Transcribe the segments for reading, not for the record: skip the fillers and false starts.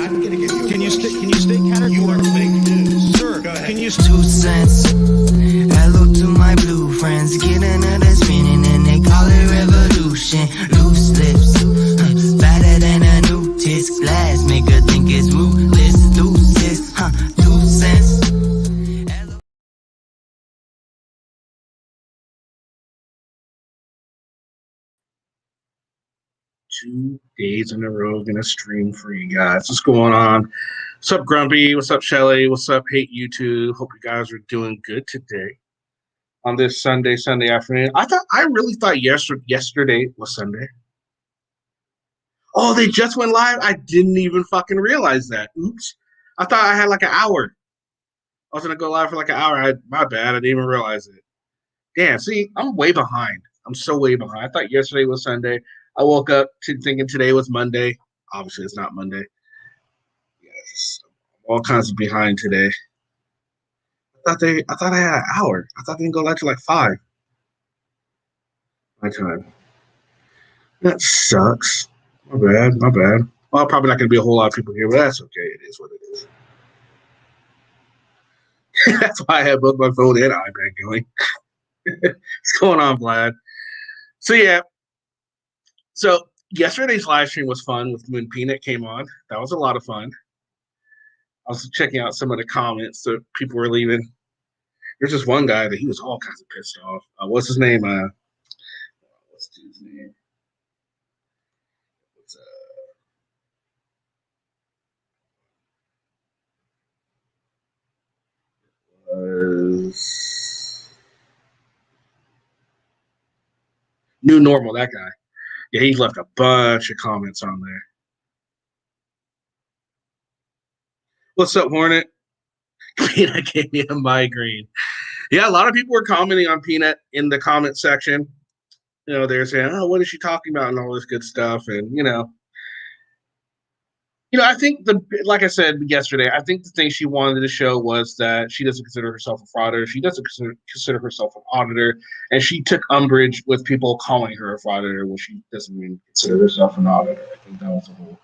I'm going to give you. Can you stay categorical? You are fake news, Sir, go ahead. Can you? 2 cents. Hello to my blue friends. Get another spinning and they call it revolution. Loose lips, fatter than a new tits. Glass make her think it's ruthless. Deuces, 2 cents. 2 days in a row gonna stream for you guys. What's going on? What's up, Grumpy? What's up, Shelly? What's up, Hate YouTube? Hope you guys are doing good today on this Sunday afternoon. I really thought yesterday was Sunday. Oh, they just went live? I didn't even fucking realize that. Oops. I thought I had like an hour. I was gonna go live for like an hour. My bad. I didn't even realize it. Damn, see, I'm way behind. I'm so way behind. I thought yesterday was Sunday. I woke up thinking today was Monday. Obviously, it's not Monday. Yes, all kinds of behind today. I thought I had an hour. I thought they didn't go live till like 5. My time. That sucks. My bad. Well, probably not gonna be a whole lot of people here, but that's okay. It is what it is. That's why I have both my phone and iPad going. What's going on, Vlad? So yeah. So yesterday's live stream was fun when Peanut came on. That was a lot of fun. I was checking out some of the comments that people were leaving. There's just one guy that he was all kinds of pissed off. What's his name? What's the dude's name? Was New Normal, that guy. Yeah, he left a bunch of comments on there. What's up, Hornet? Peanut gave me a migraine. Yeah, a lot of people were commenting on Peanut in the comment section. You know, they're saying, "Oh, what is she talking about?" and all this good stuff. And I think like I said yesterday, I think the thing she wanted to show was that she doesn't consider herself a frauder. She doesn't consider herself an auditor, and she took umbrage with people calling her a frauditor when she doesn't even consider herself an auditor. I think that was a whole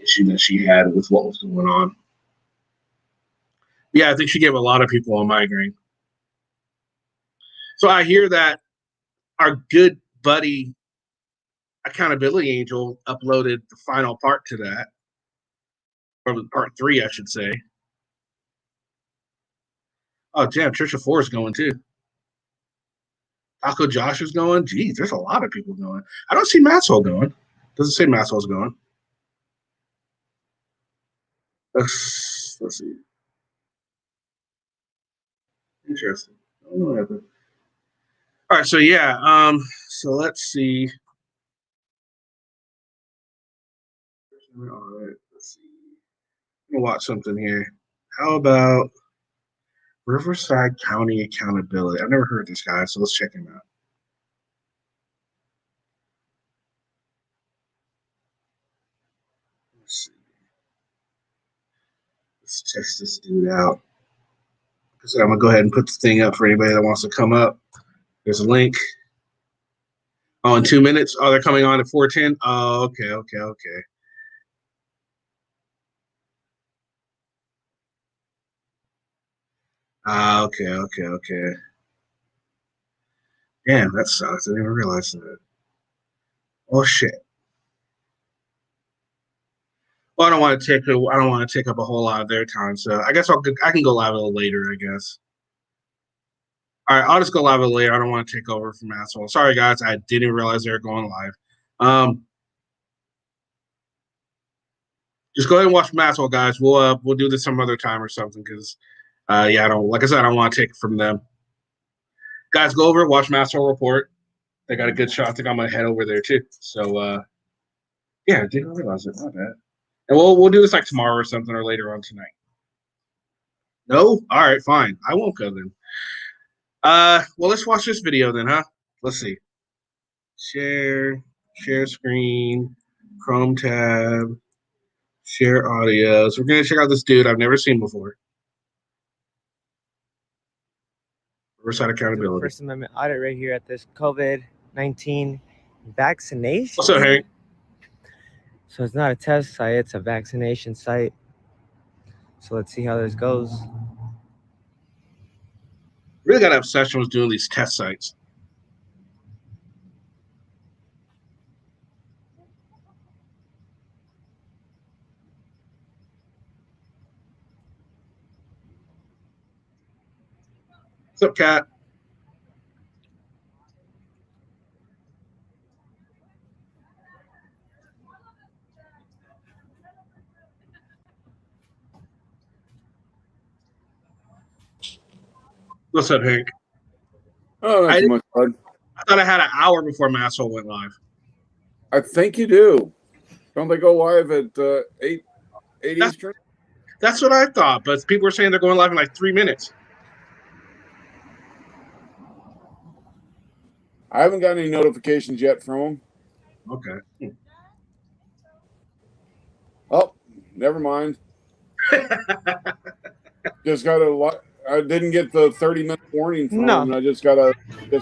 issue that she had with what was going on. Yeah, I think she gave a lot of people a migraine. So I hear that our good buddy Accountability Angel uploaded the final part to that. Or part 3, I should say. Oh, damn, Trisha 4 is going too. Taco Josh is going. Geez, there's a lot of people going. I don't see Maxwell going. Doesn't say Maxwell's going. Let's see. Interesting. I don't know what happened. All right, so yeah. So let's see. All right, let's see. I'm gonna watch something here. How about Riverside County Accountability? I've never heard of this guy, so let's check him out. Let's see. Let's test this dude out. So I'm gonna go ahead and put the thing up for anybody that wants to come up. There's a link. Oh, in 2 minutes. Oh, they're coming on at 4:10. Oh, okay. Okay. Damn, that sucks. I didn't even realize that. Oh shit. Well, I don't want to take up a whole lot of their time, so I guess I can go live a little later, I guess. All right, I'll just go live a little later. I don't want to take over from Asshole. Sorry, guys. I didn't realize they were going live. Just go ahead and watch Asshole, guys. We'll do this some other time or something because, I don't want to take it from them. Guys, go over, watch Asshole Report. They got a good shot. I think I'm gonna head over there too. So, I didn't realize it. My bad. And we'll do this like tomorrow or something or later on tonight. No? All right, fine. I won't go then. Well, let's watch this video then, huh? Let's see. Share screen, Chrome tab, share audio. So we're gonna check out this dude I've never seen before. Riverside Accountability. First Amendment audit right here at this COVID-19 vaccination. What's up, Hank? So it's not a test site, it's a vaccination site. So let's see how this goes. Really got to have obsession with doing these test sites. What's up, Kat? What's up, Hank? Oh, not too much, bud. I thought I had an hour before Masshole went live. I think you do. Don't they go live at 8 Eastern? That's what I thought, but people were saying they're going live in like 3 minutes. I haven't got any notifications yet from them. Okay. Oh, never mind. Just got a. I didn't get the 30-minute warning from them, and I just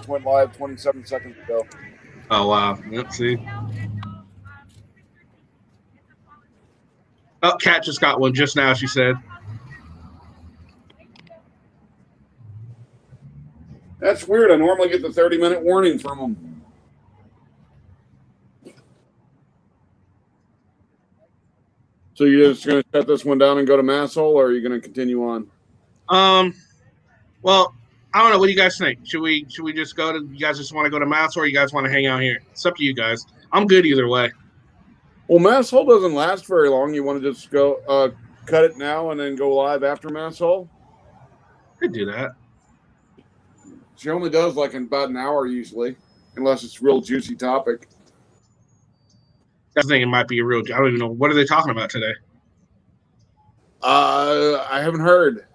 went live 27 seconds ago. Oh wow. Yep. See. Oh, Kat just got one just now. She said. That's weird. I normally get the 30-minute warning from them. So you're just going to shut this one down and go to Masshole, or are you going to continue on? Well, I don't know. What do you guys think? Should we just go to? You guys just want to go to Masshole, or you guys want to hang out here? It's up to you guys. I'm good either way. Well, Masshole doesn't last very long. You want to just go cut it now and then go live after Masshole? Could do that. She only does like in about an hour usually, unless it's a real juicy topic. That's the thing. It might be a real. I don't even know. What are they talking about today? I haven't heard.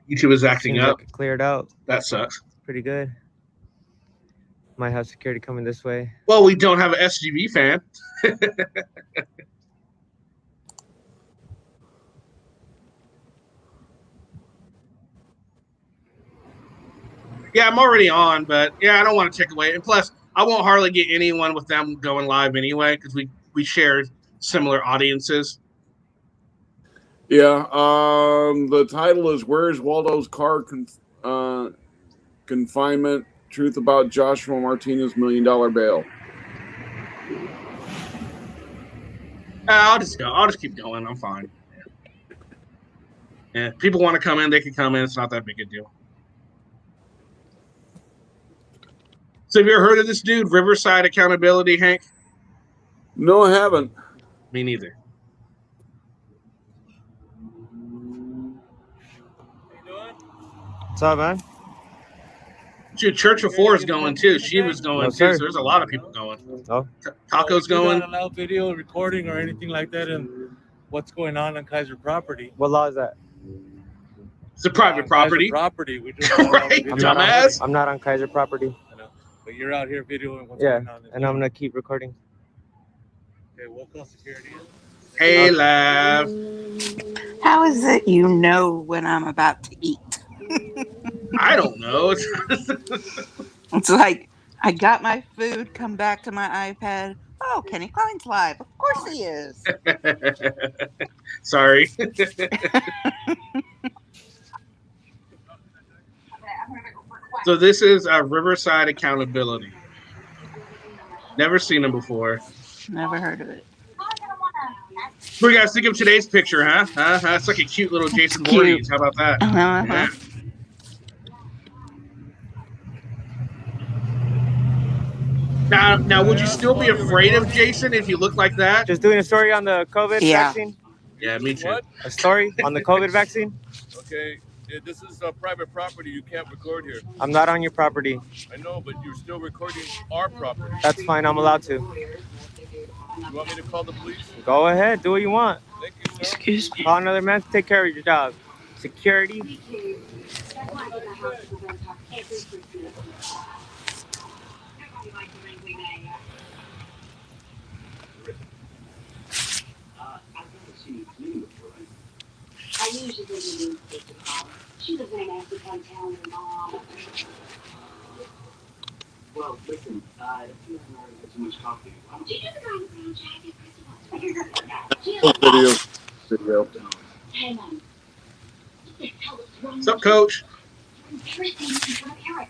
YouTube is acting Seems up. Like it cleared out. That sucks. Pretty good. Might have security coming this way. Well, we don't have an SGV fan. Yeah, I'm already on, but yeah, I don't want to take away. And plus, I won't hardly get anyone with them going live anyway because we share similar audiences. Yeah. The title is "Where's Waldo's Car Confinement? Truth about Joshua Martinez $1 million bail." I'll just go. I'll just keep going. I'm fine. Yeah, if people want to come in, they can come in. It's not that big a deal. So have you ever heard of this dude, Riverside Accountability, Hank? No, I haven't. Me neither. What's up, man? Dude, Church of Four is going too. She was going too. Sir. So there's a lot of people going. Oh. Taco's going. Not allow video recording or anything like that, and what's going on Kaiser property. What law is that? It's a private property. Kaiser property. We do Right, dumbass. I'm not on Kaiser property. I know, but you're out here videoing what's Yeah, going on. and I'm gonna keep recording. Okay, we'll call security. Hey, Lav. How is it you know when I'm about to eat? I don't know. It's like I got my food, come back to my iPad. Oh, Kenny Klein's live. Of course he is. Sorry. So this is Riverside Accountability. Never seen him before. Never heard of it. What do you guys think of today's picture, huh? It's like a cute little Jason Voorhees. How about that? Yeah. Now, would you still be afraid of Jason if you looked like that? Just doing a story on the COVID vaccine? Yeah, me too. What? A story on the COVID vaccine? Okay, this is a private property. You can't record here. I'm not on your property. I know, but you're still recording our property. That's fine. I'm allowed to. You want me to call the police? Go ahead. Do what you want. Thank you, sir. Excuse me. Call another man to take care of your job. Security. I usually didn't take the call. She was in an active hotel with mom. Well, listen, if you haven't had too much coffee, why don't you do the guy in the brown jacket? Video. Hang on. What's up, Coach? Embarrassing in front of Eric.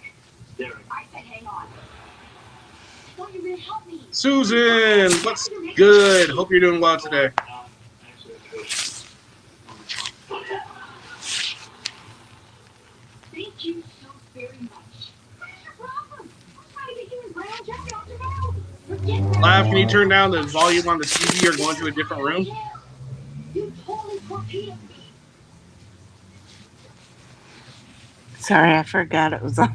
Derek. I said hang on. I thought you were going to help me. Susan, what's good? Hope you're doing well today. Thank you so very much. What's your problem? I'm trying to get you in brown jacket off the road. Forget that. Lav, can you turn down the volume on the TV or go into a different room? You totally torpedoed me. Sorry, I forgot it was on.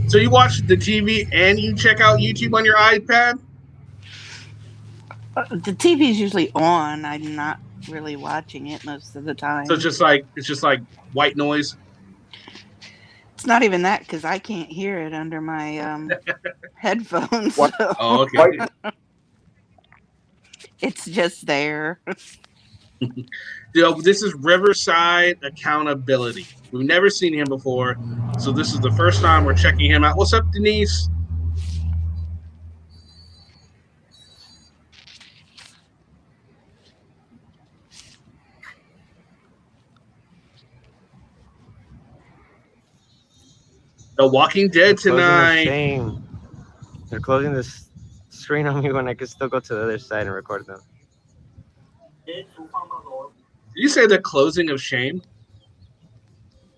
So you watch the TV and you check out YouTube on your iPad? The TV's usually on. I'm not really watching it most of the time. So it's just like white noise. It's not even that because I can't hear it under my headphones. What? So Oh, okay. it's just there. This is Riverside Accountability. We've never seen him before, so this is the first time we're checking him out. What's up, Denise? The Walking Dead Closing the tonight. shame. They're closing this screen on me when I can still go to the other side and record them. Did you say the closing of shame?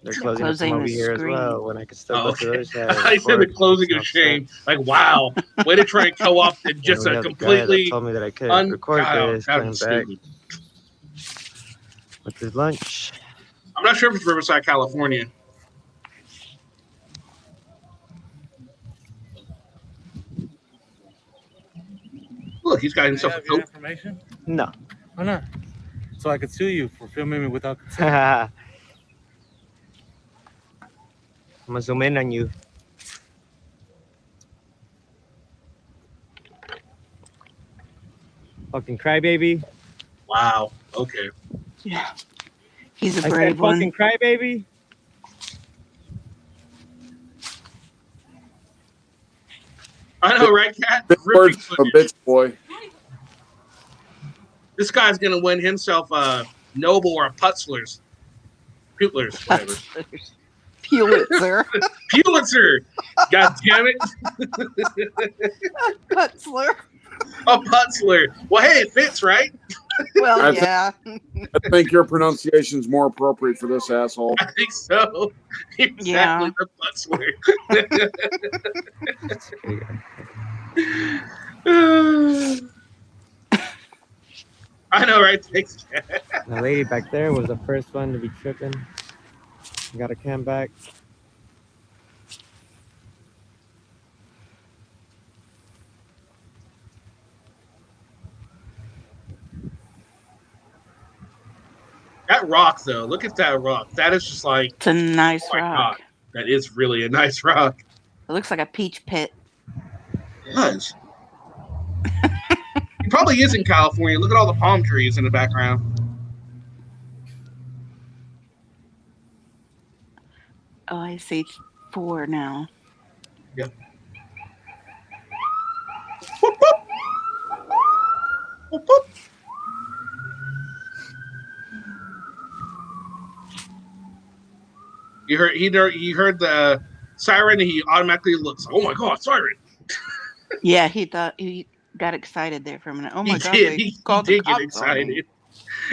They're closing it from over the here as screen. well when I can still Oh, go to the okay. other side. and I said the record. closing Makes of no shame. sense. Like, wow. Way to try and co-opt it And just we a have the guy that completely told me that I could record this, that going was back stupid. with his lunch. I'm not sure if it's Riverside, California. Look, he's got Can I himself a have your coat. information? No. Why not? So I could sue you for filming me without consent. I'm gonna zoom in on you. Fucking crybaby. Wow. Okay. Yeah, he's a I said brave one. fucking crybaby. I know, right, Cat? Big Gripping words of a footage. bitch boy. This guy's gonna win himself a Nobel or a Putzler's. Whatever. Pulitzer. Pulitzer! God damn it. Putzler. A Putzler. Well, hey, it fits, right? Well, I yeah. think your pronunciation's more appropriate for this asshole. I think so. Exactly, Yeah. the Putzler. I know, right? Thanks, Cat. The lady back there was the first one to be tripping. Got a cam back. That rock, though. Look at that rock. That is just like, It's a nice oh my rock. God. That is really a nice rock. It looks like a peach pit. It does. It probably is in California. Look at all the palm trees in the background. Oh, I see 4 now. Yep. Whoop, whoop. Whoop, whoop. He heard the siren and he automatically looks, oh my God, siren. Yeah, he thought he got excited there for a minute. Oh my God, He they called the did get cops on me. excited.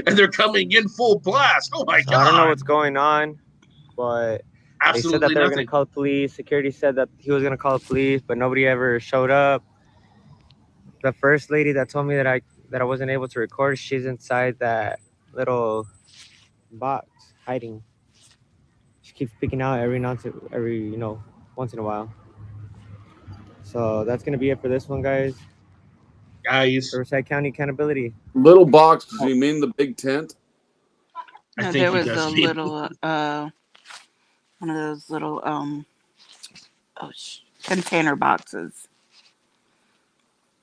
And they're coming in full blast. Oh my So God. I don't know what's going on, but they said that Absolutely they were going nothing. to call the police. Security said that he was going to call the police, but nobody ever showed up. The first lady that told me that I wasn't able to record, she's inside that little box hiding. She keeps peeking out every once in a while. So that's going to be it for this one, guys. Guys, Riverside County Accountability. Little box, does he mean the big tent? I No, think there he was does. a little, one of those little, container boxes.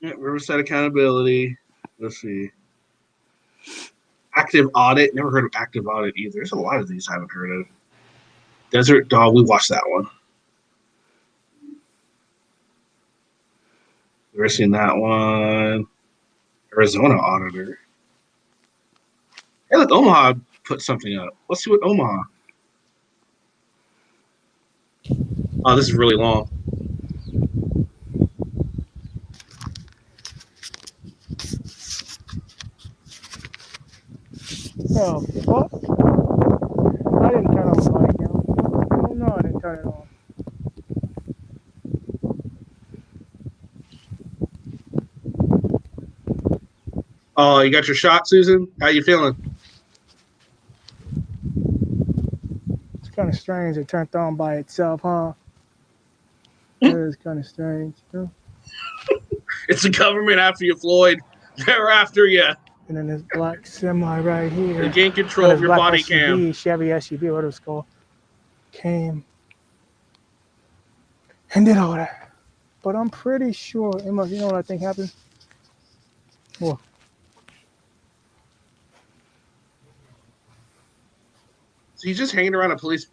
Yeah, Riverside Accountability. Let's see. Active Audit. Never heard of Active Audit either. There's a lot of these I haven't heard of. Desert Dog. We watched that one. Never seen that one. Arizona Auditor. Hey, look, Omaha put something up. Let's see what Omaha. Oh, this is really long. Oh, fuck. I didn't turn on the light down. Oh, no, I didn't turn it on. Oh, you got your shot, Susan? How you feeling? It's kind of strange it turned on by itself, huh? It is kind of strange. Huh? It's the government after you, Floyd. They're after you. And then this black semi right here. They gain control of your black body SUV, cam. Chevy SUV, whatever it's called, came and did all that. But I'm pretty sure, Emma, you know what I think happened? Well, So he's just hanging around a police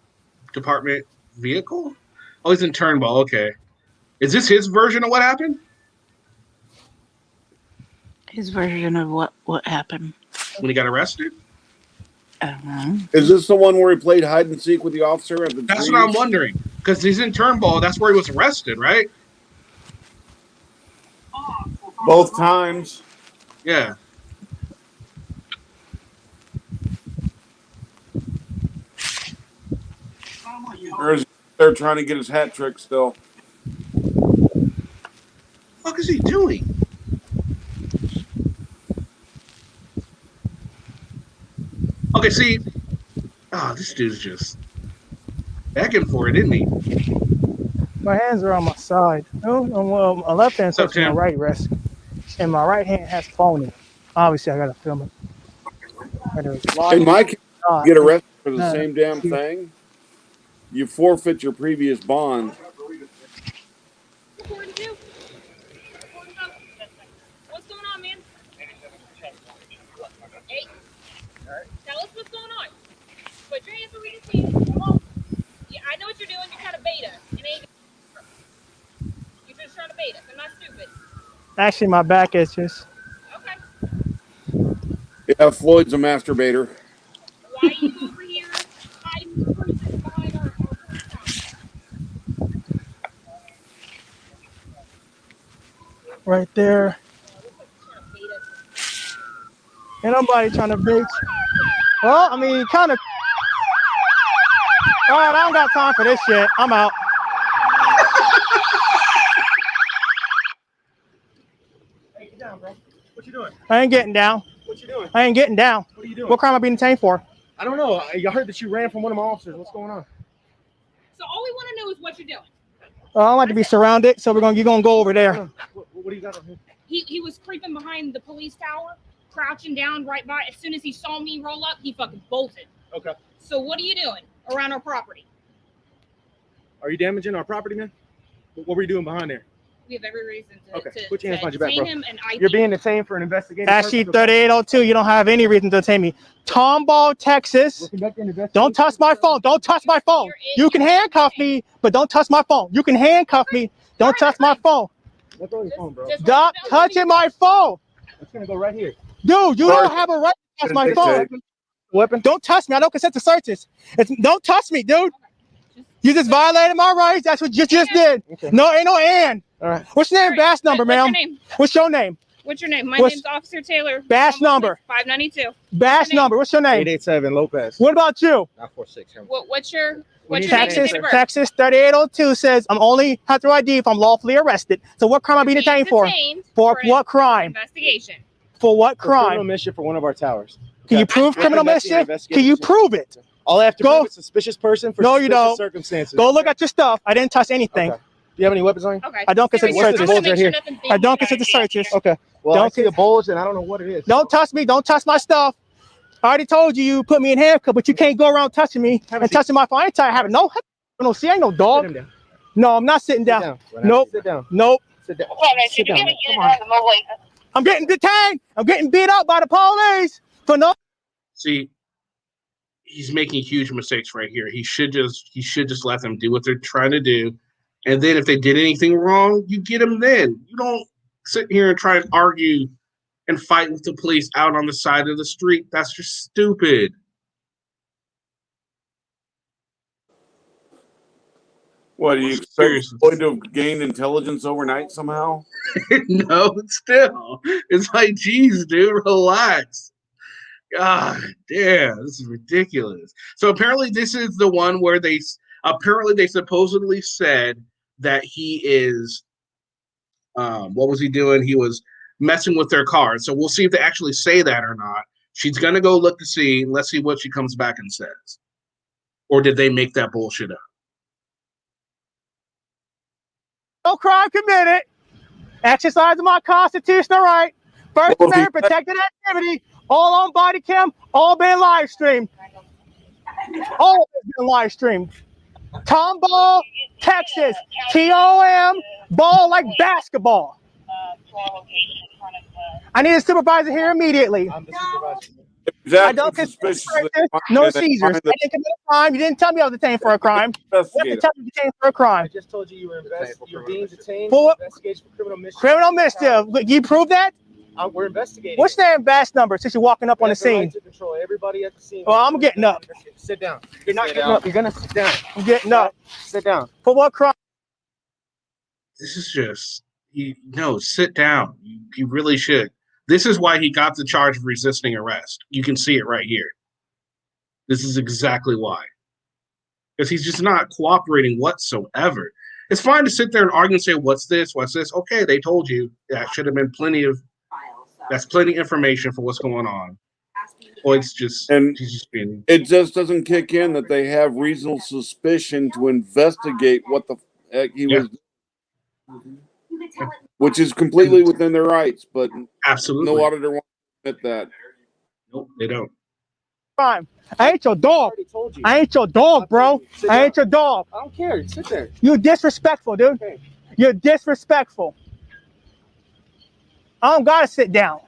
department vehicle? Oh, he's in Turnbull. Okay. Is this his version of what happened? His version of what happened. When he got arrested? I don't know. Is this the one where he played hide and seek with the officer at the That's trees? what I'm wondering. Because he's in Turnbull. That's where he was arrested, right? Both times. Yeah. Or is they're trying to get his hat trick still? What the fuck is he doing? Okay, see. This dude's just begging for it, isn't he? my hands are on my side. No, well, my left hand's What's up, touching my Tim? right wrist, and my right hand has phone in it. Obviously, I gotta film it. Hey, Mike, get arrested for the No. same damn thing. You forfeit your previous bond. What's going on, man? Hey, tell us what's going on. Put your hands where we can see. Come on. Yeah, I know what you're doing. You're trying to bait us. It ain't. You're just trying to bait us. I'm not stupid. Actually, my back is just. Okay. Yeah, Floyd's a masturbator. Why are you over here hiding the person behind our police house? Right there. Ain't nobody trying to bait you. Well, I mean, kind of. All right, I don't got time for this shit. I'm out. Hey, get down, bro. What you doing? I ain't getting down. What you doing? I ain't getting down. What are you doing? What crime am I being detained for? I don't know. I heard that you ran from one of my officers. What's going on? So all we want to know is what you're doing. I don't like to be surrounded, so you're gonna go over there. What do you got on here? He was creeping behind the police tower, crouching down right by. As soon as he saw me roll up, he fucking bolted. Okay. So what are you doing around our property? Are you damaging our property, man? What were you doing behind there? We have every reason to, Okay. Put your hands behind your back, detain bro. him and ID. You're being detained for an investigation. Ashley 3802, you don't have any reason to detain me. Tomball, Texas. Don't touch my phone. Don't touch my phone. You can handcuff me, but don't touch my phone. You can handcuff me. Don't touch my phone. Let go of your phone, bro. Stop touching my phone. It's gonna go right here. Dude, you don't have a right to touch my phone. Weapon? Don't touch me. I don't consent to searches. Don't touch me, dude. You just violated my rights. That's what you just did. Okay. No, ain't no and. All right. What's your name? Bash number, What's your ma'am. name? What's your name? What's your name? My What's- name's Officer Taylor. Bash number. 592. Bash name? number. What's your name? 887 Lopez. What about you? 946. What's your We need name and Texas, date of birth? Texas 3802 says I'm only have to ID if I'm lawfully arrested. So what crime am I being detained for? For an what crime? investigation. For what For criminal crime? mischief for one of our towers. Can you prove We're criminal conducting an mischief? Can you investigation. prove it? All I have to Go. prove is suspicious person for No, you suspicious don't. circumstances. Go look at your stuff. I didn't touch anything. Okay. Do you have any weapons on you? Okay. I don't consider Seriously, searches. I wanna Bulge right make sure here. nothing big I don't is consider happening searches. here. Okay. Well, Don't I see a bulge and I don't know what it is. Don't touch me. Don't touch my stuff. I already told you you put me in handcuffs, but you can't go around touching me Have a and seat. touching my phone. I ain't tired of having no see, I ain't no Sit dog. him down. No, I'm not sitting Sit down. down. Nope. Sit down. Nope. Sit down. Sit down. Come on. I'm getting detained. I'm getting beat up by the police. For no. See, he's making huge mistakes right here. He should just let them do what they're trying to do, and then if they did anything wrong, you get them. Then you don't sit here and try and argue and fight with the police out on the side of the street. That's just stupid. What do you expect Seriously. Floyd to have gained intelligence overnight somehow? No, still, it's like, geez, dude, relax. God damn, this is ridiculous. So apparently, this is the one where they supposedly said that he is. What was he doing? He was messing with their car. So we'll see if they actually say that or not. She's gonna go look to see. Let's see what she comes back and says. Or did they make that bullshit up? No crime committed. Exercising my constitutional right. First Amendment protected activity. All on body cam. All been live streamed. All has been live streamed. Tomball, Texas. TOM. Ball like basketball. I need a supervisor here immediately. I'm the supervisor. I don't consider no seizures. I didn't commit a crime. You didn't tell me I was detained for a crime. You have to tell me detained for a crime. I just told you you're being detained for what? Investigation for criminal mischief. Criminal mischief. You prove that? We're investigating. What's their badge number since you're walking up on the scene? Right to control everybody at the scene. Well, I'm getting up. Sit down. You're not getting up. You're gonna sit down. I'm getting up. Sit down. For what crime? This is just sit down. You really should. This is why he got the charge of resisting arrest. You can see it right here. This is exactly why. Because he's just not cooperating whatsoever. It's fine to sit there and argue and say, what's this? What's this? Okay, they told you. That should have been that's plenty of information for what's going on. Well, it's just, he's just being. It just doesn't kick in that they have reasonable suspicion to investigate what the heck he was doing. Which is completely within their rights, but absolutely no auditor wants to admit that. Nope, they don't. Crime. I ain't your dog. I ain't your dog, bro. I ain't your dog. I don't care. Sit there. You're disrespectful, dude. Okay. You're disrespectful. I don't gotta sit down.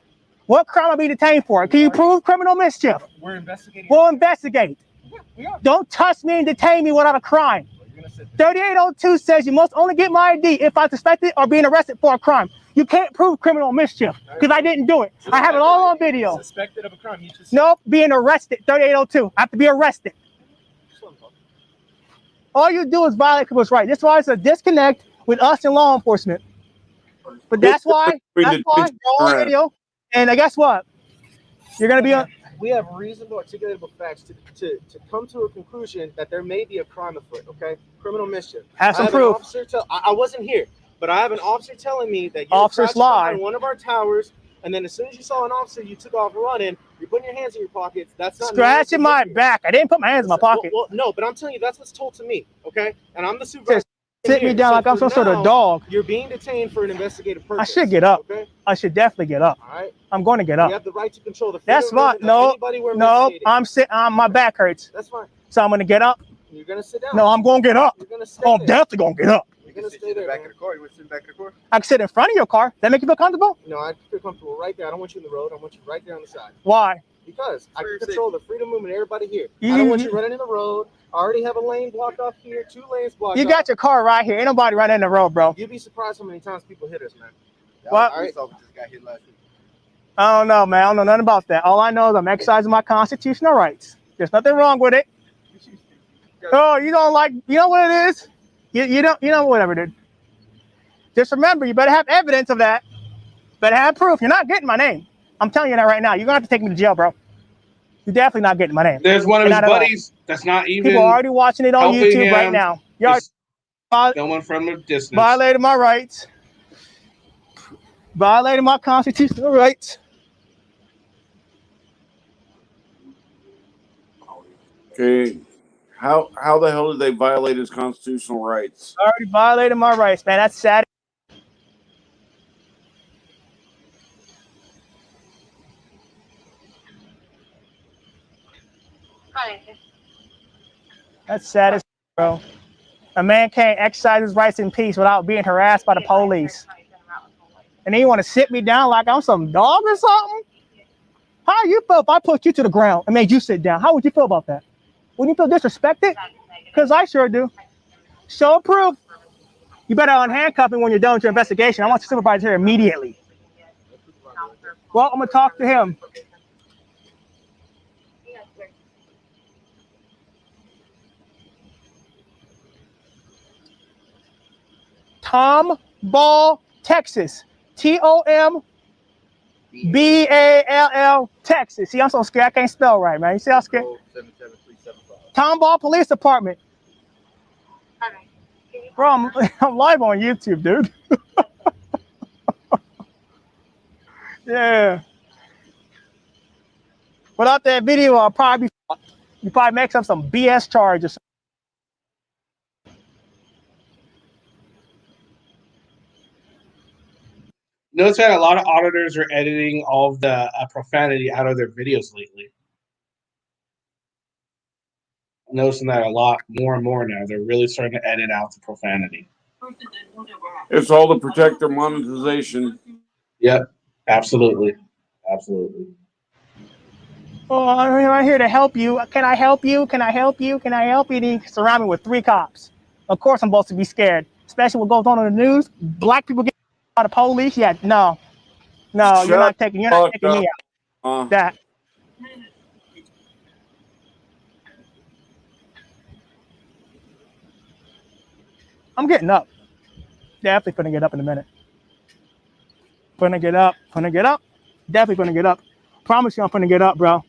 What crime I be detained for? Can you prove criminal mischief? We're investigating. We'll investigate. Yeah, we are. Don't touch me and detain me without a crime. 3802 says you must only get my ID if I'm suspected or being arrested for a crime. You can't prove criminal mischief because I didn't do it. I have it all on video. Suspected of a crime. You just nope, being arrested. 3802. I have to be arrested. All you do is violate people's rights. That's why it's a disconnect with us and law enforcement. But that's why you're on video. And guess what? You're gonna be on. We have reasonable articulatable facts to come to a conclusion that there may be a crime afoot, okay? Criminal mischief. Have some proof. I wasn't here, but I have an officer telling me that you officers lie on one of our towers, and then as soon as you saw an officer, you took off running. You're putting your hands in your pockets. That's not scratching my back. I didn't put my hands in my pocket. Well, no, but I'm telling you, that's what's told to me, okay? And I'm the supervisor. Sit me down like I'm some sort of dog. You're being detained for an investigative purpose. I should get up. Okay? I should definitely get up. All right. I'm going to get up. You have the right to control the. That's fine. No, I'm sitting. My back hurts. That's fine. So I'm going to get up. You're going to sit down. No, I'm going to get up. You're going to stay I'm definitely going to get up. You're going to stay there. Back of the car. You want to sit back of the car? I can sit in front of your car. That make you feel comfortable? No, I feel comfortable right there. I don't want you in the road. I want you right there on the side. Why? Because I can control the freedom movement of everybody here. I don't want you running in the road. I already have a lane blocked off here, 2 lanes blocked. You got your car right here. Ain't nobody running in the road, bro. You'd be surprised how many times people hit us, man. What? All right. Just got hit last week. I don't know, man. I don't know nothing about that. All I know is I'm exercising my constitutional rights. There's nothing wrong with it. Oh, you don't like, you know what it is? You know, whatever it is. Just remember, you better have evidence of that. Better have proof. You're not getting my name. I'm telling you that right now. You're going to have to take me to jail, bro. You're definitely not getting my name. There's one of his buddies that's not even. People are already watching it on YouTube right now. You're filming from a distance. Violating my rights. Violating my constitutional rights. Okay. How the hell did they violate his constitutional rights? Already violated my rights, man. That's sad. That's sad as bro. A man can't exercise his rights in peace without being harassed by the police. And then you want to sit me down like I'm some dog or something? How you feel if I put you to the ground and made you sit down? How would you feel about that? Wouldn't you feel disrespected? Because I sure do. Show proof. You better unhandcuff me when you're done with your investigation. I want your supervisor here immediately. Well, I'm gonna talk to him. Tomball, Texas. Tomball, Texas. See, I'm so scared I can't spell right, man. You see how scared? Tomball Police Department. Bro, I'm live on YouTube, dude. Yeah. Without that video, I'll probably you probably make up some BS charges. Notice that a lot of auditors are editing all of the profanity out of their videos lately. I'm noticing that a lot more and more now. They're really starting to edit out the profanity. It's all to protect their monetization. Yep, absolutely. Absolutely. Oh, I'm here to help you. Can I help you? Can I help you? Can I help you? And he surround me with 3 cops. Of course I'm supposed to be scared, especially what goes on in the news. Black people get out of police. Yeah, no, you're not taking me out. That. I'm getting up. Definitely gonna get up in a minute. Gonna get up. Definitely gonna get up. Promise you I'm gonna get up, bro.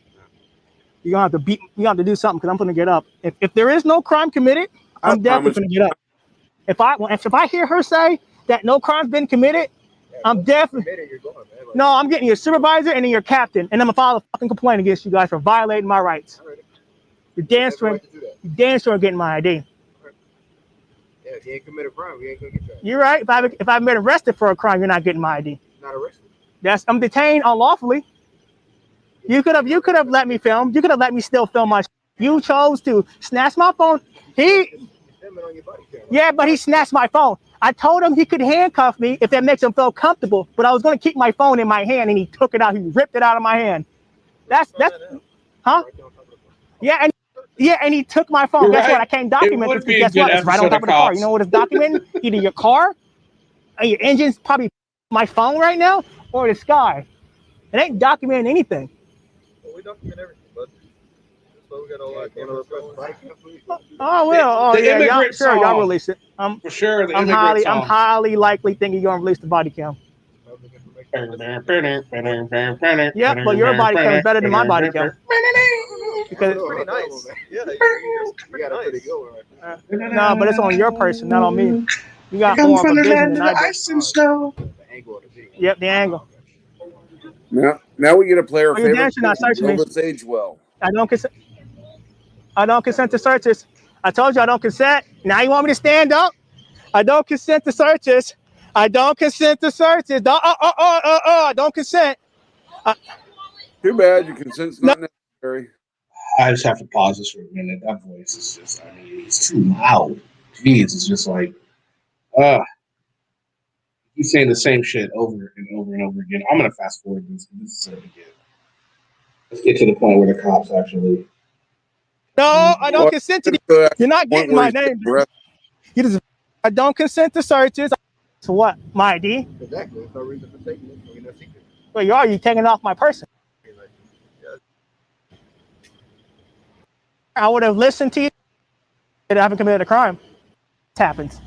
You're gonna have to do something because I'm gonna get up. If there is no crime committed, I'm definitely gonna get up. If I hear her say that no crime's been committed, I'm definitely no, I'm getting your supervisor and then your captain, and I'm gonna file a fucking complaint against you guys for violating my rights. You're damn sure getting my ID. Yeah, if you ain't committed a crime, we ain't gonna get you. You're right. If I've been arrested for a crime, you're not getting my ID. Not arrested. I'm detained unlawfully. You could have let me film. You could have let me still film my. You chose to snatch my phone. Yeah, but he snatched my phone. I told him he could handcuff me if that makes him feel comfortable. But I was going to keep my phone in my hand, and he took it out. He ripped it out of my hand. That's huh? Yeah, and he took my phone. Guess what? I can't document this because guess what? It's right on top of the car. You know what it's documenting? Either your car, or your engine's probably my phone right now, or the sky. It ain't documenting anything. Well, we document everything, bud. That's why we got all our cameras. Oh well, yeah, y'all release it. For sure, I'm highly likely thinking you're gonna release the body cam. Yeah, but your body cam is better than my body cam. Because it's pretty nice. Yeah, you got a pretty good one right there. No, but it's on your person, not on me. You got more of a vision than I do. The angle of the video. Yep, the angle. Now we get to play our favorite dancing, not searching me. This age well. I don't consent to searches. I told you I don't consent. Now you want me to stand up? I don't consent to searches. I don't consent to searches. I don't consent. Too bad your consent's not necessary. I just have to pause this for a minute. That voice is just, it's too loud. Jeez, it's just like, he's saying the same shit over and over and over again. I'm going to fast forward this. This is it again. Let's get to the point where the cops actually. No, I don't consent to these. You're not getting my name. I don't consent to searches. So what? My ID? Exactly. There's no reason for taking it. We're not secret. Well, you taking off my person. I would have listened to you if I haven't committed a crime. It happens.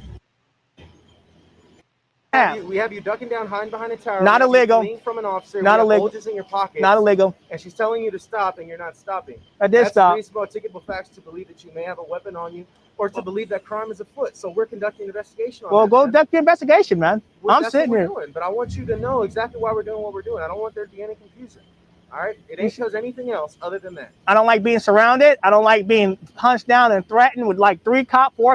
We have you ducking down, hiding behind a tower. Not illegal. Fleeing from an officer. Not illegal. Bulges in your pockets. Not illegal. And she's telling you to stop, and you're not stopping. I did stop. That's reasonable, articulable facts to believe that you may have a weapon on you, or to believe that crime is afoot. So we're conducting an investigation on that. Well, go conduct the investigation, man. I'm sitting here. But I want you to know exactly why we're doing what we're doing. I don't want there to be any confusion. All right? It ain't because anything else other than that. I don't like being surrounded. I don't like being hunched down and threatened with like 4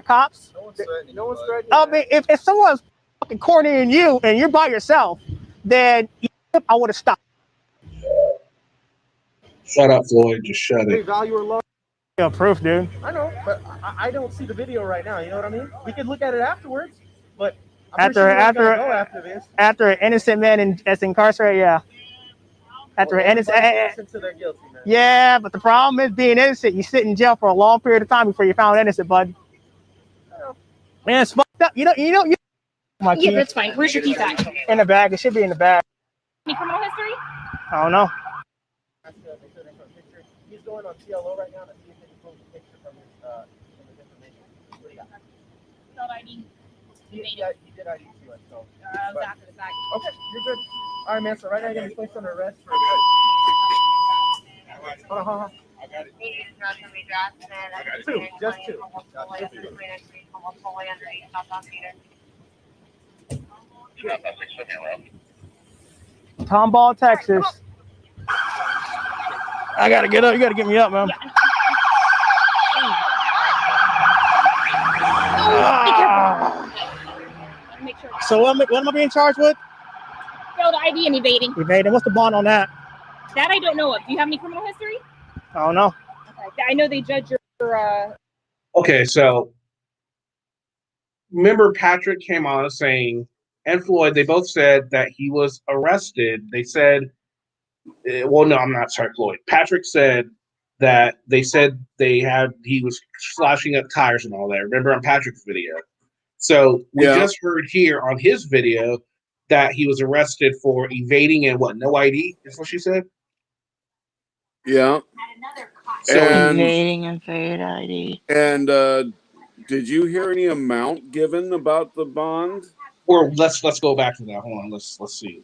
cops. No one's threatening. No one's threatening. I mean, if someone's fucking cornering you and you're by yourself, then I would have stopped. Shut up, Floyd. Just shut it. They value or love. Yeah, proof, dude. I know, but I don't see the video right now. You know what I mean? We can look at it afterwards, but I'm after an innocent man that's incarcerated, yeah. After innocent. Innocent to their guilty, man. Yeah, but the problem is being innocent. You sit in jail for a long period of time before you're found innocent, bud. Man, it's fucked up. You know. My Yeah, key that's fine. Where's your keys at? in the bag. It should be in the bag. Any criminal history? I don't know. He's going on TLO right now to see if they can pull the picture from his information. What do you got? Felt ID. He did ID to us, so. I was after the fact. Okay, you're good. All right, man. So right now you're gonna be placed under arrest for. Hold on. I got it. Two, just two. Tomball, Texas. I gotta get up. You gotta get me up, man. Make sure. So what am I being charged with? Failed ID and evading. Evading. What's the bond on that? That I don't know of. Do you have any criminal history? I don't know. Okay. I know they judge your Okay, so remember Patrick came on saying, and Floyd, they both said that he was arrested. They said, well, no, I'm not sorry, Floyd. Patrick said that they said he was slashing up tires and all that. Remember on Patrick's video? So we just heard here on his video that he was arrested for evading and no ID, is what she said? Yeah. So Evading and fade ID. And did you hear any amount given about the bond? Or let's go back to that. Hold on, let's see.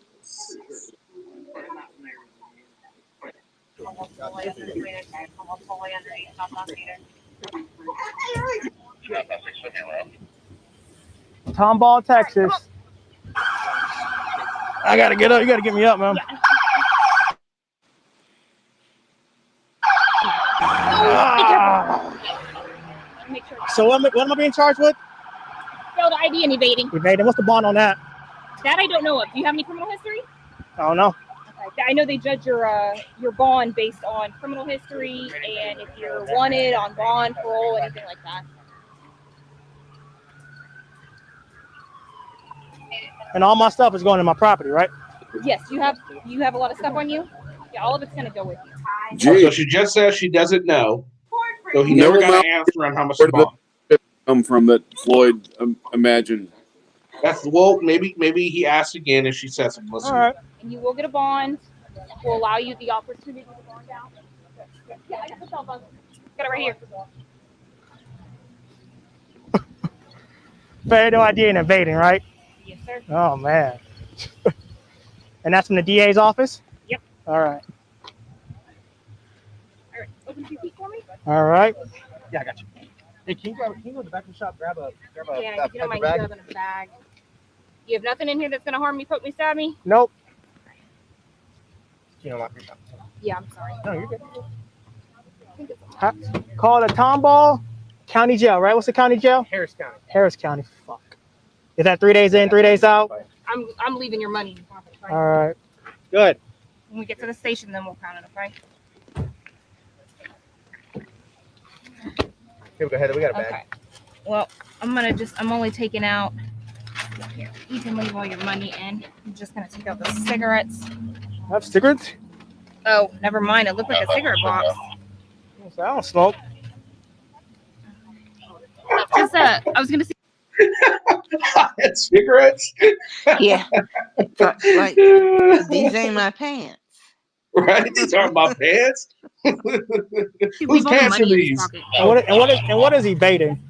Tomball, Texas. I gotta get up. You gotta get me up, man. So what am I being charged with? failed ID and evading. Evading. What's the bond on that? That I don't know of. Do you have any criminal history? I don't know. Okay. I know they judge your bond based on criminal history and if you're wanted on bond, parole, anything like that. And all my stuff is going in my property, right? Yes, you have a lot of stuff on you. Yeah, all of it's gonna go with you. So she just says she doesn't know. So he never got an answer on how much the bond come from that Floyd imagined. That's maybe he asked again and she says, listen. All right. And you will get a bond. Will allow you the opportunity to bond out. Yeah, I got the cell phone. Got it right here. Failed ID and evading, right? Yes, sir. Oh man. And that's from the DA's office? Yep. All right. All right. Open your feet for me. All right. Yeah, I got you. Hey, can you go to the back of the shop, grab a Yeah, if you don't mind grabbing a bag. You have nothing in here that's gonna harm me, poke me, stab me? Nope. You know, lock your shop. Yeah, I'm sorry. No, you're good. Call the Tomball County Jail, right? What's the county jail? Harris County. Harris County. Fuck. Is that 3 days in, 3 days out? I'm leaving your money in your pocket. Right? All right. Good. When we get to the station, then we'll count it, okay? Here, go ahead. We got a bag. Okay. Well, I'm only taking out. Here, you can leave all your money in. I'm just gonna take out the cigarettes. I have cigarettes? Oh, never mind. It looked like a cigarette box. I don't smoke. Just I was gonna say. Cigarettes? Yeah. Like, these ain't my pants. Right? These aren't my pants. Whose pants are these? And what is evading?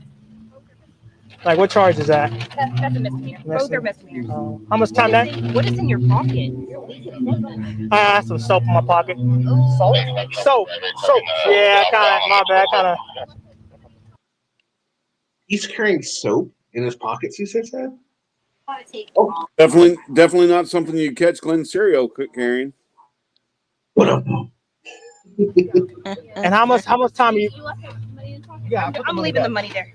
Like, what charge is that? That's a misdemeanor. Both are misdemeanors. How much time that? What is in your pocket? I have some soap in my pocket. Soap. Yeah, my bad. He's carrying soap in his pockets, he says that? Oh, definitely not something you catch Glenn Serial carrying. And how much time you? Yeah, I'm leaving the money there.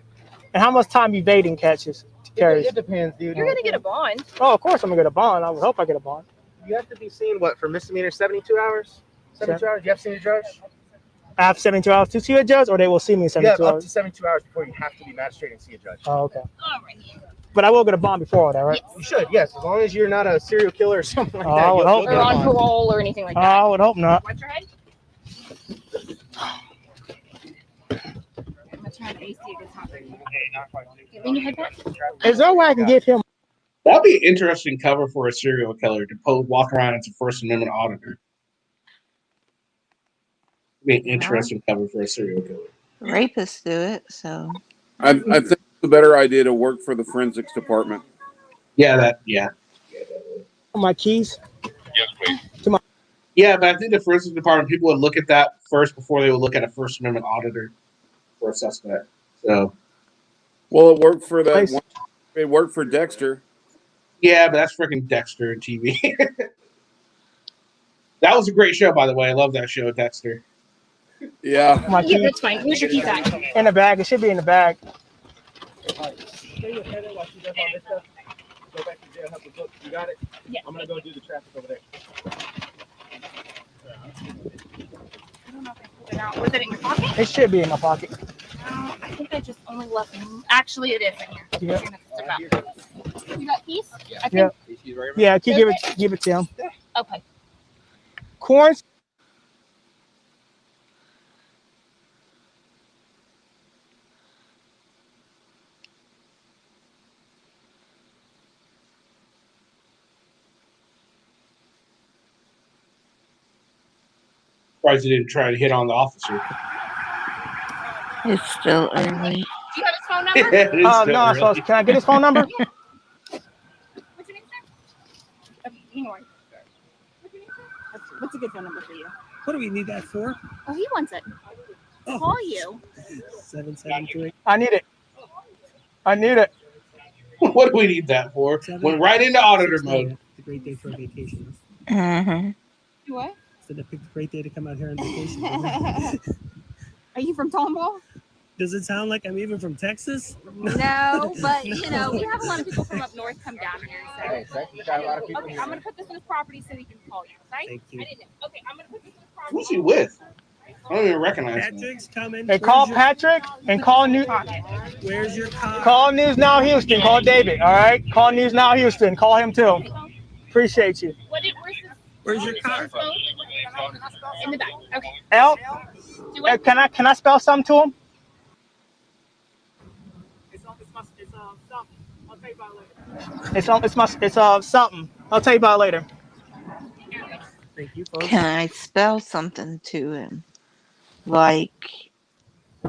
And how much time evading carries? It depends, dude. You're gonna get a bond. Oh, of course I'm gonna get a bond. I would hope I get a bond. You have to be seen for misdemeanor 72 hours? 72 hours? You have to see a judge? I have 72 hours to see a judge, or they will see me in 72 hours? hours? Up to 72 hours before you have to be magistrate and see a judge. Oh, okay. All right. But I will get a bond before all that, right? You should, yes, as long as you're not a serial killer or something like Oh, that. I would hope Or on parole or anything like that. I would hope not. Watch your head. I'm gonna turn the AC against hot. Lean your head back. Is there a way I can give him? That'd be an interesting cover for a serial killer to walk around as a First Amendment auditor. Be an interesting cover for a serial killer. Rapists do it, so. I think it's a better idea to work for the forensics department. Yeah, My keys? Yes, please. Yeah, but I think the forensics department, people would look at that first before they would look at a First Amendment auditor for a suspect. So, well, it worked for that one. It worked for Dexter. Yeah, but that's freaking Dexter TV. That was a great show, by the way. I love that show, Dexter. Yeah. My Yeah, that's fine. Where's your key back? In the bag. It should be in the bag. Stay your head in while she does all this stuff. Go back to jail, help the book. You got it? Yeah. I'm gonna go do the traffic over there. I don't know if I pulled it out. Was it in your pocket? It should be in my pocket. No, I think I just only left. Actually, it is in here. Yeah. You got keys? I Yeah. think. Yeah, can you give it to him? Okay. Corn. Surprised he didn't try to hit on the officer. It's still early. Do you have his phone number? No, I'm supposed. Can I get his phone number? What's your name, sir? Okay, hang on. What's your name, sir? What's a good phone number for you? What do we need that for? Oh, he wants it. To call you. 773. I need it. I need it. What do we need that for? Went right into auditor mode. It's a great day for a vacation. Mm-hmm. What? So they picked a great day to come out here on vacation. Are you from Tomball? Does it sound like I'm even from Texas? No, but you know, we have a lot of people from up north come down here. So. Hey, Texas got a lot of people. Okay, I'm gonna put this in his property so he can call you. Okay? Thank you. I didn't know. Okay, I'm gonna put this in his property. Who's he with? I don't even recognize him. Patrick's coming. Hey, call Patrick and call News. Where's your car? Call News Now Houston. Call David. All right. Call News Now Houston. Call him too. Appreciate you. Where's your car? In the back. Okay. L. Can I spell something to him? It's something. I'll tell you about it later. Thank you, folks. Can I spell something to him? Like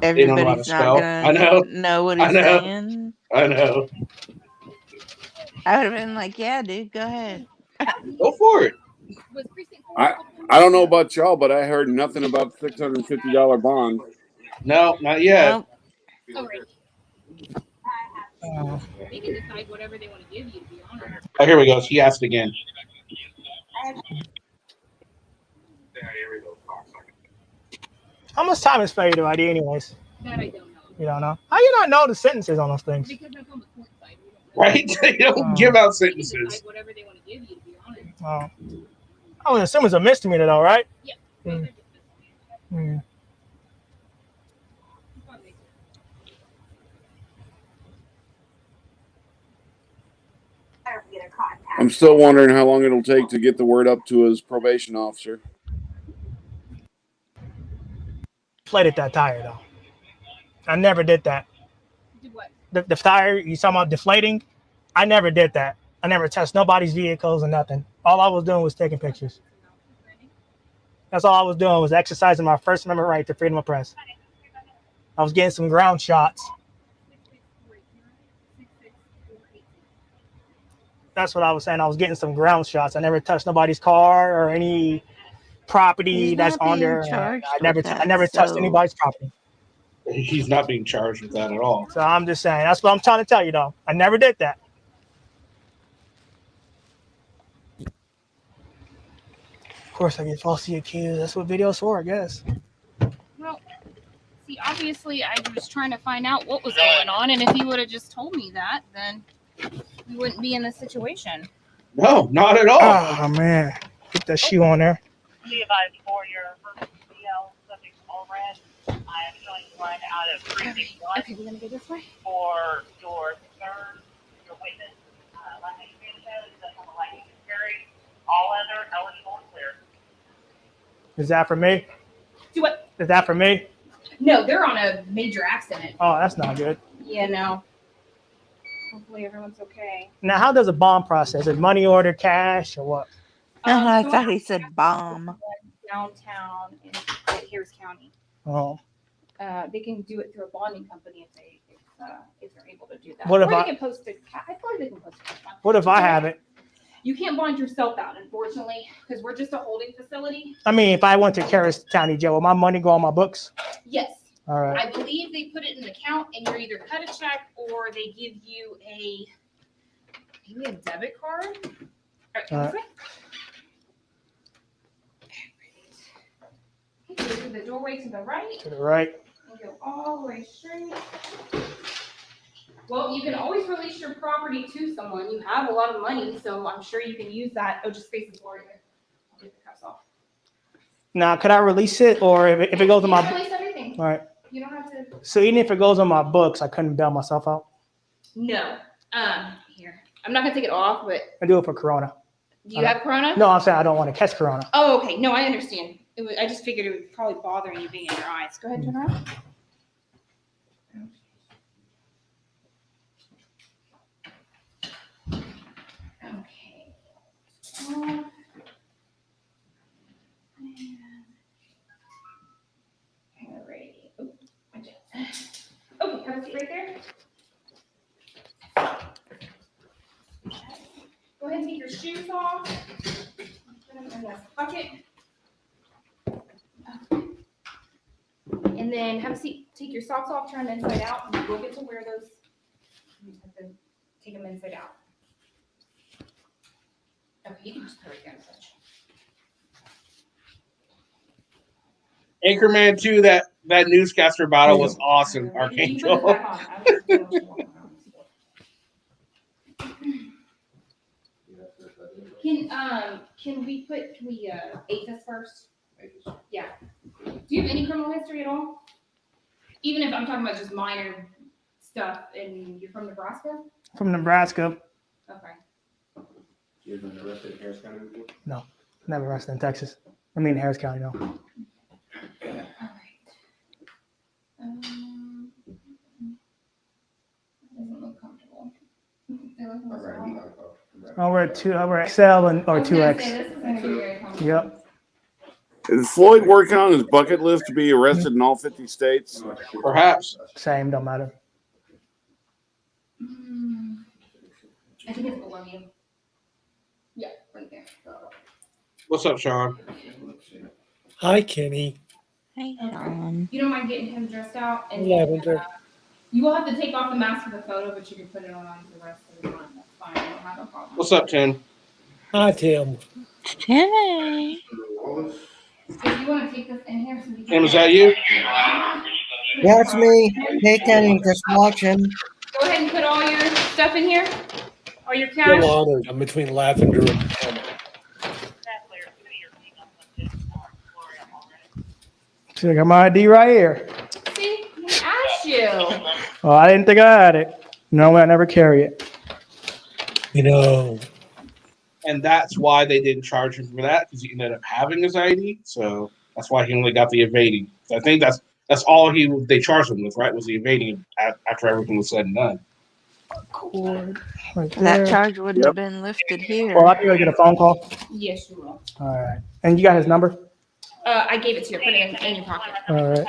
They don't know how to everybody's not spell. gonna know what he's saying? I know. I would have been like, yeah, dude, go ahead. Go for it. I don't know about y'all, but I heard nothing about $650 bond. No, not yet. Nope. They can decide whatever they want to give you, to be honest. Oh, here we go. He asked again. How much time is failure to ID, anyways? That I don't know. You don't know. How you not know the sentences on those things? Because that's on the court side. Right? They don't give out sentences. Whatever they want to give you, to be honest. Oh. I would assume it's a misdemeanor, though, right? Yeah. Mm. I'm still wondering how long it'll take to get the word up to his probation officer. Inflated that tire, though. I never did that. Did what? The tire, you talking about deflating? I never did that. I never touched nobody's vehicles or nothing. All I was doing was taking pictures. That's all I was doing, was exercising my First Amendment right to freedom of press. I was getting some ground shots. That's what I was saying. I was getting some ground shots. I never touched nobody's car or any property that's on there. I never touched anybody's property. He's not being charged with that at all. So I'm just saying, that's what I'm trying to tell you, though. I never did that. Of course, I get falsely accused. That's what video's for, I guess. Well, see, obviously, I was trying to find out what was going on, and if he would have just told me that, then we wouldn't be in this situation. No, not at all. Oh, man. Get that shoe on there. Be advised for your first CL subject all red. I am showing one out of precinct 1. Okay, we're gonna go this way. For your third, your Is that for me? Do what? Is that for me? No, they're on a major accident. Oh, that's not good. Yeah, no. Hopefully everyone's okay. Now, how does a bond process? Is it money order, cash, or what? I So thought he said bomb. downtown in Harris County. Oh. They can do it through a bonding company if they're able to do that. What if or I- they can post it. I feel like they can post it. What if I have it? You can't bond yourself out, unfortunately, because we're just a holding facility. I mean, if I went to Harris County Jail, will my money go on my books? Yes. All right. I believe they put it in an account, and you're either cut a check or they give you maybe a debit card. All right. Okay, so to the doorway to the right. To the right. And go all the way straight. Well, you can always release your property to someone. You have a lot of money, so I'm sure you can use that. Oh, just face the door here. I'll get the cuffs off. Now, could I release it, or if it goes on You my? can release everything. All right. You don't have to. So even if it goes on my books, I couldn't bail myself out. No. Here. I'm not gonna take it off, but I do it for Corona. do you have Corona? No, I'm saying I don't want to catch Corona. Oh, okay. No, I understand. I just figured it would probably bother you being in your eyes. Go ahead, turn around. Okay. Alrighty. Oh, okay, have a seat right there. Go ahead and take your shoes off. Put them in this bucket. And then have a seat. Take your socks off, turn them inside out, and we'll get to wear those. You have to take them inside out. Okay, you can just put it right there and such. Anchorman 2, that newscaster battle was awesome, You put Archangel. this back on. I was just gonna- Can we ate this first? Yeah. Do you have any criminal history at all? Even if I'm talking about just minor stuff, and you're from Nebraska? From Nebraska. Okay. You've been arrested in Harris County before? No, never arrested in Texas. I mean Harris County. No. All right. Doesn't look comfortable. They look a little small. I wear XL or 2X. This is gonna be very comfortable. Yep. Is Floyd working on his bucket list to be arrested in all 50 states? Perhaps. Same, don't matter. I think it's below you. Yeah, right there. What's up, Sean? Hi, Kenny. Hey, Sean. You don't mind getting him dressed out? And Lavender. you will have to take off the mask for the photo, but you can put it on the rest of the time. That's fine. I don't have a problem. What's up, Tim? Hi, Tim. Hey. If you want to take this in here so we can. Tim, is that you? Yeah, it's me. Hey, Kenny, just watching. Go ahead and put all your stuff in here. All your Feel cash. honored. I'm between Lavender and Tim. See, I got my ID right here. See, he asked you. Oh, I didn't think I had it. No, I never carry it. You know, And that's why they didn't charge him for that, because he ended up having his ID. So that's why he only got the evading. So I think that's all they charged him with, right? Was the evading after everything was said and done. Cord right That there. charge wouldn't have been lifted here. Well, I think I get a phone call. Yes, you will. All right. And you got his number? I gave it to you. Put it in your pocket. All right.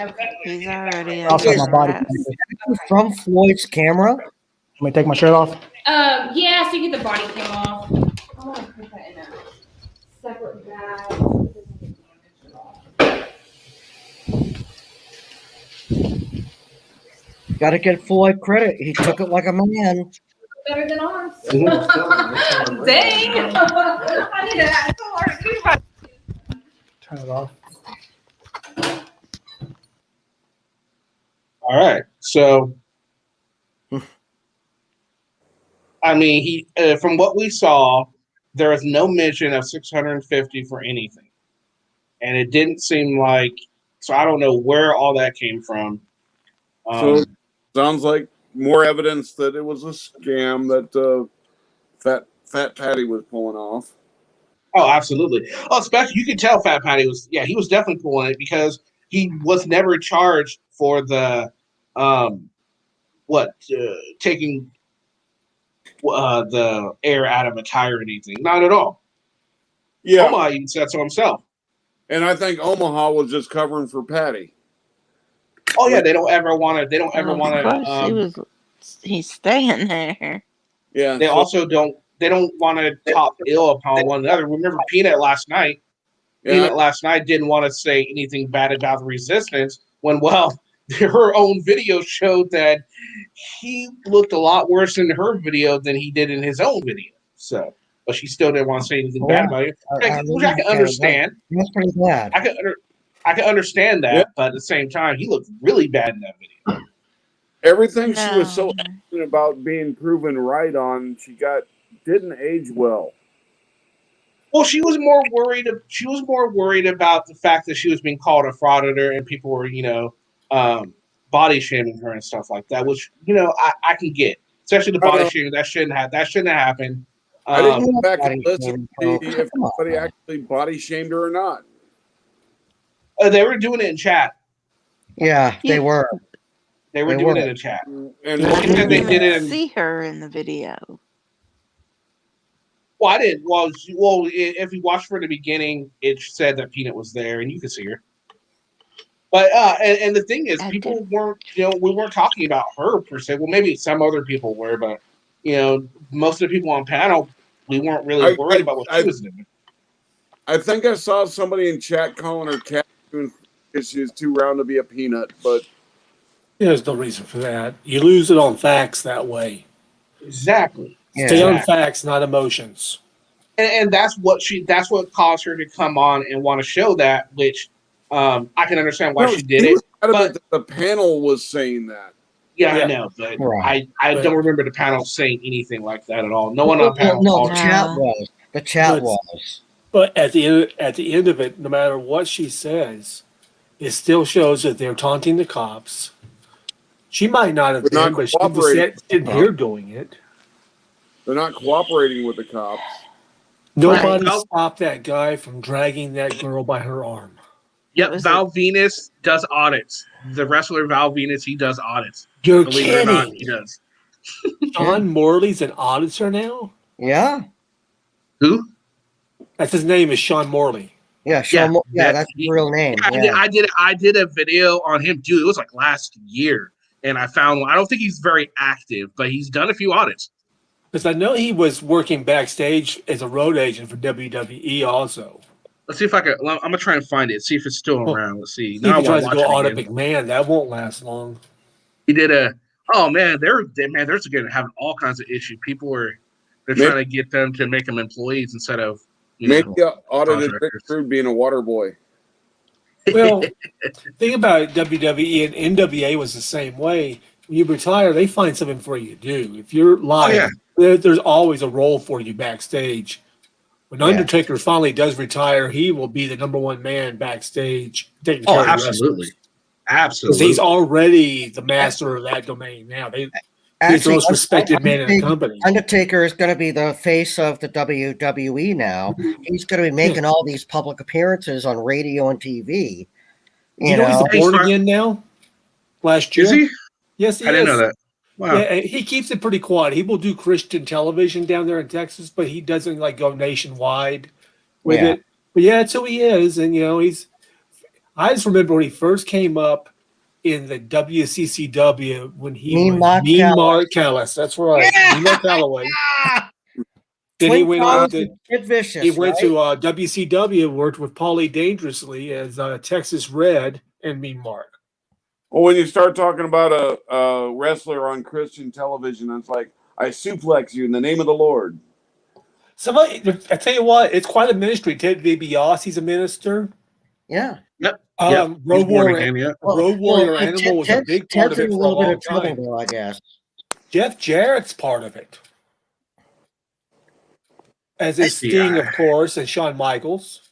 Okay. He's already I'll set my body. From Floyd's camera? Let me take my shirt off. Yeah, so you get the body cam off. I want to put that in a separate bag. So it doesn't get damaged at all. Gotta get Floyd credit. He took it like a man. Better than ours. Dang! I need to add more. Turn it off. All right. So, I mean, he from what we saw, there was no mention of 650 for anything, and it didn't seem like. So I don't know where all that came from. So it sounds like more evidence that it was a scam that Fat Patty was pulling off. Oh, absolutely. Oh, especially you can tell Fat Patty he was definitely pulling it because he was never charged for the taking the air out of a tire or anything. Not at all. Yeah. Omaha even said so himself. And I think Omaha was just covering for Patty. Oh yeah, they don't ever want to. They don't ever Of want course, to. he's staying there. Yeah. They also don't. They don't want to talk ill upon one another. Remember Peanut last night? Yeah. Peanut last night didn't want to say anything bad about the resistance when, well, her own video showed that he looked a lot worse in her video than he did in his own video. So, but she still didn't want to say anything bad about it, which I can understand. That's pretty bad. I can understand that, Yeah. but at the same time, he looked really bad in that video. Everything she was so adamant about being proven right on, didn't age well. Well, she was more worried. She was more worried about the fact that she was being called a frauditor and people were, body shaming her and stuff like that. Which I can get, especially the body shaming. That shouldn't have happened. I didn't go back and listen to see if somebody actually body shamed her or not. They were doing it in chat. Yeah, they were. They were doing it in chat, and they didn't see her in the video. Well, I didn't. Well, if you watched from the beginning, it said that Peanut was there, and you could see her. But and the thing is, people weren't. We weren't talking about her per se. Well, maybe some other people were, but most of the people on panel, we weren't really worried about what she was doing. I think I saw somebody in chat calling her cat because she was too round to be a peanut, but there's no reason for that. You lose it on facts that way. Exactly. Stay on facts, not emotions. And that's what caused her to come on and want to show that, which I can understand why she did it. But the panel was saying that. Yeah, I know, but I don't remember the panel saying anything like that at all. No one on panel. No, the chat was. The chat was. But at the end of it, no matter what she says, it still shows that they're taunting the cops. She might not have been, but she was sitting here doing it. They're not cooperating with the cops. Nobody stopped that guy from dragging that girl by her arm. Yep, Val Venus does audits. The wrestler Val Venus, he does audits. You're Believe kidding. it or not, he does. Sean Morley's an auditor now? Yeah. Who? That's his name is Sean Morley. Yeah, Sean. Yeah, that's his real name. Yeah, I did a video on him, dude. It was like last year, and I found one. I don't think he's very active, but he's done a few audits. Because I know he was working backstage as a road agent for WWE also. Let's see if I can. I'm gonna try and find it. See if it's still around. Let's see. If he tries to go Audit McMahon, that won't last long. He did a. Oh man, they're going having all kinds of issues. They're trying to get them to make them employees instead of maybe audited Rick Rude being a water boy. Well, think about it, WWE and NWA was the same way. When you retire, they find something for you to do. If you're live, there's always a role for you backstage. When Undertaker finally does retire, he will be the number one man backstage taking care of the absolutely. Because he's already the master of that domain now. He's the most respected man in the company. Undertaker is going to be the face of the WWE now. He's going to be making all these public appearances on radio and TV. You know he's born again now? Last year? Is he? Yes, he is. I didn't know that. Wow. Yeah, he keeps it pretty quiet. He will do Christian television down there in Texas, but he doesn't go nationwide with it. But that's who he is. And, I just remember when he first came up in the WCCW when he was Mean Mark Callis. That's right. Mean Mark Calloway. Then he went on to WCW, worked with Paulie Dangerously as Texas Red and Mean Mark. Well, when you start talking about a wrestler on Christian television, it's like, I suplex you in the name of the Lord. I tell you what, it's quite a ministry. Ted DiBiase's a minister. Yeah. Yep. Road Warrior Animal was a big part of it for a long time. Though, I guess. Jeff Jarrett's part of it. As is Sting, of course, and Shawn Michaels.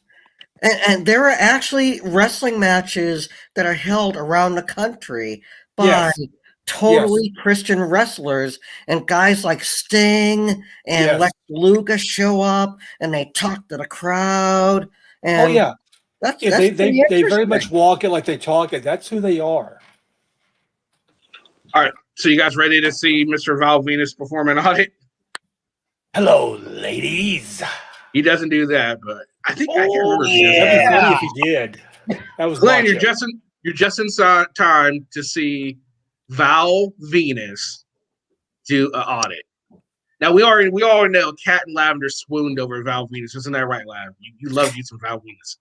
And there are actually wrestling matches that are held around the country by totally Christian wrestlers, and guys like Sting and Lex Luger show up, and they talk to the crowd. And that's they pretty very much interesting. walk it like they talk it. That's who they are. All right, so you guys ready to see Mr. Val Venus perform an audit? Hello, ladies. He doesn't do that, but I think I can't remember if he does That'd that. be funny if he did. That was Glenn, macho. you're just in time to see Val Venus do an audit. Now we already know Cat and Lavender swooned over Val Venus. Isn't that right, Lav? You love you some Val Venus.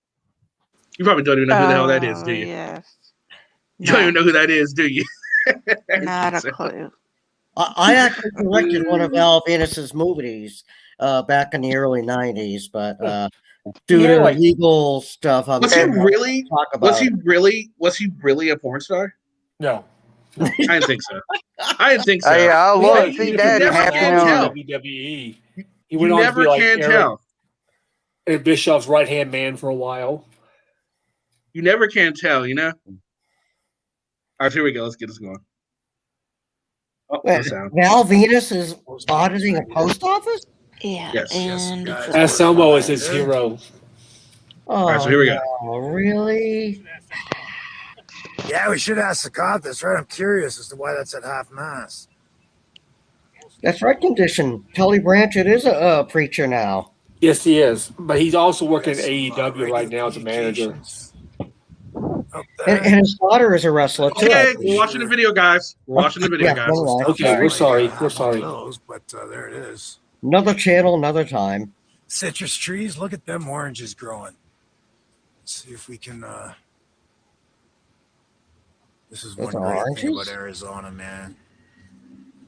You probably don't even know who the hell that is, do you? Yes. You don't even know who that is, do you? Not a clue. I actually directed one of Val Venus's movies back in the early '90s, but due to legal stuff, Was he really a porn star? No. I didn't think so. I didn't think so. Hey, I'll look. See, Dad, never can tell. WWE. He You went on to never be like can tell. Eric Bischoff's right-hand man for a while. You never can tell, you know? All right, here we go. Let's get this going. Oh, no sound. Val Venus is auditing a post office? Yeah. Yes. And Anselmo is his hero. Oh, All right, so here we go. no, really? Yeah, we should ask the cop this, right? I'm curious as to why that's at half mast. That's right, condition. Tully Blanchard is a preacher now. Yes, he is. But he's also working at AEW right now as a manager. And his daughter is a wrestler, too. Okay, we're watching the video, guys. We're watching the video, guys. Okay, we're sorry. We're sorry. But there it is. Another channel, another time. Citrus trees, look at them oranges growing. Let's see if we can... This is one great thing about Arizona, man.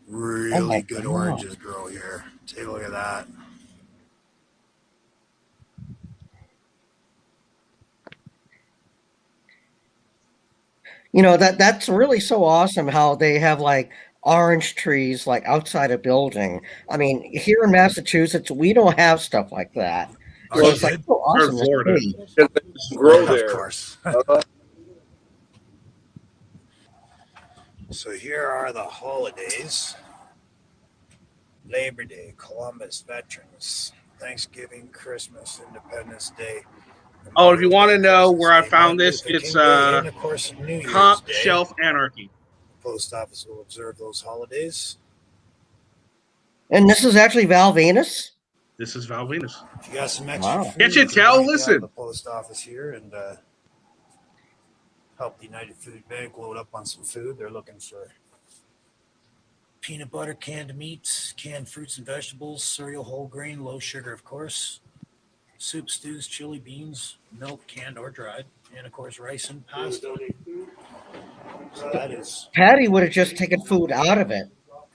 Really good oranges grow here. Take a look at that. You know, that's really so awesome how they have like orange trees like outside a building. I mean, here in Massachusetts, we don't have stuff like that. So it's like so awesome. Florida. Grow there. Of course. So here are the holidays. Labor Day, Columbus, Veterans, Thanksgiving, Christmas, Independence Day. Oh, if you want to know where I found this, it's and of course, New Year's Top Day. Shelf Anarchy. The post office will observe those holidays. And this is actually Val Venus? This is Val Venus. If you got some extra food, Can't you tell? Listen. The post office here and help the United Food Bank load up on some food. They're looking for peanut butter, canned meats, canned fruits and vegetables, cereal, whole grain, low sugar, of course, soup, stews, chili beans, milk, canned or dried, and of course rice and pasta. So that is Patty would have just taken food out of it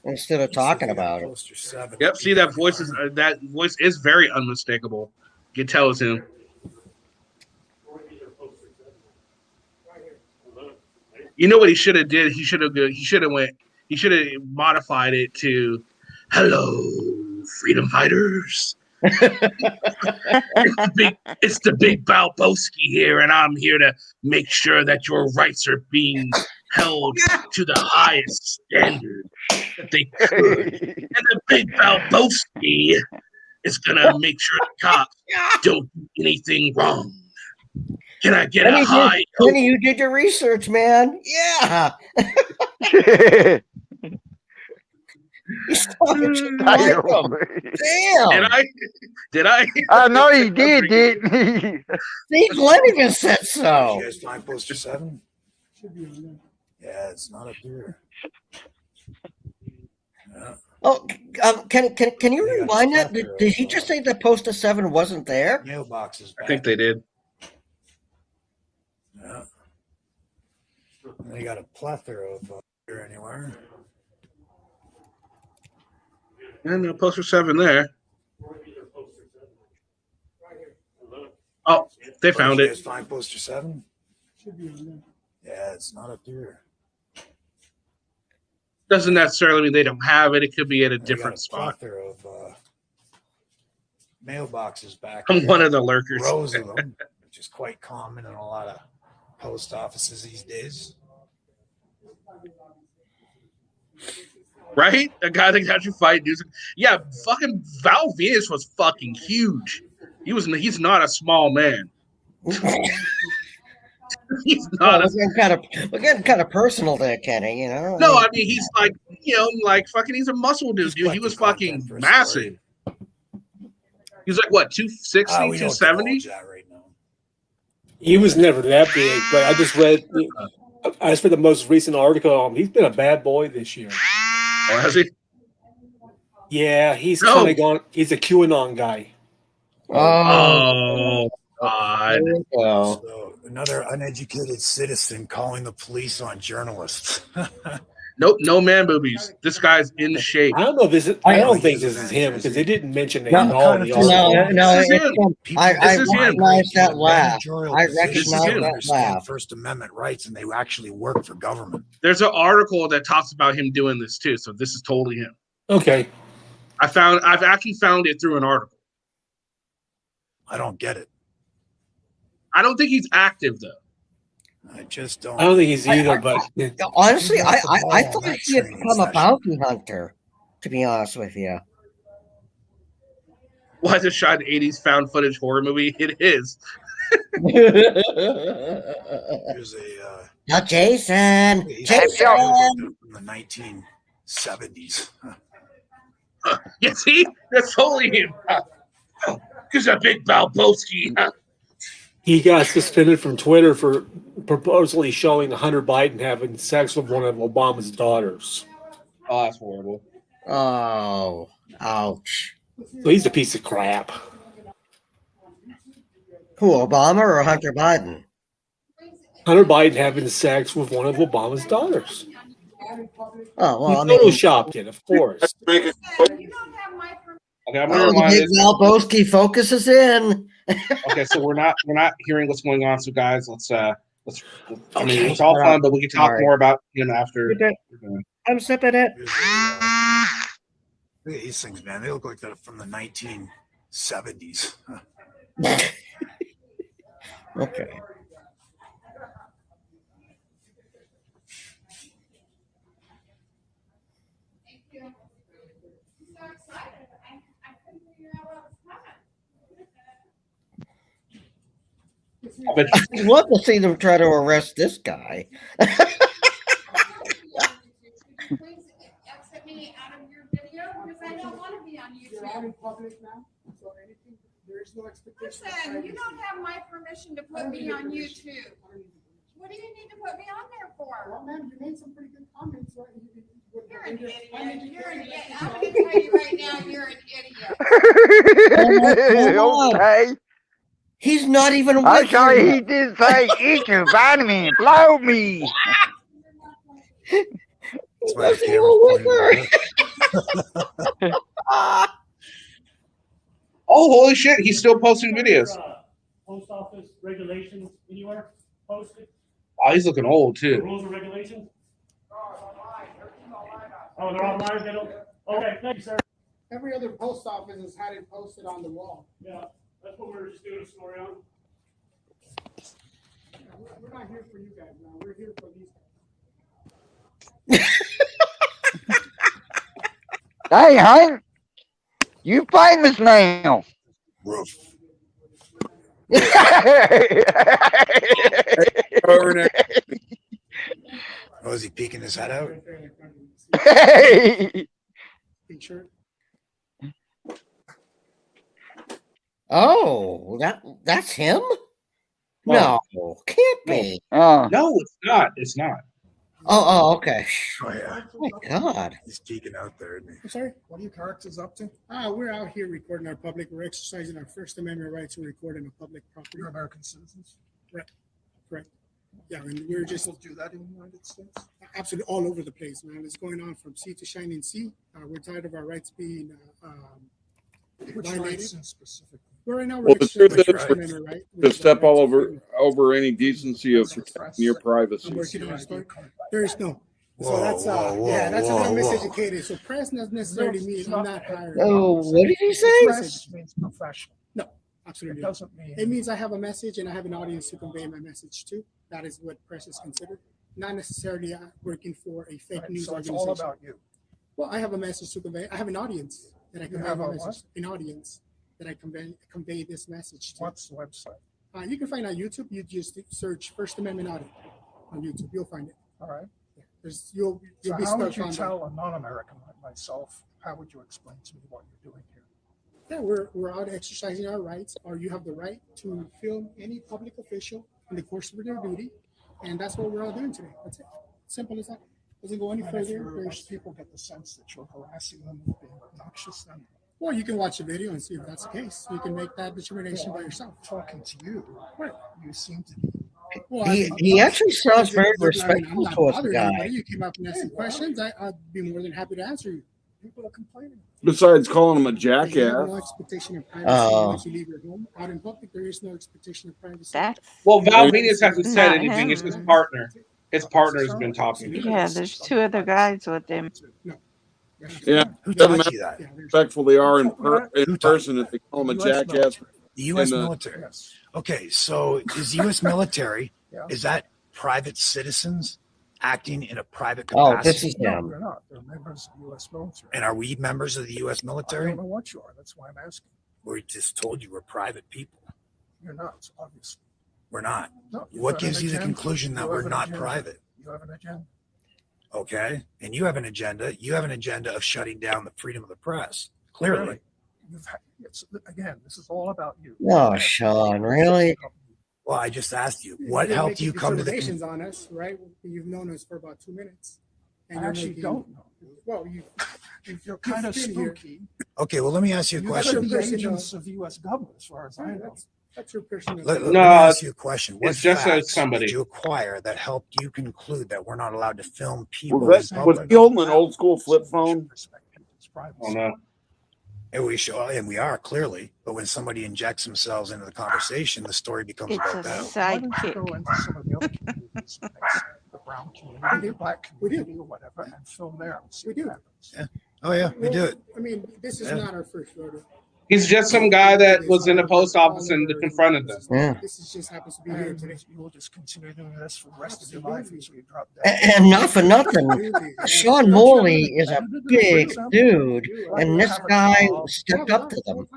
instead of talking about it. Yep. See, that voice is very unmistakable. You can tell it's him. You know what he should have did? He should have modified it to "Hello, freedom fighters." It's the big Balboski here, and I'm here to make sure that your rights are being held to the highest standard that they could. And the big Balboski is gonna make sure the cops don't do anything wrong. Can I get a high? Kenny, you did your research, man. Yeah. Damn. Did I? I know you did, didn't he? See, Glenn even said so. You guys find poster 7? Yeah, it's not up here. Yeah. Oh, can you rewind that? Did he just say that poster 7 wasn't there? Mailboxes. I think they did. Yeah. They got a plethora of here anywhere. And no poster 7 there. Oh, they found You it. guys find poster 7? Yeah, it's not up here. Doesn't necessarily mean they don't have it. It could be at a different spot. Plethora of mailboxes back. I'm here. one of the lurkers. Rows of them, which is quite common in a lot of post offices these days. Right? A guy that got you fighting. Yeah, fucking Val Venus was fucking huge. He's not a small man. He's not. We're getting kind of personal there, Kenny. You know. No, I mean he's like fucking. He's a muscle dude. He was fucking massive. He was like what 260, 270. He was never that big, but I just read the most recent article on him. He's been a bad boy this year. Oh, has he? Yeah, he's kind of gone. He's a QAnon guy. Oh, God. So another uneducated citizen calling the police on journalists. Nope, no man boobies. This guy's in shape. I don't know if this is. I don't think this is him because they didn't mention it at all. This is him. I recognize that laugh. I recognize that laugh. First Amendment rights, and they actually work for government. There's an article that talks about him doing this too, so this is totally him. Okay. I've actually found it through an article. I don't get it. I don't think he's active though. I just don't. I don't think he's either. But honestly, I thought he had become a bounty hunter. To be honest with you. Why is it shot an 80s found footage horror movie? It is. There's a now, Jason. From the 1970s. Yeah, see, that's totally him. Because a big Balboski. he got suspended from Twitter for purposely showing Hunter Biden having sex with one of Obama's daughters. Oh, that's horrible. Oh, ouch. So he's a piece of crap. Who, Obama or Hunter Biden? Hunter Biden having sex with one of Obama's daughters. Oh, well, he photoshopped it, of course. Okay, I'm gonna the remind big this. Valboski focuses in. Okay, so we're not hearing what's going on. So guys, let's. I mean, it's all fun, but we can talk more about him after. I'm sipping it. Look at these things, man. They look like they're from the 1970s. Okay. I'd love to see them try to arrest this guy. Exit me out of your video because I don't want to be on YouTube. You're out in public now, so anything, there is no expectation. Listen, you don't have my permission to put me on YouTube. What do you need to put me on there for? Well, ma'am, you made some pretty good comments, right? You're an idiot. You're an idiot. I'm going to tell you right now, you're an idiot. Okay. He's not even with I'm sorry, you. he did say, eat your vitamin, blow me. That's why the camera's pointing Oh, holy shit! He's still posting videos. Post office regulations anywhere posted? Oh, he's looking old too. Rules and regulations? Oh, they're online. They don't. Okay, thank you, sir. Every other post office has had it posted on the wall. Yeah, that's what we're just doing a story on. We're not here for you guys now. We're here for these guys. Hey, Hank, you famous now. Roof. Oh, is he peeking his head out? Hey. Oh, that's him? No, can't be. No, it's not. It's not. Oh, okay. Oh, yeah. Oh, my God. He's peeking out there, isn't he? I'm sorry, what are you characters up to? We're out here recording our public. We're exercising our First Amendment right to record in a public property. You're American citizens? Right. Correct. Yeah, and we're just do that in the United States? absolutely all over the place, man. It's going on from sea to shining sea. We're tired of our rights being Which violated. rights specifically? Well, right now we're Well, the truth exercising is, First Amendment right. to step all over any decency of protecting your I'm privacy. working on a story. There is no. So Whoa, that's whoa, yeah, that's whoa, a little whoa. miseducated. So press doesn't necessarily mean I'm not hired. Oh, what did he say? Press means professional. No, absolutely. It doesn't mean. It means I have a message and I have an audience to convey my message to. That is what press is considered. Not necessarily working for a fake news So it's organization. all about you. Well, I have a message to convey. I have an audience that I You convey have the a message. An audience that I convey this message to. What's the website? You can find on YouTube. You just search First Amendment Audit on YouTube. You'll find it. All right. You'll So be how would stuck you on tell a non-American like myself? How would you explain to me what you're doing here? Yeah, we're out exercising our rights, or you have the right to film any public official in the course of their duty, and that's what we're all doing today. That's it. Simple as that. Doesn't go any And further. if people get the sense that you're harassing them and being obnoxious, then Well, you can watch the video and see if that's the case. You can make that determination by yourself. Talking to you, right? You seem to be. Well, He actually sounds very I'm respectful not towards the bothering guy. anybody. You came up and asked some questions. I'd be more than happy to answer you. People are complaining. Besides calling him a You have no jackass. expectation of privacy once you leave your home. Out in public, there is no expectation of privacy. Well, Val Venus Not hasn't said him. anything. It's his partner. His partner has been talking. Yeah, there's 2 other guys with him. Yeah, Who doesn't taught matter you that? how respectful they are in person if they call him a US jackass. military. The U.S. in the- military. Okay, so is the U.S. military, Yeah. is that private citizens acting in a private Oh, capacity? this is No, him. they're not. They're members of the U.S. military. And are we members of the U.S. I military? don't know what you are. That's why I'm asking. We just told you we're private people. You're not, obviously. We're not. No, you What have an gives you the agenda. conclusion that You we're have an not agenda. private? You have an agenda. Okay, and you have an agenda. You have an agenda of shutting down the freedom of the press. Clearly. Really. Again, this is all about you. Oh, Sean, really? Well, I just asked you, what You're helped making you come to the determinations on us, right? You've known us for about 2 minutes. I you're actually making- don't know. Well, You're kind of you've been here. spooky. Okay, well, let me ask you a You question. could be agents of the U.S. government, as far as I know. That's your personal. Let me No, ask you a question. What it's just as facts somebody. did you acquire that helped you conclude that we're not allowed to film people? Was in that was public? he holding an old school flip phone? Oh no. And we show, and we are clearly, but when somebody injects themselves into the conversation, the story becomes It's about a them. Why don't you sidekick. go into some of the other communities, the brown community, the black community, or whatever, and film there and see what happens. Yeah. Oh yeah, we do it. I mean, this is Yeah. not our first rodeo. He's just some guy that was in the post office and confronted them. Yeah. This is just happens to be here And today. you will just continue doing this for the rest of your life until you drop dead. And not for nothing, Sean Morley is a big dude, and this guy stepped up to them.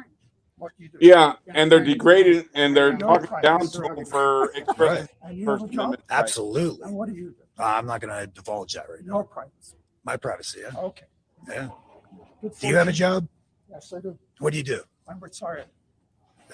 Yeah, and they're degraded and they're talking down to him for expressing And you have First a job? Amendment. Absolutely. And what do you do? I'm not going to divulge that right now. Your privacy. My privacy. Yeah. Okay. Yeah. Good Do you have a fortune. job? Yes, I do. What do you do? I'm retired.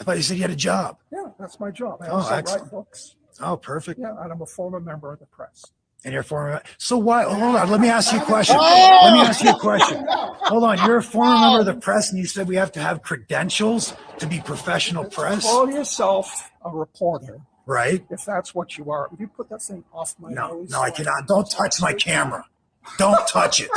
I thought you said you had a job. Yeah, that's my job. I Oh, also excellent. write books. Oh, perfect. Yeah, and I'm a former member of the press. And you're a former. So why? Hold on. Let me ask you a question. Let me ask you a question. Hold on. You're a former member of the press, and you said we have to have credentials to be professional press, Call yourself a reporter, right? if that's what you are. Would you put that thing off my No, nose? no, I cannot. Don't touch my camera. Don't touch it.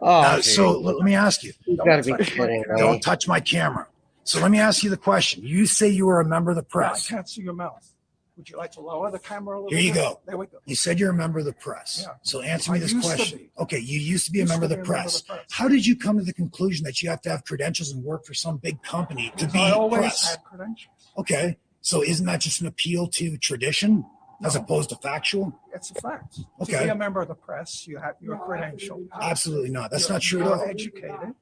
Oh, So let me ask you. you gotta be kidding me. Don't touch my camera. So let me ask you the question. You say you were a member of the Yeah, I press. can't see your mouth. Would you like to lower the camera a little Here you bit? go. There we go. You said you're a member of the press. Yeah. So answer me I this used to question. be. Okay, you used to be a Used member of to the be a member of press. the press. How did you come to the conclusion that you have to have credentials and work for some big company to be I always press? had credentials. Okay, so isn't that just an appeal to tradition as No. opposed to factual? It's a fact. To Okay. be a member of the press, you have your credential. Absolutely not. That's You're- not true at you're all. educated.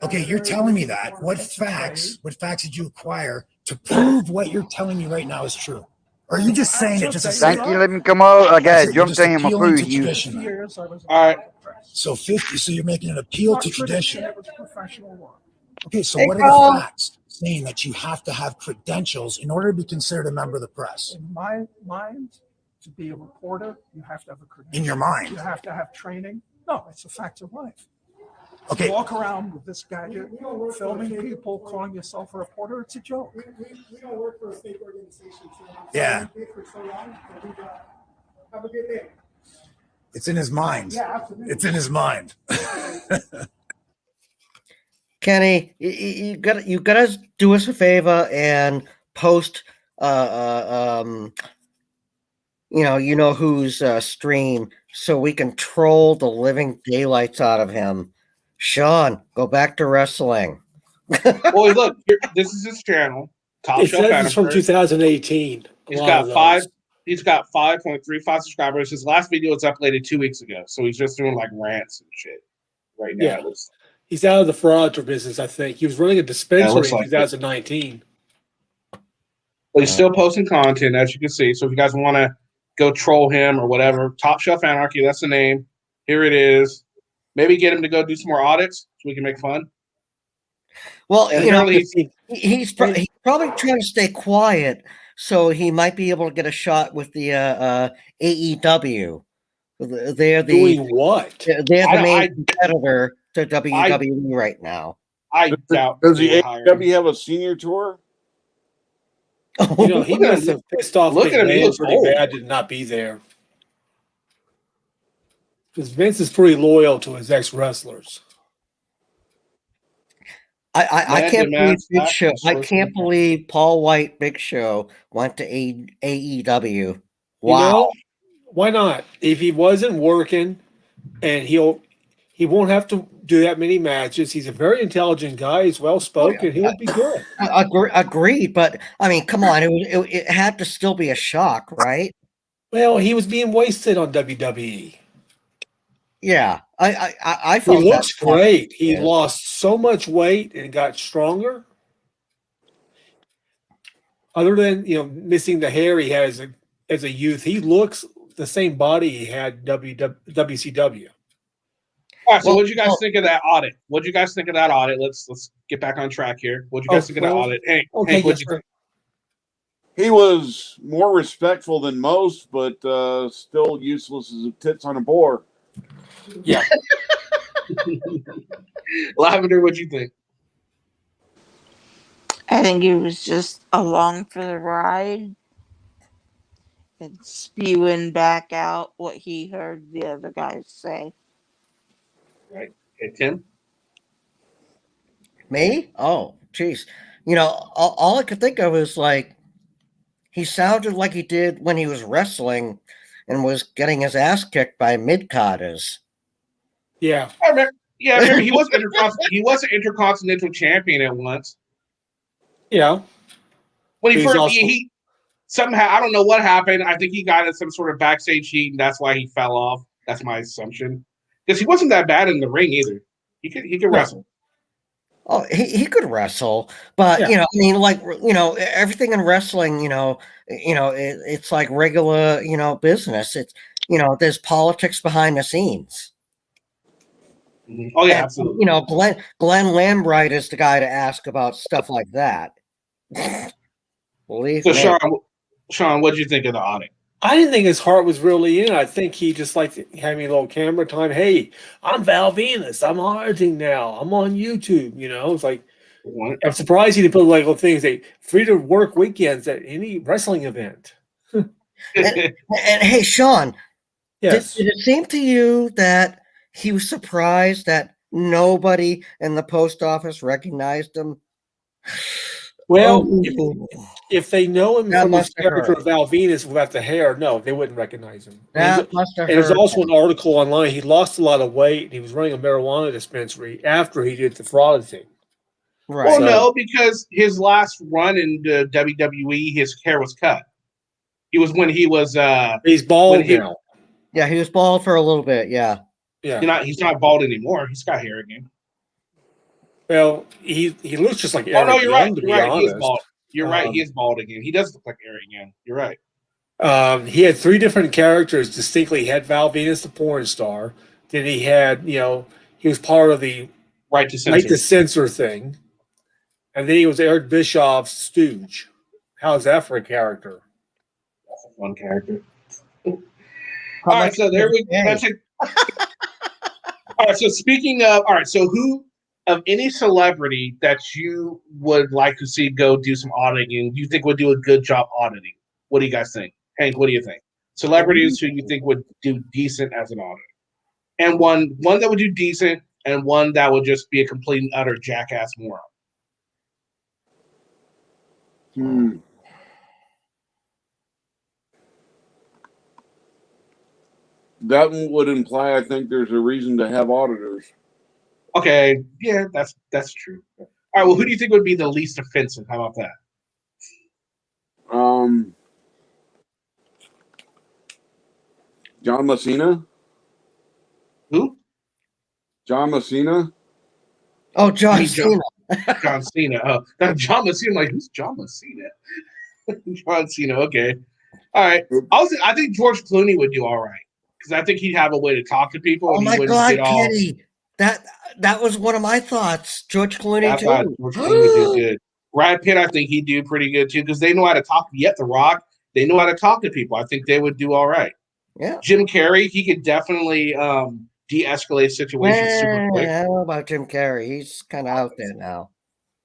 Okay, you're telling me that. What facts did you acquire to prove what you're telling me right now is true? Or are you just saying it just to say Thank you, let me come out. I got jumped in my appealing to food. You. tradition? Years I was All right. So 50, so you're making an appeal Not to tradition, tradition. it was professional work. Okay, so Hey, what are Carl. the facts saying that you have to have credentials in order to be considered a member of the press? In my mind, to be a reporter, you have to have a credential. In your mind? You have to have training. No, it's a fact of life. Okay. You walk around with this gadget, filming people, calling yourself a reporter, it's a joke. We don't work for a state organization. So Yeah. we did for so long, and we have a good day. It's in his mind. Yeah, absolutely. It's in his mind. Kenny, you gotta do us a favor and post you know whose stream so we can troll the living daylights out of him. Sean, go back to wrestling. Well, look, this is his channel. Top It Shelf says it's from Amateur. 2018. He's A lot got of those. five. He's got 5.35 subscribers. His last video was uploaded 2 weeks ago, so he's just doing like rants and shit. right now. Yeah. He's out of the fraud business, I think. He was running a dispensary in 2019. But he's still posting content, as you can see. So if you guys want to go troll him or whatever, Top Shelf Anarchy, that's the name. Here it is. Maybe get him to go do some more audits so we can make fun. Well, And you know, apparently he's probably trying to stay quiet, so he might be able to get a shot with the AEW. They're Doing what? They're the main competitor to WWE right now. I doubt. Does the AEW have a senior tour? You know, he must have pissed off Look Big at him, he Man looks pretty old. bad to not be there. Because Vince is pretty loyal to his ex-wrestlers. I can't believe Big Show. I can't believe Paul White Big Show went to AEW. Wow. You know, why not? If he wasn't working, and he won't have to do that many matches. He's a very intelligent guy. He's well spoken. He'll be good. Agreed, but I mean, come on, it had to still be a shock, right? Well, he was being wasted on WWE. Yeah, I He felt looks that great. He lost so much weight and got stronger. Other than missing the hair he had as a youth, he looks the same body he had WCW. All right, so what did you guys think of that audit? What did you guys think of that audit? Let's get back on track here. What did you guys think of that audit? Hank, what did you think? He was more respectful than most, but still useless as tits on a boar. Yeah. Lavender, what'd you think? I think he was just along for the ride and spewing back out what he heard the other guys say. Right. Hey, Tim? Me? Oh, jeez. You know, all I could think of is like he sounded like he did when he was wrestling and was getting his ass kicked by mid-carders. Yeah. I remember he was an intercontinental champion at once. Yeah. When he He's first also- he somehow, I don't know what happened. I think he got in some sort of backstage heat, and that's why he fell off. That's my assumption. Because he wasn't that bad in the ring either. He could wrestle. Oh, he could wrestle, but Yeah. you know, I mean, like everything in wrestling, it's like regular, business. It's there's politics behind the scenes. Oh yeah, And, absolutely. Glenn Lambright is the guy to ask about stuff like that. Believe So me. Sean, what did you think of the audit? I didn't think his heart was really in it. I think he just liked having a little camera time. Hey, I'm Val Venus. I'm auditing now. I'm on YouTube. It's like I'm surprised he didn't put like little things like free to work weekends at any wrestling event. And hey, Sean, Yes. did it seem to you that he was surprised that nobody in the post office recognized him? Well, if they know him That from his must have character hurt. of Val Venus without the hair, no, they wouldn't recognize him. That must have and there's hurt. also an article online. He lost a lot of weight. And he was running a marijuana dispensary after he did the fraud thing. Right. Well, no, because his last run in the WWE, his hair was cut. He was when he was. He's bald now. Yeah, he was bald for a little bit. Yeah. Yeah. He's not bald anymore. He's got hair again. Well, he looks just like Eric Oh no, you're Young, right. to You're be right. He is honest. bald. You're right. He is bald again. He does look like Eric again. You're right. He had 3 different characters distinctly. He had Val Venus, the porn star. Then he had, he was part of the Right to Censor thing. And then he was Eric Bischoff's stooge. How's that for a character? That's a fun character. All right, so there we go. That's it. All right, so speaking of, so who of any celebrity that you would like to see go do some auditing, you think would do a good job auditing? What do you guys think? Hank, what do you think? Celebrities who you think would do decent as an auditor. And one that would do decent and one that would just be a complete and utter jackass moron. That would imply, I think, there's a reason to have auditors. Okay, yeah, that's true. All right, well, who do you think would be the least offensive? How about that? John Messina. Who? John Messina. Oh, John Me, Cena. John Cena. Oh, not John Messina. I'm like, who's John Messina? John Cena. Okay. All right. I think George Clooney would do all right because I think he'd have a way to talk to people. Oh And he my wouldn't God, get all. Kenny. That was one of my thoughts. George Clooney I thought too. George Clooney would do good. Brad Pitt, I think he'd do pretty good too because they know how to talk. Yet The Rock, they know how to talk to people. I think they would do all right. Yeah. Jim Carrey, he could definitely de-escalate situations super quick. I don't know about Jim Carrey. He's kind of out there now.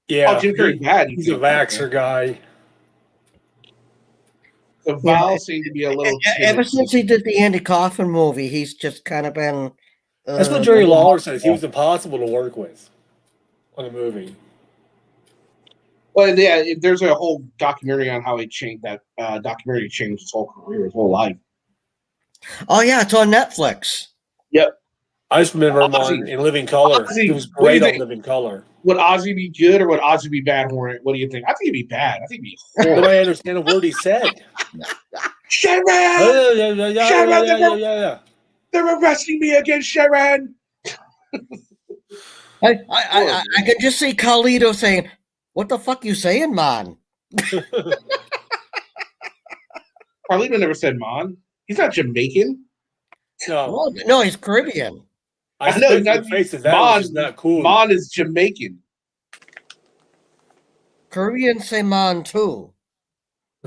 Yeah, Jim Carrey's bad. He's a vaxxer guy. The Val seemed to be a little timid. Ever since he did the Andy Kaufman movie, he's just kind of been. That's what Jerry Lawler says. He was impossible to work with on the movie. Well, yeah, there's a whole documentary on how he changed that. Documentary changed his whole career, his whole life. Oh yeah, it's on Netflix. Yep. I just remember him in Living Color. Ozzy, He was what do you great on think? Living Color. Would Ozzy be good or would Ozzy be bad? What do you think? I think he'd be bad. I think he'd be horrible. Nobody understand a word he said. Sharon! Yeah. They're arresting me again, Sharon! I can just see Carlito saying, "What the fuck you saying, man?" Carlito never said "man." He's not Jamaican. No, he's Caribbean. I know he's not. Mon is not cool. Mon is Jamaican. Caribbeans say "man" too.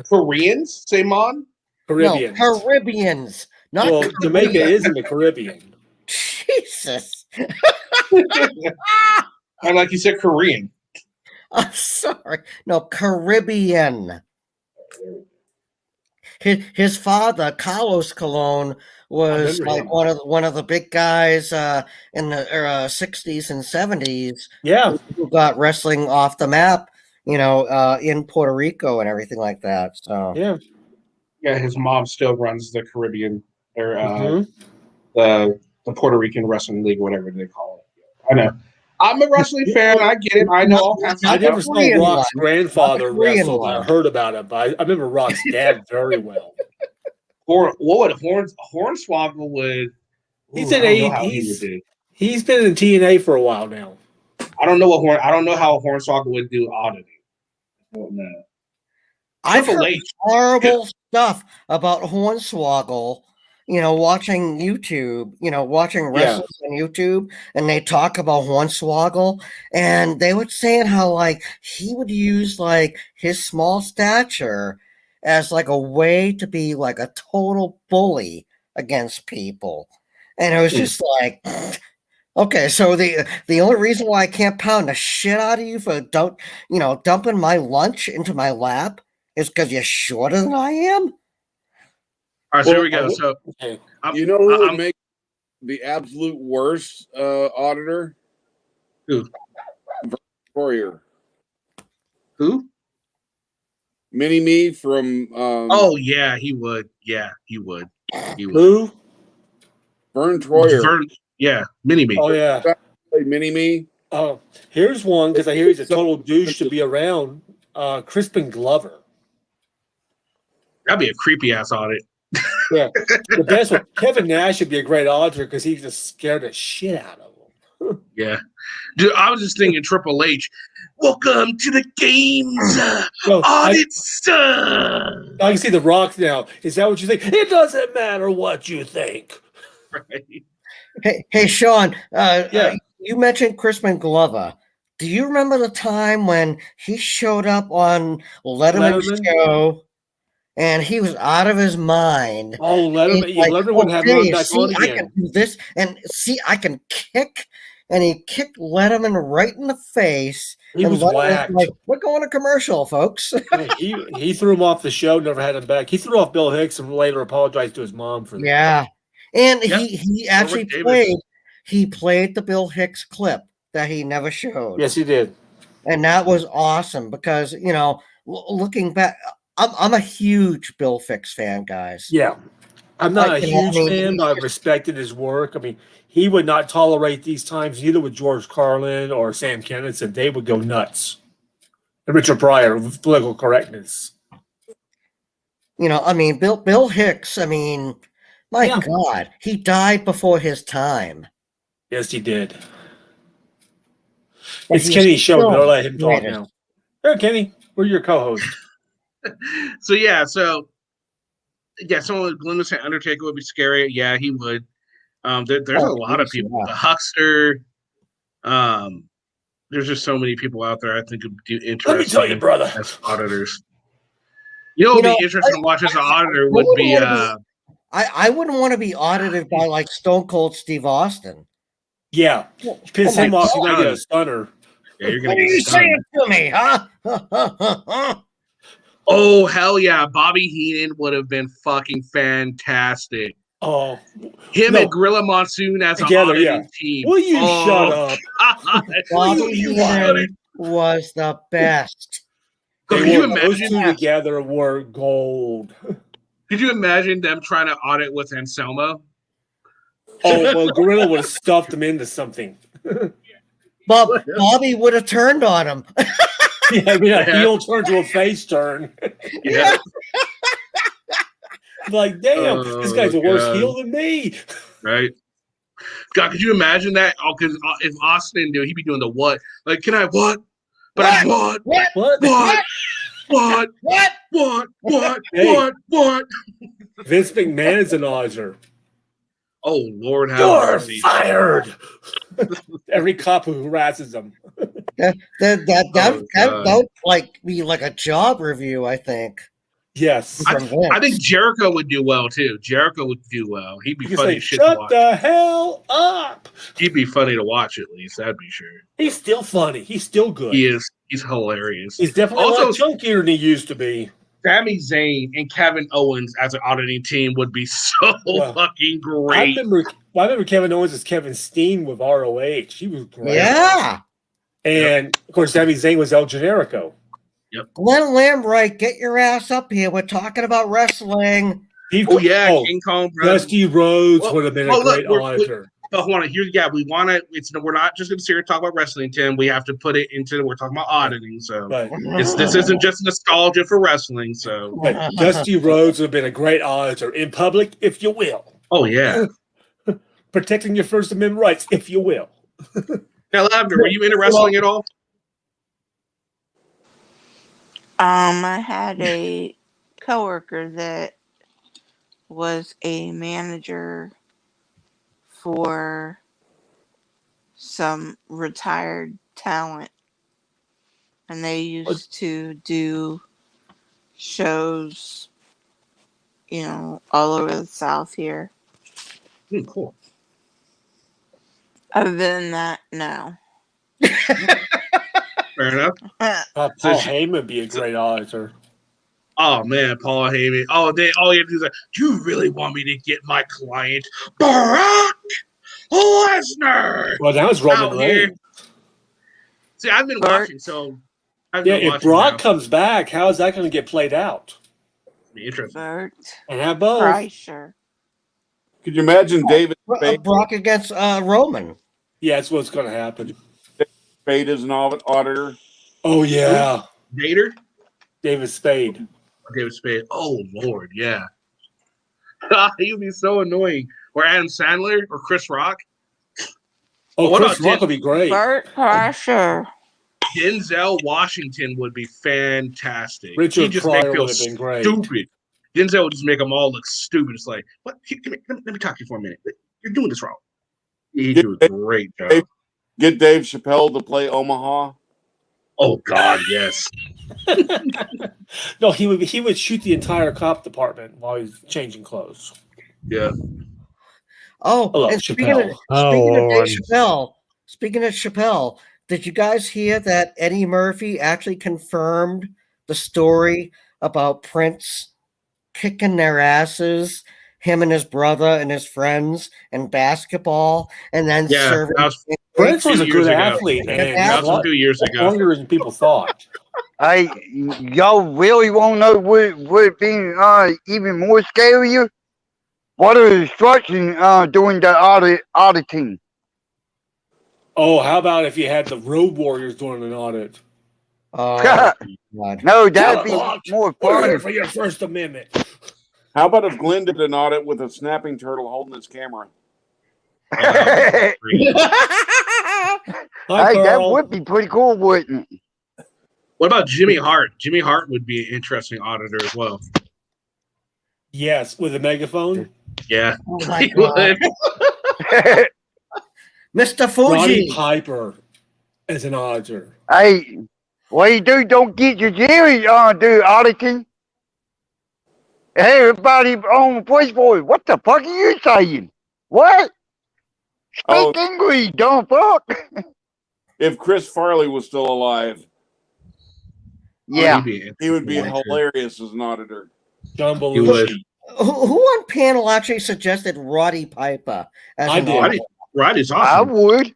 Koreans say "mon." Caribbeans. No, Caribbeans. Not well, Korea. Jamaica is in the Caribbean. Jesus. I'm like you said, Korean. I'm sorry. No, Caribbean. His father, Carlos Colon, was like one of the big guys in the 60s and 70s. Yeah, who got wrestling off the map, in Puerto Rico and everything like that. So yeah, his mom still runs the Caribbean or the Puerto Rican Wrestling League, whatever they call it. I know. I'm a wrestling fan. I get it. I know all kinds of I never stuff. saw Rock's grandfather wrestle, but I heard about it. But I remember Rock's dad very well. What would Hornswoggle would? He's in he's been in TNA for a while now. I don't know I don't know how Hornswoggle would do auditing. I don't know. I've heard horrible stuff about Hornswoggle. Watching YouTube, watching wrestlers on YouTube, and they talk about Hornswoggle, and they were saying how he would use his small stature as a way to be a total bully against people, and it was just okay, so the only reason why I can't pound the shit out of you for dumping my lunch into my lap is because you're shorter than I am. All right, so here we go. So, you know who would make the absolute worst auditor? Who? Courier. Who? Mini Me from. Oh yeah, he would. Yeah, he would. He would. Who? Vern Troyer. Yeah, Mini Me. Oh yeah, Mini Me. Oh, here's one because I hear he's a total douche to be around. Crispin Glover. That'd be a creepy ass audit. Yeah, the best one. Kevin Nash would be a great auditor because he just scared the shit out of him. Yeah, dude, I was just thinking Triple H. Welcome to the games, audits. I can see the Rock now. Is that what you think? It doesn't matter what you think. Right. Hey, Sean. You mentioned Crispin Glover. Do you remember the time when he showed up on Letterman's show? And he was out of his mind. Oh, Letterman wouldn't have him back on again. I can do this, and see, I can kick. And he kicked Letterman right in the face. He was whacked. We're going to commercial, folks. he threw him off the show, never had him back. He threw off Bill Hicks and later apologized to his mom for that. Yeah. And he actually played the Bill Hicks clip that he never showed. Yes, he did. And that was awesome because, looking back, I'm a huge Bill Hicks fan, guys. Yeah. I'm not a huge fan, but I've respected his work. I mean, he would not tolerate these times, either with George Carlin or Sam Kinison. They would go nuts. And Richard Pryor with political correctness. Bill Hicks, my God, he died before his time. Yes, he did. But It's he's Kenny's show. still They'll let him the talk greatest. now. Here, Kenny, we're your co-host. So someone with Glenn was saying Undertaker would be scary. Yeah, he would. There's a lot of people. Yeah. The Huckster. There's just so many people out there I think would do interesting. Let me tell you, brother. As auditors. What would be interesting to watch as an auditor would be. I wouldn't want to be audited by like Stone Cold Steve Austin. Yeah, piss him off. You might get a stunner. Yeah, you're What gonna are get you stunned. saying to me, huh? Oh hell yeah, Bobby Heenan would have been fucking fantastic. Oh, him and Gorilla Monsoon as together, an auditing team. Will you shut up? Bobby Heenan was the best. Could you imagine those two together were gold? Could you imagine them trying to audit with Anselmo? Oh well, Gorilla would have stuffed him into something. But Bobby would have turned on him. Yeah, heel turn to a face turn. Yeah. Like, damn, this guy's a worse heel than me. Right. God, could you imagine that? Oh, because if Austin do, he'd be doing the what? Like, can I what? But I what? What? Hey. What? Vince McMahon is an auditor. Oh Lord, have You're mercy. fired. Every cop who harasses them. That would like be like a job review, I think. Yes. I think Jericho would do well too. Jericho would do well. He'd be funny as shit to Shut watch. the hell up. He'd be funny to watch at least. That'd be sure. He's still funny. He's still good. He is. He's hilarious. He's definitely also a lot chunkier than he used to be. Sami Zayn and Kevin Owens as an auditing team would be so fucking great. I remember Kevin Owens as Kevin Steen with ROH. He was great. Yeah. And of course, Sami Zayn was El Generico. Yep. Glenn Lambright, get your ass up here. We're talking about wrestling. King Kong. Dusty Rhodes would have been a great auditor. But hold on, we want to. We're not just going to sit here and talk about wrestling, Tim. We have to put it into. We're talking about auditing, so this isn't just nostalgia for wrestling. So, but Dusty Rhodes would have been a great auditor in public, if you will. Oh yeah, protecting your First Amendment rights, if you will. Now, Lavender, were you into wrestling at all? I had a coworker that was a manager for some retired talent, and they used to do shows, all over the South here. Cool. Other than that, no. Fair enough. Paul Heyman would be a great auditor. Oh man, Paul Heyman. Oh, all you have to do is like, do you really want me to get my client Brock Lesnar? Well, that was Roman Reigns. See, I've been watching, so if Brock comes back, how is that going to get played out? Be interesting. And have both. Pressure. Could you imagine David Brock against Roman? Yeah, that's what's going to happen. Spade is an auditor. Oh yeah, Vader. David Spade. David Spade. Oh Lord, yeah. He'd be so annoying. Or Adam Sandler or Chris Rock. Oh, Chris Rock would be great. Burt Pressure. Denzel Washington would be fantastic. Richard He'd just Pryor make feel would have been great. stupid. Denzel would just make them all look stupid. It's like, what? Let me talk to you for a minute. You're doing this wrong. He'd do a great job. Get Dave Chappelle to play Omaha. Oh God, yes. No, he would shoot the entire cop department while he's changing clothes. Yeah. Oh, hello, and Chappelle. Speaking of Chappelle, did you guys hear that Eddie Murphy actually confirmed the story about Prince kicking their asses, him and his brother and his friends, and basketball, and then serving? Prince was a good athlete, man. That was a few years ago. Longer than people thought. Hey, y'all really want to know what being even more scarier? What are the instructions during the auditing? Oh, how about if you had the Road Warriors doing an audit? No, that'd be more We're fun. here for your First Amendment. How about if Glenn did an audit with a snapping turtle holding his camera? Hey, that Carl. would be pretty cool, wouldn't it? What about Jimmy Hart? Jimmy Hart would be an interesting auditor as well. Yes, with a megaphone. Yeah. Oh my God. Mr. Roddy Fuji. Piper as an auditor. Hey, what you do? Don't get your Jerry do auditing. Hey, everybody on voice. What the fuck are you saying? What? Speak English, dumb fuck. If Chris Farley was still alive, Yeah, he would be hilarious as an auditor. John He would. Who on panel actually suggested Roddy Piper as I an did. auditor? Roddy's I awesome. would.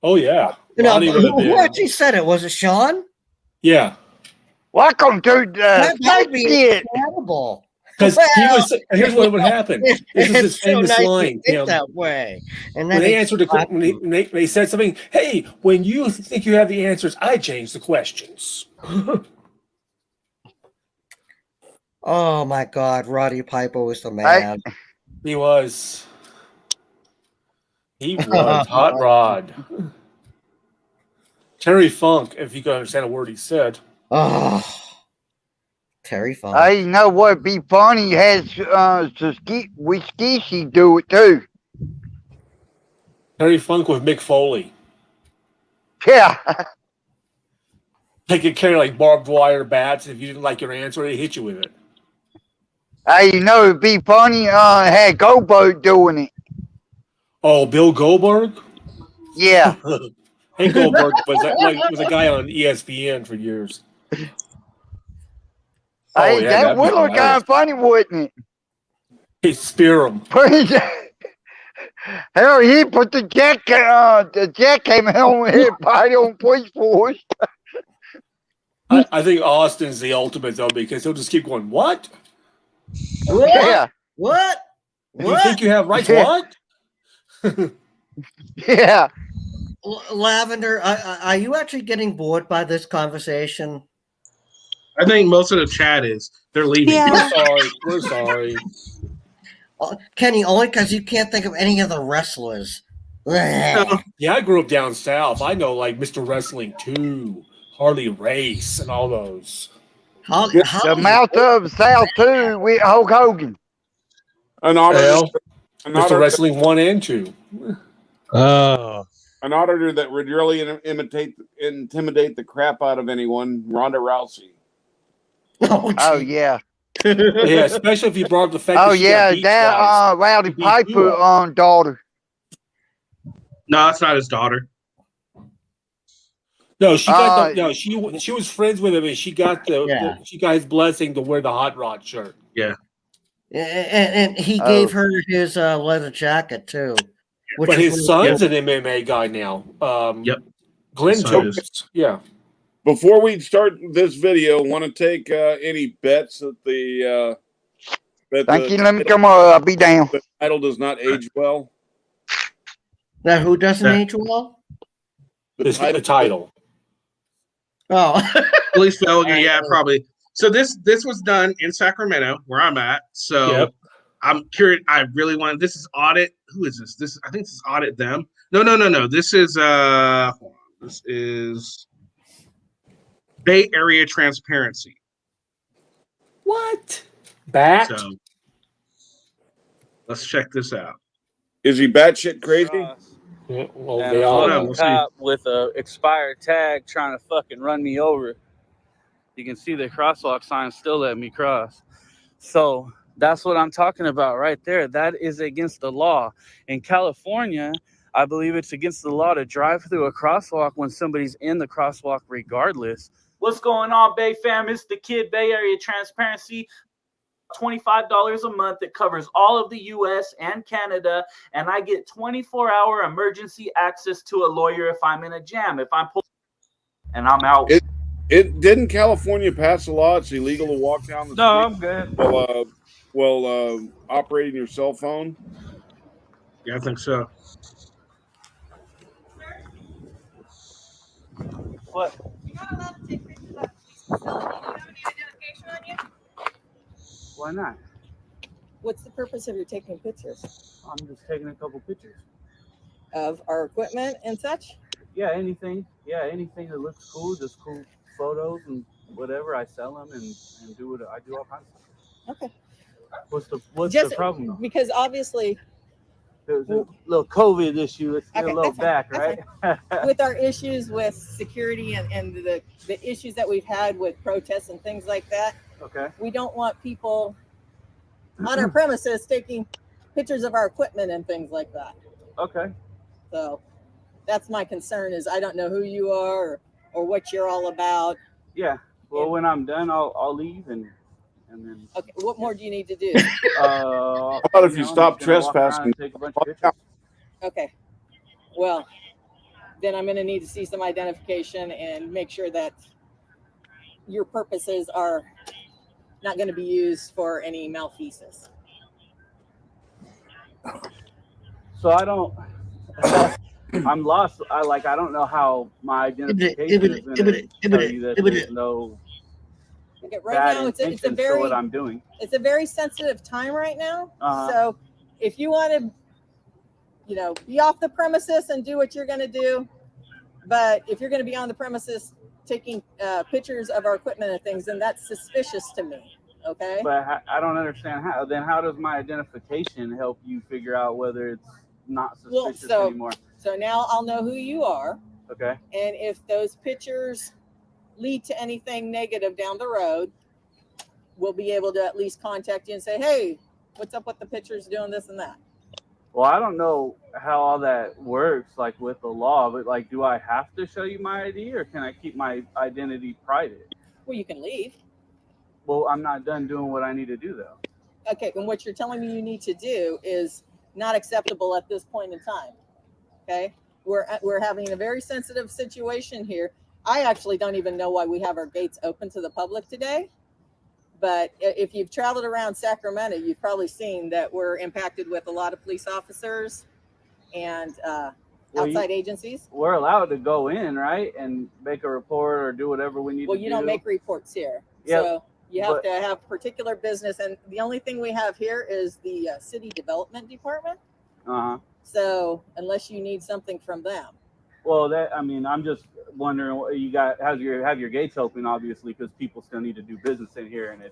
Oh yeah. No, Roddy would have who been. actually said it? Was it Sean? Yeah. Welcome to the That would be Snake incredible. Because he was. Here's what would happen. This is his It's so famous nice you line, think Tim. that way. And When then they it answered the when they said something, hey, when you think you have the answers, I change the questions. oh my God, Roddy Piper was the man. He was. He was hot rod. Terry Funk, if you could understand a word he said. Oh, Terry Funk. Hey, you know what'd be funny? Has Wisky do it too. Terry Funk with Mick Foley. Yeah. They could carry like barbed wire bats. If you didn't like your answer, they hit you with it. Hey, you know it'd be funny. Had Goldberg doing it. Oh, Bill Goldberg? Yeah. Hey, Goldberg was a guy on ESPN for years. Hey, that would look kind of funny, wouldn't it? He spear him. Hell, he put the jackhammer on everybody on police force. I think Austin's the ultimate though, because he'll just keep going. What? Yeah. What? You think you have rights? What? Yeah. Lavender, are you actually getting bored by this conversation? I think most of the chat is. They're leaving. Yeah. We're sorry. Kenny, only because you can't think of any of the wrestlers. Yeah, I grew up down south. I know like Mr. Wrestling 2, Harley Race, and all those. The mouth of the South too with Hulk Hogan. An auditor, Mr. Wrestling 1 and 2. An auditor that would really intimidate the crap out of anyone, Ronda Rousey. Oh yeah. Yeah, especially if you brought up the fact Oh that she yeah, got beat that twice. Rowdy Piper daughter. No, it's not his daughter. No, she got she was friends with him, and she got she got his blessing to wear the Hot Rod shirt. Yeah, and he gave her his leather jacket too. But his son's an MMA guy now. Yep, Glenn Jones. Yeah. Before we start this video, want to take any bets that the Thank you. Let me come on. I'll be down. The title does not age well. Now, who doesn't age well? The title. Oh, Police Felger, yeah, probably. So this was done in Sacramento, where I'm at. So I'm curious. I really want. This is Audit. Who is this? I think this is Audit them. No. This is hold on. This is Bay Area Transparency. What? Bat? So let's check this out. Is he batshit crazy? Yeah, well, And they all a cop with a expired tag trying to fucking run me over. You can see the crosswalk sign still let me cross. So that's what I'm talking about right there. That is against the law. In California, I believe it's against the law to drive through a crosswalk when somebody's in the crosswalk regardless. What's going on, Bay fam? It's the Kid Bay Area Transparency. $25 a month that covers all of the U.S. and Canada, and I get 24-hour emergency access to a lawyer if I'm in a jam. If I'm pulled and I'm out. It didn't California pass a law? It's illegal to walk down the street. I'm good. While operating your cell phone. Yeah, I think so. What? You're not allowed to take pictures of the facility. Do you have any identification on you? Why not? What's the purpose of your taking pictures? I'm just taking a couple pictures of our equipment and such. Yeah, anything. Yeah, anything that looks cool, just cool photos and whatever. I sell them and do it. I do all kinds of stuff. Okay. What's Just the problem though? because obviously There's a little COVID issue. Let's get a little that's fine, back, that's right? with our issues with security and the issues that we've had with protests and things like that. Okay. We don't want people on our premises taking pictures of our equipment and things like that. Okay. So that's my concern is I don't know who you are or what you're all about. Yeah. Well, when I'm done, I'll leave and then. Okay. What more do you need to do? How about if you stop trespassing? Take a bunch of pictures. Okay. Well, then I'm going to need to see some identification and make sure that your purposes are not going to be used for any malfeasance. So I don't. I'm lost. I don't know how my identification is going to tell you that there's no. Okay, right now it's a very what I'm doing. It's a very sensitive time right now. So if you want to, be off the premises and do what you're going to do, but if you're going to be on the premises taking pictures of our equipment and things, then that's suspicious to me. Okay. But I don't understand how. Then how does my identification help you figure out whether it's not suspicious anymore? So now I'll know who you are. Okay. And if those pictures lead to anything negative down the road, we'll be able to at least contact you and say, hey, what's up with the pictures doing this and that? Well, I don't know how all that works, like with the law, but do I have to show you my ID or can I keep my identity private? Well, you can leave. Well, I'm not done doing what I need to do though. Okay, and what you're telling me you need to do is not acceptable at this point in time. Okay, we're having a very sensitive situation here. I actually don't even know why we have our gates open to the public today. But if you've traveled around Sacramento, you've probably seen that we're impacted with a lot of police officers and outside agencies. We're allowed to go in, right, and make a report or do whatever we need to do. Well, you don't make reports here. Yep. So you have to have particular business. And the only thing we have here is the city development department. Uh-huh. So unless you need something from them. Well, I'm just wondering what you got. Have your gates open, obviously, because people still need to do business in here, and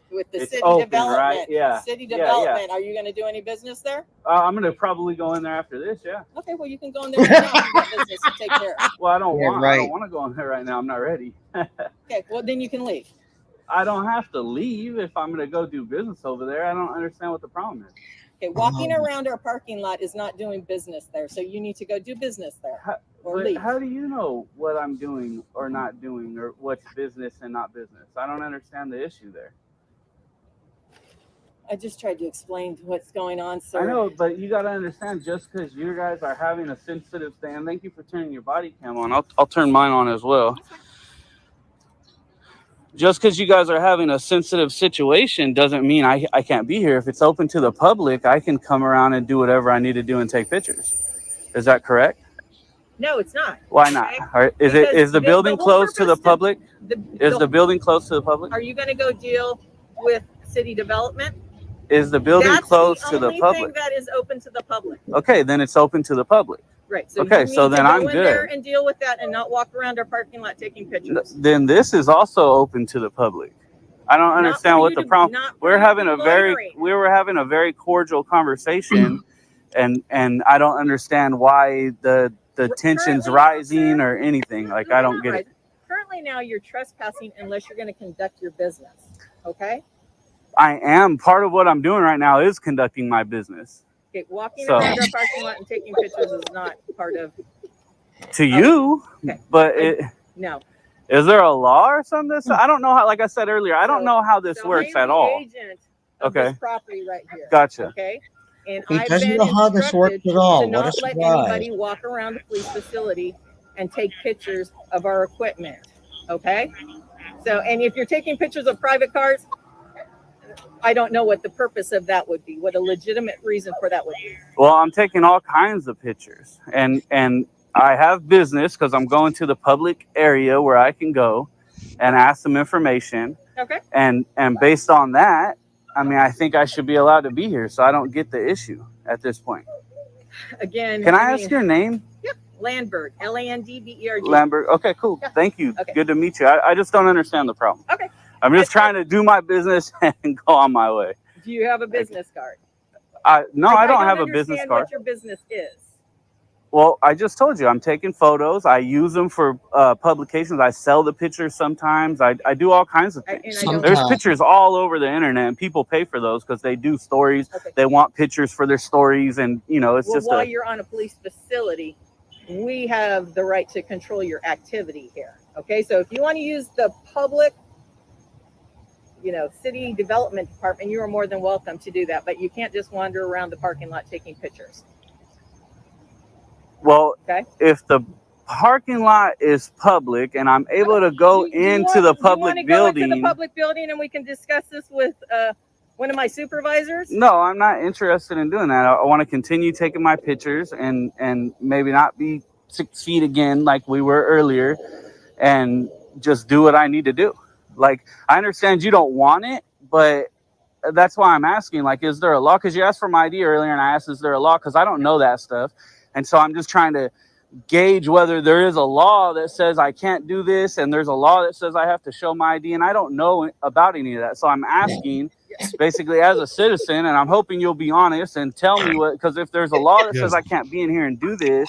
with the city open, development. right? Yeah. City development. Yeah. Are you going to do any business there? I'm going to probably go in there after this. Yeah. Okay. Well, you can go in there right now and get business and take care of it. Well, I don't want to go in there right now. I'm not ready. Okay. Well, then you can leave. I don't have to leave if I'm going to go do business over there. I don't understand what the problem is. Okay, walking around our parking lot is not doing business there, so you need to go do business there or leave. How do you know what I'm doing or not doing, or what's business and not business? I don't understand the issue there. I just tried to explain what's going on, sir. I know, but you got to understand, just because you guys are having a sensitive stand, thank you for turning your body cam on. I'll turn mine on as well. Just because you guys are having a sensitive situation doesn't mean I can't be here. If it's open to the public, I can come around and do whatever I need to do and take pictures. Is that correct? No, it's not. Why not? Okay? Is the building closed to the public? Is the building closed to the public? Are you going to go deal with city development? Is the building closed to the That's the public? only thing that is open to the public. Okay, then it's open to the public. Right. So okay, you need so to then go I'm in there good. and deal with that and not walk around our parking lot taking pictures. Then this is also open to the public. I don't understand what the problem. We were having a very cordial conversation, and I don't understand why the tension's rising or anything. I don't get it. Currently, now you're trespassing unless you're going to conduct your business. Okay. I am. Part of what I'm doing right now is conducting my business. Okay, walking around our parking lot and taking pictures is not part of. To you, okay. But no. Is there a law or something? I don't know how. Like I said earlier, I don't know how this works at all. Agent of this property right here. Gotcha. Okay. And He doesn't know how this works at all. To What a not let surprise. anybody walk around the police facility and take pictures of our equipment. Okay. So, and if you're taking pictures of private cars, I don't know what the purpose of that would be. What a legitimate reason for that would be. Well, I'm taking all kinds of pictures, and I have business because I'm going to the public area where I can go and ask some information. Okay. And based on that, I think I should be allowed to be here. So I don't get the issue. at this point? Again, Can I ask your name? Yeah, Landberg, Landberg. Lambert. Okay, cool. Yeah. Thank you. Okay. Good to meet you. I just don't understand the problem. Okay. I'm just trying to do my business and go on my way. Do you have a business card? No, I don't have a business understand card. what your business is. Well, I just told you I'm taking photos. I use them for publications. I sell the pictures sometimes. I do all kinds of things. There's pictures all over the internet, and people pay for those because they do stories. Okay. They want pictures for their stories, and it's just while you're on a police facility, we have the right to control your activity here. Okay, so if you want to use the public, city development department, you are more than welcome to do that, but you can't just wander around the parking lot taking pictures. Well, okay. If the parking lot is public and I'm able to go into the public building. Go into the public building and we can discuss this with one of my supervisors? No, I'm not interested in doing that. I want to continue taking my pictures and maybe not be 6 feet again like we were earlier, and just do what I need to do. Like, I understand you don't want it, but that's why I'm asking, like, is there a law? Because you asked for my ID earlier and I asked, is there a law? Because I don't know that stuff. And so I'm just trying to gauge whether there is a law that says I can't do this and there's a law that says I have to show my ID, and I don't know about any of that. So I'm asking basically as a citizen, and I'm hoping you'll be honest and tell me what, because if there's a law that says I can't be in here and do this,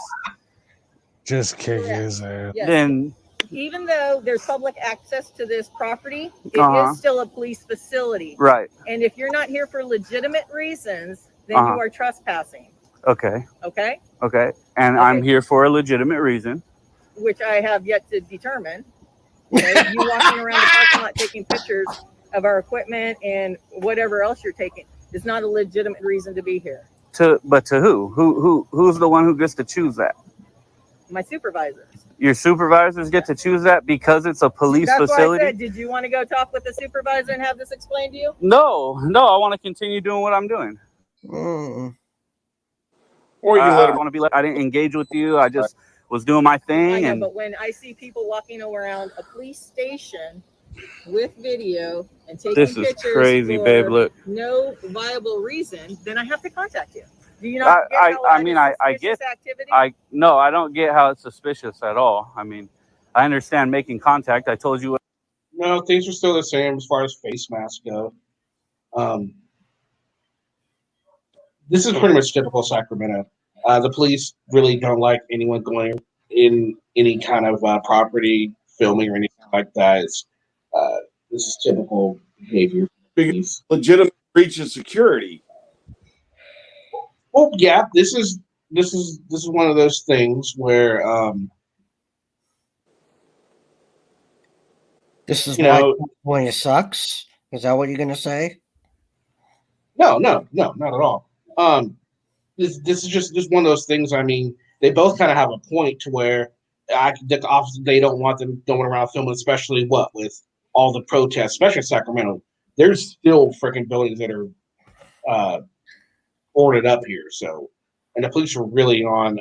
just kick his ass. Yes. Then even though there's public access to this property, it is still a police facility. Right. And if you're not here for legitimate reasons, then you are trespassing. Okay. Okay. Okay. And I'm here for a legitimate reason. Which I have yet to determine. You walking around the parking lot taking pictures of our equipment and whatever else you're taking is not a legitimate reason to be here. But to who? Who's the one who gets to choose that? My supervisors. Your supervisors get to choose that because it's a police facility? Why I said, did you want to go talk with the supervisor and have this explained to you? No, I want to continue doing what I'm doing. Or you let them. Want to be like, I didn't engage with you. I just was doing my thing. I know, but when I see people walking around a police station with video and taking this pictures is crazy, for babe. Look, no viable reason, then I have to contact you. Do you not get how I mean, I get activity? I don't get how it's suspicious at all. I mean, I understand making contact. I told you. No, things are still the same as far as face masks go. This is pretty much typical Sacramento. The police really don't like anyone going in any kind of property filming or anything like that. This is typical behavior. Legitimate breach of security. Well, yeah, this is one of those things where this is why California sucks. Is that what you're gonna say? No, not at all. This is just one of those things. I mean, they both kind of have a point to where the officers, they don't want them going around filming, especially with all the protests, especially in Sacramento. There's still freaking buildings that are boarded up here. So, and the police are really on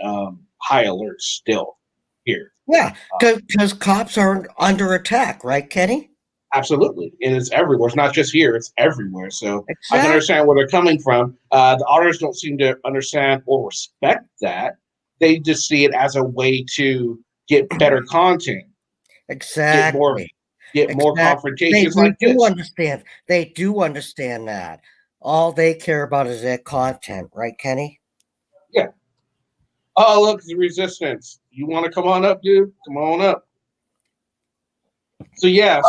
high alert still here. Yeah, because cops are under attack, right, Kenny? Absolutely, and it's everywhere. It's not just here; it's everywhere. So I can understand where they're coming from. The auditors don't seem to understand or respect that. They just see it as a way to get better content. Exactly. Get more confrontations They like do this. understand. They do understand that. All they care about is their content, right, Kenny? Yeah. Oh, look, the resistance. You want to come on up, dude? Come on up. So yeah,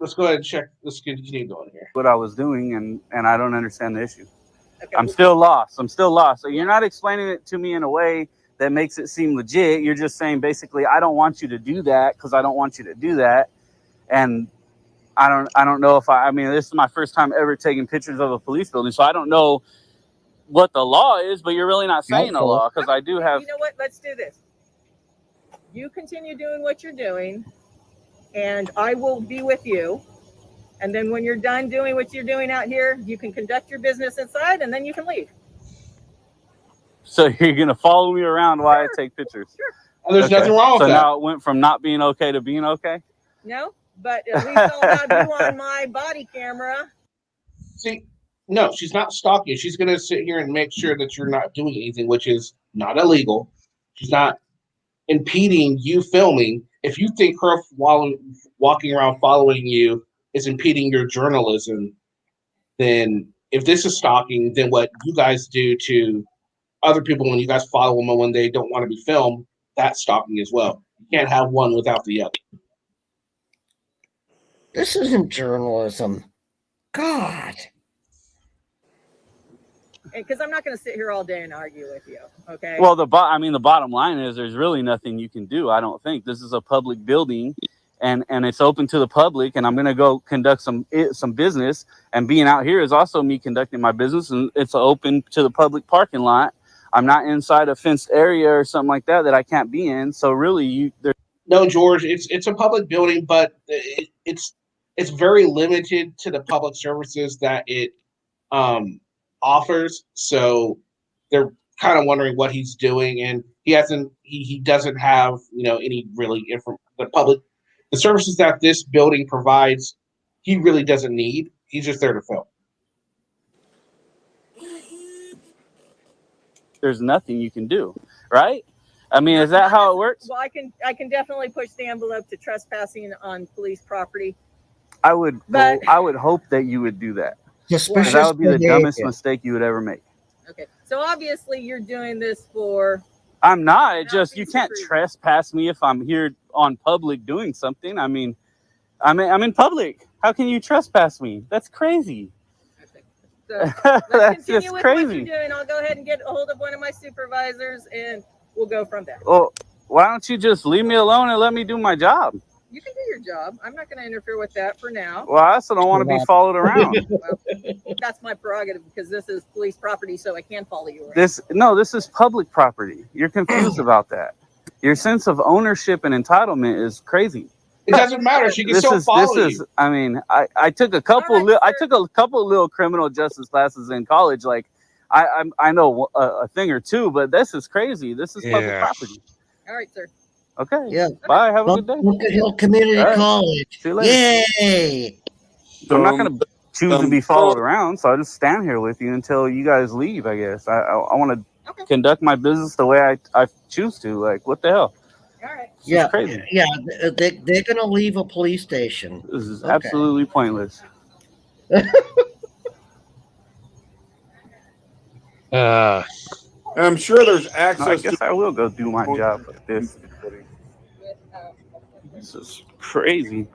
let's go ahead and check. Let's continue going here. What I was doing, and I don't understand the issue. Okay. I'm still lost. So you're not explaining it to me in a way that makes it seem legit. You're just saying basically, I don't want you to do that because I don't want you to do that. And I don't know if I mean, this is my first time ever taking pictures of a police building, so I don't know what the law is, but you're really not saying the law because I do have. You know what? Let's do this. You continue doing what you're doing, and I will be with you. And then when you're done doing what you're doing out here, you can conduct your business inside, and then you can leave. So you're going to follow me around while I take pictures? Sure. And there's nothing wrong with that. So that. now it went from not being okay to being okay? No, but at least I'll have you on my body camera. See, No, she's not stalking you. She's going to sit here and make sure that you're not doing anything, which is not illegal. She's not impeding you filming. If you think her walking around following you is impeding your journalism, then if this is stalking, then what you guys do to other people when you guys follow them when they don't want to be filmed, that's stalking as well. You can't have one without the other. This isn't journalism. God. Because I'm not going to sit here all day and argue with you. Okay. Well, the bottom line is there's really nothing you can do. I don't think this is a public building, and it's open to the public. And I'm going to go conduct some business. And being out here is also me conducting my business, and it's open to the public parking lot. I'm not inside a fenced area or something like that I can't be in. So really, no, George, it's a public building, but it's very limited to the public services that it offers. So they're kind of wondering what he's doing, and he doesn't have any really the services that this building provides. He really doesn't need. He's just there to film. There's nothing you can do, right? I mean, is that how it works? Well, I can definitely push the envelope to trespassing on police property. I would hope that you would do that. Suspicious That would be the dumbest behavior. mistake you would ever make. Okay, so obviously you're doing this for. I'm not. It just you can't trespass me if I'm here on public doing something. I mean, I'm in public. How can you trespass me? That's crazy. So let's That's continue just with crazy. what you're doing. I'll go ahead and get a hold of one of my supervisors, and we'll go from there. Well, why don't you just leave me alone and let me do my job? You can do your job. I'm not going to interfere with that for now. Well, I also don't want to be followed around. Well, that's my prerogative because this is police property, so I can follow you around. This is public property. You're confused about that. Your sense of ownership and entitlement is crazy. It doesn't matter. She can still follow you. I mean, I took a couple. I took a couple little criminal justice classes in college. Like, I know a thing or two, but this is crazy. This is public property. All right, sir. Okay. Yeah. Bye. Have a good day. Bunker Hill Community College. See you later. Yay! I'm not going to choose to be followed around, so I just stand here with you until you guys leave. I guess I want to conduct my business the way I choose to. Like, what the hell? All right. Yeah, crazy. yeah. They're gonna leave a police station. This is absolutely pointless. I'm sure there's access. I guess I will go do my job like this. This is crazy.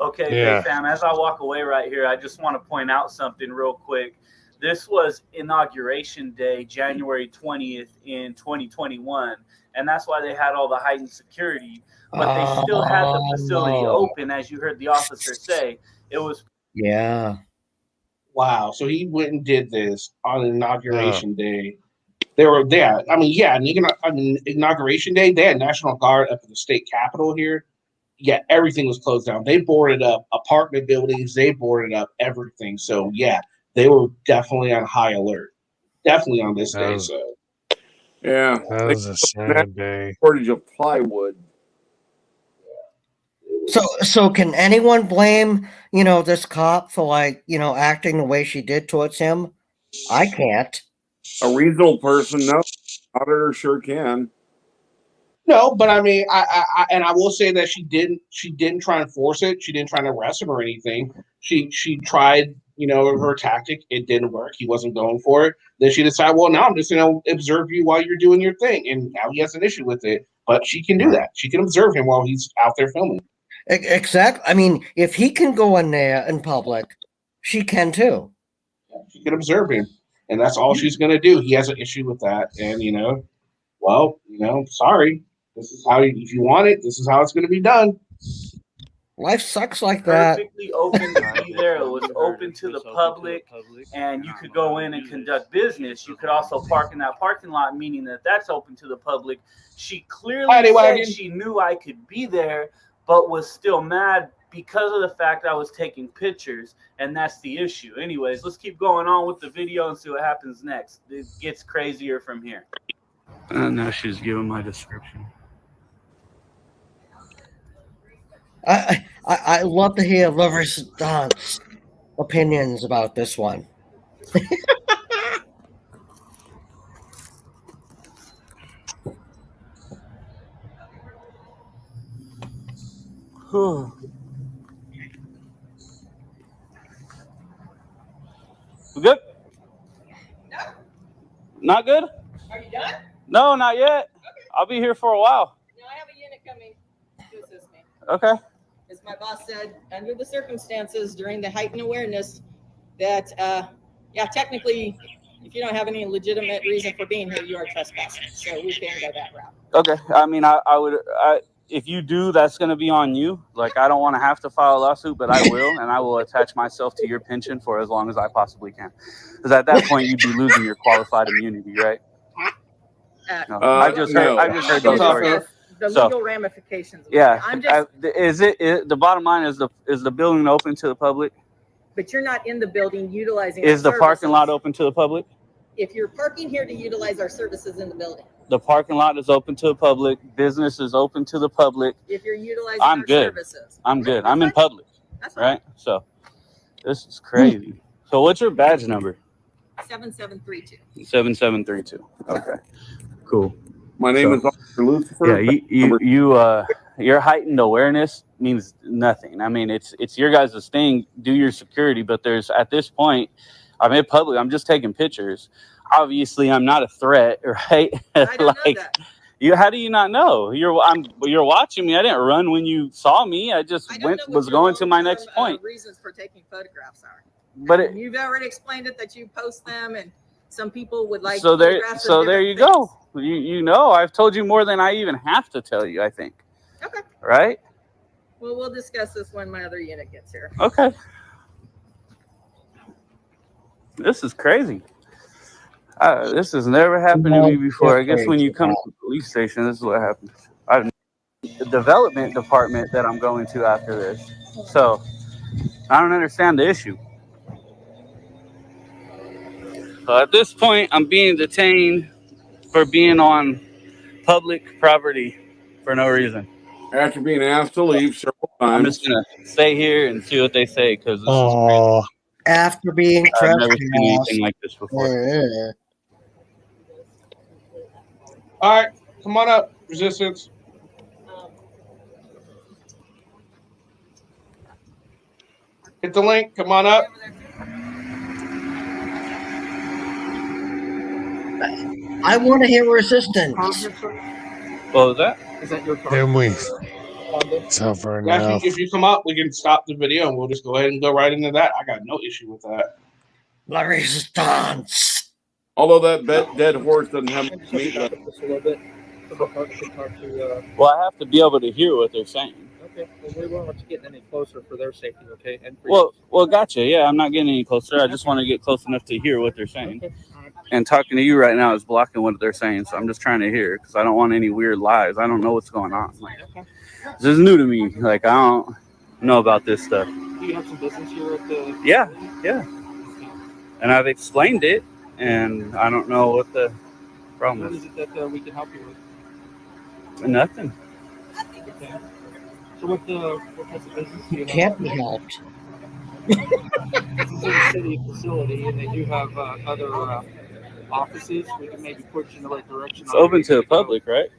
Okay, Yeah. Bay Fam, as I walk away right here, I just want to point out something real quick. This was Inauguration Day, January 20th in 2021, and that's why they had all the heightened security. But they still had the facility open, as you heard the officer say. It was. Yeah. Wow. So he went and did this on Inauguration Day. They were there. I mean, yeah, on Inauguration Day, they had National Guard up at the state capitol here. Yeah, everything was closed down. They boarded up apartment buildings. They boarded up everything. So, yeah, they were definitely on high alert. Definitely on this day. So, yeah, That was a sad day. Shortage of plywood. So can anyone blame this cop for acting the way she did towards him? I can't. A reasonable person, no. Auditor sure can. no, but I mean, I will say that she didn't try and force it. She didn't try to arrest him or anything. She tried, her tactic. It didn't work. He wasn't going for it. Then she decided, well, now I'm just going to observe you while you're doing your thing. And now he has an issue with it. But she can do that. She can observe him while he's out there filming. Exactly. I mean, if he can go in there in public, she can too. She can observe him. And that's all she's going to do. He has an issue with that. And, sorry. This is how, if you want it, this is how it's going to be done. Life sucks like that. Perfectly open to be there. It was open to the public, and you could go in and conduct business. You could also park in that parking lot, meaning that that's open to the public. She clearly said she knew I could be there, but was still mad because of the fact I was taking pictures, and that's the issue. Anyways, let's keep going on with the video and see what happens next. It gets crazier from here. And now she's giving my description. I love to hear lovers dance. opinions about this one. We good? Not good? Are you done? No, not yet. I'll be here for a while. No, I have a unit coming to assist me. Okay. As my boss said, under the circumstances during the heightened awareness that, yeah, technically, if you don't have any legitimate reason for being here, you are trespassing. So we can go that route. Okay. I mean, I would, if you do, that's going to be on you. Like, I don't want to have to file a lawsuit, but I will, and I will attach myself to your pension for as long as I possibly can. Because at that point, you'd be losing your qualified immunity, right? No. I just heard those stories. The legal ramifications. Yeah. I'm just. The bottom line is the building open to the public? But you're not in the building utilizing. Is the parking lot open to the public? If you're parking here to utilize our services in the building. The parking lot is open to the public. Business is open to the public. If you're utilizing I'm our good. services. I'm good. I'm in public. That's right. So this is crazy. So what's your badge number? 7732. 7732. Okay. Cool. My name is Officer Lucifer. Yeah, your heightened awareness means nothing. I mean, it's your guys' thing. Do your security, but there's at this point, I'm in public. I'm just taking pictures. Obviously, I'm not a threat, right? I don't know that. How do you not know? You're watching me. I didn't run when you saw me. I just was going to my next point. Reasons for taking photographs are. But you've already explained it that you post them, and some people would like. So there you go. You know, I've told you more than I even have to tell you, I think. Okay. Right? Well, we'll discuss this when my other unit gets here. Okay. This is crazy. This has never happened to me before. I guess when you come to the police station, this is what happens. The development department that I'm going to after this. So I don't understand the issue. At this point, I'm being detained for being on public property for no reason. After being asked to leave several times. I'm just going to stay here and see what they say because this is crazy. After being I've never seen anything like this before. Yeah. All right, come on up, resistance. Hit the link. Come on up. I want to hear resistance. What was that? Is that your Can we suffer enough? If you come up, we can stop the video and we'll just go ahead and go right into that. I got no issue with that. La resistance. Although that dead horse doesn't have meat left. Just a little bit. Well, I have to be able to hear what they're saying. Okay. Well, we won't let you get any closer for their safety, okay? And for Well, gotcha. Yeah, I'm not getting any closer. I just want to get close enough to hear what they're saying. Okay. And talking to you right now is blocking what they're saying. So I'm just trying to hear because I don't want any weird lies. I don't know what's going on. Like, this is new to me. Like, I don't know about this stuff. Do you have some business here at the... Yeah. And I've explained it, and I don't know what the problem What is. is it that we can help you with? Nothing. Okay. So what type of business do you have? Can't be helped. This is a city facility, and they do have other offices. We can maybe put you in the right direction. It's open to the public, right?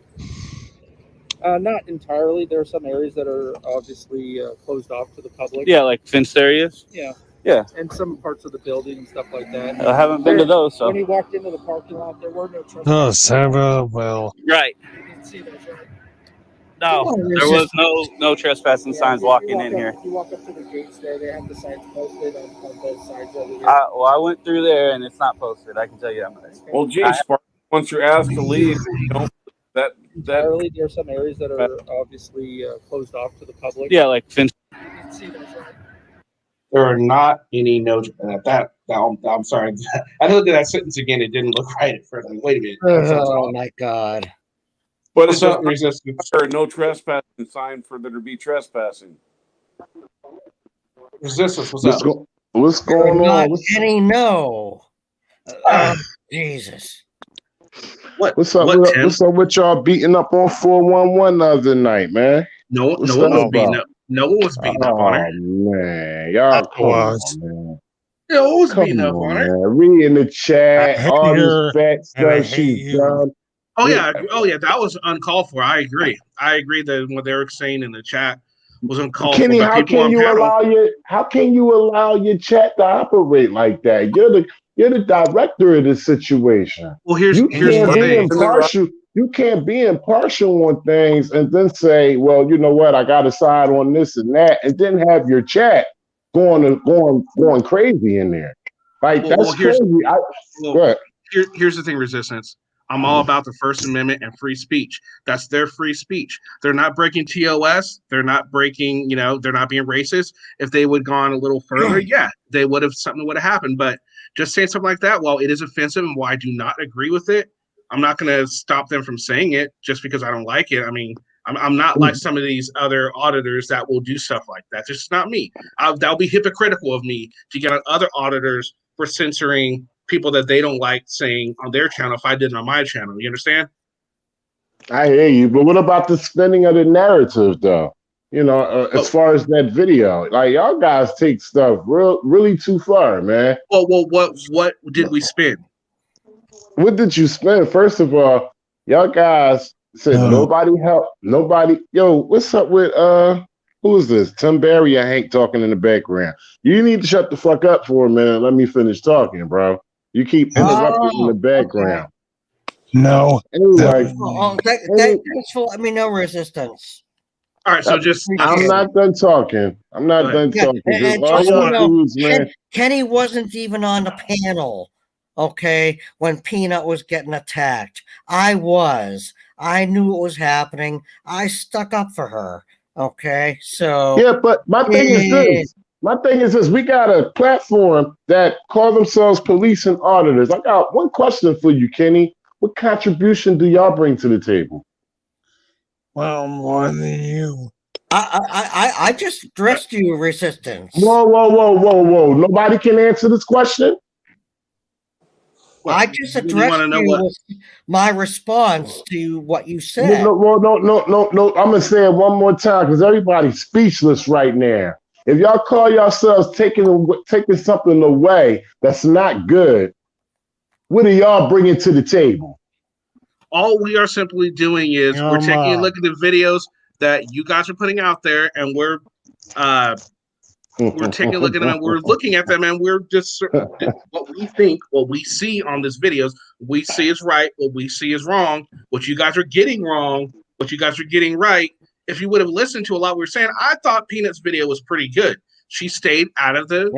Not entirely. There are some areas that are obviously closed off to the public. Yeah, like fenced areas. Yeah. And some parts of the building and stuff like that. I haven't been to those, so. When you walked into the parking lot, there were no trucks. Oh, Sarah, well. Right. You didn't see those, right? No, there was no trespassing signs walking in here. You walk up to the gates there, they have the signs posted on both sides over here. Well, I went through there and it's not posted. I can tell you that much. Well, geez, once you're asked to leave, you know, that Entirely, there are some areas that are obviously closed off to the public. Yeah, like fenced. You didn't see those, right? There are not any I'm sorry. I looked at that sentence again. It didn't look right at first. Like, wait a minute. Oh my God. But What's it's up, resistance? no trespassing sign for there to be trespassing. Resistance, what's up? What's going Not on? any no. Jesus. What's up? What's up with y'all beating up on 411 the other night, man? No What's one that was beating about? up. No one was beating up on her. Oh man, y'all I come was. on, man. No one was Come beating up on, on her. man. Read in the I chat hate all this her fat and I stuff hate she's you. done. Oh yeah, that was uncalled for. I agree that what they were saying in the chat was uncalled for. Kenny, But people on panel, how can you allow your chat to operate like that? You're the director of the situation. well, here's You the can't be thing. impartial. You can't be impartial on things and then say, well, you know what, I gotta side on this and that, and then have your chat going crazy in there. Like Well, that's here's crazy. Go ahead. here's the thing, Resistance. I'm all about the First Amendment and free speech. That's their free speech. They're not breaking TOS. They're not breaking, they're not being racist. If they would gone a little further, yeah, they would have something would have happened. But just saying something like that, while it is offensive and while I do not agree with it, I'm not going to stop them from saying it just because I don't like it. I mean, I'm not like some of these other auditors that will do stuff like that. It's just not me. That would be hypocritical of me to get on other auditors for censoring people that they don't like saying on their channel if I did it on my channel. You understand? I hear you, but what about the spinning of the narrative, though? As far as that video, like y'all guys take stuff really too far, man. Well, what did we spin? What did you spin? First of all, y'all guys said nobody helped nobody. Yo, what's up with who is this? Tim Barry or Hank talking in the background? You need to shut the fuck up for a minute. Let me finish talking, bro. You keep interrupting in the background. No. Anyway, Thanks for letting me know, Resistance. All right, so I'm not done talking. I'm not done talking. And All just so y'all you know, dudes, man. Kenny wasn't even on the panel, okay, when Peanut was getting attacked. I was. I knew it was happening. I stuck up for her, okay? So yeah, but my thing is this. My thing is this. We got a platform that call themselves police and auditors. I got one question for you, Kenny. What contribution do y'all bring to the table? Well, more than you. I just addressed you, Resistance. Whoa. Nobody can answer this question? I just addressed you with my response to what you said. No. I'm gonna say it one more time because everybody's speechless right now. If y'all call yourselves taking something away that's not good, what are y'all bringing to the table? All we are simply doing is we're taking a look at the videos that you guys are putting out there, and we're taking a look at them, and we're looking at them, and we're just what we think, what we see on these videos, we see is right, what we see is wrong, what you guys are getting wrong, what you guys are getting right. If you would have listened to a lot we were saying, I thought Peanut's video was pretty good. She stayed out of the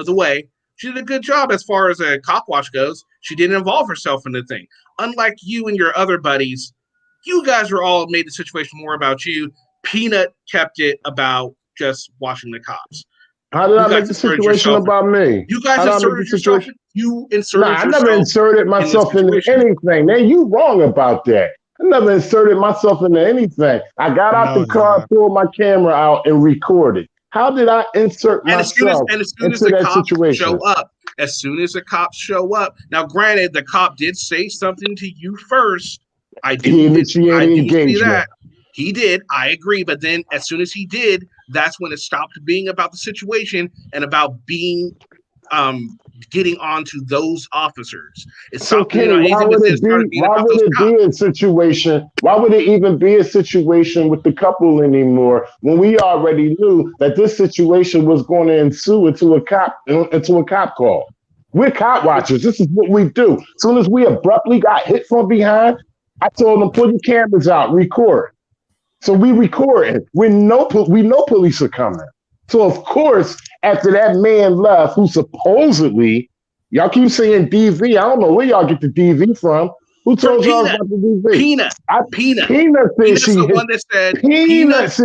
way. She did a good job as far as a cop watch goes. She didn't involve herself in the thing. Unlike you and your other buddies, you guys were all made the situation more about you. Peanut kept it about just watching the cops. How did I make the situation about me? You guys inserted yourself. You inserted yourself. I never inserted myself into anything. Man, you wrong about that. I never inserted myself into anything. I got out the car, pulled my camera out, and recorded. How did I insert myself into that situation? Show up. As soon as the cops show up. Now, granted, the cop did say something to you first. I do see that. He did. I agree. But then as soon as he did, that's when it stopped being about the situation and about being getting on to those officers. So Kenny, why would it be a situation? Why would it even be a situation with the couple anymore when we already knew that this situation was going to ensue into a cop call? We're cop watchers. This is what we do. As soon as we abruptly got hit from behind, I told them, pull your cameras out, record. So we recorded. We know police are coming. So of course, after that man left, who supposedly, y'all keep saying DV. I don't know where y'all get the DV from. Who told y'all about the DV? Peanut. Peanut's the one that said. Peanut's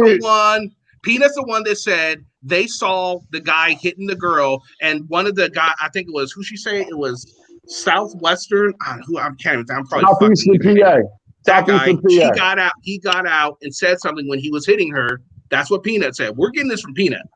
the one that said they saw the guy hitting the girl, and one of the guy, I think it was who she said it was Southwestern. Who I can't even. I'm probably Southeastern PA. That guy, he got out and said something when he was hitting her. That's what Peanut said. We're getting this from Peanut.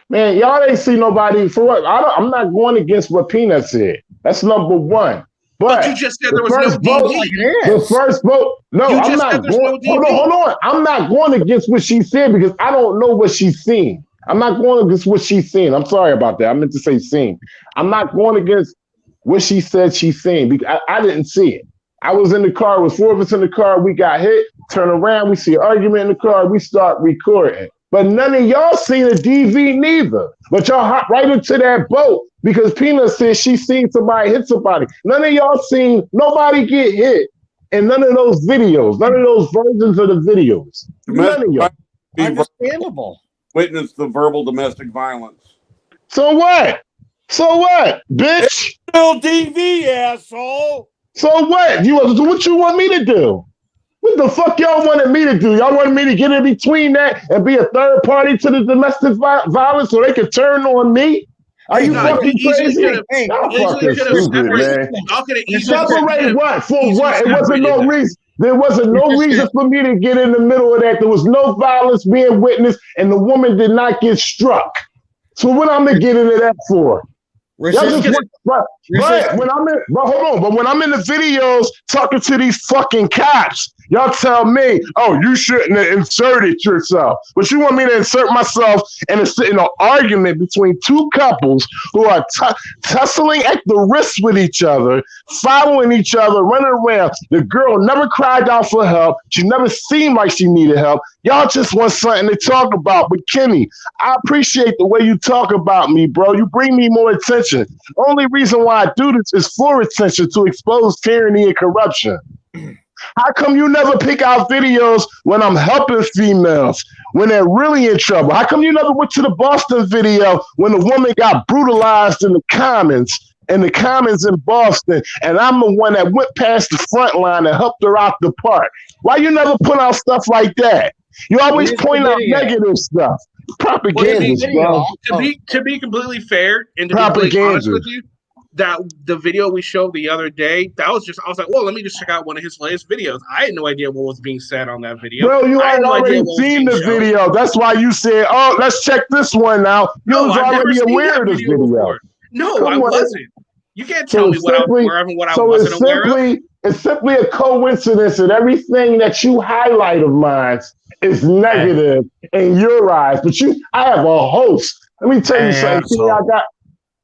Man, y'all ain't see nobody for what? I'm not going against what Peanut said. That's number one. But you just said the there was first no vote, DV. the first vote. No, You I'm just said not there's going. no DV. Hold on. I'm not going against what she said because I don't know what she's seen. I'm not going against what she's seen. I'm sorry about that. I meant to say seen. I'm not going against what she said she's seen because I didn't see it. I was in the car. It was four of us in the car. We got hit. Turn around. We see an argument in the car. We start recording. But none of y'all seen a DV neither. But y'all hop right into that boat because Peanut said she seen somebody hit somebody. None of y'all seen nobody get hit in none of those videos. None of those versions of the videos. None of y'all. Understandable. Witness the verbal domestic violence. So what? So what, bitch? Still DV, asshole. So what? What you want me to do? What the fuck y'all wanted me to do? Y'all wanted me to get in between that and be a third party to the domestic violence so they could turn on me? Are you fucking crazy? Y'all fucking stupid, man. Y'all could have easily Separate what? For easily what? It wasn't no separated reason. There wasn't no reason for me to get in the middle of that. There was no violence being witnessed, and the woman did not get struck. So what I'm gonna get into that for? Y'all just want, but when I'm in, but hold on, but when I'm in the videos talking to these fucking cops, y'all tell me, oh, you shouldn't have inserted yourself. But you want me to insert myself in an argument between two couples who are tussling at the wrist with each other, following each other, running around. The girl never cried out for help. She never seemed like she needed help. Y'all just want something to talk about. But Kenny, I appreciate the way you talk about me, bro. You bring me more attention. The only reason why I do this is for attention, to expose tyranny and corruption. How come you never pick out videos when I'm helping females, when they're really in trouble? How come you never went to the Boston video when the woman got brutalized in the Commons in Boston, and I'm the one that went past the front line and helped her out the park? Why you never put out stuff like that? You always point out negative stuff. Propaganda, bro. To be completely fair and to be completely honest with you, that the video we showed the other day, I was like, well, let me just check out one of his latest videos. I had no idea what was being said on that video. Bro, you I had already seen the video. That's why you said, oh, let's check this one out. You was already aware of this video. No, I wasn't. You can't tell me what I wasn't aware of. It's simply a coincidence that everything that you highlight of mine is negative in your eyes. But I have a host. Let me tell you something.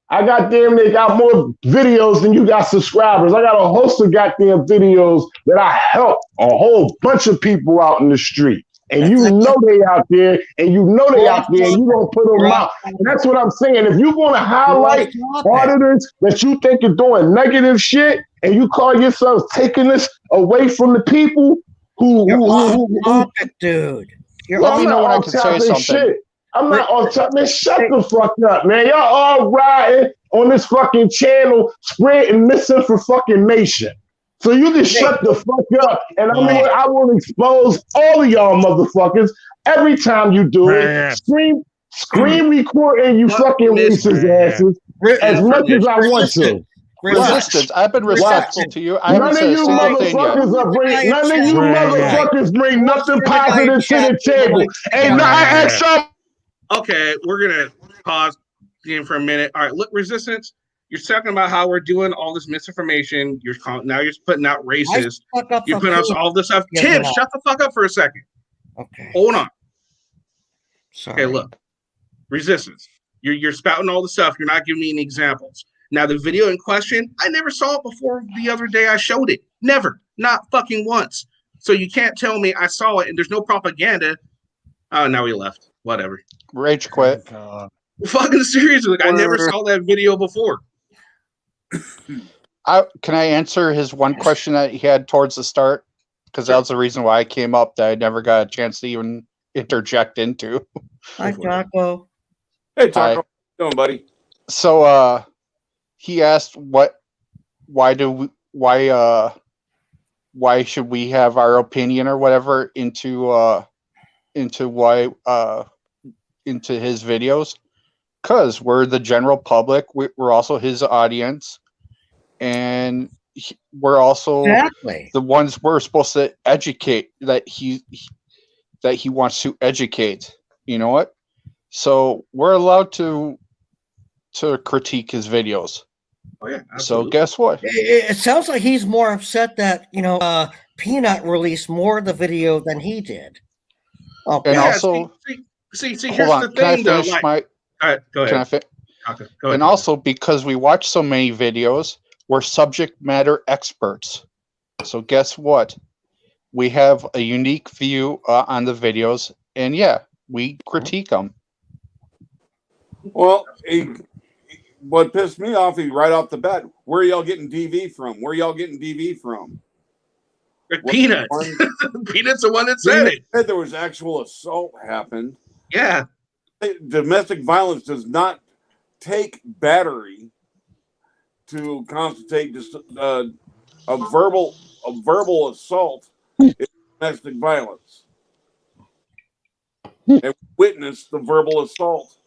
I got damn near got more videos than you got subscribers. I got a host of goddamn videos that I help a whole bunch of people out in the street. And you know they out there, and you know they out there, and you gonna put them out. And that's what I'm saying. If you're gonna highlight auditors that you think are doing negative shit, and you call yourself taking this away from the people who dude. I'm not on top of shit. I'm not on top, man. Shut the fuck up, man. Y'all all riding on this fucking channel, spreading misinformation. So you can shut the fuck up, and I will expose all of y'all motherfuckers every time you do it. Scream recording you fucking racist asses as much as I want to. Resistance. I've been respectful to you. I haven't said a single thing yet. None of you motherfuckers bring nothing positive to the table. And I ask y'all. Okay, we're gonna pause the game for a minute. All right, look, Resistance. You're talking about how we're doing all this misinformation. You're putting out racist. You're putting out all this stuff. Tim, shut the fuck up for a second. Okay. Hold on. Sorry. Okay, look. Resistance. You're spouting all the stuff. You're not giving me any examples. Now, the video in question, I never saw it before the other day I showed it. Never. Not fucking once. So you can't tell me I saw it and there's no propaganda. Oh, now he left. Whatever. Rage quit. Fucking seriously. I never saw that video before. Can I answer his one question that he had towards the start? Because that was the reason why I came up that I never got a chance to even interject into. Hi, Taco. Hey, Taco. How you doing, buddy? So, he asked why should we have our opinion or whatever into his videos? Because we're the general public. We're also his audience. And we're also the ones we're supposed to educate, that he wants to educate. You know what? So we're allowed to critique his videos. Oh yeah, So absolutely. guess what? It sounds like he's more upset that Peanut released more of the video than he did. Okay. And Yeah, also, see. hold Here's on. the Can I thing, though. finish Like, my? go Can ahead. I Okay, go ahead. And also, because we watch so many videos, we're subject matter experts. So guess what? We have a unique view on the videos, and yeah, we critique them. Well, what pissed me off is right off the bat, where y'all getting DV from? Where y'all getting DV from? Peanut. Peanut's the one that said it. Said there was actual assault happened. Yeah. Domestic violence does not take battery to constitute a verbal assault is domestic violence. And witness the verbal assault.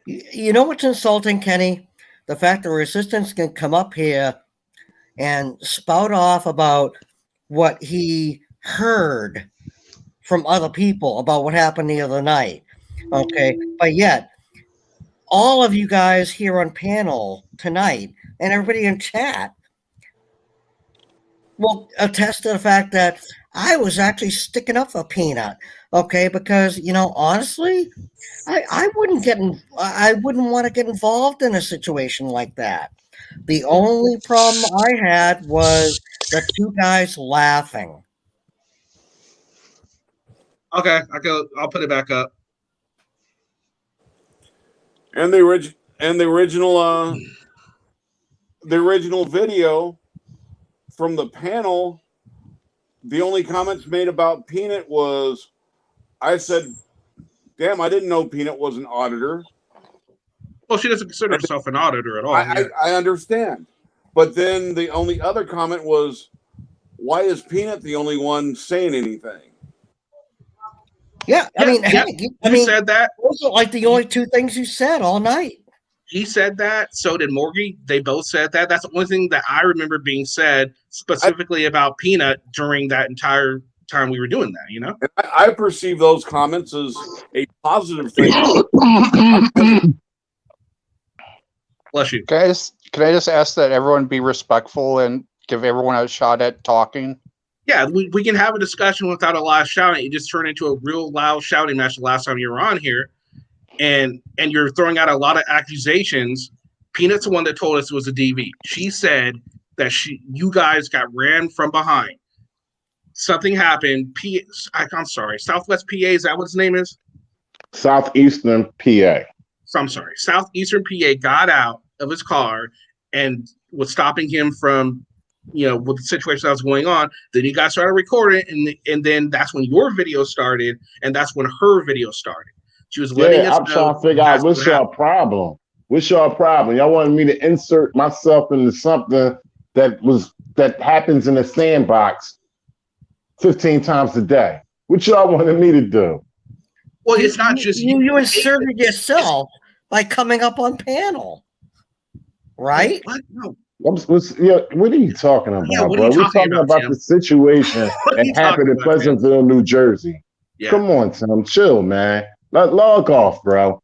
You know what's insulting, Kenny? The fact that Resistance can come up here and spout off about what he heard from other people about what happened the other night. Okay. But yet, all of you guys here on panel tonight and everybody in chat will attest to the fact that I was actually sticking up for Peanut. Okay, because honestly, I wouldn't want to get involved in a situation like that. The only problem I had was the two guys laughing. Okay, I'll put it back up. And the original video from the panel, the only comments made about Peanut was, I said, damn, I didn't know Peanut was an auditor. Well, she doesn't consider herself an auditor at all. I understand. But then the only other comment was, why is Peanut the only one saying anything? Yeah, he said that. Those are like the only two things you said all night. He said that. So did Morgie. They both said that. That's the only thing that I remember being said specifically about Peanut during that entire time we were doing that. And I perceive those comments as a positive thing. Bless you. Can I just ask that everyone be respectful and give everyone a shot at talking? Yeah, we can have a discussion without a lot of shouting. It just turned into a real loud shouting match the last time you were on here. And you're throwing out a lot of accusations. Peanut's the one that told us it was a DV. She said that you guys got ran from behind. Something happened. I'm sorry, Southwest PA, is that what his name is? Southeastern PA. So I'm sorry. Southeastern PA got out of his car and was stopping him from, with the situation that was going on. Then you guys started recording, and then that's when your video started, and that's when her video started. She was letting us know. I'm trying to figure out what's your problem. What's your problem? Y'all wanted me to insert myself into something that happens in a sandbox 15 times a day. What y'all wanted me to do? Well, it's not just you inserted yourself by coming up on panel, right? What? No. What are you talking about, Yeah, bro? We're talking about the situation that happened in Pleasantville, New Jersey. Yeah. Come on, Tim. Chill, man. Log off, bro.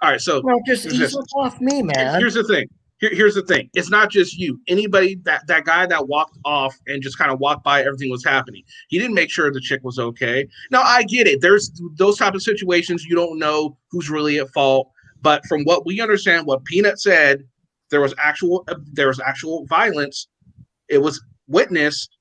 All right, so just ease off me, man. Here's the thing. Here's the thing. It's not just you. Anybody that guy that walked off and just kind of walked by everything was happening. He didn't make sure the chick was okay. Now I get it. There's those type of situations you don't know who's really at fault. But from what we understand, what Peanut said, there was actual violence. It was witnessed,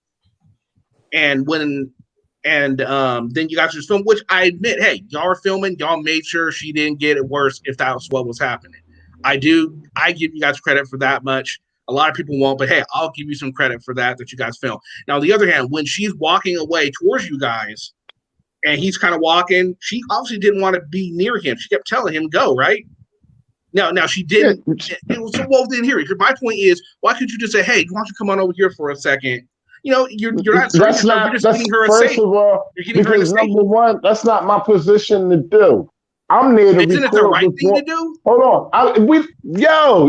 and then you guys just film, which I admit, hey, y'all are filming. Y'all made sure she didn't get it worse if that was what was happening. I give you guys credit for that much. A lot of people won't, but hey, I'll give you some credit for that you guys filmed. Now, on the other hand, when she's walking away towards you guys and he's kind of walking, she obviously didn't want to be near him. She kept telling him, go, right? Now she didn't. Well, then here, my point is, why could you just say, hey, why don't you come on over here for a second? You're not. You're just getting her a first of all, because number one, that's not my position to do. I'm there to record. Isn't it the right thing to do? Hold on.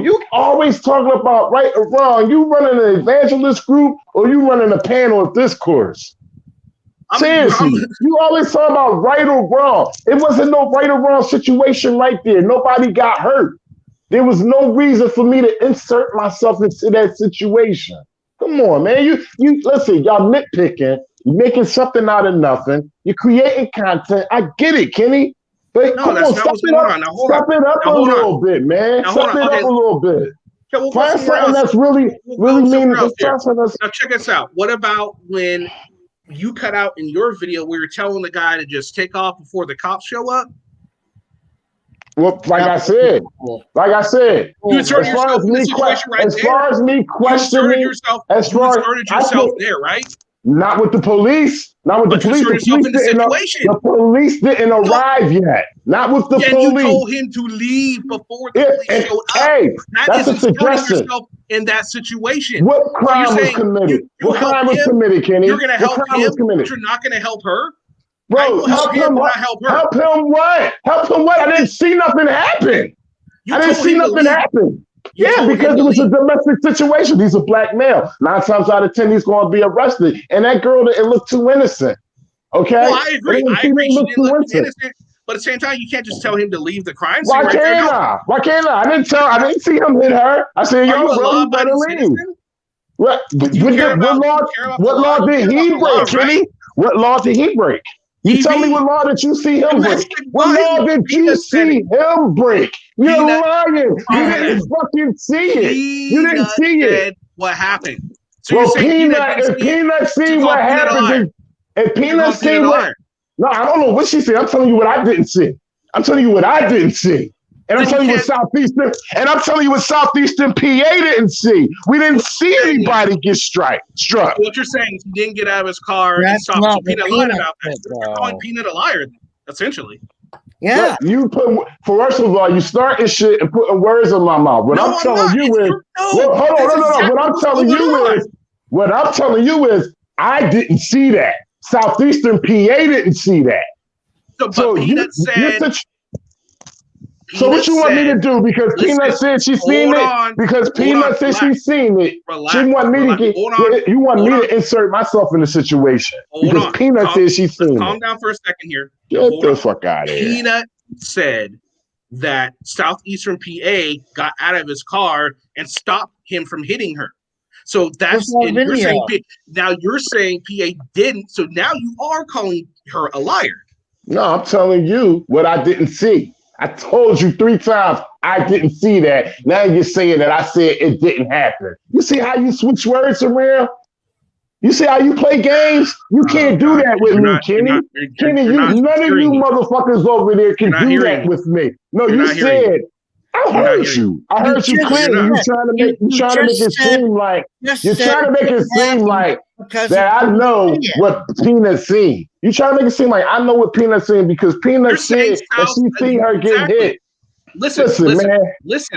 You always talking about right or wrong. You running an evangelist group or you running a panel of discourse? Seriously, you always talk about right or wrong. It wasn't no right or wrong situation right there. Nobody got hurt. There was no reason for me to insert myself into that situation. Come on, man. You listen, y'all nitpicking. You're making something out of nothing. You're creating content. I get it, Kenny. But No, come that's on, not step what's it going up. on. Now hold Step on. it up Now a hold on. little bit, man. Now hold Step on. it Okay. up a little bit. Okay, we'll go Find somewhere something else. that's really We'll really go somewhere meaningful. else here. Find something that's Now check this out. What about when you cut out in your video where you're telling the guy to just take off before the cops show up? well, like I said, You inserted as far yourself as in the me, situation right as there. far as me questioning, You inserted yourself there, right? not with the police, not with But the you police. inserted yourself in the situation. The police didn't arrive yet. Not with the Then police. you told him to leave before the police showed up. Hey, That that's is a inserting suggestion. yourself in that situation. What So you're crime was saying committed? you What help crime was him, committed, Kenny? you're going to What help crime him, was committed? but you're not going to help her? Bro, I will help him, but not help her. Help him what? Help him what? I didn't see nothing happen. You I didn't told see him to nothing leave. happen. You Yeah, told him because to it was a leave. domestic situation. He's a black male. 9 times out of 10, he's going to be arrested. And that girl didn't look too innocent. Okay? Well, I agree. She She didn't look didn't too look innocent. innocent. But at the same time, you can't just tell him to leave the crime scene Why right there. can't No. I? Why can't I? I didn't see him hit her. I said, Are you yo, a bro, you better law-abiding leave. citizen? What You care about the what law? law You did care about he the law, break, Kenny? right? What law did he break? You tell me what law did you see him break? What law did you see him break? You're lying. You didn't fucking see it. You didn't Peanut see it. said what happened. So Well, you're saying Peanut Peanut, didn't if see it? Peanut So see you call what Peanut a happens, liar. if You're Peanut calling see Peanut a what, liar. no, I don't know what she said. I'm telling you what I didn't see. I'm telling you what I didn't see. And I'm Then you telling you what Southeastern PA didn't see. We didn't see anybody get struck. So what you're saying is he didn't get out of his car and That's stop. So not what Peanut lied Peanut about that. said, You're calling though. Peanut a liar, essentially. Yeah. Look, you put, first of all, you starting shit and putting words in my mouth. What I'm telling you is, look, hold on, no. What I'm telling you is, I didn't see that. Southeastern PA didn't see that. So Peanut said. So what you want me to do? Because Peanut said she seen it. Because Peanut said she seen it. She want me to get. You want me to insert myself in the situation because Peanut said she seen Calm it. down for a second here. Get the fuck out of here. Peanut said that Southeastern PA got out of his car and stopped him from hitting her. So that's and you're saying now you're saying PA didn't. So now you are calling her a liar. No, I'm telling you what I didn't see. I told you 3 times I didn't see that. Now you're saying that I said it didn't happen. You see how you switch words around? You see how you play games? You can't do that with me, Kenny. Kenny, none of you motherfuckers over there can do that with me. No, you said, I heard you. I heard you clearly. You trying to make it seem like that I know what Peanut's seen. You trying to make it seem like I know what Peanut's seen because Peanut said that she seen her get hit. Listen, man.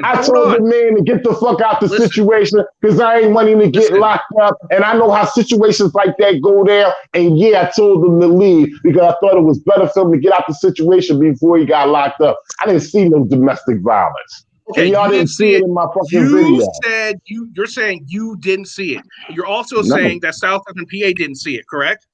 I told the man to get the fuck out the situation because I ain't wanting to get locked up. And I know how situations like that go down. And yeah, I told him to leave because I thought it was better for him to get out the situation before he got locked up. I didn't see no domestic violence. Okay, and y'all didn't see it in my fucking video. You're saying you didn't see it. You're also saying that Southeastern PA didn't see it, correct?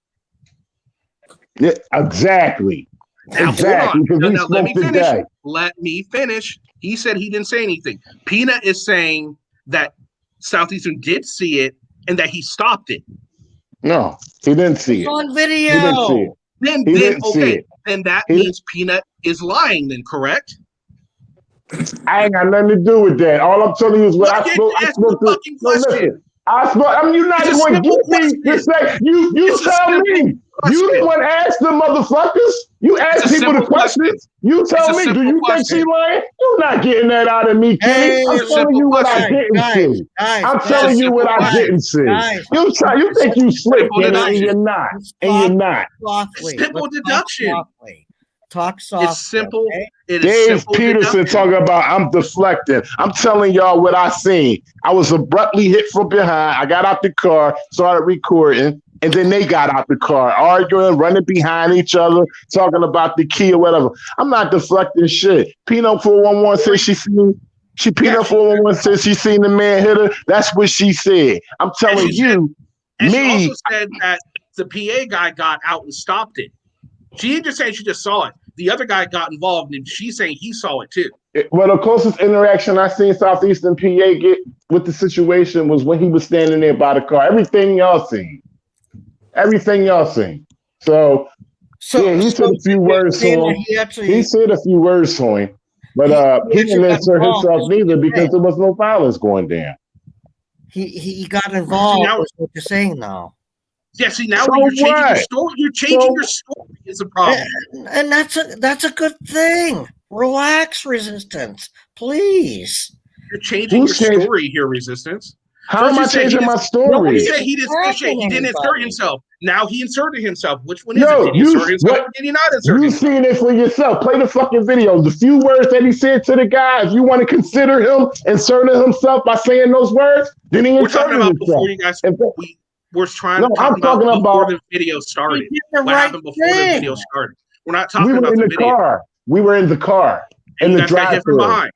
Yeah, exactly. Now, exactly. hold on. Now, let me finish. Let me finish. He said he didn't say anything. Peanut is saying that Southeastern did see it and that he stopped it. No, he didn't see it. On video. He didn't see it. Then that means Peanut is lying then, correct? I ain't got nothing to do with that. All I'm telling you is what I spoke to. No, listen. You're not going to get me to say, you tell me. You the one asked the motherfuckers. You ask people the questions. You tell me, do you think she lying? You're not getting that out of me, Kenny. I'm telling you what I didn't see. I'm telling you what I didn't see. You think you slick, Kenny, and you're not. And you're not. Simple deduction. Talk softly. It's simple. Okay? It is Dave simple Peterson deduction. talking about I'm deflecting. I'm telling y'all what I seen. I was abruptly hit from behind. I got out the car, started recording, and then they got out the car, arguing, running behind each other, talking about the key or whatever. I'm not deflecting shit. Peanut 411 says she seen. Peanut 411 says she seen the man hit her. That's what she said. I'm telling you, she also said that the PA guy got out and stopped it. She didn't just say she just saw it. The other guy got involved, and she's saying he saw it too. Well, the closest interaction I seen Southeastern PA get with the situation was when he was standing there by the car. Everything y'all seen. So yeah, he said a few words to him. He said a few words to him, but he didn't insert himself neither because there was no violence going down. He got involved with what you're saying now. Yeah, see now when you're changing your story, your story is a problem. And that's a good thing. Relax, Resistance, please. You're changing your story here, Resistance. How am I changing my story? You said he didn't insert himself. Now he inserted himself. Which one is it? Did he insert himself or did he not insert himself? You've seen it for yourself. Play the fucking video. The few words that he said to the guy, if you want to consider him inserting himself by saying those words, then he inserted himself. Before you guys, we're trying to talk about before the video started. What happened before the video started? We're not talking about the video. We were in the car. And in you guys got hit from behind.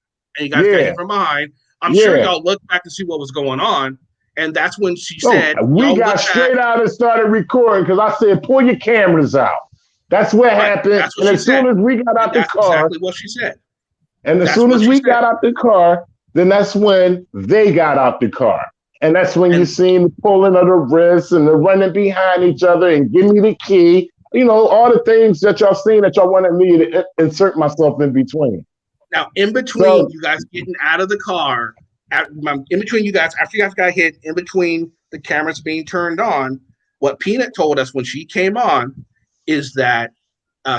Got hit from behind. I'm sure y'all looked back to see what was going on. And that's when she said, we got straight out and started recording because I said, pull your cameras out. That's what happened. And as soon as we got out the car. That's exactly what she said. And as soon as we got out the car, then that's when they got out the car. And that's when you seen the pulling of the wrists and the running behind each other and give me the key. You know, all the things that y'all seen that y'all wanted me to insert myself in between. Now, in between you guys getting out of the car, in between you guys, after you guys got hit, in between the cameras being turned on, what Peanut told us when she came on is that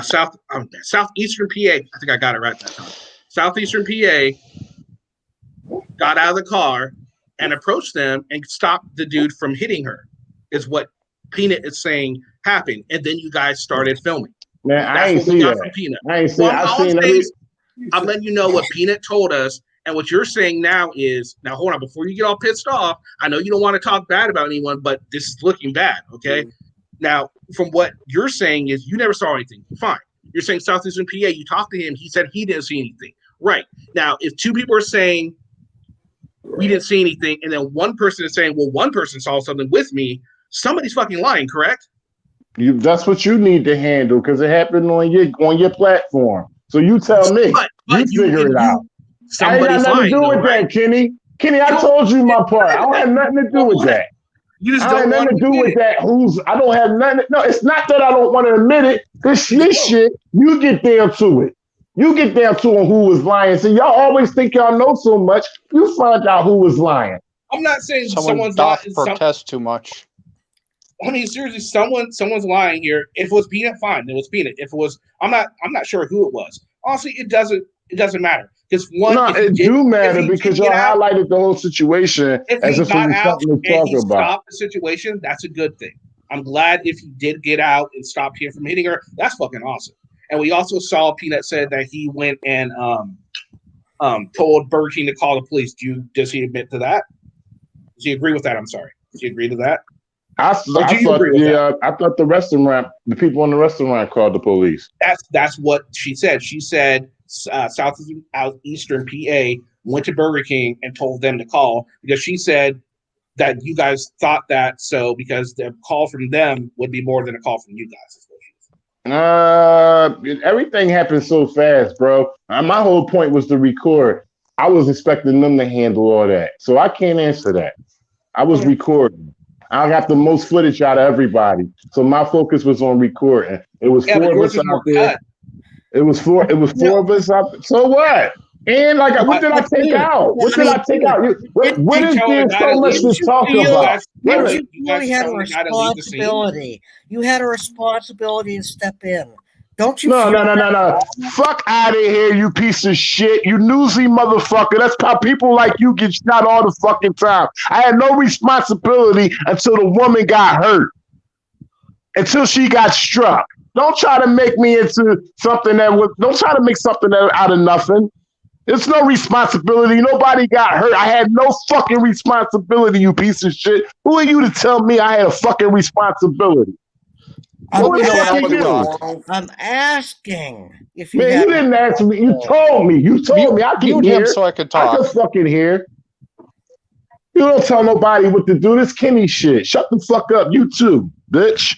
Southeastern PA, I think I got it right that time. Southeastern PA got out of the car and approached them and stopped the dude from hitting her, is what Peanut is saying happened. And then you guys started filming. Man, I ain't see that. I ain't see that. I'm letting you know what Peanut told us. And what you're saying now is, now hold on, before you get all pissed off, I know you don't want to talk bad about anyone, but this is looking bad, okay? Now, from what you're saying is you never saw anything. Fine. You're saying Southeastern PA, you talked to him, he said he didn't see anything. Right. Now, if two people are saying we didn't see anything, and then one person is saying, well, one person saw something with me, somebody's fucking lying, correct? That's what you need to handle because it happened on your platform. So you tell me. You figure it out. I ain't got nothing to do with that, Kenny. Kenny, I told you my part. I don't have nothing to do with that. You just don't have nothing to do with that. I don't have nothing. No, it's not that I don't want to admit it. This shit, you get down to it. You get down to who was lying. So y'all always think y'all know so much. You find out who was lying. I'm not saying someone's lying. Protest too much. I mean, seriously, someone's lying here. If it was Peanut, fine. It was Peanut. If it was, I'm not sure who it was. Honestly, it doesn't matter. Because it do matter because y'all highlighted the whole situation as if it was something to talk about. Stopped the situation, that's a good thing. I'm glad if he did get out and stop him from hitting her. That's fucking awesome. And we also saw Peanut said that he went and told Burger King to call the police. Does he admit to that? Does he agree with that? I'm sorry. Does he agree to that? I thought the people in the restaurant called the police. That's what she said. She said Southeastern PA went to Burger King and told them to call because she said that you guys thought that because the call from them would be more than a call from you guys. Everything happened so fast, bro. My whole point was to record. I was expecting them to handle all that, so I can't answer that. I was recording. I got the most footage out of everybody, so my focus was on recording. It was 4 of us out there. It was four of us out there. So what? And what did I take out? What did I take out? What is there so much to talk about? You really had a responsibility. You had a responsibility to step in. Don't you? No. Fuck out of here, you piece of shit. You newsy motherfucker. That's how people like you get shot all the fucking time. I had no responsibility until the woman got hurt. Until she got struck. Don't try to make me into something don't try to make something out of nothing. It's no responsibility. Nobody got hurt. I had no fucking responsibility, you piece of shit. Who are you to tell me I had a fucking rescibility? I'm asking if you. Man, you didn't ask me. You told me. I can hear. So I could talk. I can fucking hear. You don't tell nobody what to do. This Kenny shit. Shut the fuck up. You too, bitch.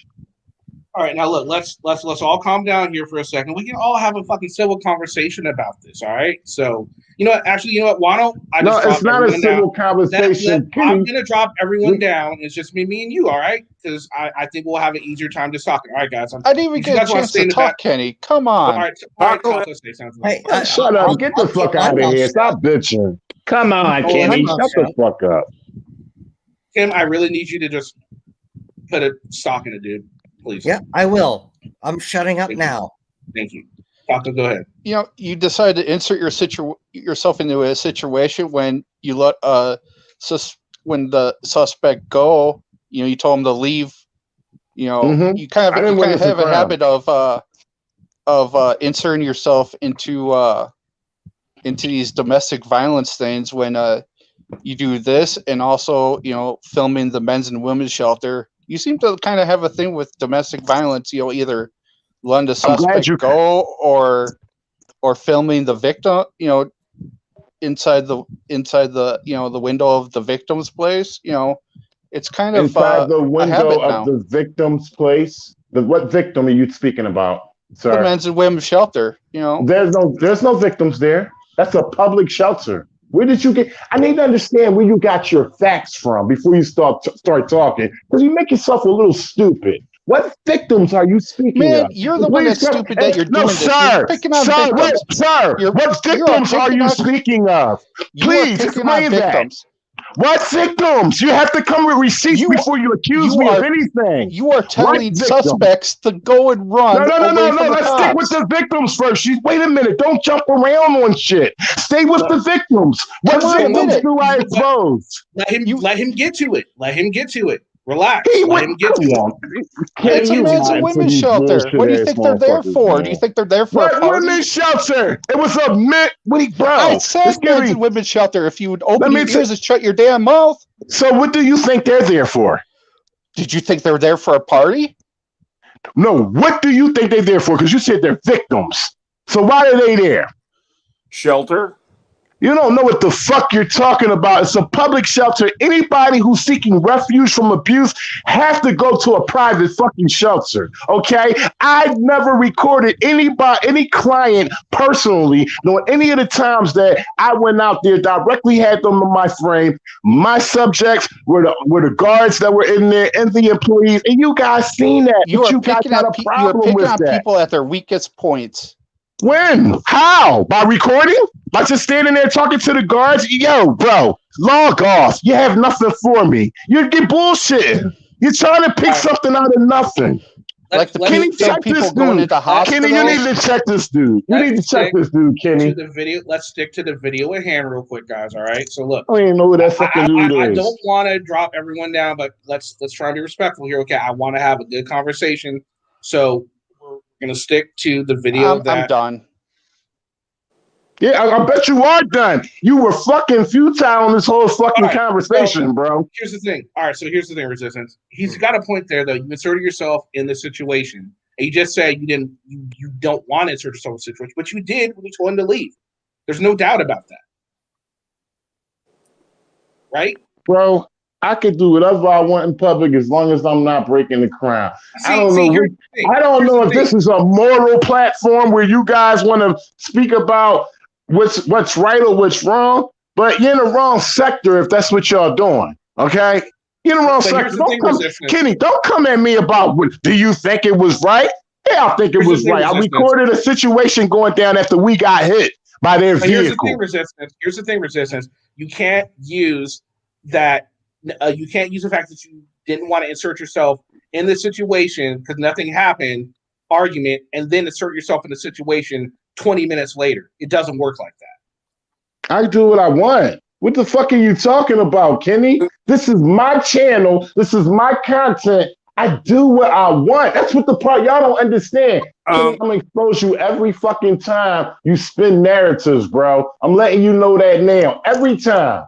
All right, now look, let's all calm down here for a second. We can all have a fucking civil conversation about this. All right. So you know what? Actually, you know what? Why don't I just No, it's drop not a everyone down? civil conversation. I'm gonna drop everyone down. It's just me and you. All right? Because I think we'll have an easier time just talking. All right, guys. I didn't even get a chance to talk, Kenny. Come on. All right. Taco, say something. Hey, shut up. Get the fuck out of here. Stop bitching. Come on, Kenny. Shut the fuck up. Kim, I really need you to just put a stock in it, dude. Please. Yeah, I will. I'm shutting up now. Thank you. Taco, go ahead. You know, you decided to insert yourself into a situation when you let when the suspect go. You know, you told him to leave. You know, you kind of have a habit of inserting yourself into these domestic violence things when you do this, and also filming the men's and women's shelter. You seem to kind of have a thing with domestic violence. You know, either letting the suspect go or filming the victim. You know, inside the the window of the victim's place. You know, it's kind of inside the window of now. the victim's place. What victim are you speaking about, sir? The men's and women's shelter. You know, there's no victims there. That's a public shelter. Where did you get? I need to understand where you got your facts from before you start talking, because you make yourself a little stupid. What victims are you speaking of? Man, you're the one that's stupid that you're doing this. You're picking on victims. What victims are you speaking of? Please explain that. What victims? You have to come with receipts before you accuse me of anything. You are telling suspects to go and run. No. Let's stick with the victims first. Wait a minute. Don't jump around on shit. Stay with the victims. What victims do I expose? Let him get to it. Let him get to it. Relax. Let him get to it. It's a men's and women's shelter. What do you think they're there for? Man. Do you think they're there for a party? What women's shelter? It was a bro. I said men's and women's shelter. If you would open your ears and shut your damn mouth. So what do you think they're there for? Did you think they were there for a party? No. What do you think they're there for? Because you said they're victims. So why are they there? Shelter. You don't know what the fuck you're talking about. It's a public shelter. Anybody who's seeking refuge from abuse have to go to a private fucking shelter. Okay? I've never recorded any client personally, nor any of the times that I went out there, directly had them in my frame. My subjects were the guards that were in there and the employees, and you guys seen that. You are picking on people at their weakest points. When? How? By recording? By just standing there talking to the guards? Yo, bro, log off. You have nothing for me. You get bullshitting. You're trying to pick something out of nothing. Like the people going into hospitals. Kenny, you need to check this dude. Kenny. Let's stick to the video at hand real quick, guys. All right. So look. I don't even know what that fucking dude is. I don't want to drop everyone down, but let's try to be respectful here. Okay. I want to have a good conversation. So we're gonna stick to the video. I'm done. Yeah, I bet you are done. You were fucking futile in this whole fucking conversation, bro. Here's the thing. All right, so here's the thing, Resistance. He's got a point there, though. You inserted yourself in the situation. And you just said you don't want to insert yourself in the situation, but you did when you told him to leave. There's no doubt about that. Right? Bro, I could do whatever I want in public as long as I'm not breaking the crown. I don't know if this is a moral platform where you guys want to speak about what's right or what's wrong, but you're in the wrong sector if that's what y'all doing. Okay? You're in the wrong sector. Kenny, don't come at me about do you think it was right? Yeah, I think it was right. I recorded a situation going down after we got hit by their vehicle. Here's the thing, Resistance. You can't use that. You can't use the fact that you didn't want to insert yourself in the situation because nothing happened, argument, and then insert yourself in the situation 20 minutes later. It doesn't work like that. I do what I want. What the fuck are you talking about, Kenny? This is my channel. This is my content. I do what I want. That's what the part y'all don't understand. I'm gonna expose you every fucking time you spin narratives, bro. I'm letting you know that now. Every time.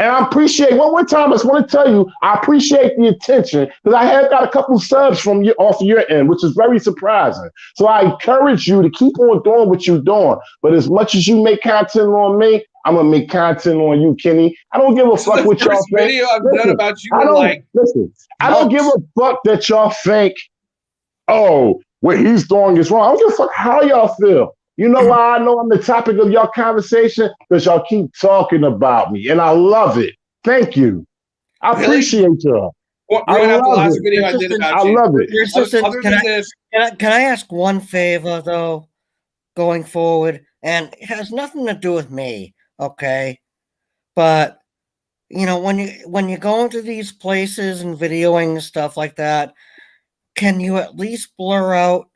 And I appreciate, one more time, I just want to tell you, I appreciate the attention because I have got a couple subs from you off your end, which is very surprising. So I encourage you to keep on doing what you're doing. But as much as you make content on me, I'm going to make content on you, Kenny. I don't give a fuck what y'all think. Video I've done about you I don't give a fuck that y'all think oh, what he's doing is wrong. I don't give a fuck how y'all feel. You know why I know I'm the topic of y'all conversation? Because y'all keep talking about me, and I love it. Thank you. I Really? appreciate y'all. Well, I bringing up the love last it. video I did about I you. love it. Other than this, can I ask one favor though, going forward, and it has nothing to do with me, okay? But you know, when you go into these places and videoing and stuff like that, can you at least blur out,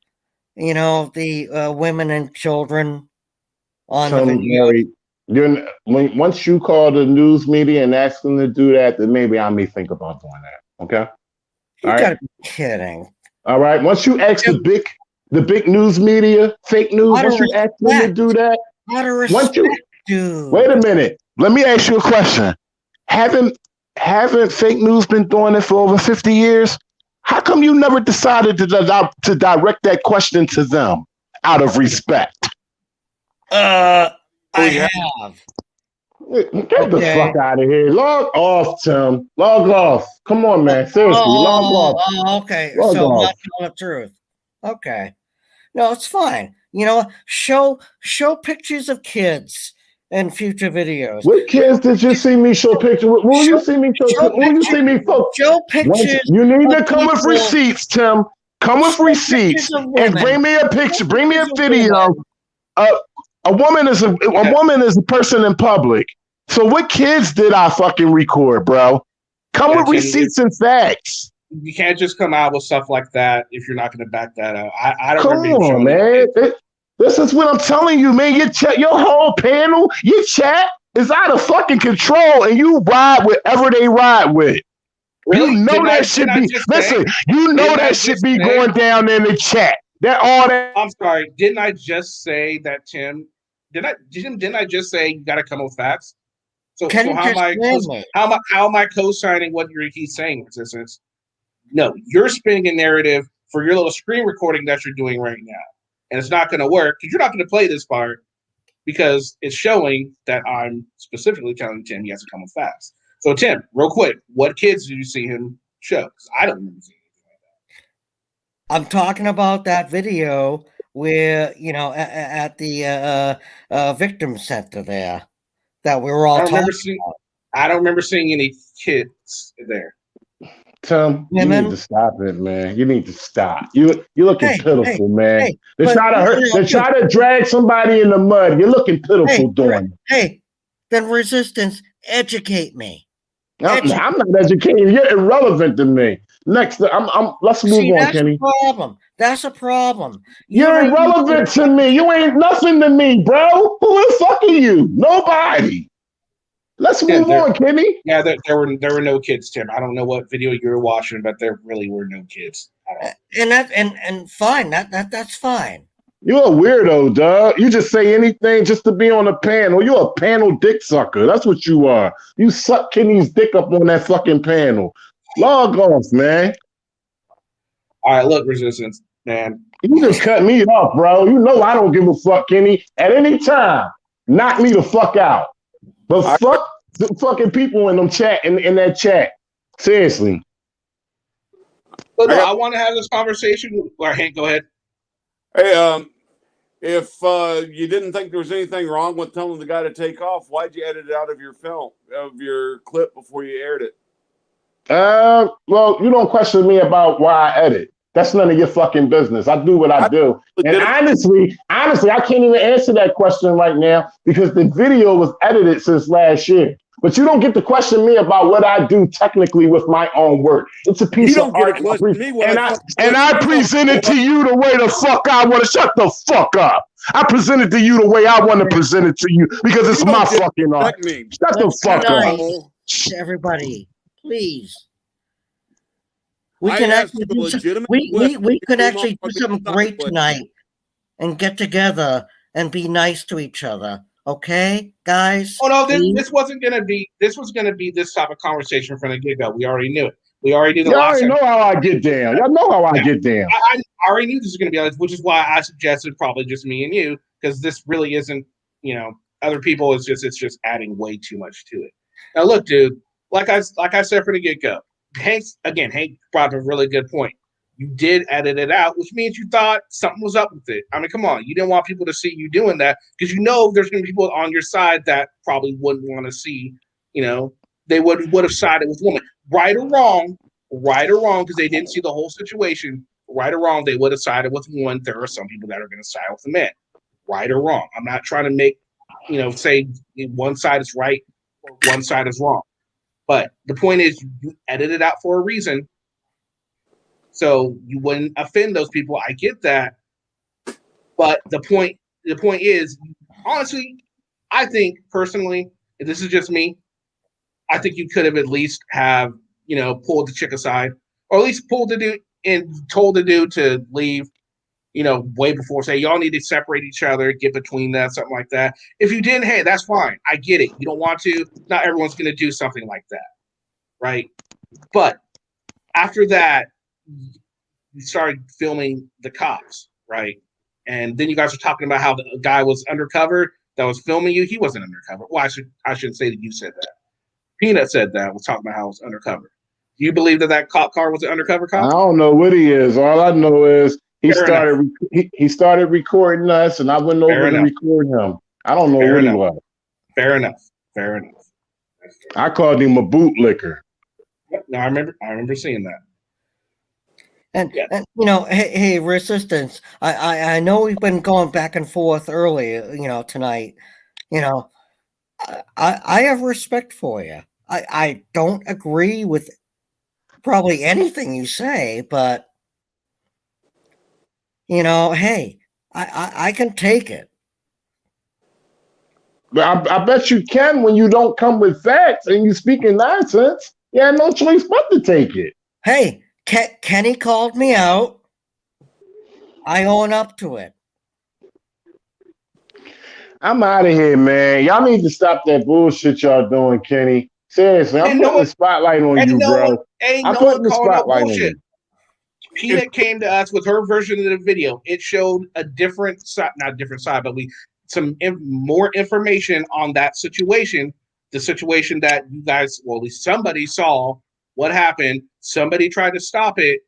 you know, the women and children on the video? Mary, once you call the news media and ask them to do that, then maybe I may think about doing that. Okay. You All gotta right. be kidding. All right. Once you ask the big news media, fake news, once you ask them to do that, Out of respect, dude. wait a minute. Let me ask you a question. Haven't fake news been doing it for over 50 years? How come you never decided to direct that question to them out of respect? I have. Get the fuck out of here. Log off, Tim. Log off. Come on, man. Seriously, log off. Okay. Log So I'm off. not telling the truth. Okay. No, it's fine. You know, show pictures of kids in future videos. What kids did you see me show pictures? Will you see me show? Will you see me, folks? Show pictures. You need to come with people- receipts, Tim. Come with receipts of and women. bring me a picture. Bring me a Pictures of video. A woman is a person in public. So what kids did I fucking record, bro? Come with receipts and facts. You can't just come out with stuff like that if you're not going to back that up. I don't Come remember on, man. This is what I'm telling you, man. Your whole panel, your chat is out of fucking control, and you ride whatever they ride with. Really? You know that should be. Listen, you know that should be going down in the chat. That all that. I'm sorry. Didn't I just say that, Tim? Didn't I just say you got to come with facts? So how am I co-signing what he's saying, Resistance? No, you're spinning a narrative for your little screen recording that you're doing right now, and it's not going to work because you're not going to play this part because it's showing that I'm specifically telling Tim he has to come with facts. So, Tim, real quick, what kids did you see him show? Because I don't remember seeing anything like that. I'm talking about that video where, you know, at the victim center there that we were all talking about. I don't remember seeing any kids there. Tim, you need to stop it, man. You need to stop. You're looking pitiful, man. They're trying to drag somebody in the mud. You're looking pitiful doing it. Hey, then Resistance, educate me. I'm not educated. You're irrelevant to me. Next, let's move on, Kenny. That's a problem. You're irrelevant to me. You ain't nothing to me, bro. Who the fuck are you? Nobody. Let's move on, Kenny. Yeah, there were no kids, Tim. I don't know what video you were watching, but there really were no kids at all. And fine. That's fine. You're a weirdo, dog. You just say anything just to be on a panel. You're a panel dick sucker. That's what you are. You suck Kenny's dick up on that fucking panel. Log off, man. All right, look, Resistance, man. You just cut me off, bro. You know I don't give a fuck, Kenny. At any time, knock me the fuck out. But fuck the fucking people in them chat in that chat. Seriously. But no, I want to have this conversation. Hank, go ahead. Hey, if you didn't think there was anything wrong with telling the guy to take off, why'd you edit it out of your film, of your clip before you aired it? Well, you don't question me about why I edit. That's none of your fucking business. I do what I do. And honestly, I can't even answer that question right now because the video was edited since last year. But you don't get to question me about what I do technically with my own work. It's a piece of art. And I present it to you the way the fuck I want to. Shut the fuck up. I present it to you the way I want to present it to you because it's my fucking art. Shut the fuck up. Everybody, please. We can actually do we could actually do something great tonight and get together and be nice to each other. Okay, guys? Oh no, this wasn't gonna be this type of conversation from the get-go. We already knew it. We already knew the Y'all last already know how I get down. Y'all know how I get down. I already knew this was gonna be like, which is why I suggested probably just me and you, because this really isn't, other people. It's just adding way too much to it. Now look, dude, like I said from the get-go, Hank brought up a really good point. You did edit it out, which means you thought something was up with it. I mean, come on. You didn't want people to see you doing that because you know there's going to be people on your side that probably wouldn't want to see, they would have sided with women. Right or wrong, because they didn't see the whole situation, right or wrong, they would have sided with one. There are some people that are going to side with the men. Right or wrong. I'm not trying to make, say one side is right or one side is wrong. But the point is you edit it out for a reason. So you wouldn't offend those people. I get that. But the point is, honestly, I think personally, and this is just me, I think you could have at least have, pulled the chick aside, or at least pulled the dude and told the dude to leave, way before, say, y'all need to separate each other, get between that, something like that. If you didn't, hey, that's fine. I get it. You don't want to. Not everyone's going to do something like that. Right? But after that, you started filming the cops, right? And then you guys were talking about how the guy was undercover that was filming you. He wasn't undercover. Well, I shouldn't say that you said that. Peanut said that. Was talking about how it was undercover. Do you believe that cop car was an undercover cop? I don't know what he is. All I know is he started recording us, and I went over to record him. I don't know what he was. Fair enough. I called him a bootlicker. No, I remember seeing that. And hey, Resistance, I know we've been going back and forth earlier, tonight. I have respect for you. I don't agree with probably anything you say, but hey, I can take it. But I bet you can when you don't come with facts and you speaking nonsense. You have no choice but to take it. Hey, Kenny called me out. I own up to it. I'm out of here, man. Y'all need to stop that bullshit y'all doing, Kenny. Seriously, I'm putting the spotlight on you, bro. I'm putting the spotlight on you. Peanut came to us with her version of the video. It showed a different side, not a different side, but more information on that situation. The situation that you guys, well, at least somebody saw what happened. Somebody tried to stop it.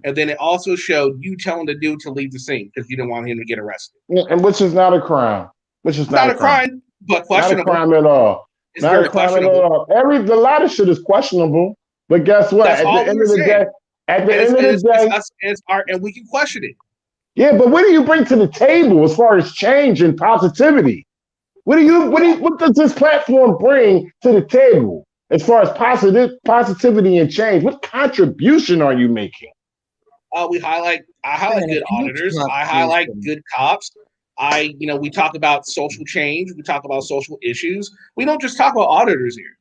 And then it also showed you telling the dude to leave the scene because you didn't want him to get arrested. Yeah, and which is not a crime. Which is not a crime, but questionable. Not a crime at all. It's not very questionable. A lot of shit is questionable. But guess what? That's At the end of the day, and we can question it. Yeah, but what do you bring to the table as far as change and positivity? What does this platform bring to the table as far as positivity and change? What contribution are you making? I highlight good auditors. I highlight good cops. We talk about social change. We talk about social issues. We don't just talk about auditors here.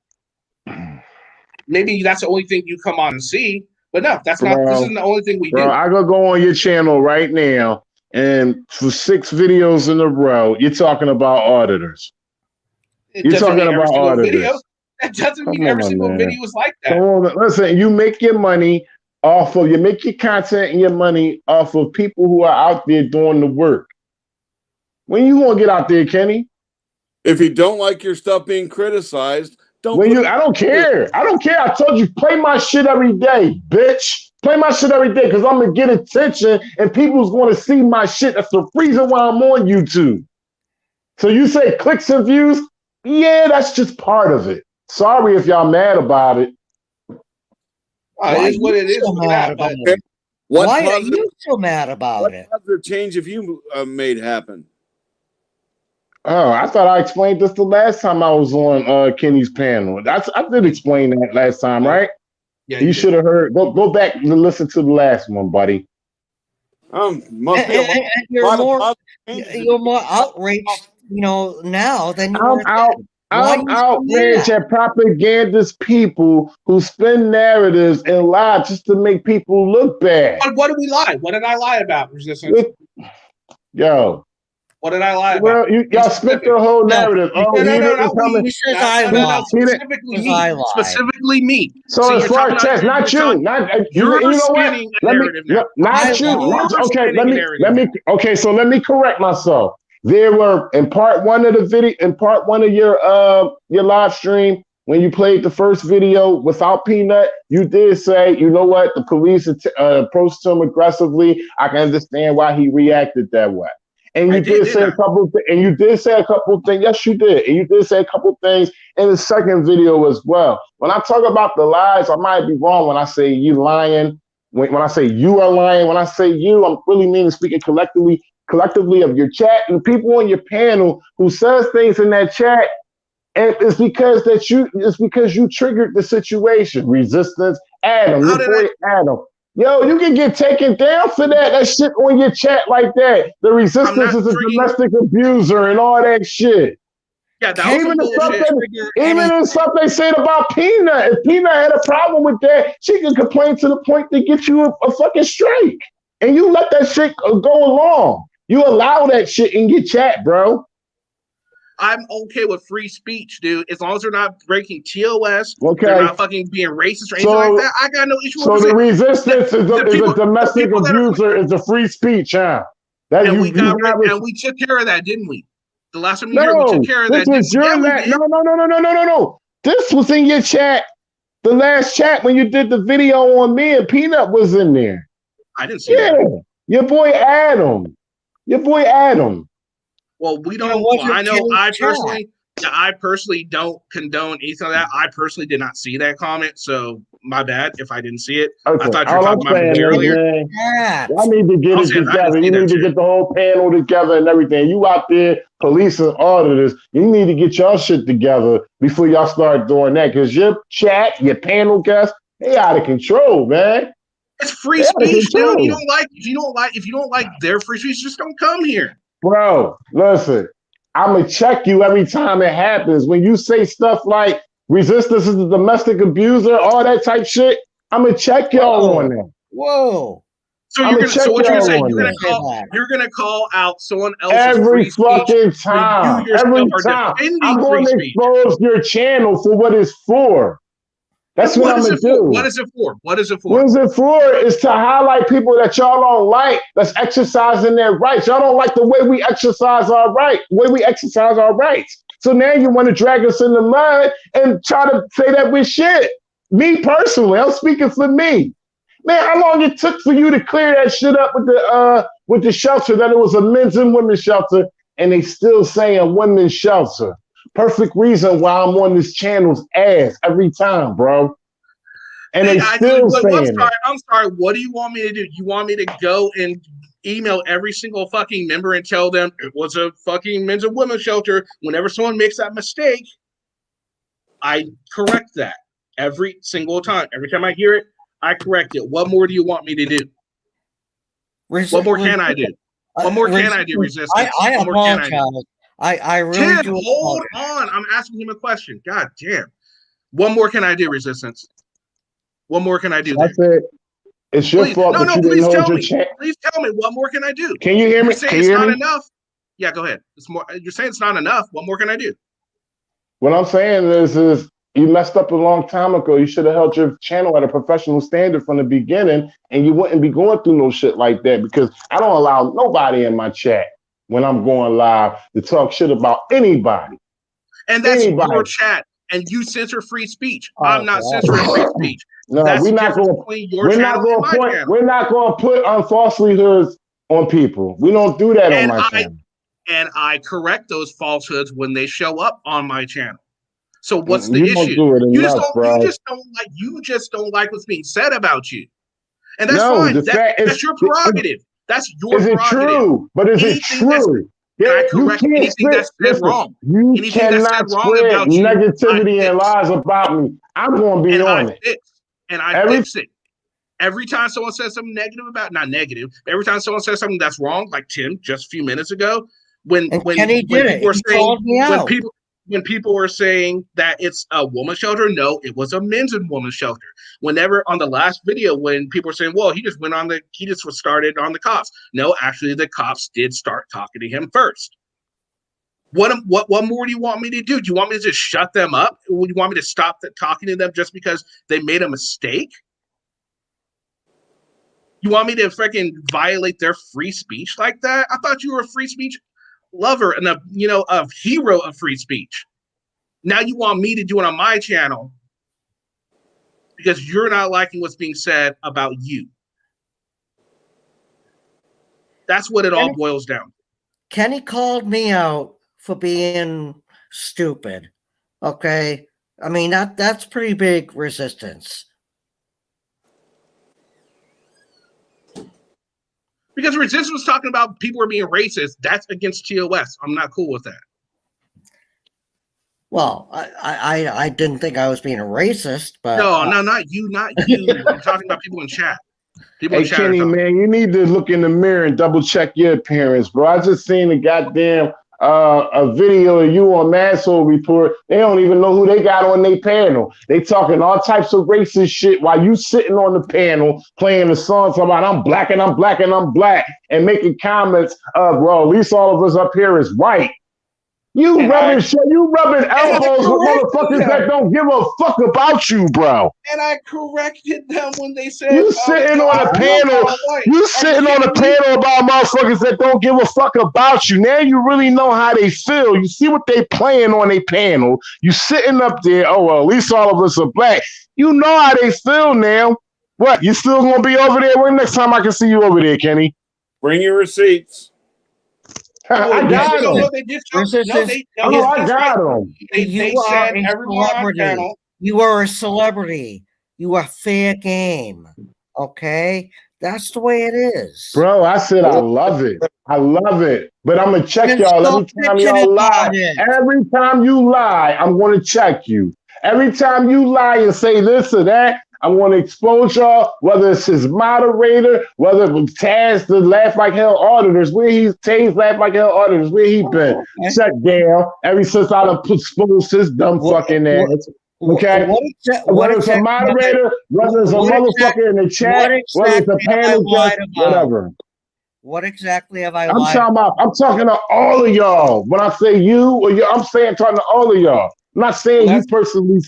Maybe that's the only thing you come on and see, but no, this isn't the only thing we do. I go on your channel right now, and for 6 videos in a row, you're talking about auditors. You're talking about auditors. That doesn't mean every single video is like that. Come on, listen, you make your money you make your content and your money off of people who are out there doing the work. When you gonna get out there, Kenny? If you don't like your stuff being criticized, I don't care. I don't care. I told you, play my shit every day, bitch. Play my shit every day because I'm gonna get attention and people's gonna see my shit. That's the reason why I'm on YouTube. So you say clicks and views? Yeah, that's just part of it. Sorry if y'all mad about it. It is what it is. Why are you so mad about it? What positive change have you made happen? Oh, I thought I explained this the last time I was on Kenny's panel. I did explain that last time, right? Yeah, you should have heard. Go back and listen to the last one, buddy. You're more outraged, now than you were then. I'm outraged at propagandist people who spin narratives and lie just to make people look bad. But what did we lie? What did I lie about, Resistance? Yo. What did I lie about? Well, y'all split their whole narrative. Specifically me. So as far as Chess, not you. So let me correct myself. There were in part one of the video, in part one of your live stream, when you played the first video without Peanut, you did say, you know what, the police approached him aggressively. I can understand why he reacted that way. And you did say a couple of things. And you did say a couple of things. Yes, you did. And you did say a couple of things in the second video as well. When I talk about the lies, I might be wrong when I say you lying. When I say you are lying, when I say you, I'm really meaning speaking collectively of your chat and people on your panel who says things in that chat. And it's because you triggered the situation. Resistance, Adam, your boy Adam. Yo, you can get taken down for that. That shit on your chat like that. The resistance is a domestic abuser and all that shit. Yeah, that was some bullshit. Even in stuff they said about Peanut. If Peanut had a problem with that, she could complain to the point to get you a fucking strike. And you let that shit go along. You allow that shit in your chat, bro. I'm okay with free speech, dude. As long as they're not breaking TOS, they're not fucking being racist or anything like that. I got no issue with it. So the resistance is a domestic abuser, is a free speech, huh? And we took care of that, didn't we? The last time you heard, we took care of that. No. This was in your chat. The last chat when you did the video on me and Peanut was in there. I didn't see that. Your boy Adam. Well, we don't. I personally don't condone anything like that. I personally did not see that comment, so my bad if I didn't see it. Okay. I thought you were talking about me earlier. I need to get it together. You need to get the whole panel together and everything. You out there, police and auditors, you need to get y'all shit together before y'all start doing that. Because your chat, your panel guests, they out of control, man. It's free speech, dude. If you don't like their free speech, just don't come here. Bro, listen, I'm going to check you every time it happens. When you say stuff like resistance is a domestic abuser, all that type shit, I'm going to check y'all on that. Whoa. So what you're saying, you're gonna call out someone else's every free fucking speech time. You Every time. I'm going to expose your channel for what it's for. That's what I'm going to do. What is it for? What is it for? Is to highlight people that y'all don't like that's exercising their rights. Y'all don't like the way we exercise our rights. So now you want to drag us in the mud and try to say that we're shit. Me personally, I'm speaking for me. Man, how long it took for you to clear that shit up with the shelter that it was a men's and women's shelter, and they still saying women's shelter. Perfect reason why I'm on this channel's ass every time, bro. And they still saying it. I'm sorry. What do you want me to do? You want me to go and email every single fucking member and tell them it was a fucking men's and women's shelter? Whenever someone makes that mistake, I correct that every single time. Every time I hear it, I correct it. What more do you want me to do? What more can I do? What more can I do, Resistance? I apologize. I really do. Hold on. I'm asking him a question. God damn. What more can I do, Resistance? What more can I do? That's it. It's your fault that you didn't hold your chance. Please tell me, what more can I do? Can you hear me? You're saying it's not enough? Yeah, go ahead. It's more. You're saying it's not enough. What more can I do? What I'm saying is you messed up a long time ago. You should have held your channel at a professional standard from the beginning, and you wouldn't be going through no shit like that, because I don't allow nobody in my chat when I'm going live to talk shit about anybody. And that's your chat, and you censor free speech. I'm not censoring free speech. No, that's we're not going to put falsehoods on people. We don't do that on my channel. And I correct those falsehoods when they show up on my channel. So what's the issue? You just don't like what's being said about you, and that's fine. That's your prerogative. That's your prerogative. Is it true? But is it true? I correct anything that's said wrong. You cannot spread negativity and lies about me. I'm going to be on it. I fix it. Every time someone says something negative about, not negative, every time someone says something that's wrong, like Tim just a few minutes ago, when people were saying that it's a woman's shelter, no, it was a men's and women's shelter. Whenever on the last video, when people were saying, well, he just was started on the cops. No, actually the cops did start talking to him first. What more do you want me to do? Do you want me to just shut them up? Or do you want me to stop talking to them just because they made a mistake? You want me to freaking violate their free speech like that? I thought you were a free speech lover and a hero of free speech. Now you want me to do it on my channel because you're not liking what's being said about you. That's what it all boils down to. Kenny called me out for being stupid. Okay? I mean, that's pretty big resistance. Because Resistance was talking about people are being racist. That's against TOS. I'm not cool with that. Well, I didn't think I was being a racist, but No, not you. I'm talking about people in chat. People Hey, in chat Kenny, man, you need to look in the mirror and double check your appearance, bro. I just seen a goddamn a video of you on Masshole Report. They don't even know who they got on their panel. They talking all types of racist shit while you sitting on the panel playing the song talking about I'm black and I'm black and I'm black and making comments of, well, at least all of us up here is white. You rubbing elbows with motherfuckers that don't give a fuck about you, bro. And I corrected them when they said You sitting on a panel. You sitting on a panel about motherfuckers that don't give a fuck about you. Now you really know how they feel. You see what they playing on their panel. You sitting up there. Oh well, at least all of us are black. You know how they feel now. What? You still gonna be over there? When next time I can see you over there, Kenny? Bring your receipts. I got them. I got them. You are a celebrity. You are a celebrity. You are fair game. Okay? That's the way it is. Bro, I said I love it. I love it. But I'm going to check y'all every time y'all lie. Every time you lie, I'm going to check you. Every time you lie and say this or that, I want to expose y'all, whether it's his moderator, whether it was Taz, the Laugh Like Hell Auditors, Taz Laugh Like Hell Auditors, where he been? Shut down ever since I done exposed his dumb fucking ass. Okay? Whether it's a moderator, whether it's a motherfucker in the chat, whether it's a panel guest, whatever. What exactly have I I'm lied talking I'm talking to all of y'all. When I say you or you, I'm saying talking to all of y'all. I'm not saying you personally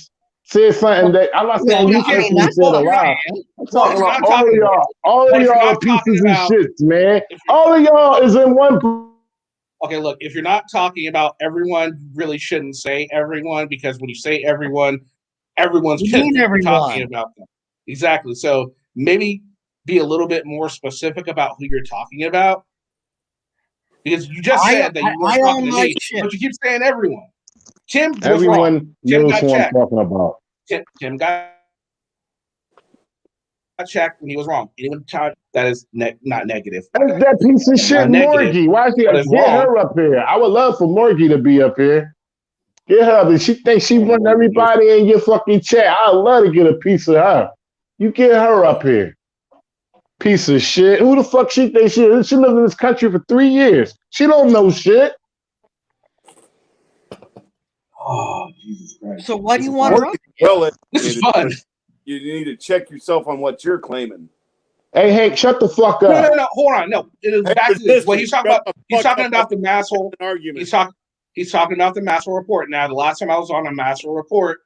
said something that I'm not saying you personally said a lie. I'm talking about all of y'all. All of y'all are pieces of shit, man. All of y'all is in one. Okay, look, if you're not talking about everyone, you really shouldn't say everyone, because when you say everyone, everyone's talking about them. Exactly. So maybe be a little bit more specific about who you're talking about. Because you just said that you weren't talking to me, but you keep saying everyone. Tim was everyone wrong. knows who I'm talking about. Tim got checked when he was wrong. Anyone that is not negative. That's that piece of shit, Morgie. Why is he get her up here? I would love for Morgie to be up here. Get her up here. She thinks she won everybody in your fucking chat. I'd love to get a piece of her. You get her up here. Piece of shit. Who the fuck she thinks she is? She lived in this country for 3 years. She don't know shit. Oh, Jesus Christ. So why do you want her up? Well, this is fun. You need to check yourself on what you're claiming. Hey, Hank, shut the fuck up. No, hold on. No, it is back to this. What he's talking about, he's talking about the Masshole argument. He's talking about the Masshole report. Now, the last time I was on a Masshole report,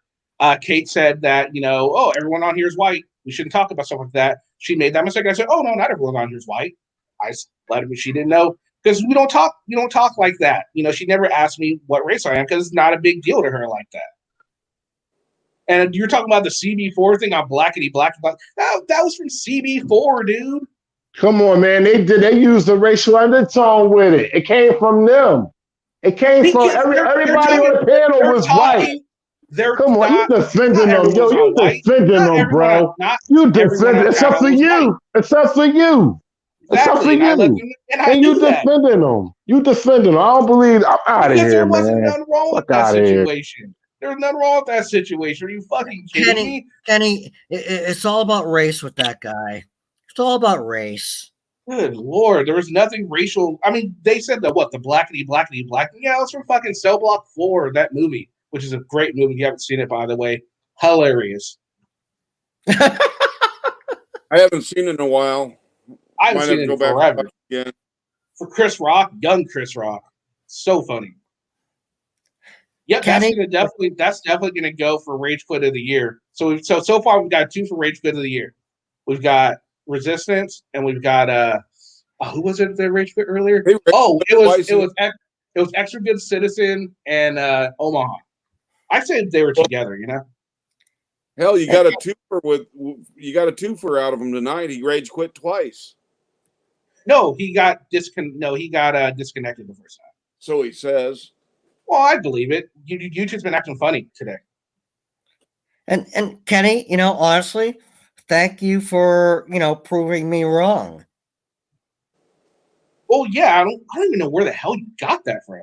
Kate said that, oh, everyone on here is white. We shouldn't talk about stuff like that. She made that mistake. I said, oh no, not everyone on here is white. I let her, she didn't know, because we don't talk like that. She never asked me what race I am, because it's not a big deal to her like that. And you're talking about the CB4 thing on blackity black. That was from CB4, dude. Come on, man. They used the racial undertone with it. It came from them. It came from everybody on the panel was white. Come on, you defending them. Yo, you defending them, bro. You defending, except for you. Except for you. Except for you. And you defending them. You defending them. I don't believe. I'm out of here, man. There wasn't nothing wrong with that situation. There's nothing wrong with that situation. Are you fucking kidding me? Kenny, it's all about race with that guy. It's all about race. Good Lord, there was nothing racial. I mean, they said the blackity blackity black. Yeah, it's from fucking Cell Block 4, that movie, which is a great movie. If you haven't seen it, by the way, hilarious. I haven't seen it in a while. I haven't seen it in forever. Again. For Chris Rock, young Chris Rock, so funny. Yep, that's definitely going to go for Rage Quit of the Year. So far we've got 2 for Rage Quit of the Year. We've got Resistance, and we've got who was it that Rage Quit earlier? It was Extra Good Citizen and Omaha. I said they were together, you know. Hell, you got a twofer out of him tonight. He rage quit twice. No, he got disconnected the first time. So he says. Well, I believe it. YouTube's been acting funny today. And Kenny, honestly, thank you for proving me wrong. Well, yeah, I don't even know where the hell you got that from.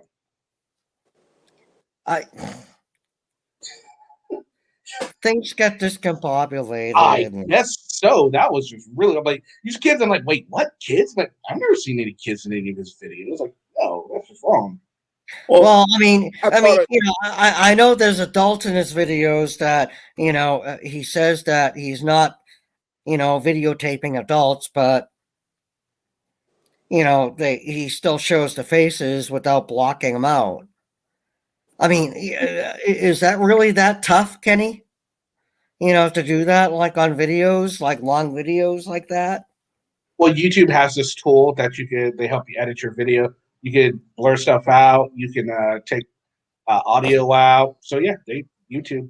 Things get discombobulated. I guess so. That was just really like these kids. I'm like, wait, what kids? Like, I've never seen any kids in any of his videos. Like, no, that's just wrong. Well, I know there's adults in his videos that he says that he's not videotaping adults, but he still shows the faces without blocking them out. I mean, is that really that tough, Kenny? To do that like on videos, like long videos like that? Well, YouTube has this tool that they help you edit your video. You can blur stuff out. You can take audio out. So yeah, YouTube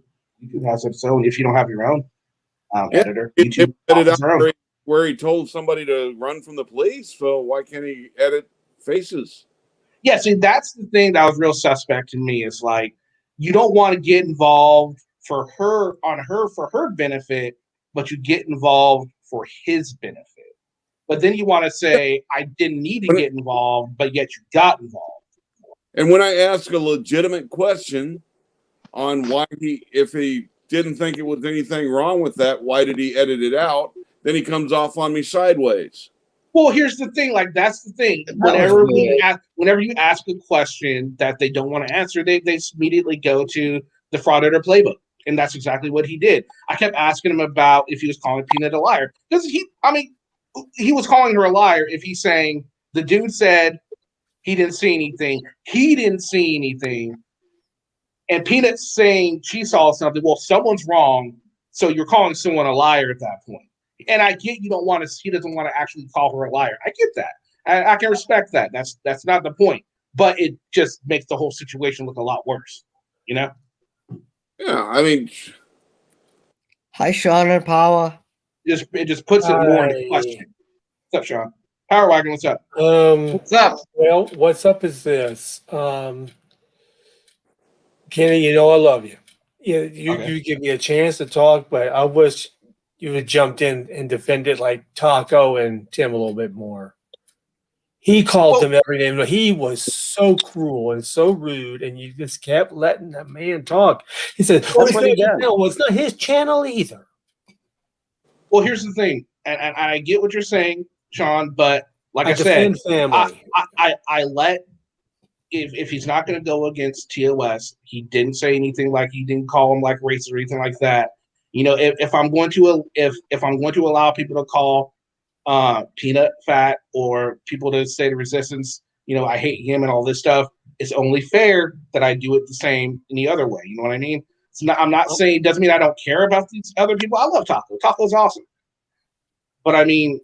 has its own. If you don't have your own editor, YouTube Edit offers their own. where he told somebody to run from the police. So why can't he edit faces? Yeah, see, that's the thing that was real suspect to me. Is like you don't want to get involved for her benefit, but you get involved for his benefit. But then you want to say, I didn't need to get involved, but yet you got involved. And when I ask a legitimate question on why if he didn't think it was anything wrong with that, why did he edit it out? Then he comes off on me sideways. Well, here's the thing. Like, that's the thing. Whenever you ask a question that they don't want to answer, they immediately go to the Frauditor playbook. And that's exactly what he did. I kept asking him about if he was calling Peanut a liar. Because he was calling her a liar if he's saying the dude said he didn't see anything. He didn't see anything. And Peanut's saying she saw something. Well, someone's wrong. So you're calling someone a liar at that point. And I get he doesn't want to actually call her a liar. I get that. I can respect that. That's not the point. But it just makes the whole situation look a lot worse. You know? Yeah, I mean. Hi, Sean and Power. It just puts it more into question. What's up, Sean? Power Wagon, what's up? What's up? Well, what's up is this. Kenny, I love you. You give me a chance to talk, but I wish you had jumped in and defended like Taco and Tim a little bit more. He called them every name. He was so cruel and so rude, and you just kept letting that man talk. He said, it's not his channel either. Well, here's the thing, and I get what you're saying, Sean, but like I said, family. I let if he's not going to go against TOS, he didn't say anything like he didn't call him like racist or anything like that. If I'm going to allow people to call Peanut fat or people to say the resistance, I hate him and all this stuff, it's only fair that I do it the same in the other way. You know what I mean? I'm not saying it doesn't mean I don't care about these other people. I love Taco. Taco's awesome. But I mean,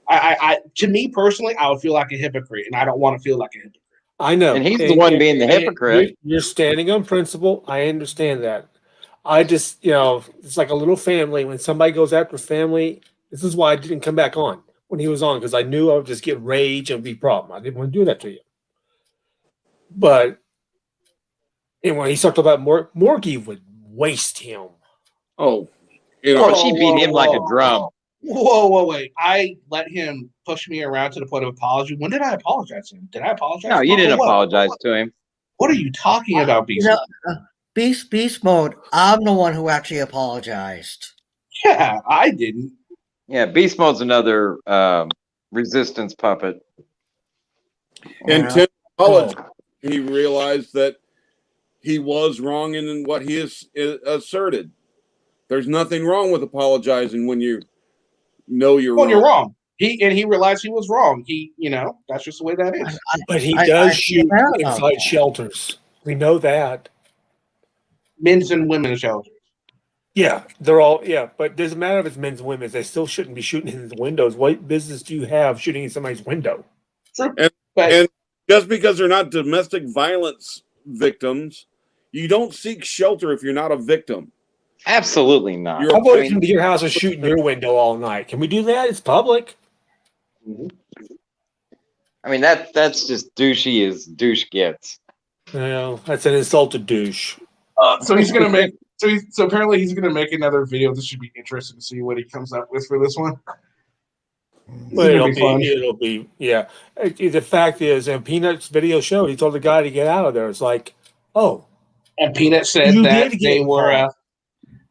I to me personally, I would feel like a hypocrite, and I don't want to feel like a hypocrite. I know. And he's the one being the hypocrite. You're standing on principle. I understand that. I just, it's like a little family. When somebody goes after family, this is why I didn't come back on when he was on, because I knew I would just get rage and be a problem. I didn't want to do that to you. But and when he talked about Morgie would waste him. Oh, she beat him like a drum. Whoa, wait. I let him push me around to the point of apology. When did I apologize to him? Did I apologize? No, you didn't apologize to him. What are you talking about, Beast? Beast mode. I'm the one who actually apologized. Yeah, I didn't. Yeah, Beast mode's another resistance puppet. And Tim apologized. He realized that he was wrong in what he asserted. There's nothing wrong with apologizing when you know you're wrong. You're wrong. He realized he was wrong. That's just the way that is. But he does shoot inside shelters. We know that. Men's and women's shelters. Yeah, they're all, but it doesn't matter if it's men's and women's. They still shouldn't be shooting in the windows. What business do you have shooting in somebody's window? True. And just because they're not domestic violence victims. You don't seek shelter if you're not a victim. Absolutely not. You're How about I mean, come to your house and shoot in your window all night? Can we do that? It's public. that's just douchey as douche gets. Well, that's an insult to douche. So he's gonna make. So apparently he's gonna make another video. This should be interesting to see what he comes up with for this one. Well, It's gonna be fun. it'll be, yeah. The fact is, and Peanut's video showed, he told the guy to get out of there. It's like, oh. And Peanut said You that did they get were. involved.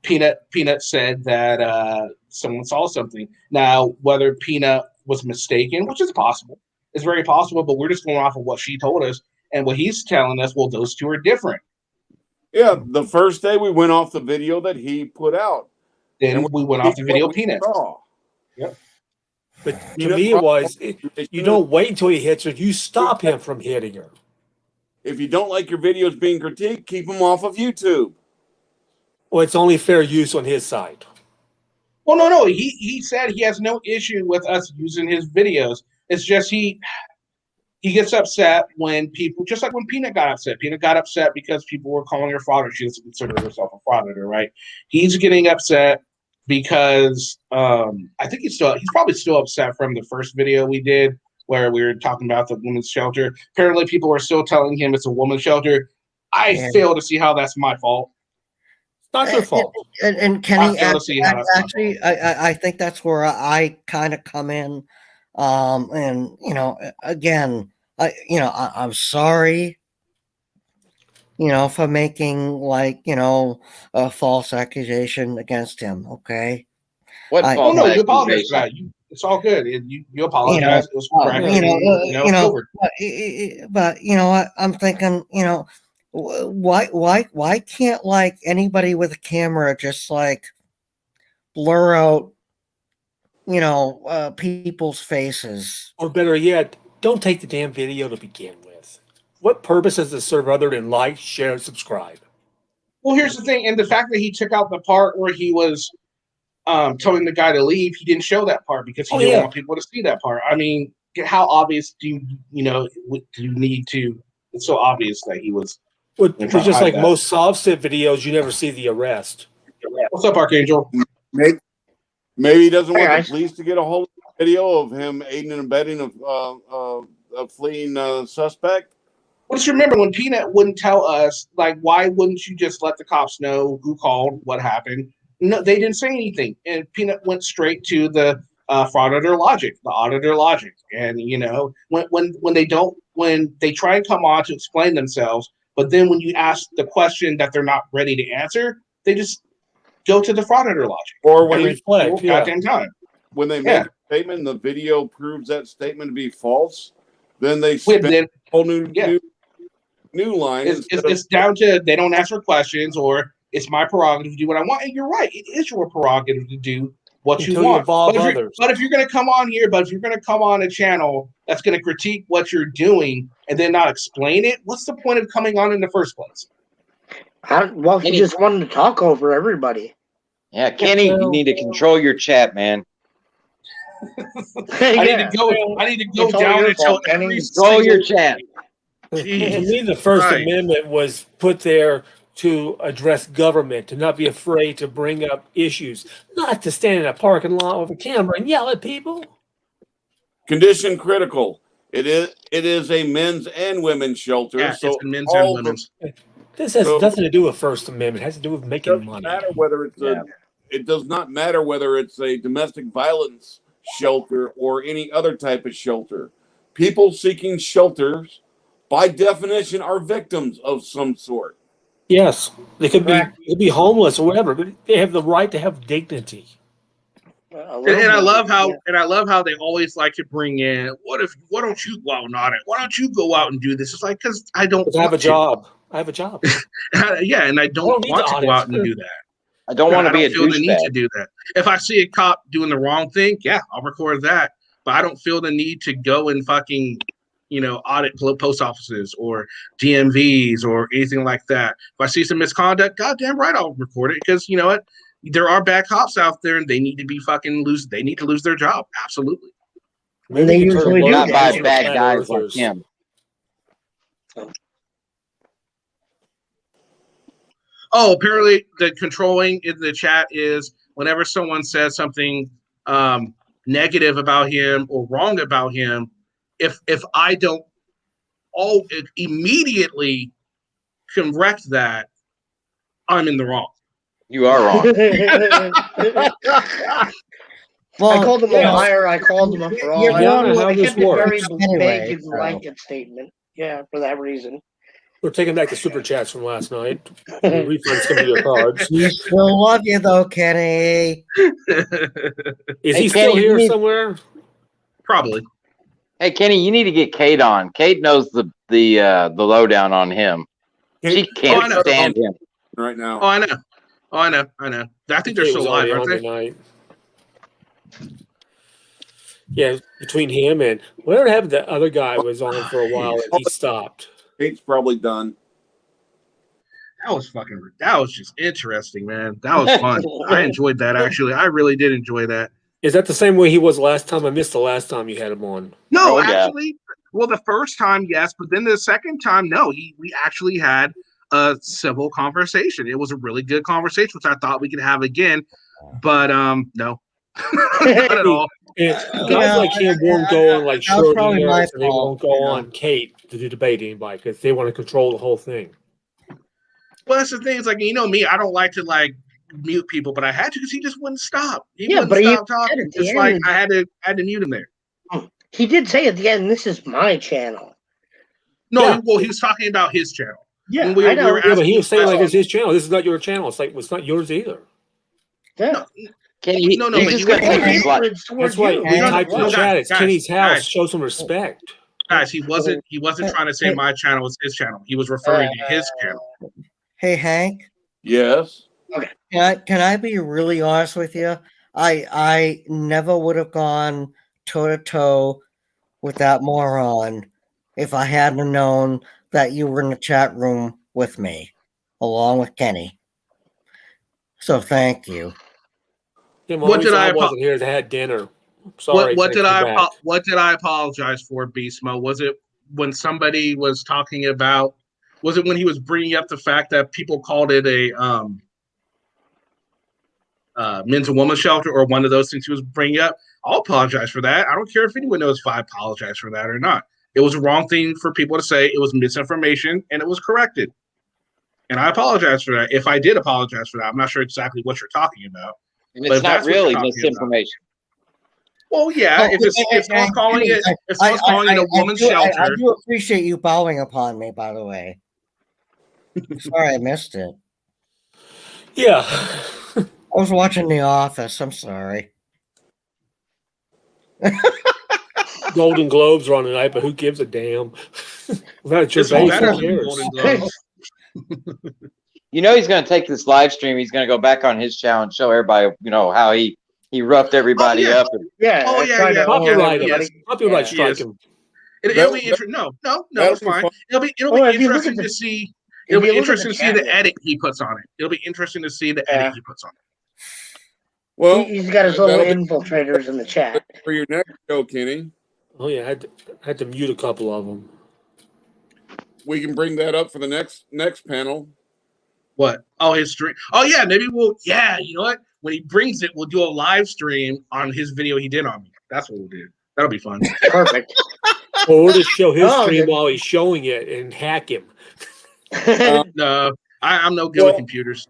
Peanut said that someone saw something. Now, whether Peanut was mistaken, which is possible, it's very possible, but we're just going off of what she told us and what he's telling us. Well, those two are different. Yeah, the first day we went off the video that he put out. Then we went off the video Peanut. Yep. But to me, it was, you don't wait until he hits her. You stop him from hitting her. If you don't like your videos being critiqued, keep them off of YouTube. Well, it's only fair use on his side. Well, no. He said he has no issue with us using his videos. It's just he gets upset when people, just like when Peanut got upset. Peanut got upset because people were calling her frauder. She doesn't consider herself a frauditor, right? He's getting upset because I think he's probably still upset from the first video we did where we were talking about the women's shelter. Apparently, people are still telling him it's a women's shelter. I fail to see how that's my fault. It's not your fault. And Kenny, actually, I think that's where I kind of come in. And again, I'm sorry, for making a false accusation against him. Okay. What false no, you apologize for accusation? that. It's all good. You apologize. It was correct. But what I'm thinking, why can't anybody with a camera just blur out people's faces? Or better yet, don't take the damn video to begin with. What purpose does it serve other than like, share, and subscribe? Well, here's the thing, and the fact that he took out the part where he was telling the guy to leave, he didn't show that part because he didn't want people to see that part. I mean, how obvious do you need to? It's so obvious that he was. It's just like most Offset videos, you never see the arrest. What's up, Archangel? Maybe he doesn't want the police to get a hold of the video of him aiding and abetting a fleeing suspect. Well, just remember when Peanut wouldn't tell us, why wouldn't you just let the cops know who called, what happened? No, they didn't say anything, and Peanut went straight to the frauditor logic, the auditor logic. And when they try and come on to explain themselves, but then when you ask the question that they're not ready to answer, they just go to the frauditor logic. Or when goddamn time. When they make a statement, and the video proves that statement to be false, then they spin a whole new line. It's down to they don't answer questions, or it's my prerogative to do what I want. And you're right, it is your prerogative to do what you want. But if you're going to come on here, if you're going to come on a channel that's going to critique what you're doing and then not explain it, what's the point of coming on in the first place? He just wanted to talk over everybody. Yeah, Kenny, you need to control your chat, man. I need to go down and tell control your chat. To me, the First Amendment was put there to address government, to not be afraid to bring up issues, not to stand in a parking lot with a camera and yell at people. Condition critical. It is a men's and women's shelter. Yeah, so it's a men's and women's. This has nothing to do with First Amendment. It has to do with making money. It does not matter whether it's a domestic violence shelter or any other type of shelter. People seeking shelters, by definition, are victims of some sort. Yes, they could be homeless or whatever, but they have the right to have dignity. And I love how they always like to bring in. Why don't you go out and audit? Why don't you go out and do this? It's like because I don't. I have a job. I have a job. Yeah, and I don't want to go out and do that. I don't want to be a feel the need douchebag. to do that. If I see a cop doing the wrong thing, yeah, I'll record that. But I don't feel the need to go and fucking, audit post offices or DMVs or anything like that. If I see some misconduct, goddamn right, I'll record it because you know what? There are bad cops out there, and they need to be They need to lose their job. Absolutely. And they usually do. Not by bad guys like him. Oh, apparently the controlling in the chat is whenever someone says something negative about him or wrong about him, if I don't immediately correct that, I'm in the wrong. You are wrong. I called him a liar. I called him a fraud. I kept it very vague in the blanket statement. Yeah, for that reason. We're taking back the super chats from last night. The refund's coming to your cards. We still love you though, Kenny. Is he still here somewhere? Probably. Hey Kenny, you need to get Kate on. Kate knows the lowdown on him. She can't stand him right now. Oh, I know. I know. I think they're still alive, aren't they? Tonight. Yeah, between him and whatever happened, that other guy was on for a while and he stopped. Kate's probably done. That was just interesting, man. That was fun. I enjoyed that, actually. I really did enjoy that. Is that the same way he was last time? I missed the last time you had him on. No, actually, well, the first time, yes, but then the second time, no. We actually had a civil conversation. It was a really good conversation, which I thought we could have again, but no, not at all. Guys like him won't go on like Schrodinger, and they won't go on Kate to debate anybody because they want to control the whole thing. Well, that's the thing. It's like, you know me, I don't like to like mute people, but I had to because he just wouldn't stop. He wouldn't stop talking. It's like I had to mute him there. He did say at the end, "This is my channel." No, well, he was talking about his channel. Yeah, I know. But he was saying like it's his channel. This is not your channel. It's like it's not yours either. Yeah. Kenny, no, he's just gonna take his life. That's why we typed in the chat. It's Kenny's house. Show some respect. Guys, he wasn't trying to say my channel was his channel. He was referring to his channel. Hey, Hank. Yes. Okay. Can I be really honest with you? I never would have gone toe to toe with that moron if I hadn't known that you were in the chat room with me, along with Kenny. So thank you. What did I wasn't here to have dinner. Sorry. What did I apologize for, Beastmo? Was it when somebody was talking about? Was it when he was bringing up the fact that people called it a men's and women's shelter or one of those things he was bringing up? I'll apologize for that. I don't care if anyone knows if I apologize for that or not. It was a wrong thing for people to say. It was misinformation, and it was corrected. And I apologize for that. If I did apologize for that, I'm not sure exactly what you're talking about. And it's not really misinformation. Well, yeah, if someone's calling it a woman's shelter. I do appreciate you bowing upon me, by the way. Sorry I missed it. Yeah. I was watching The Office. I'm sorry. Golden Globes are on tonight, but who gives a damn? That's your base. You know he's going to take this live stream. He's going to go back on his channel and show everybody, how he roughed everybody up. Copyright strike him. It'll be interesting. No, it's fine. It'll be interesting to see. It'll be interesting to see the edit he puts on it. It'll be interesting to see the edit he puts on it. Well, he's got his little infiltrators in the chat for your next show, Kenny. Oh yeah, I had to mute a couple of them. We can bring that up for the next panel. What? Oh, his stream. Oh yeah, maybe we'll. Yeah, you know what? When he brings it, we'll do a live stream on his video he did on me. That's what we'll do. That'll be fun. Perfect. Or we'll just show his stream while he's showing it and hack him. No, I'm no good with computers.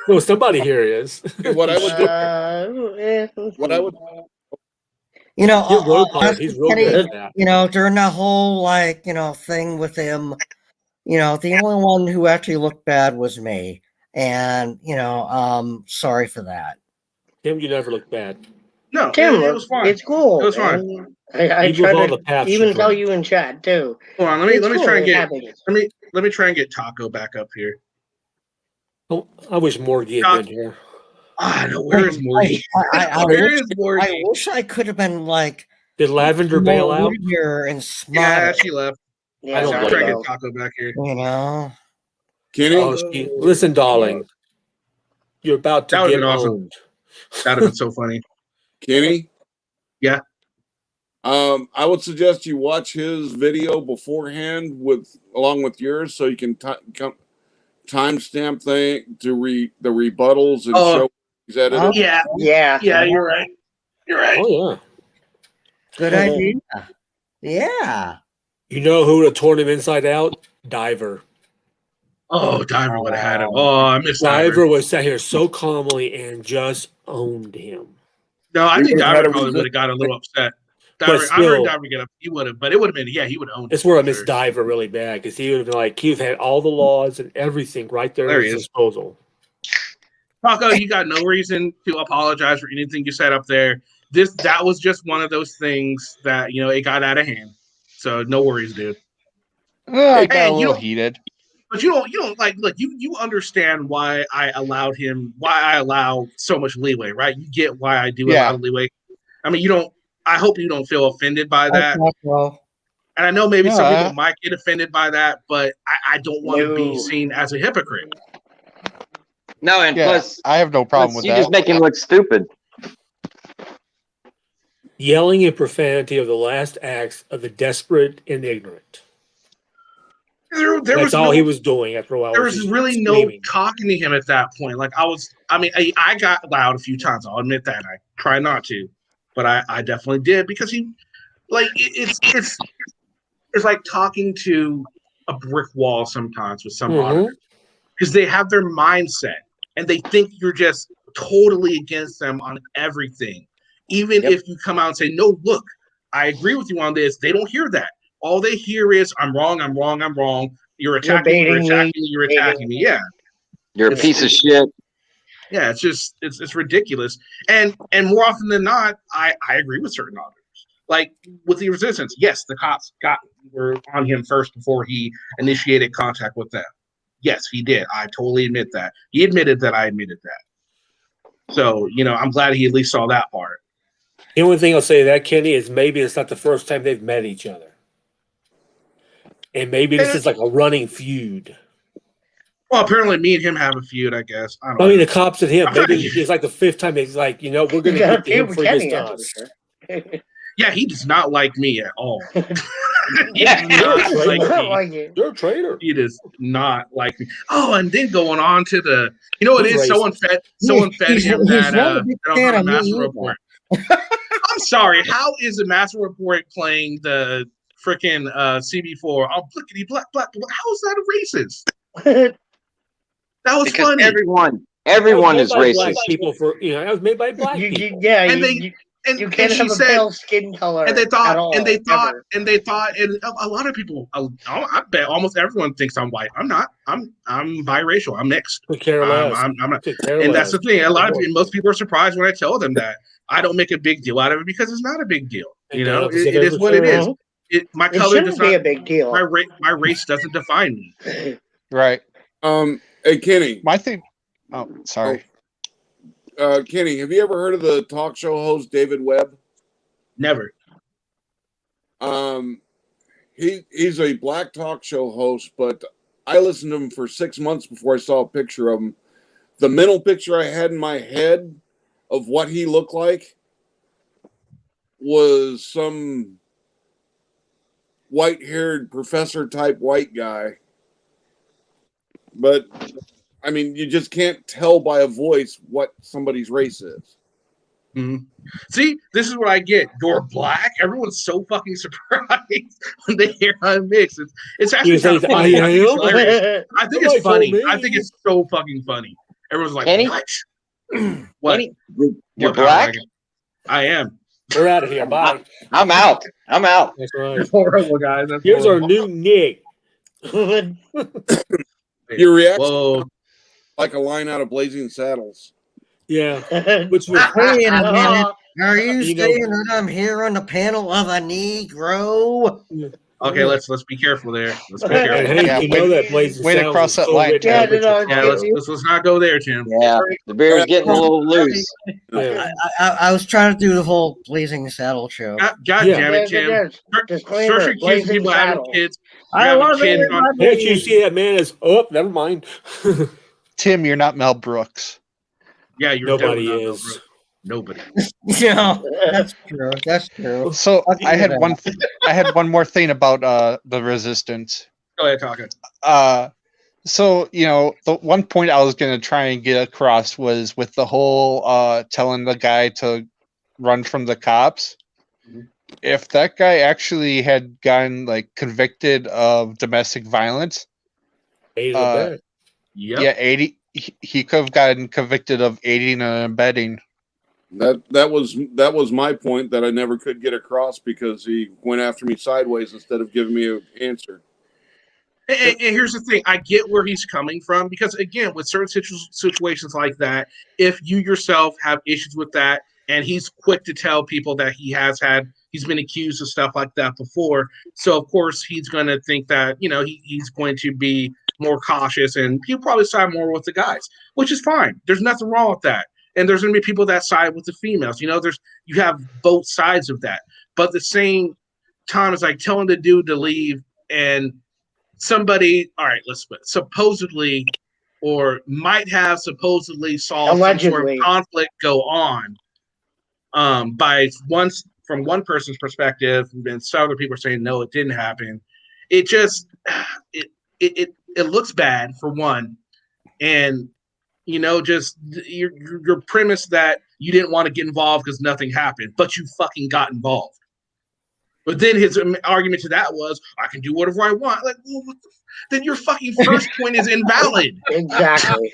Well, somebody here is. What I would. He's real good at that. During that whole thing with him, the only one who actually looked bad was me, and sorry for that. Tim, you never looked bad. No, Tim, it was fine. It's cool. It was fine. I tried to even tell you in chat too. Hold on, let me try and get let me try and get Taco back up here. Oh, I wish Morgie had been here. No, where is Morgie? Where is Morgie? I wish I could have been like. Did Lavender bail out here and smile? Yeah, she left. Yeah, I don't try to get Taco back here. Kenny, listen, darling, you're about to get owned. That'd have been so funny. Kenny. Yeah. I would suggest you watch his video beforehand along with yours, so you can timestamp thing to read the rebuttals and Oh. show he's edited? Yeah, you're right. You're right. Oh yeah. Good idea. Yeah. You know who would have torn him inside out? Diver. Oh, Diver would have had him. Oh, I miss Diver Diver. was sat here so calmly and just owned him. No, I He think would've had Diver a probably would have resist- got a little upset. But Diver, I heard still- Diver get up. He would have, but it would have been, he would have owned it. That's where I miss Diver really bad because he would have been like he would have had all the laws and everything right there There at he his is. disposal. Paco, you got no reason to apologize for anything you said up there. That was just one of those things that, it got out of hand. So no worries, dude. I got Hey, a little heated. But you don't like, look, you understand why I allow so much leeway, right? You get why I do allow leeway. I mean, I hope you don't feel offended by that. And I know maybe some people might get offended by that, but I don't want to be seen as a hypocrite. No, and plus, I have no problem with you that. just make him look stupid. Yelling and profanity are the last acts of the desperate and ignorant. That's all he was doing after a while. There was really no talking to him at that point. Like I got loud a few times. I'll admit that. I try not to, but I definitely did because it's like talking to a brick wall sometimes with some auditors because they have their mindset and they think you're just totally against them on everything. Even if you come out and say, no, look, I agree with you on this, they don't hear that. All they hear is, I'm wrong, I'm wrong, I'm wrong. You're attacking me, you're attacking me. Yeah. You're a piece of shit. Yeah, it's ridiculous. And more often than not, I agree with certain auditors. Like with the resistance, yes, the cops were on him first before he initiated contact with them. Yes, he did. I totally admit that. He admitted that I admitted that. So, I'm glad he at least saw that part. The only thing I'll say to that, Kenny, is maybe it's not the first time they've met each other. And maybe this is like a running feud. Well, apparently me and him have a feud, I guess. I mean, the cops and him. Maybe it's like the fifth time he's like, we're going to get to him for this us. Yeah, he does not like me at all. He Yeah, does not like me. You're a traitor. He does not like me. Oh, and then going on to the, it is someone fed him that on a Master Report. I'm sorry. How is a Master Report playing the freaking CB4? Oh, blickety black. How is that a racist? That was because funny. Everyone is racist. Black people that was made by black people. Yeah, and you can't have a pale skin color. And they thought, and a lot of people. I bet almost everyone thinks I'm white. I'm not. I'm biracial. I'm mixed. I'm not. And that's the thing. Most people are surprised when I tell them that. I don't make a big deal out of it because it's not a big deal. It is what it is. My color does not be a big deal. My race doesn't define me. Right. Hey, Kenny. My thing. Oh, sorry. Kenny, have you ever heard of the talk show host David Webb? Never. He's a black talk show host, but I listened to him for 6 months before I saw a picture of him. The mental picture I had in my head of what he looked like was some white-haired professor-type white guy. But, I mean, you just can't tell by a voice what somebody's race is. Mm-hmm. See, this is what I get. You're black. Everyone's so fucking surprised when they hear I'm mixed. It's actually kind of funny. I think it's funny. I think it's so fucking funny. Everyone's like, Kenny? what? What? Kenny, you're black? I am. We're out of here. Bye. I'm out. That's right. Horrible, guys. Here's our new Nick. Your reaction like a line out of Blazing Saddles. Yeah. Which was Wait a minute. Are you saying that I'm here on the panel of a Negro? Okay, let's be careful there. Let's be careful. Hey, that Blazing way to Saddles cross is that so line. rich. Let's not go there, Tim. Yeah, the beer's getting a little loose. I was trying to do the whole Blazing Saddle show. God damn it, Tim. Especially kids, people having kids. I love it. Can't you see that man is? Oh, never mind. Tim, you're not Mel Brooks. Yeah, you're nobody is. Nobody. Yeah, that's true. That's true. So I had one more thing about the resistance. Go ahead, talking. So, the one point I was going to try and get across was with the whole telling the guy to run from the cops. If that guy actually had gotten convicted of domestic violence, yeah, 80, he could have gotten convicted of aiding and abetting. That was my point that I never could get across because he went after me sideways instead of giving me an answer. And here's the thing, I get where he's coming from because, again, with certain situations like that, if you yourself have issues with that, and he's quick to tell people that he's been accused of stuff like that before, so of course he's going to think that he's going to be more cautious, and he'll probably side more with the guys, which is fine. There's nothing wrong with that, and there's going to be people that side with the females. You have both sides of that, but at the same time, it's like telling the dude to leave and somebody, all right, let's supposedly or might have supposedly saw some sort of conflict go on from one person's perspective, and some other people are saying no, it didn't happen. It just it looks bad for one, and just your premise that you didn't want to get involved because nothing happened, but you fucking got involved. But then his argument to that was, I can do whatever I want. Like, well, then your fucking first point is invalid. Exactly.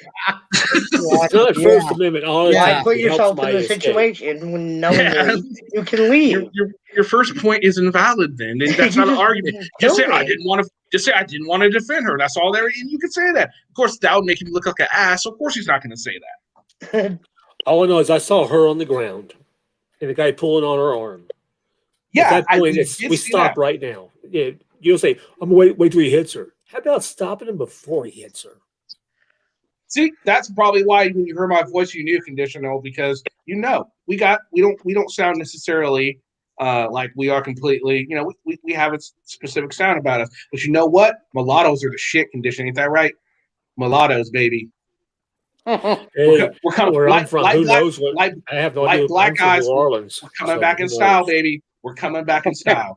It's not First Amendment. Why put yourself in the situation when knowing you can leave? Your first point is invalid. Then that's not an argument. Just say I didn't want to. Just say I didn't want to defend her. That's all there. And you can say that. Of course, that would make him look like an ass. So of course, he's not going to say that. All I know is I saw her on the ground, and the guy pulling on her arm. Yeah, at that point, we stop right now. Yeah, you'll say, "I'm gonna wait till he hits her." How about stopping him before he hits her? See, that's probably why when you heard my voice, you knew conditional because we don't sound necessarily like we are completely. We have a specific sound about us. But you know what? Mulattoes are the shit condition. Ain't that right? Mulattoes, baby. Hey, we're coming. Where I'm from, who knows what? I have no idea. Black guys, New Orleans. We're coming back in style, baby. We're coming back in style.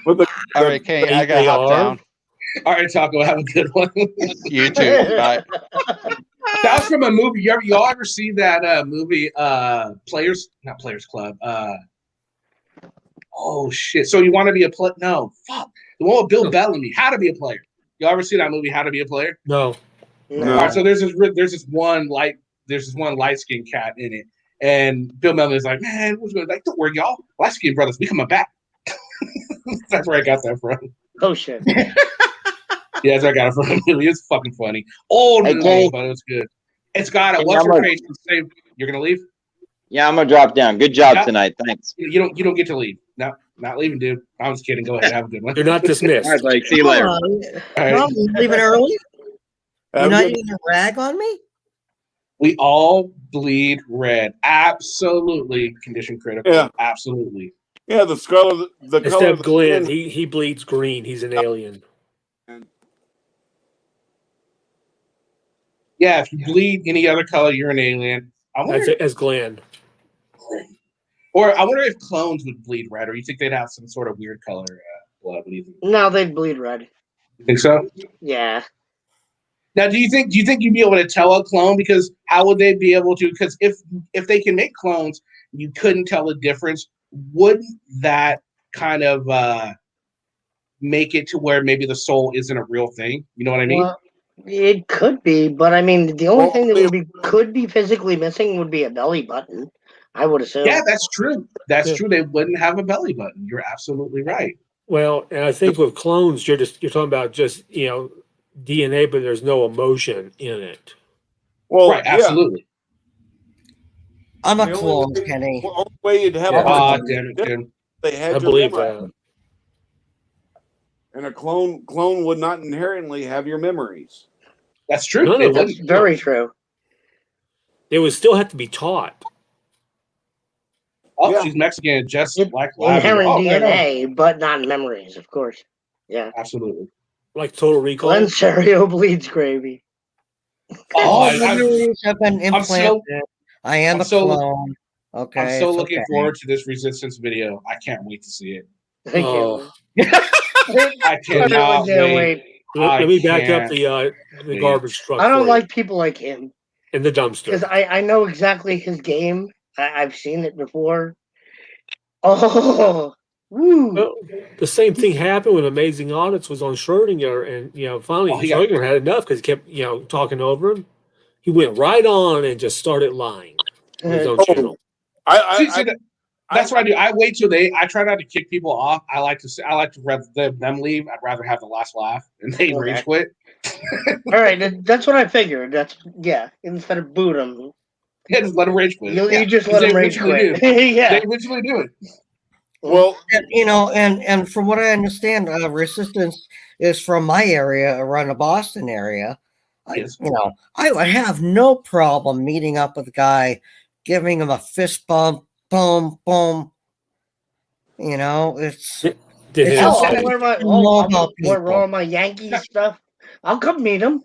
All right, Kane, I got to hop down. All right, Taco, have a good one. You too. Bye. That was from a movie. Y'all ever see that movie, not Players Club? Oh, shit. So you want to be a player? No. Fuck. The one with Bill Bellamy, How to Be a Player. Y'all ever see that movie, How to Be a Player? No. All right, so there's this one light-skinned cat in it. And Bill Mellin's like, man, what's going like? Don't worry, y'all. Light-skinned brothers, we coming back. That's where I got that from. Oh shit. Yeah, that's where I got it from. It's fucking funny. Old movie, but it was good. It's got a what's her face? You're gonna leave? Yeah, I'm gonna drop down. Good job tonight. Thanks. You don't get to leave. No, not leaving, dude. I was kidding. Go ahead, have a good one. You're not dismissed. All right, buddy. See you later. No, you leaving early? You're not even gonna rag on me? We all bleed red. Absolutely condition critical. Yeah. Absolutely. Yeah, the color Except of Glenn, skin. he bleeds green. He's an alien. Yeah, if you bleed any other color, you're an alien. As Glenn. Or I wonder if clones would bleed red, or you think they'd have some sort of weird color blood? No, they'd bleed red. You think so? Yeah. Now, do you think you'd be able to tell a clone? Because how would they be able to? Because if they can make clones, you couldn't tell the difference. Wouldn't that kind of make it to where maybe the soul isn't a real thing? You know what I mean? Well, it could be, but I mean, the only thing that could be physically missing would be a belly button. I would assume. Yeah, that's true. That's true. They wouldn't have a belly button. You're absolutely right. Well, and I think with clones, you're talking about just DNA, but there's no emotion in it. Well, right, absolutely. I'm a clone, Kenny. The only way you'd have damn it, Tim. They had I your believe memory. that. And a clone would not inherently have your memories. That's true. That's very true. They would still have to be taught. Oh, she's Mexican, just like inherent DNA, but not memories, of course. Yeah, absolutely. Like Total Recall. Glenn Serio bleeds gravy. All memories have been implanted. I am a clone. Okay. I'm so looking forward to this Resistance video. I can't wait to see it. Thank you. I cannot wait. Let me back up the garbage truck. I don't for like you. people like him. In the dumpster. Because I know exactly his game. I've seen it before. Oh, woo. Well, the same thing happened when Amazing Audits was on Schrodinger, and finally Schrodinger had enough because he kept talking over him. He went right on and just started lying on his own channel. That's what I do. I wait till I try not to kick people off. I like to rather them leave. I'd rather have the last laugh and they rage quit. All right, that's what I figured. Instead of boot them. Yeah, just let them rage quit. You just let them rage quit. Yeah, they eventually do it. Well, and from what I understand, Resistance is from my area, around the Boston area. I would have no problem meeting up with a guy, giving him a fist bump, boom, boom. It's. We're all my Yankees stuff. I'll come meet him.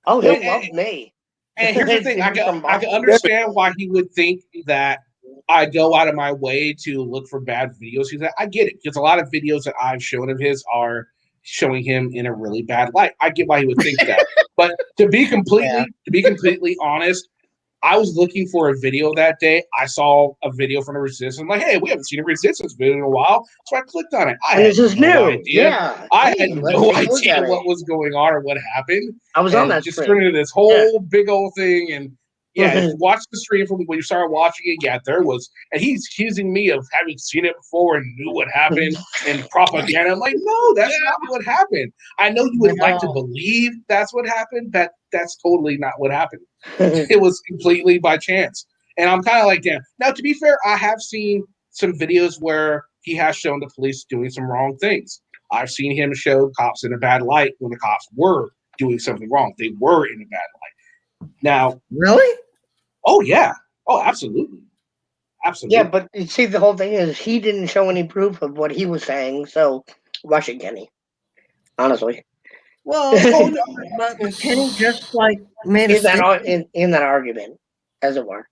Oh, he'll love me. And here's the thing: I can understand why he would think that I go out of my way to look for bad videos. I get it, because a lot of videos that I've shown of his are showing him in a really bad light. I get why he would think that. But to be completely honest, I was looking for a video that day. I saw a video from the Resistance. I'm like, hey, we haven't seen a Resistance video in a while. So I clicked on it. This is new. Yeah. I had no idea what was going on or what happened. I was on that just stream. turned into this whole big old thing. And if you watch the stream from when you started watching it, there was, and he's accusing me of having seen it before and knew what happened and propaganda. I'm like, no, that's not what happened. I know you would like to believe that's what happened, but that's totally not what happened. It was completely by chance. And I'm kind of like, damn. Now, to be fair, I have seen some videos where he has shown the police doing some wrong things. I've seen him show cops in a bad light when the cops were doing something wrong. They were in a bad light. Now, really? Oh, yeah. Oh, absolutely. Absolutely. Yeah, but you see, the whole thing is he didn't show any proof of what he was saying, so why should Kenny? Honestly. Well, but Kenny just made in that argument, as it were.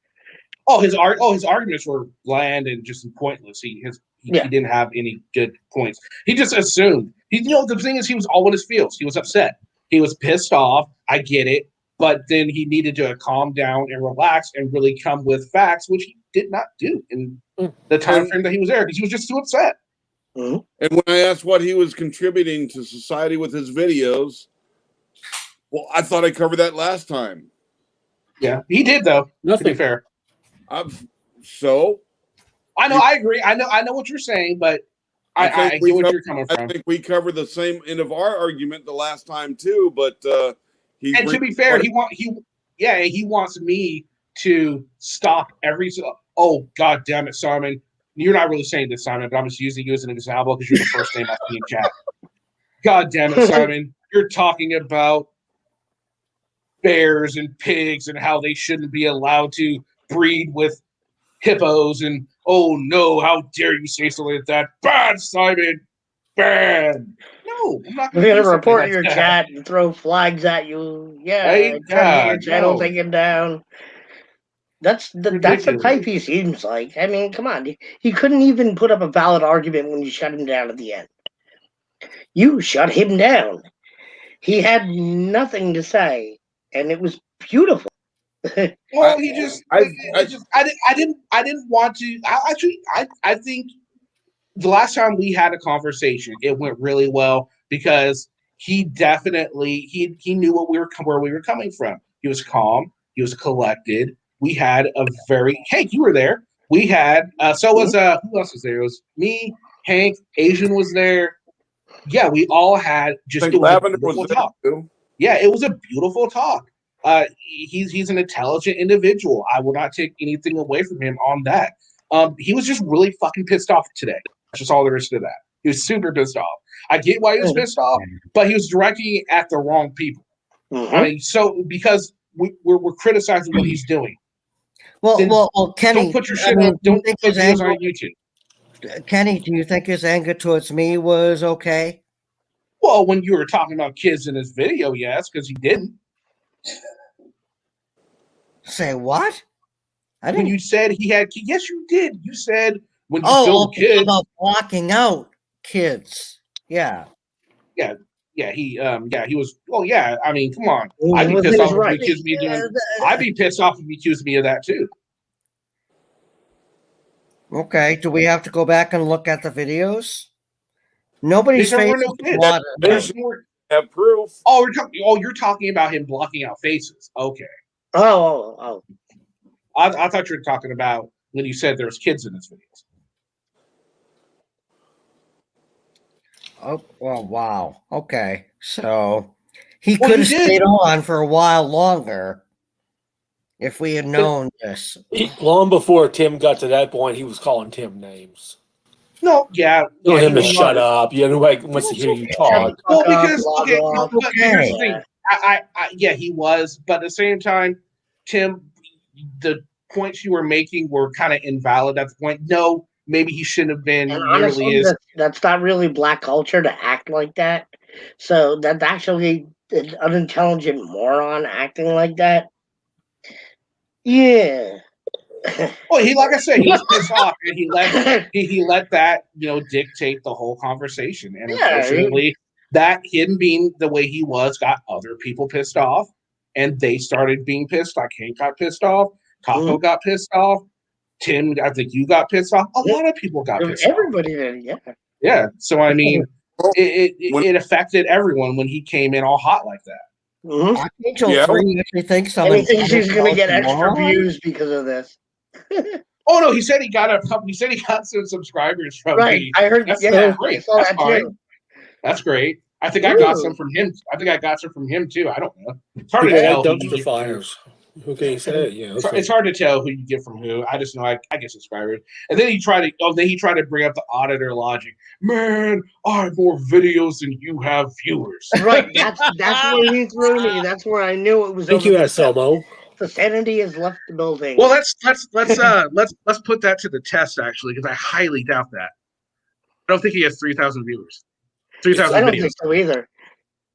His arguments were bland and just pointless. He didn't have any good points. He just assumed. The thing is, he was all in his feels. He was upset. He was pissed off. I get it. But then he needed to calm down and relax and really come with facts, which he did not do in the time frame that he was there, because he was just too upset. And when I asked what he was contributing to society with his videos, well, I thought I covered that last time. Yeah, he did, though. To be fair. So? I know, I agree. I know what you're saying, but I get what you're coming from. I think we covered the same end of our argument the last time, too, but... And to be fair, he wants me to stop every. Oh, God damn it, Simon! You're not really saying this, Simon, but I'm just using you as an example because you're the first name I see in chat. God damn it, Simon! You're talking about bears and pigs and how they shouldn't be allowed to breed with hippos, and oh no, how dare you say something like that? Bad, Simon! Bad. No, I'm not going to report your chat and throw flags at you. Yeah, right? Get your channel taken down. That's the type he seems like. I mean, come on. He couldn't even put up a valid argument when you shut him down at the end. You shut him down. He had nothing to say, and it was beautiful. Well, I didn't want to. I think the last time we had a conversation, it went really well because he definitely he knew where we were coming from. He was calm. He was collected. We had a very Hank. You were there. We had who else was there? It was me, Hank. Asian was there. Yeah, we all had just Lavender was there too. Yeah, it was a beautiful talk. He's an intelligent individual. I will not take anything away from him on that. He was just really fucking pissed off today. That's just all there is to that. He was super pissed off. I get why he was pissed off, but he was directing it at the wrong people. I mean, so because we're criticizing what he's doing. Well, Kenny, don't put your shit on. Don't put videos on YouTube. Kenny, do you think his anger towards me was okay? Well, when you were talking about kids in his video, yes, because he didn't. Say what? When you said he had kids, yes, you did. You said when you filmed kids about blocking out kids. Yeah. Yeah. he was. Well, yeah. I mean, come on. He I'd be was pissed in off his if you right. accused me of doing. I'd be pissed off if you accused me of that too. Okay, do we have to go back and look at the videos? Nobody's There face were no was kids. blotted There's out. more. Have proof. Oh, you're talking about him blocking out faces. Okay. Oh. I thought you were talking about when you said there was kids in his videos. Oh, well, wow. Okay, so he Well, could he have did. stayed on for a while longer if we had known this. Long before Tim got to that point, he was calling Tim names. No, yeah. Tell him to he shut was. up. Nobody wants to hear you talk. Well, because log okay, off. but here's the thing. Yeah, he was, but at the same time, Tim, the points you were making were kind of invalid at the point. No, maybe he shouldn't have been And nearly honestly, as. that's not really black culture to act like that. So that's actually an unintelligent moron acting like that. Yeah. Well, like I said, he was pissed off, and he let that dictate the whole conversation. And unfortunately, that him being the way he was got other people pissed off, and they started being pissed. Like Hank got pissed off, Taco got pissed off, Tim, I think you got pissed off. A lot of people got pissed off. Everybody did, yeah. Yeah, so I mean, it affected everyone when he came in all hot like that. I think Joe 3 actually thinks I'm And he thinks he's going to get intelligent extra moron. views because of this. Oh no, he said he got some subscribers from Right, me. I heard. That's great. I saw That's that fine. too. That's great. I think I got some from him. I think I got some from him too. I don't know. It's hard to People tell. like dumpster fires. Who can you say? It's hard to tell who you get from who. I just know I get subscribers. And then he tried to bring up the auditor logic. Man, I have more videos than you have viewers. Right. That's where he threw me. That's where I knew it was. Thank you, Selmo. The sanity has left the building. Well, let's put that to the test actually, because I highly doubt that. I don't think he has 3,000 viewers. 3,000 I don't videos. think so either.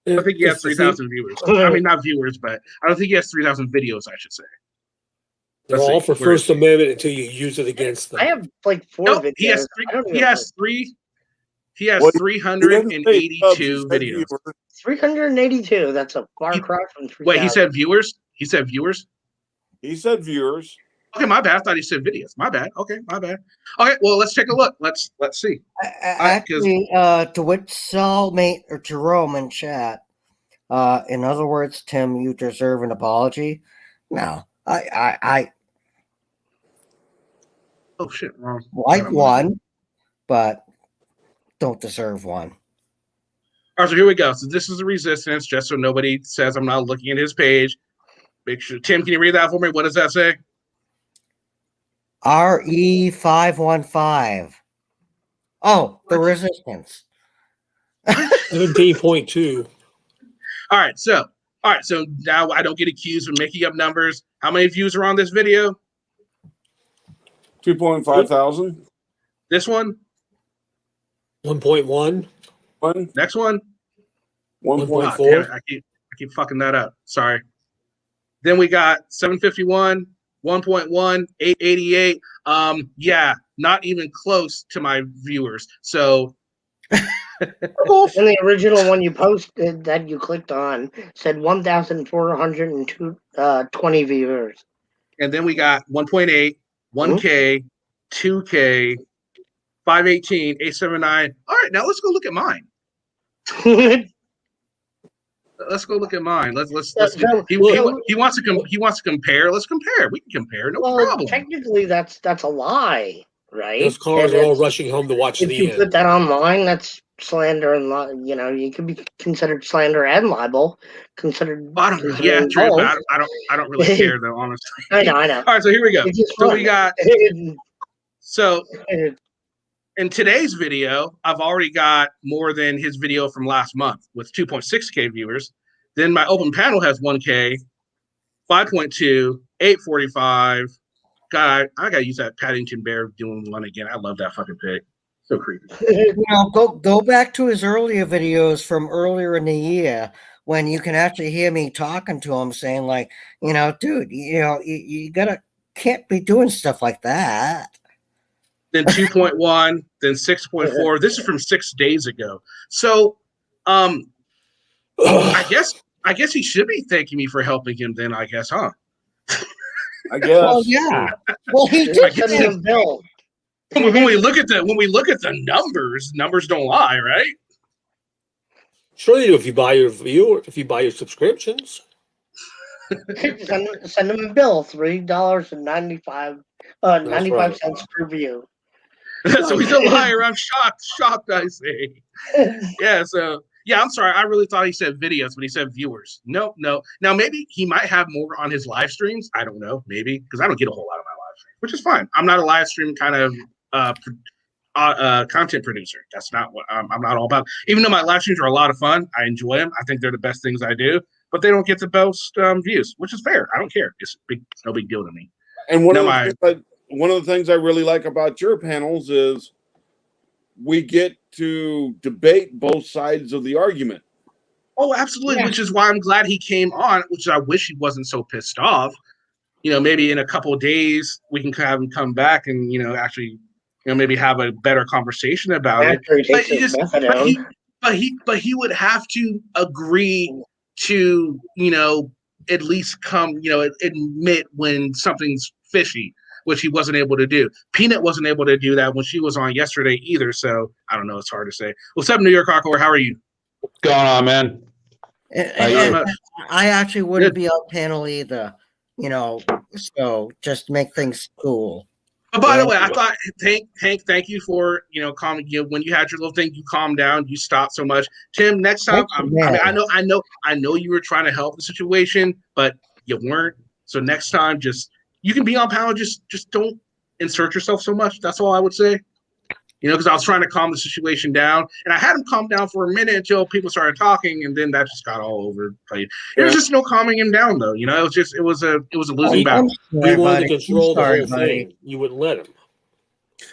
I don't think he has 3,000 viewers. I mean, not viewers, but I don't think he has 3,000 videos, I should say. They're all for First Amendment until you use it against them. I have like 4 videos. He has 382 videos. 382. That's a far cry from 3,000. Wait, he said viewers? He said viewers? He said viewers. Okay, my bad. I thought he said videos. My bad. Okay, my bad. Okay, well, let's take a look. Let's see. Actually, to which cellmate or Jerome in chat, in other words, Tim, you deserve an apology. No, I oh shit, wrong. like one, but don't deserve one. All right, so here we go. So this is the resistance, just so nobody says I'm not looking at his page. Make sure, Tim, can you read that for me? What does that say? RE515. Oh, the resistance. 17.2. All right, so now I don't get accused of making up numbers. How many views are on this video? 2.5 thousand. This one? 1.1. Next one? 1.4. I keep fucking that up. Sorry. Then we got 751, 1.1, 888. Yeah, not even close to my viewers. So And the original one you posted that you clicked on said 1,420 viewers. And then we got 1.8, 1K, 2K, 518, 879. All right, now let's go look at mine. Let's go look at mine. Let's he wants to compare. Let's compare. We can compare. No problem. Technically, that's a lie, right? Those cars are all rushing home to watch if the you end. put that online, that's slander and you could be considered slander and libel. Yeah, true. But I don't really care though, honestly. I know. All right, so here we go. So we got in today's video, I've already got more than his video from last month with 2.6K viewers. Then my open panel has 1K, 5.2, 845. God, I gotta use that Paddington Bear doing one again. I love that fucking pic. So creepy. Go back to his earlier videos from earlier in the year when you can actually hear me talking to him saying like, dude, you can't be doing stuff like that. Then 2.1, then 6.4. This is from 6 days ago. So I guess he should be thanking me for helping him. Then I guess, huh? I guess. Well, yeah. Well, he did send him a bill. When we look at the numbers don't lie, right? Sure, you do if you buy your subscriptions. Send him a bill, $3.95 cents per view. So he's a liar. I'm shocked. I say, yeah. So yeah, I'm sorry. I really thought he said videos, but he said viewers. No. Now maybe he might have more on his live streams. I don't know. Maybe because I don't get a whole lot of my live streams, which is fine. I'm not a live stream kind of content producer. That's not what I'm not all about. Even though my live streams are a lot of fun, I enjoy them. I think they're the best things I do, but they don't get the most views, which is fair. I don't care. It's no big deal to me. And one of the things I really like about your panels is we get to debate both sides of the argument. Oh, absolutely. Yeah. Which is why I'm glad he came on, which I wish he wasn't so pissed off. Maybe in a couple of days we can have him come back and, actually, maybe have a better conversation about it. But he would have to agree to, at least come, admit when something's fishy, which he wasn't able to do. Peanut wasn't able to do that when she was on yesterday either. So I don't know. It's hard to say. What's up, New York Hardcore? How are you? What's going on, man? I actually wouldn't be on panel either, so just to make things cool. But by the way, I thought Hank, thank you for calming you when you had your little thing. You calmed down, you stopped so much. Tim, next time, I know you were trying to help the situation, but you weren't. So next time, you can be on panel. Just don't insert yourself so much. That's all I would say. Because I was trying to calm the situation down, and I had him calm down for a minute until people started talking, and then that just got all over. There was just no calming him down, though. It was a losing battle. You wanted to control the whole thing. You wouldn't let him.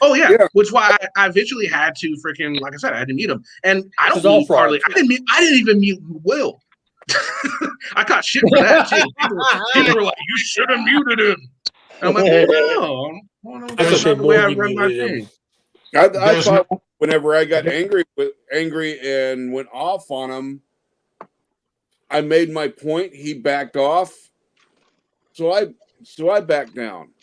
Oh yeah, which is why I eventually had to freaking, like I said, I had to mute him, and I didn't even mute Will. I got shit for that too. People were like, "You should have muted him." I'm like, "No, that's not the way I run my thing." I thought whenever I got angry and went off on him, I made my point. He backed off, so I backed down.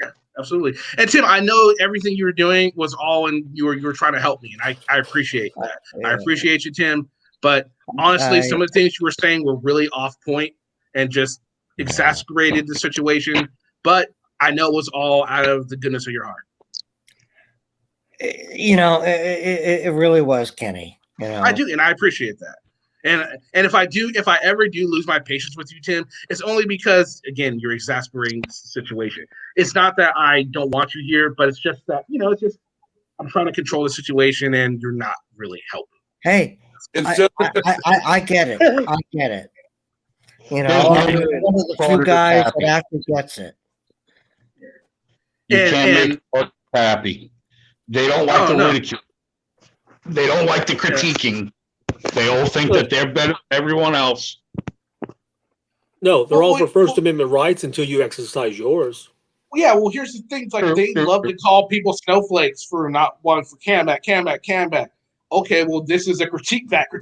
Yeah, absolutely. And Tim, I know everything you were doing was all in you were trying to help me, and I appreciate that. I appreciate you, Tim. But honestly, some of the things you were saying were really off point and just exasperated the situation. But I know it was all out of the goodness of your heart. It really was, Kenny. I do, and I appreciate that. And if I ever do lose my patience with you, Tim, it's only because, again, you're exasperating the situation. It's not that I don't want you here, but it's just that I'm trying to control the situation, and you're not really helping. Hey, I get it. I get it. I'm one of the few guys that actually gets it. You can't make us happy. They don't like the ridicule. They don't like the critiquing. They all think that they're better than everyone else. No, they're all for First Amendment rights until you exercise yours. Yeah, well, here's the thing. It's like they love to call people snowflakes for not wanting for Canback. Okay, well, this is a critique back. They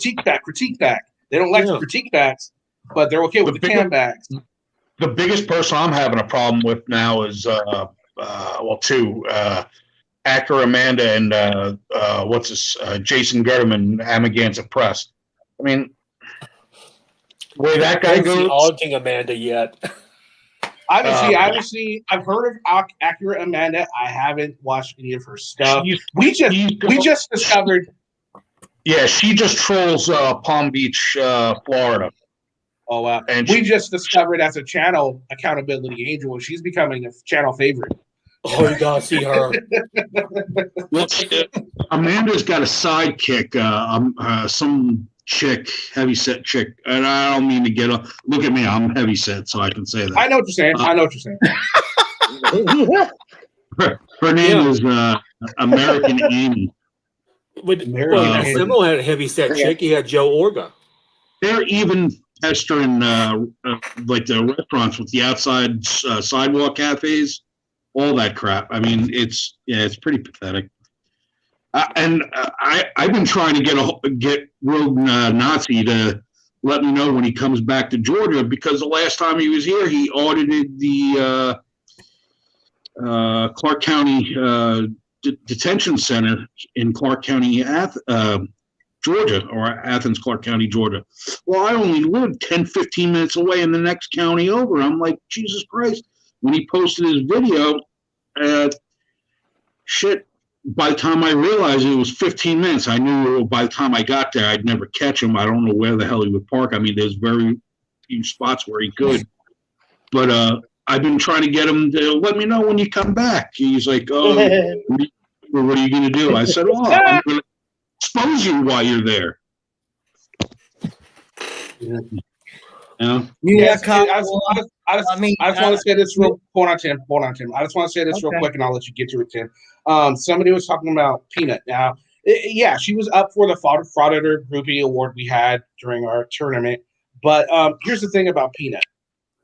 don't like the critique backs, but they're okay with the Canbacks. The biggest person I'm having a problem with now is, two. Actor Amanda and Jason Gutterman, Amagansett Press. I mean, where that guy goes. Auditing Amanda yet? I haven't seen. I've heard of Accurate Amanda. I haven't watched any of her stuff. We just discovered. Yeah, she just trolls Palm Beach, Florida. Oh wow! And we just discovered as a channel accountability angel, and she's becoming a channel favorite. Oh, you gotta see her. Well, Amanda's got a sidekick, some chick, heavyset chick, and I don't mean to get up. Look at me, I'm heavyset, so I can say that. I know what you're saying. Her name is American Amy. Simo had a heavyset chick. He had Joe Orga. They're even pestering like the restaurants with the outside sidewalk cafes. All that crap. I mean, it's pretty pathetic. I've been trying to get Rogue Nazi to let me know when he comes back to Georgia, because the last time he was here, he audited the Clark County Detention Center in Clark County, Georgia, or Athens, Clark County, Georgia. Well, I only live 10, 15 minutes away in the next county over. I'm like, Jesus Christ. When he posted his video, shit, by the time I realized it was 15 minutes, I knew by the time I got there, I'd never catch him. I don't know where the hell he would park. I mean, there's very few spots where he could. But I've been trying to get him to let me know when you come back. He's like, oh, what are you going to do? I said, oh, I'm going to expose you while you're there. Yeah. Yeah. I just want to say this real. Hold on, Tim. I just want to say this real quick, and I'll let you get to it, Tim. Somebody was talking about Peanut. Now, yeah, she was up for the Frauditor Groupie Award we had during our tournament. But here's the thing about Peanut.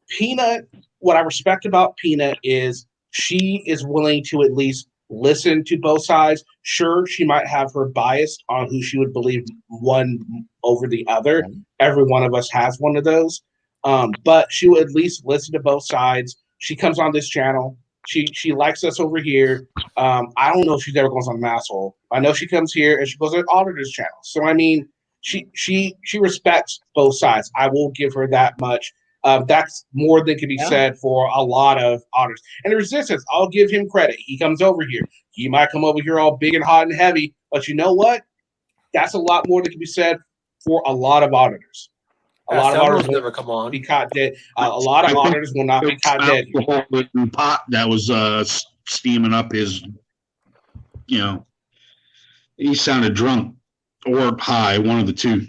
Peanut, what I respect about Peanut is she is willing to at least listen to both sides. Sure, she might have her bias on who she would believe one over the other. Every one of us has one of those. But she will at least listen to both sides. She comes on this channel. She likes us over here. I don't know if she ever goes on Masshole. I know she comes here and she goes on Auditor's channel. So I mean, she respects both sides. I will give her that much. That's more than can be said for a lot of auditors. And the Resistance, I'll give him credit. He comes over here. He might come over here all big and hot and heavy, but you know what? That's a lot more that can be said for a lot of auditors. A lot of auditors will never come on. Be caught dead. A lot of auditors will not be caught dead. The pot that was steaming up his, he sounded drunk or high, one of the two.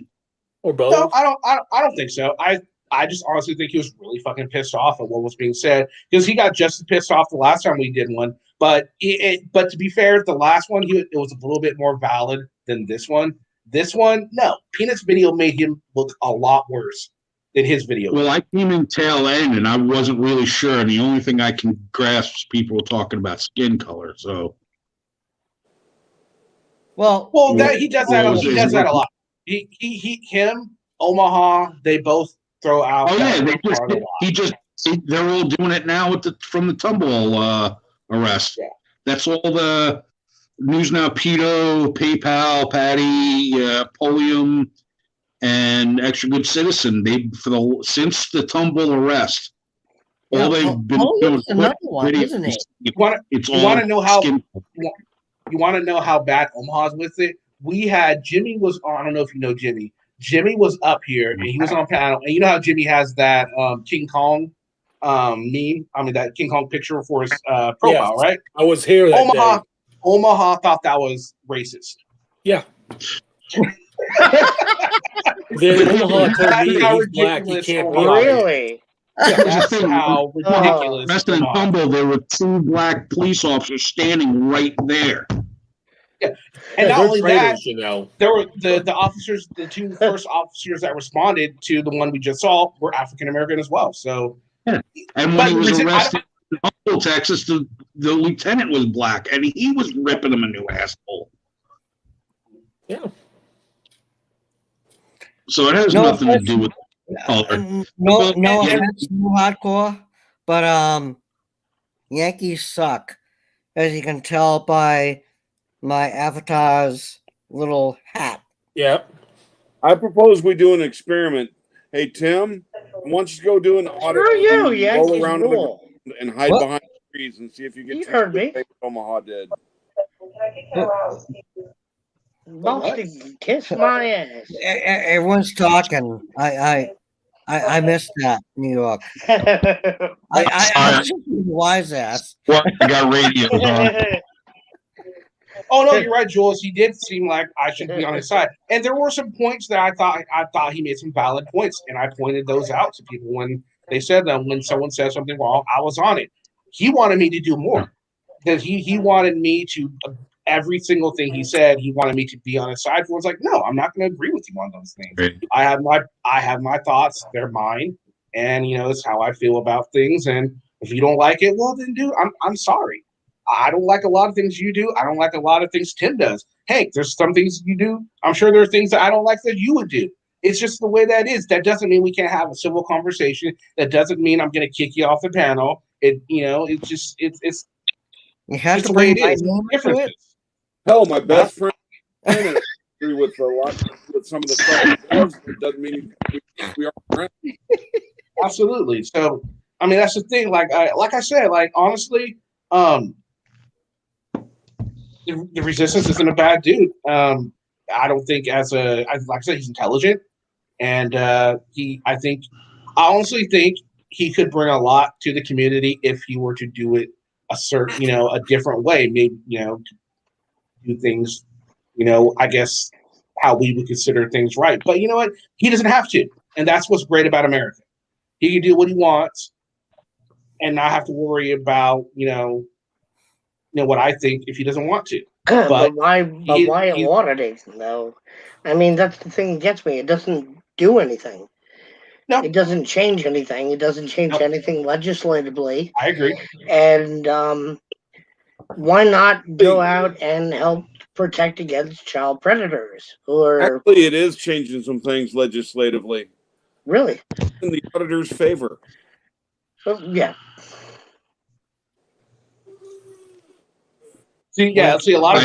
Or both. No, I don't think so. I just honestly think he was really fucking pissed off at what was being said, because he got just as pissed off the last time we did one. But but to be fair, the last one it was a little bit more valid than this one. This one, no. Peanut's video made him look a lot worse than his video. Well, I came in tail end and I wasn't really sure, and the only thing I can grasp is people talking about skin color. So, well, that he does that. He does that a lot. Him, Omaha, they both throw out. Oh yeah, they're all doing it now from the Tomball arrest. Yeah. That's all the News Now, Pedo, PayPal, Patty, Polium, and Extra Good Citizen. Since the Tomball arrest, all they've been doing. Another one, isn't it? You want to know how? You want to know how bad Omaha's with it? We had Jimmy was on. I don't know if you know Jimmy. Jimmy was up here and he was on panel, and you know how Jimmy has that King Kong meme. I mean that King Kong picture for his profile, right? I was here that day. Omaha thought that was racist. Yeah. Then Omaha told me he's black, he can't be really. Yeah, that's how ridiculous. Rest in Tomball, there were 2 black police officers standing right there. Yeah, and not only that, there were the officers, the 2 first officers that responded to the one we just saw were African American as well. So, yeah. And when he was arrested in Tomball, Texas, the lieutenant was black, and he was ripping him a new asshole. Yeah. So it has nothing to do with color. No offense, hardcore, but Yankees suck, as you can tell by my avatar's little hat. Yep. I propose we do an experiment. Hey Tim, I want you to go do an audit. Screw you, Yankees roll around rule. and hide behind trees and see if you get. You heard me. Omaha did. Kiss my ass. Everyone's talking. I missed that, New York. I just wise ass. What? I got radio on. Oh no, you're right, Jules. He did seem like I should be on his side, and there were some points that I thought he made some valid points, and I pointed those out to people when they said them. When someone said something wrong, I was on it. He wanted me to do more, because he wanted me to every single thing he said. He wanted me to be on his side. I was like, no, I'm not going to agree with you on those things. Right. I have my thoughts. They're mine, and it's how I feel about things. And if you don't like it, well then, dude, I'm sorry. I don't like a lot of things you do. I don't like a lot of things Tim does. Hey, there's some things you do. I'm sure there are things that I don't like that you would do. It's just the way that is. That doesn't mean we can't have a civil conversation. That doesn't mean I'm going to kick you off the panel. It's just it's You have it's to the way bring it is. my name into Differences. it. Hell, my best friend and I agree with a lot with some of the stuff he does, but it doesn't mean we are friends. Absolutely. So, I mean, that's the thing. Like I said, like honestly, the Resistance isn't a bad dude. I don't think like I said, he's intelligent, and I honestly think he could bring a lot to the community if he were to do it a different way. Maybe, do things, I guess how we would consider things right. But you know what? He doesn't have to, and that's what's great about America. He can do what he wants, and not have to worry about what I think if he doesn't want to. But why auditing though? I mean, that's the thing that gets me. It doesn't do anything. No. It doesn't change anything. It doesn't change anything legislatively. I agree. And why not go out and help protect against child predators? Actually, it is changing some things legislatively. Really? In the auditor's favor. Yeah. See, a lot of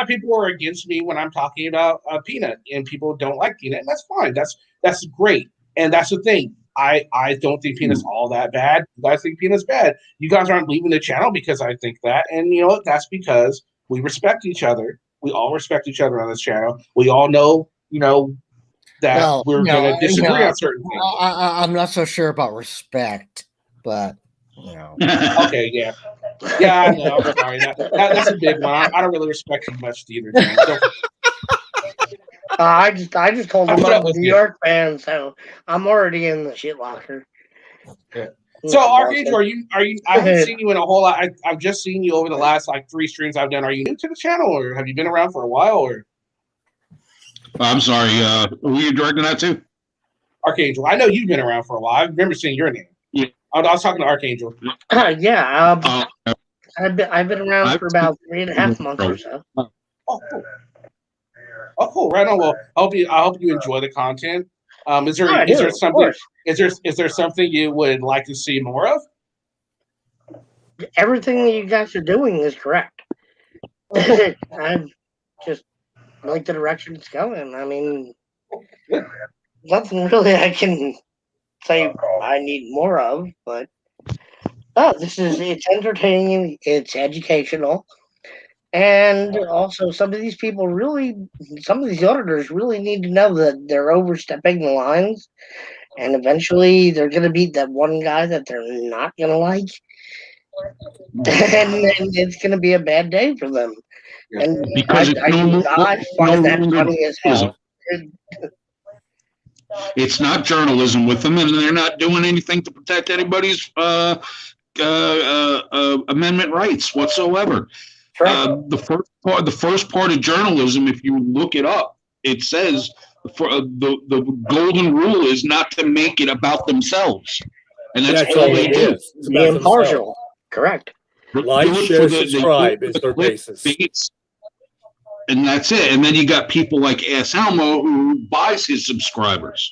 people are against me when I'm talking about Peanut, and people don't like Peanut, and that's fine. That's great, and that's the thing. I don't think Peanut's all that bad. You guys think Peanut's bad. You guys aren't leaving the channel because I think that, and you know what? That's because we respect each other. We all respect each other on this channel. We all know, that we're going to disagree on certain things. I'm not so sure about respect, but Okay, yeah. Yeah, I know. I'm sorry. That's a big one. I don't really respect you much either, James. So, I just told him I'm a New York fan, so I'm already in the shit locker. Yeah. So, Archangel, are you? I haven't seen you in a whole lot. I've just seen you over the last 3 streams I've done. Are you new to the channel, or have you been around for a while? Or I'm sorry. Who are you directing that to? Archangel. I know you've been around for a while. I remember seeing your name. Yeah. I was talking to Archangel. Yeah. I've been around for about 3.5 months or so. Oh, cool. Oh, cool. Right on. Well, I hope you enjoy the content. Is there something you would like to see more of? Everything that you guys are doing is correct. I just like the direction it's going. I mean, nothing really I can say I need more of, but it's entertaining, it's educational, and also some of these auditors really need to know that they're overstepping the lines, and eventually they're going to beat that one guy that they're not going to like, and it's going to be a bad day for them. And Because I find that funny as hell. It's not journalism with them, and they're not doing anything to protect anybody's amendment rights whatsoever. The first part of journalism, if you look it up, it says the golden rule is not to make it about themselves, and that's all they do. Be impartial. Correct. Like, share, subscribe is their basis. And that's it. And then you got people like Ass Almo who buys his subscribers.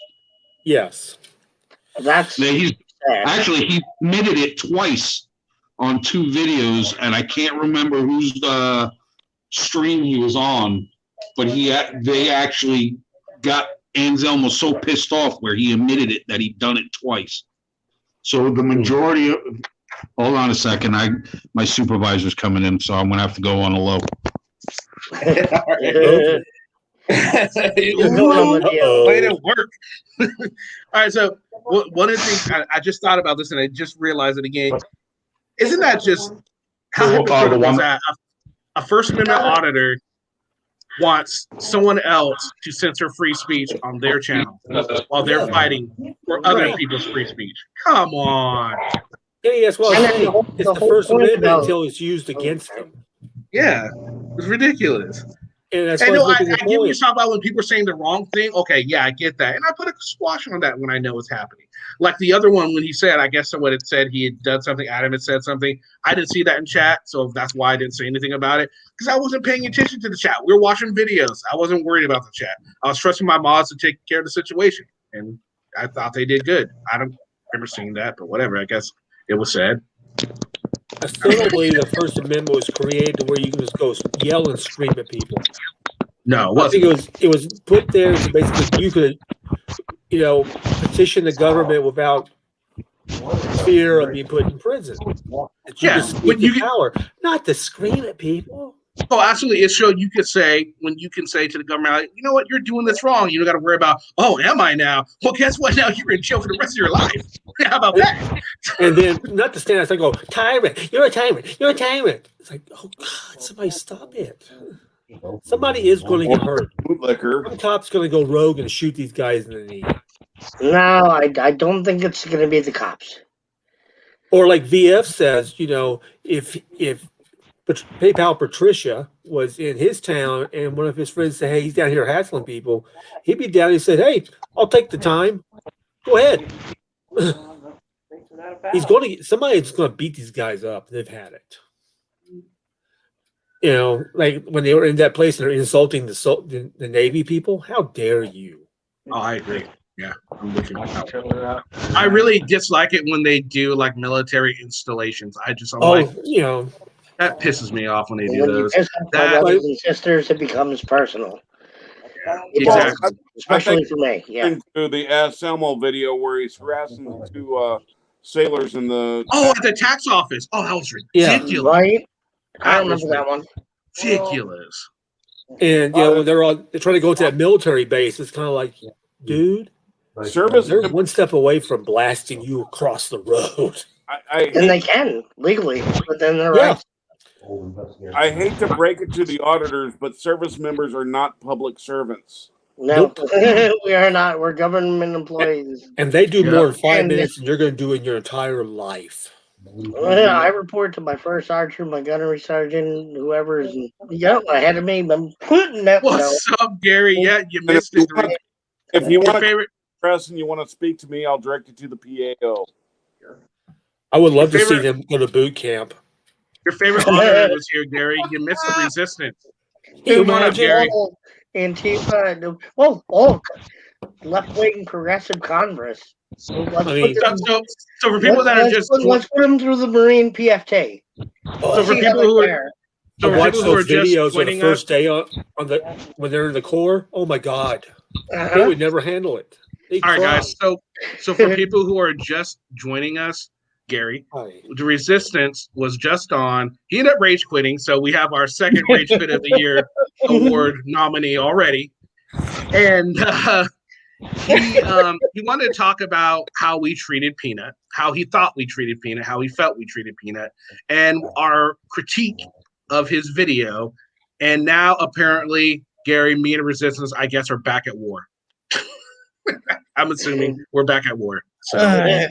Yes. He admitted it twice on 2 videos, and I can't remember whose stream he was on, but they actually got Anselmo so pissed off where he admitted it that he'd done it twice. So the majority of hold on a second, my supervisor's coming in, so I'm gonna have to go on a low. Way to work. All right, so one of the things I just thought about this, and I just realized it again. Isn't that just how hypocritical is that? A First Amendment auditor wants someone else to censor free speech on their channel while they're fighting for other people's free speech. Come on. Yes, well, it's the First Amendment until it's used against them. Yeah, it's ridiculous. And that's I why I know, was I making the get what you're point. talking about when people are saying the wrong thing. Okay, yeah, I get that. And I put a squash on that when I know it's happening. Like the other one, when he said, I guess what it said, he had done something, Adam had said something. I didn't see that in chat, so that's why I didn't say anything about it, because I wasn't paying attention to the chat. We were watching videos. I wasn't worried about the chat. I was trusting my mods to take care of the situation, and I thought they did good. I don't remember seeing that, but whatever. I guess it was said. I still don't believe the First Amendment was created to where you can just go yell and scream at people. No, I think it was put there to basically you could, petition the government without fear of being put in prison. That you can speak to power, not to scream at people. Oh, absolutely. It showed you could say, when you can say to the government, like, you know what, you're doing this wrong. You don't got to worry about, oh, am I now? Well, guess what? Now you're in jail for the rest of your life. How about that? And then not to stand there and go, tyrant, you're a tyrant, you're a tyrant. It's like, oh God, somebody stop it. Somebody is going to get hurt. Some cop's going to go rogue and shoot these guys in the knee. No, I don't think it's going to be the cops. Or like VF says, if PayPal Patricia was in his town and one of his friends said, hey, he's down here hassling people, he'd be down and said, hey, I'll take the time. Go ahead. Somebody's going to beat these guys up. They've had it. Like when they were in that place and they're insulting the Navy people. How dare you? Oh, I agree. Yeah, I'm with you. I really dislike it when they do like military installations. I'm like, that pisses me off when they do When those. you piss off my brothers and sisters, it becomes personal. Exactly. Especially for me. Yeah. To the Selmo video where he's harassing the two sailors in the at the tax office. Oh, that was ridiculous. Right. I remember that one. Ridiculous. And when they're trying to go to that military base, it's kind of like, dude, they're one step away from blasting you across the road. And they can legally, but then they're right. I hate to break it to the auditors, but service members are not public servants. No, we are not. We're government employees. And they do more in 5 minutes than you're going to do in your entire life. I report to my first sergeant, my gunnery sergeant, whoever's ahead of me. I'm putting that. What's up, Gary? Yeah, you missed it. If you want to press and you want to speak to me, I'll direct you to the PAO. I would love to see them go to boot camp. Your favorite auditor was here, Gary. You missed the resistance. Come on up, Gary. Antifa, left-wing progressive Congress. So for people that are just let's put them through the Marine PFT. So for people who are watch those videos on the first day when they're in the Corps, oh my God, they would never handle it. All right, guys. So for people who are just joining us, Gary, the Resistance was just on. He ended up rage quitting, so we have our second Rage Quit of the Year award nominee already. And he wanted to talk about how we treated Peanut, how he thought we treated Peanut, how he felt we treated Peanut, and our critique of his video. And now apparently, Gary, me and Resistance, I guess, are back at war. I'm assuming we're back at war. So I'm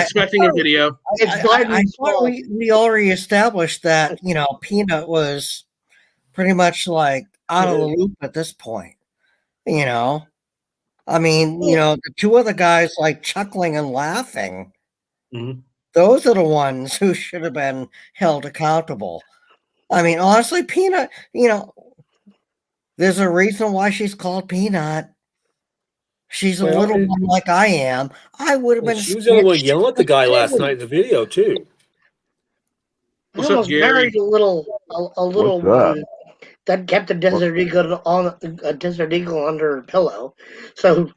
expecting a video. I thought we already established that, Peanut was pretty much like out of the loop at this point. I mean, the two other guys like chuckling and laughing. Mm-hmm. Those are the ones who should have been held accountable. I mean, honestly, Peanut, there's a reason why she's called Peanut. She's a little one like I am. I would have been. She was the only one yelling at the guy last night in the video too. What's up, Gary? Married a little one that kept a Desert Eagle under her pillow. So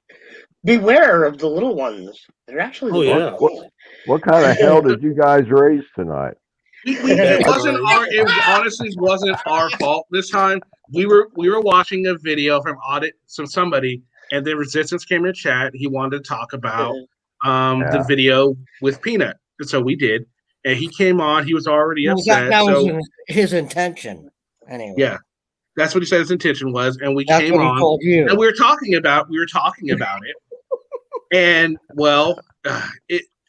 beware of the little ones. They're actually What kind of hell did you guys raise tonight? It honestly wasn't our fault this time. We were watching a video from Audit, somebody. And then Resistance came in chat. He wanted to talk about the video with Peanut. And so we did. And he came on. He was already upset. That was his intention. Anyway. Yeah. That's what he said his intention was. And we came on. And we were talking about it. And,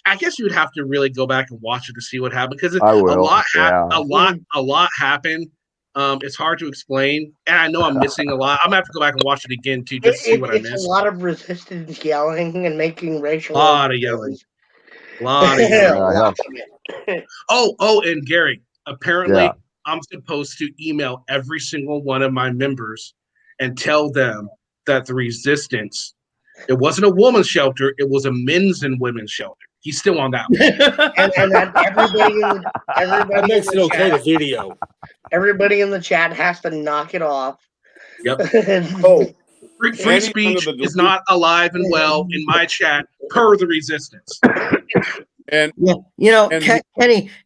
I guess you would have to really go back and watch it to see what happened. Because a lot happened It's hard to explain, and I know I'm missing a lot. I'm gonna have to go back and watch it again to just see what I It's a missed. lot of resistance yelling and making racial. A lot of yelling. A lot of yelling. Oh, and Gary, apparently Yeah. I'm supposed to email every single one of my members and tell them that the resistance, it wasn't a woman's shelter, it was a men's and women's shelter. He's still on that one. and then everybody That makes in it the okay to chat, video. everybody in the chat has to knock it off. Yep. Oh, Free speech is not alive and well in my chat per the resistance. And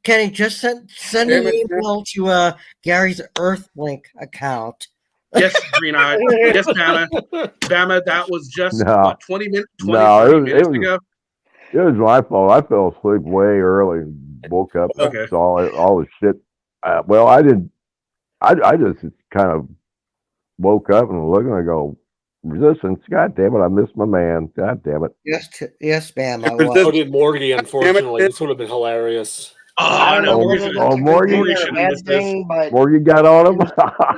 Kenny, just send an email to Gary's Earthlink account. Yes, Green Eye. Yes, Bama. Bama, that was just No. what, 20 minutes, 30 No, minutes ago. it was my fault. I fell asleep way early and woke up and Okay. saw all the shit. Well, I didn't. I just kind of woke up and looked and I go, resistance. God damn it! I missed my man. God damn it. Yes, ma'am. So did Morgan, unfortunately. This would have been hilarious. I don't know whether that's a good thing or a bad thing, but Morgan got on him.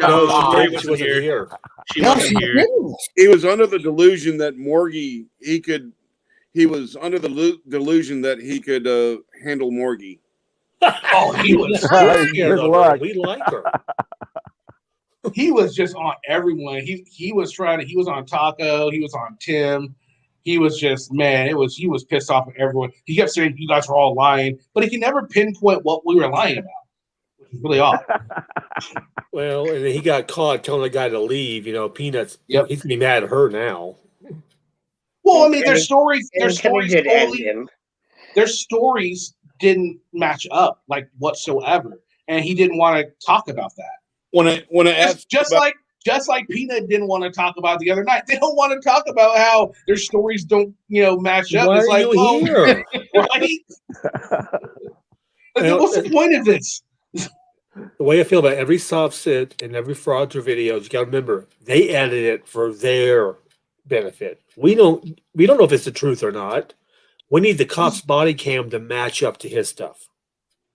No, she wasn't here. She wasn't here. He was under the delusion that Morgie he was under the delusion that he could handle Morgie. Oh, he was Good luck. We like her. He was just on everyone. He was on Taco. He was on Tim. He was just, man, he was pissed off at everyone. He kept saying you guys were all lying, but he can never pinpoint what we were lying about, which is really odd. Well, and then he got caught telling the guy to leave. Peanuts. Yep. He's gonna be mad at her now. Well, I mean, their stories didn't match up like whatsoever, and he didn't want to talk about that. When I asked just like Peanut didn't want to talk about the other night, they don't want to talk about how their stories don't match up. Why it's are like, you here? Right? What's the point of this? The way I feel about every soft sit and every fraudster videos, you got to remember they edit it for their benefit. We don't know if it's the truth or not. We need the cop's body cam to match up to his stuff.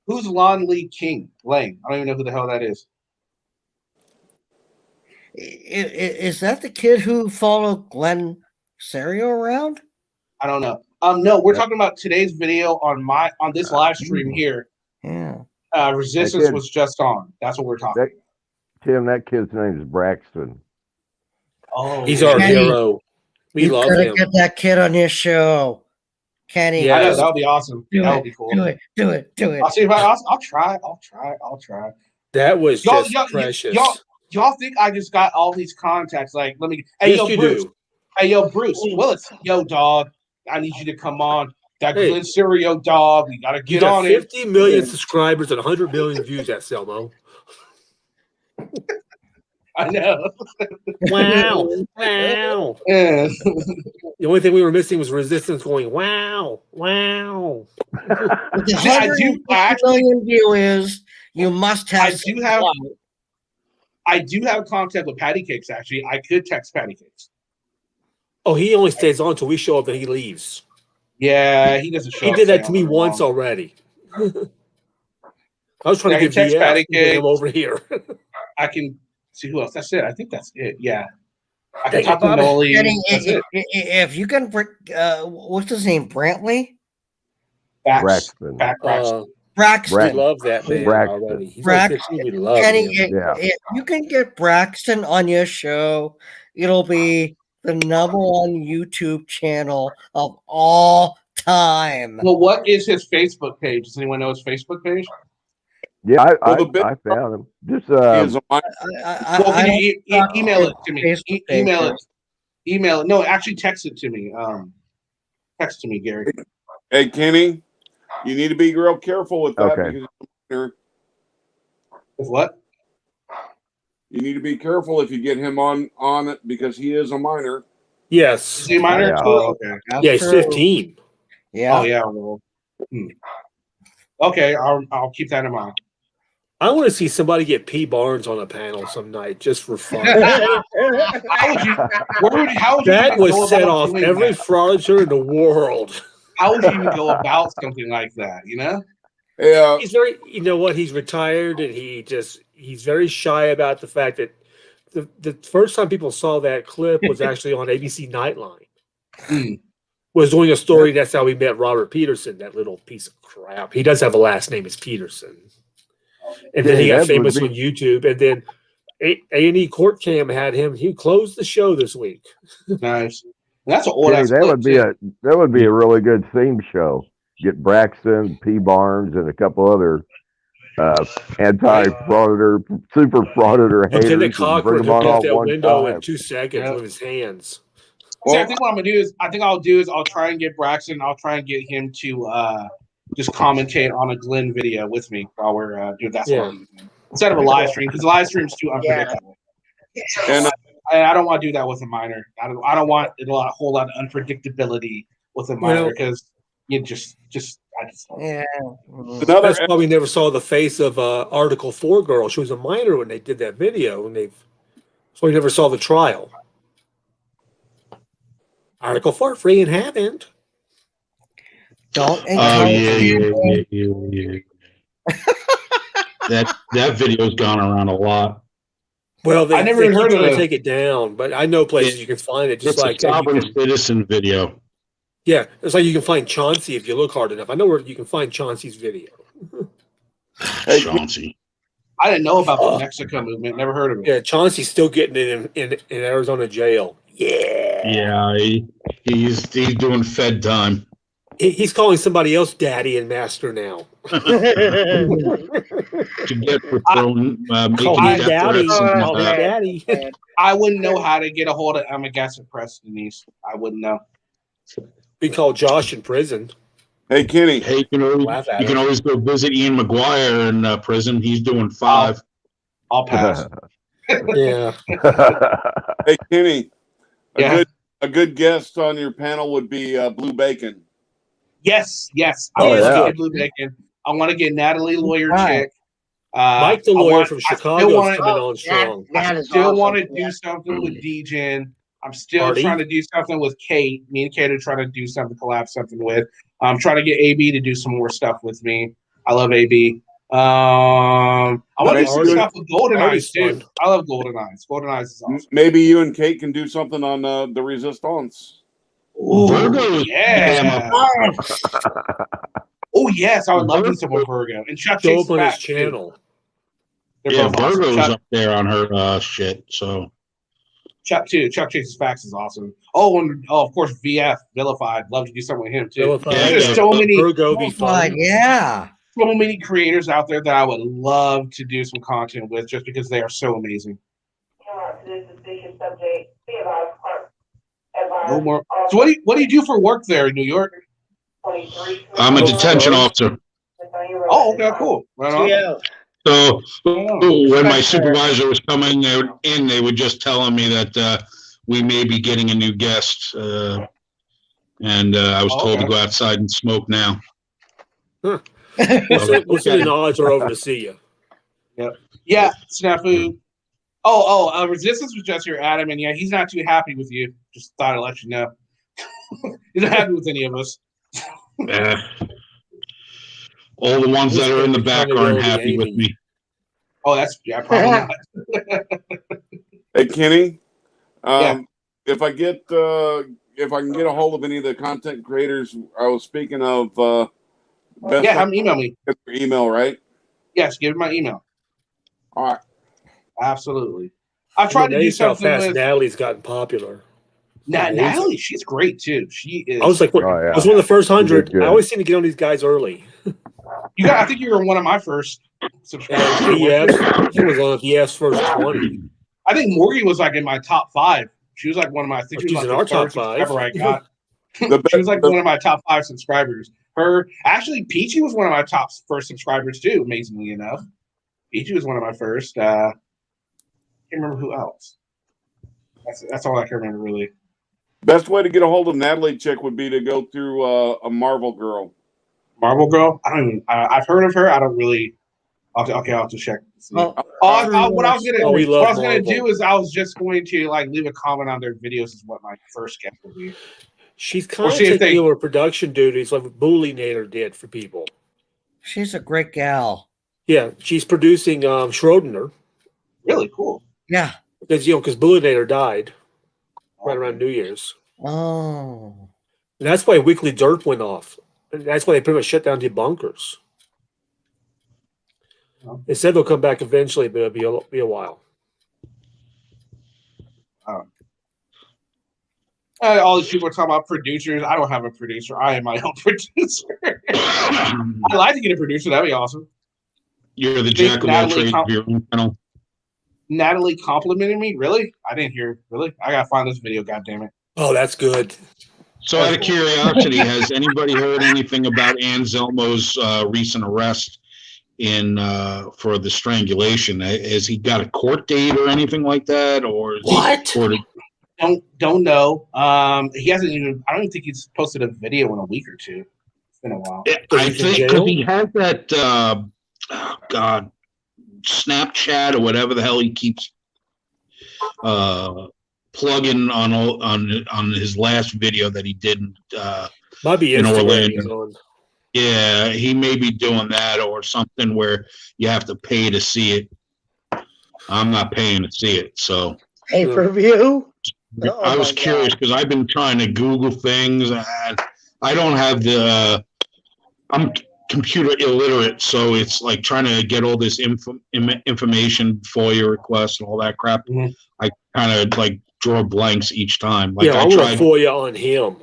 Who's Lon Lee King? Lang. I don't even know who the hell that is. Is that the kid who followed Glenn Serio around? I don't know. No, we're talking about today's video on this live stream here. Yeah. Resistance was just on. That's what we're talking about. Tim, that kid's name is Braxton. Oh, he's our hero. We love him. Get that kid on your show, Kenny. Yeah, I know, that would be awesome. That would be cool. Do it. I'll see if I'll try. That was just precious. Y'all think I just got all these contacts? Like, let me. Hey, Yes, yo, you Bruce. do. Hey, yo, Bruce Willis. Yo, dog. I need you to come on. That Glenn Serio dog. We gotta You get got on it. 50 million subscribers and 100 million views at Selmo. I know. Wow. Yeah. The only thing we were missing was Resistance going, wow. With the 150 million viewers, you must have. I do have contact with Patty Cakes, actually. I could text Patty Cakes. Oh, he only stays on until we show up and he leaves. Yeah, he doesn't show He up. did that to me once already. I was trying to get text Patty VF Cakes. over here. I can see who else. That's it. I think that's it. Yeah. I can talk to Noli. That's it. If you can, what's his name? Brantley? Braxton. Braxton. We love that man Braxton. already. He's Braxton. like 15, we love Kenny, him. if you can get Braxton on your show, it'll be the #1 YouTube channel of all time. Well, what is his Facebook page? Does anyone know his Facebook page? Yeah, I found him. Just well, can you email it to me? Email it. No, actually text it to me. Text to me, Gary. Hey, Kenny, you need to be real careful with that. Okay. Because with what? You need to be careful if you get him on it because he is a minor. Yes. Is he a minor? Yeah. Oh, okay. Yeah, he's 15. Yeah. Oh, yeah. Well, okay, I'll keep that in mind. I want to see somebody get P. Barnes on a panel some night just for fun. How would you that even go was set about off doing every that? frauditor in the world. How would you even go about something like that? You know? Yeah. He's very, you know what? He's retired and he just, he's very shy about the fact that the first time people saw that clip was actually on ABC Nightline. Was doing a story. That's how we met Robert Peterson, that little piece of crap. He does have a last name, it's Peterson. And then he got famous on YouTube. And then A&E Court Cam had him. He closed the show this week. Nice. That's an old Kenny, ass that clip, would be a really good theme show. Get Braxton, P. Barnes, and a couple other anti-frauditor, super frauditor haters. Lieutenant And bring Cochran them hooked on up all that one window time. in 2 seconds with his hands. See, I think what I'm gonna do is I'll try and get Braxton. I'll try and get him to just commentate on a Glenn video with me while we're doing that. Yeah. Instead of a live stream, because the live stream's too unpredictable. And I don't want to do that with a minor. I don't want a whole lot of unpredictability with a minor because you just yeah. That's why we never saw the face of Article 4 girl. She was a minor when they did that video, and so we never saw the trial. Article 4 free and haven't. Don't yeah. That video's gone around a lot. Well, they I never keep heard trying of to it. take it down, but I know places you can find it. Just It's like a sovereign citizen video. Yeah, it's like you can find Chauncey if you look hard enough. I know where you can find Chauncey's video. Chauncey. I didn't know about the Mexico movement. Never heard of it. Yeah, Chauncey's still getting it in Arizona jail. Yeah, he's doing Fed time. He's calling somebody else daddy and master now. To get for throwing making death daddy. threats and, Call me daddy. I wouldn't know how to get a hold of Emma Gassett Preston. Denise. I wouldn't know. We call Josh in prison. Hey, Kenny. Hey, you can always go visit Ian McGuire in prison. He's doing 5. I'll pass. Yeah. Hey, Kenny. Yeah. A good guest on your panel would be Blue Bacon. Yes. Oh, I want to yeah. get Blue Bacon. I want to get Natalie Lawyer Right. Chick. Mike the lawyer from Chicago is coming on I strong. still want to do something with DJing. I'm still Party? trying to do something with Kate. Me and Kate are trying to do something, collab something with. I'm trying to get AB to do some more stuff with me. I love AB. I want to do some stuff with Golden Eyes too. I love Golden Eyes. Golden Eyes is awesome. Maybe you and Kate can do something on the Resistance. Ooh, Virgo, yeah. Oh yes, I would love to do some with Virgo and Chuck Show Chase up on his back, too. channel. They're Yeah, both awesome. Virgo's Chuck, up there on her shit. So Chuck too. Chuck Chase's Facts is awesome. Oh, and of course VF Vilified. Love to do something with him too. Vilified, There's yeah. so many. Virgo be fun. Yeah. So many creators out there that I would love to do some content with, just because they are so amazing. No more. So what do you do for work there in New York? I'm a detention officer. Oh, okay, cool. Right on. Yeah. So when my supervisor was coming in, they were just telling me that we may be getting a new guest, and I was told to go outside and smoke now. We'll see the odds are over to see you. Yep. Yeah, Snafu. Resistance was just here, Adam, and yeah, he's not too happy with you. Just thought I'd let you know. He's not happy with any of us. All the ones that are in the back aren't happy with me. Oh, probably not. Hey, Kenny. Yeah. If I can get a hold of any of the content creators, I was speaking of. Yeah, have them email me. Get your email, right? Yes, give me my email. All right. Absolutely. I've tried to do something how fast with Natalie's gotten popular. Natalie. She's great too. She is. I was like, I was one of the first 100. I always seem to get on these guys early. I think you were one of my first subscribers. He was on VF's first 20. I think Morgan was like in my top 5. She was like one of my. I think she was She's like in our the third top 5. subscriber I got. She was like one of my top 5 subscribers. Actually, Peachy was one of my top first subscribers too. Amazingly enough, Peachy was one of my first. Can't remember who else. That's all I can remember really. Best way to get a hold of Natalie Chick would be to go through a Marvel Girl. Marvel Girl? I don't even. I've heard of her. I don't really. Okay, I'll have to check. What I was gonna do is I was just going to like leave a comment on their videos. Is what my first guess would be. She's kind of taking over production duties like what Bully Nader did for people. She's a great gal. Yeah, she's producing Schrodiner. Really cool. Yeah. Because Billionaire died right around New Year's. Oh. And that's why Weekly Dirt went off. And that's why they pretty much shut down debunkers. They said they'll come back eventually, but it'll be a while. All these people are talking about producers. I don't have a producer. I am my own producer. I'd like to get a producer. That'd be awesome. You're the jack of all trades of your own channel. Natalie complimented me. Really? I didn't hear. Really? I gotta find this video. God damn it! Oh, that's good. So, out of curiosity, has anybody heard anything about Anselmo's recent arrest for the strangulation? Has he got a court date or anything like that, or is what? Don't know. He hasn't even. I don't even think he's posted a video in a week or two. It's been a while. I think because he has that. God, Snapchat or whatever the hell he keeps plugging on his last video that he did might be in Instagram. Orlando. Yeah, he may be doing that or something where you have to pay to see it. I'm not paying to see it, so pay-per-view. I was curious because I've been trying to Google things. And I don't have I'm computer illiterate, so it's like trying to get all this information, FOIA requests, and all that crap. Mm-hmm. I kind of like draw blanks each time. Like I tried FOIA on him.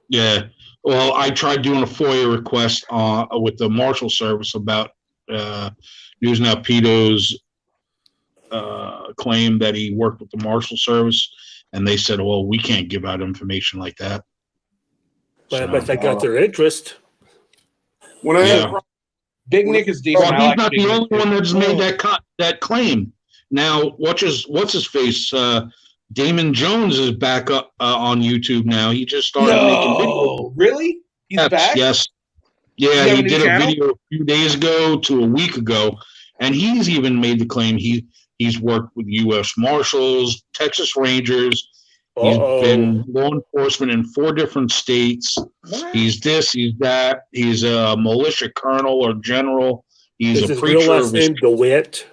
Yeah. Well, I tried doing a FOIA request with the Marshal Service about News Now Peto's claim that he worked with the Marshal Service, and they said, "Well, we can't give out information like that." But they got their interest. Big Nick is decent. Well, he's not the only one that's made that claim. Now, what's his face? Damon Jones is back up on YouTube now. He just started making videos. Really? He's back? Yes. Yeah, he did a video a few days ago to a week ago, and he's even made the claim he's worked with U.S. Marshals, Texas Rangers. He's been law enforcement in 4 different states. What? He's this, he's that. He's a militia colonel or general. He's Is a his preacher. real last name DeWitt?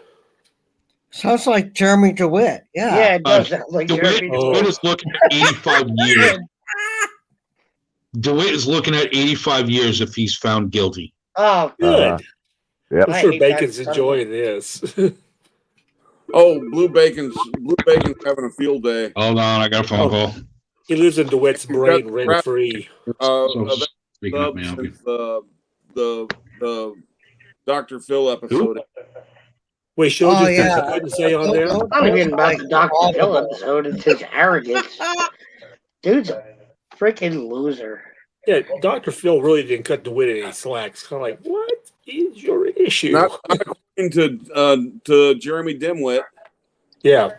Sounds like Jeremy DeWitt. Yeah. Yeah, it does sound like Jeremy DeWitt is looking at 85 years. DeWitt is looking at 85 years if he's found guilty. Oh, good. Yep. I'm sure Bacon's enjoying this. Oh, Blue Bacon's having a field day. Hold on, I got a phone call. He lives in DeWitt's brain rent free. The Dr. Phil episode. Wait, showed you things I couldn't say on there? Not even about the Dr. Phil episode. It's his arrogance. Dude's a freaking loser. Yeah, Dr. Phil really didn't cut DeWitt any slack. It's kind of like, what is your issue? Not according to Jeremy Dimwit. Yeah.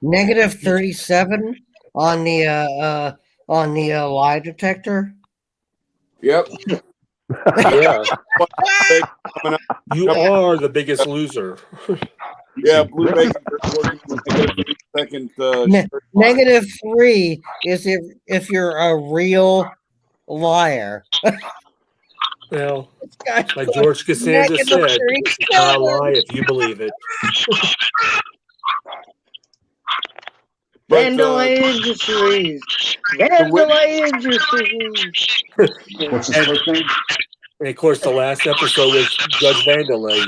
Negative 37 on the lie detector. Yep. Yeah. You are the biggest loser. Yeah, Blue Bacon working second. Negative 3 is if you're a real liar. Well, like George Costanza said, it's not a lie if you believe it. Vandalay Industries. Vandalay Industries. What's his first name? And of course, the last episode was Judge Vandalay.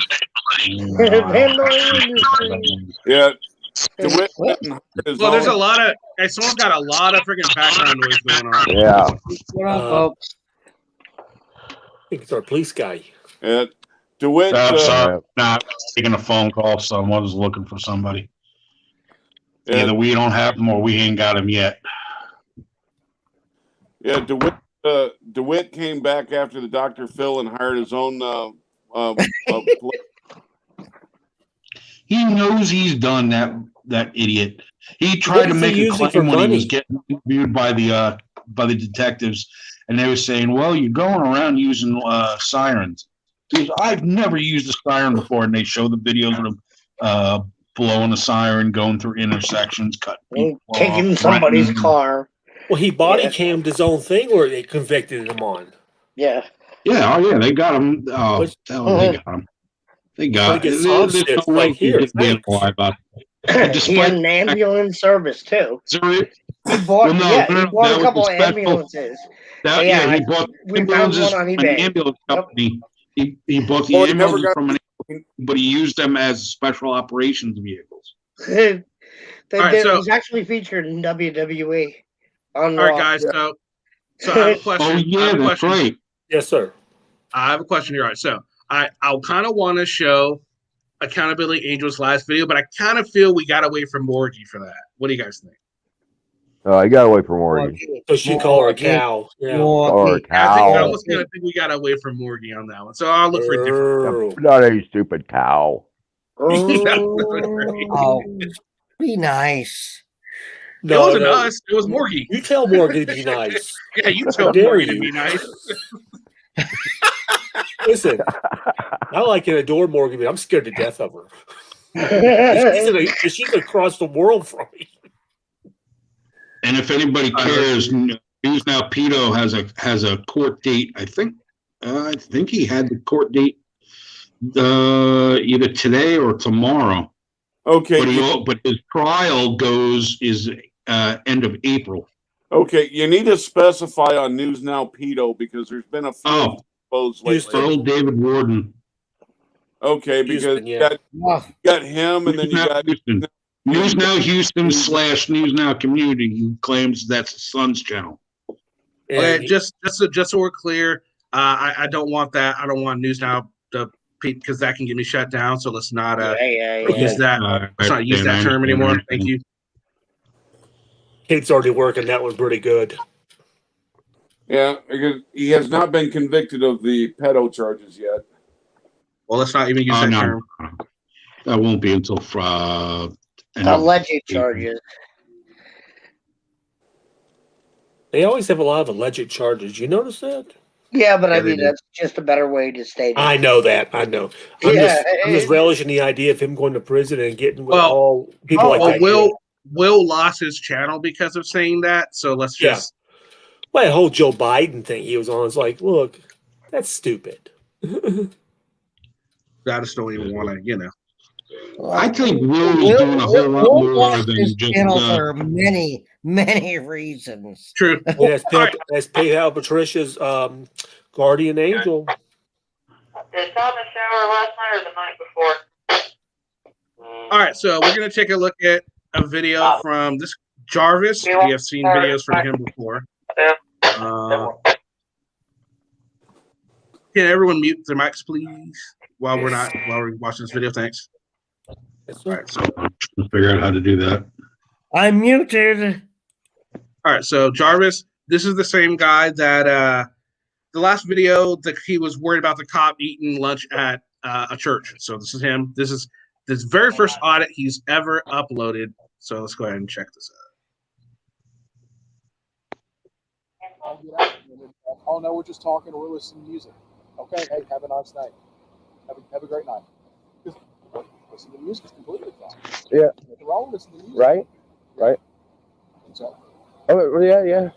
Vandalay Industries. Yeah. Well, there's a lot of. Someone's got a lot of freaking background noise going on. Yeah. What up, folks? I think it's our police guy. Yeah. DeWitt. Sorry, not taking a phone call. Someone was looking for somebody. Either we don't have them or we ain't got them yet. Yeah, DeWitt came back after the Dr. Phil and hired his own. He knows he's done that idiot. He tried to make a claim when he was getting interviewed by the detectives, and they were saying, "Well, you're going around using sirens." He goes, "I've never used a siren before," and they show the videos of him blowing a siren, going through intersections, cutting people taking off, somebody's car. Well, he body cammed his own thing, or they convicted him on. Yeah. Yeah, oh yeah, they got him. Oh, But- hell, they got him. They But got. he gets There's soft no stitched, way like, he here, didn't get thanks. alive about it. And He had despite an ambulance service too. He well, bought, no, yeah, he no, bought that a was couple the of special. ambulances. That Yeah, yeah, he bought we found one ambulances on from an eBay. ambulance Yep. company. He bought the Well, he never ambulances got. from an, but he used them as special operations vehicles. All right, so He's actually featured in WWE on all right, Raw. guys. So I have a question. Oh yeah, that's right. Yes, sir. I have a question here. All right, so I'll kind of want to show Accountability Angel's last video, but I kind of feel we got away from Morgie for that. What do you guys think? I got away from Morgan. So she called her a cow. Yeah. Or a I cow. almost kind of think we got away from Morgie on that one. So I'll look for a different. Not a stupid cow. Oh, be nice. It wasn't us. It was Morgie. You tell Morgan to be nice. Yeah, you How tell dare Morgan to you. be nice. Listen, I like and adore Morgan, but I'm scared to death of her. She's across the world from me. And if anybody cares, News Now Pito has a court date. I think he had the court date either today or tomorrow. Okay, but his trial is end of April. Okay, you need to specify on News Now Pedo because there's been a few exposed lately. Earl David Warden. Okay, because you got him, and then you got News Now Houston / News Now Community, who claims that's the Sun's channel. Okay, just so we're clear, I don't want that. I don't want News Now to because that can get me shut down. So let's not use that. Let's not use that term anymore. Thank you. Kate's already working that one pretty good. Yeah, because he has not been convicted of the pedo charges yet. Well, let's not even use that term. That won't be until alleged charges. They always have a lot of alleged charges. You notice that? Yeah, but I mean that's just a better way to state it. I know that. I know. I'm just relishing the idea of him going to prison and getting with all people like that. Will lost his channel because of saying that. So let's just. Well, that whole Joe Biden thing he was on is like, look, that's stupid. I just don't even want to, I think Will is doing a whole lot more than just. For many reasons. True. That's PayPal Patricia's guardian angel. Did Tom shower last night or the night before? All right, so we're going to take a look at a video from this Jarvis. We have seen videos from him before. Can everyone mute their mics, please, while we're watching this video? Thanks. All right, so I'm trying to figure out how to do that. I'm muted. All right, so Jarvis, this is the same guy that the last video that he was worried about the cop eating lunch at a church. So this is him. This is this very first audit he's ever uploaded. So let's go ahead and check this out. Oh no, we're just talking or we're listening to music. Okay, hey, have a nice night. Have a great night. Listen to music is completely fine. Yeah. Nothing wrong with listening to music. Right. So, Oh yeah.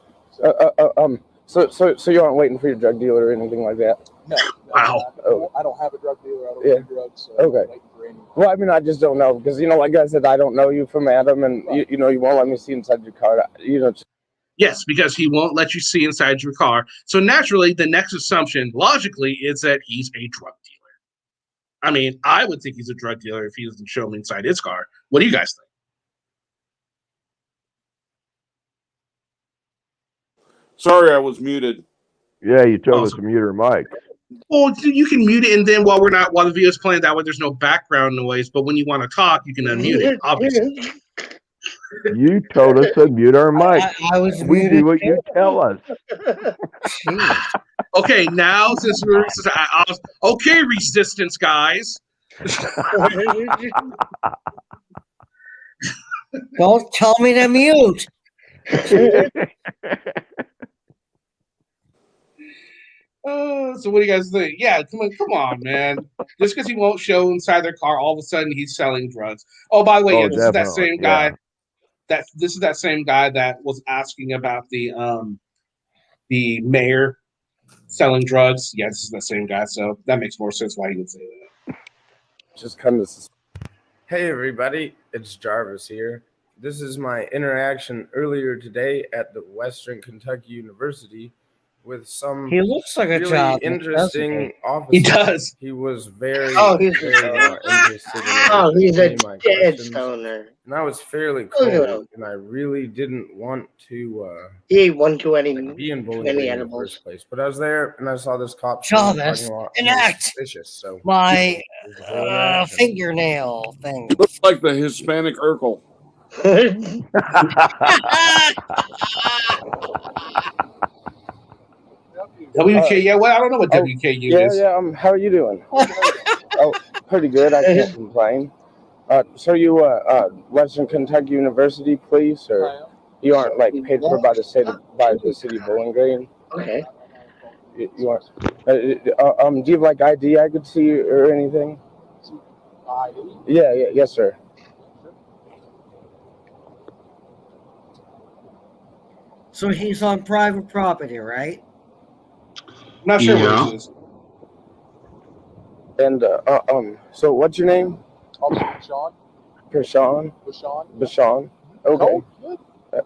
So you aren't waiting for your drug dealer or anything like that? no. Oh. I don't have a drug dealer. I don't Yeah. do drugs. So Okay. I'm waiting for any. Well, I mean, I just don't know because like I said, I don't know you from Adam, and you won't let me see inside your car. Yes, because he won't let you see inside your car. So naturally, the next assumption, logically, is that he's a drug dealer. I mean, I would think he's a drug dealer if he doesn't show me inside his car. What do you guys think? Sorry, I was muted. Yeah, you told us to mute our mic. Well, you can mute it, and then while the video's playing, that way there's no background noise. But when you want to talk, you can unmute it, obviously. You told us to mute our mic. I was we muted do what too. you tell us. Okay, now okay, resistance guys. Don't tell me to mute. So what do you guys think? Yeah, come on, man. Just because he won't show inside their car, all of a sudden he's selling drugs. Oh, by the way, this is that same guy. This is that same guy that was asking about the mayor selling drugs. Yeah, this is the same guy, so that makes more sense why he would say that. Just kind of. Hey everybody, it's Jarvis here. This is my interaction earlier today at the Western Kentucky University with some He looks like a really child, interesting doesn't he? officer. He does. He was very, Oh, he's a very interested in oh, he's a answering my dead questions. stoner. And I was fairly Look at cold, him. and I really didn't want to He ate one too be many in Bowling Green in the edibles. first place. But I was there, and I saw this cop in the Jarvis, parking lot. He was enact suspicious, so my it was a whole interaction. fingernail thing. Looks like the Hispanic Urkel. WK, yeah, well, I don't know what WKU is. Yeah. How are you doing? Oh, pretty good. I can't complain. So you Western Kentucky University, please, or you aren't like paid for by the city of Bowling Green? Okay. You aren't. Do you have like ID I could see or anything? ID? Yeah, yes, sir. So he's on private property, right? Not sure where Yeah. this is. And so what's your name? Sean. Prashawn. Bashan. Okay. Cold? Good.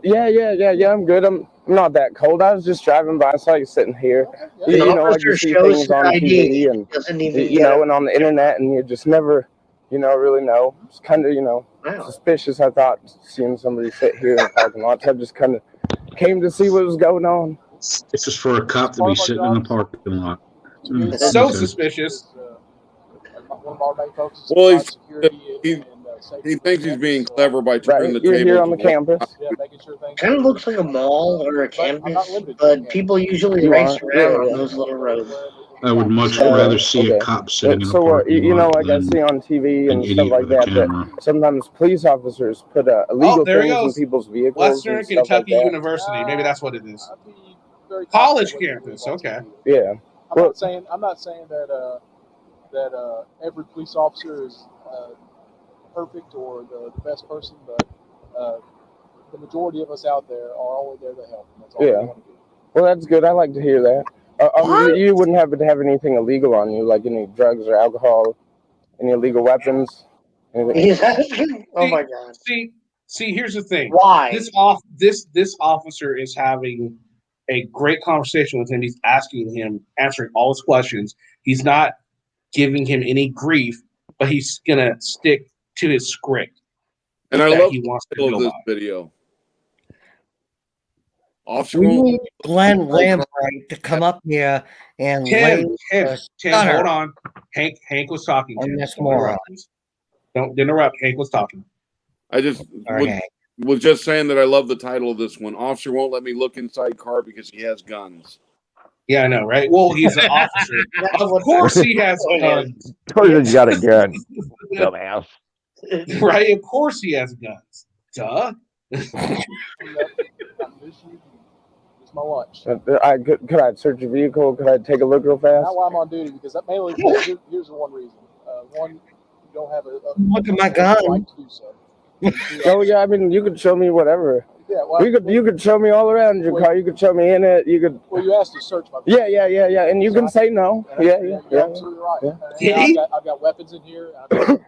Yeah. I'm good. I'm not that cold. I was just driving by, so I was sitting here. The You know, I officer just see shows things on ID. TV and Doesn't even you get know, it. and on the internet, and you just never, really know. It's kind of, suspicious. I thought seeing somebody sit here in the parking lot. So I just kind of came to see what was going on. It's just for a cop to be sitting in the parking lot. So Okay. suspicious. One of our main focuses Well, is security he thinks he's being clever by Right, turning the you're table. here on the campus. Yeah, making sure things. Kind of looks like a mall or a campus, but people usually You race are? around on Yeah. those little roads. I would much Okay. rather see a Okay. cop sitting in a So, parking you know, lot like I than see on TV an and stuff idiot like with a that, camera. that sometimes police officers put illegal there he things in goes. people's vehicles Western and stuff like Kentucky that. University. Maybe that's what it is. Very College confident what campus. you believe Okay. on TV. Yeah. I'm not saying that every police officer is perfect or the best person, but the majority of us out there are only there to help. And that's all we Yeah. want to do. Well, that's good. I like to hear that. You wouldn't happen to have anything illegal on you, like any drugs or alcohol, any illegal weapons? Anything? Oh my God. See, here's the thing. Why? This officer is having a great conversation with him. He's asking him, answering all his questions. He's not giving him any grief, but he's gonna stick to his script. And I that love he wants the to title go of this by. video. Officer We won't need Glenn Lambright to come up here and lay Tim, a Tim, stunner hold on. Hank was talking. on Tim. this Don't moron. interrupt, please. Don't interrupt. Hank was talking. I just Okay. was just saying that I love the title of this one. Officer won't let me look inside car because he has guns. Yeah, I know, right? Well, he's an officer. Of course he has guns. Of course you got a gun, dumbass. Right? Of course he has guns. Duh. It's my lunch. Could I search your vehicle? Could I take a look real fast? Not while I'm on duty, because that mainly here's the one reason. One, you don't have a Look at my gun. right to do so. Oh yeah, I mean you could show me whatever. Yeah, well, You could show me all around your car. You could show me in it. You could. Well, you asked to search my. Yeah, and you can say no. Yeah. You're absolutely right. Yeah. And I've got weapons in here. But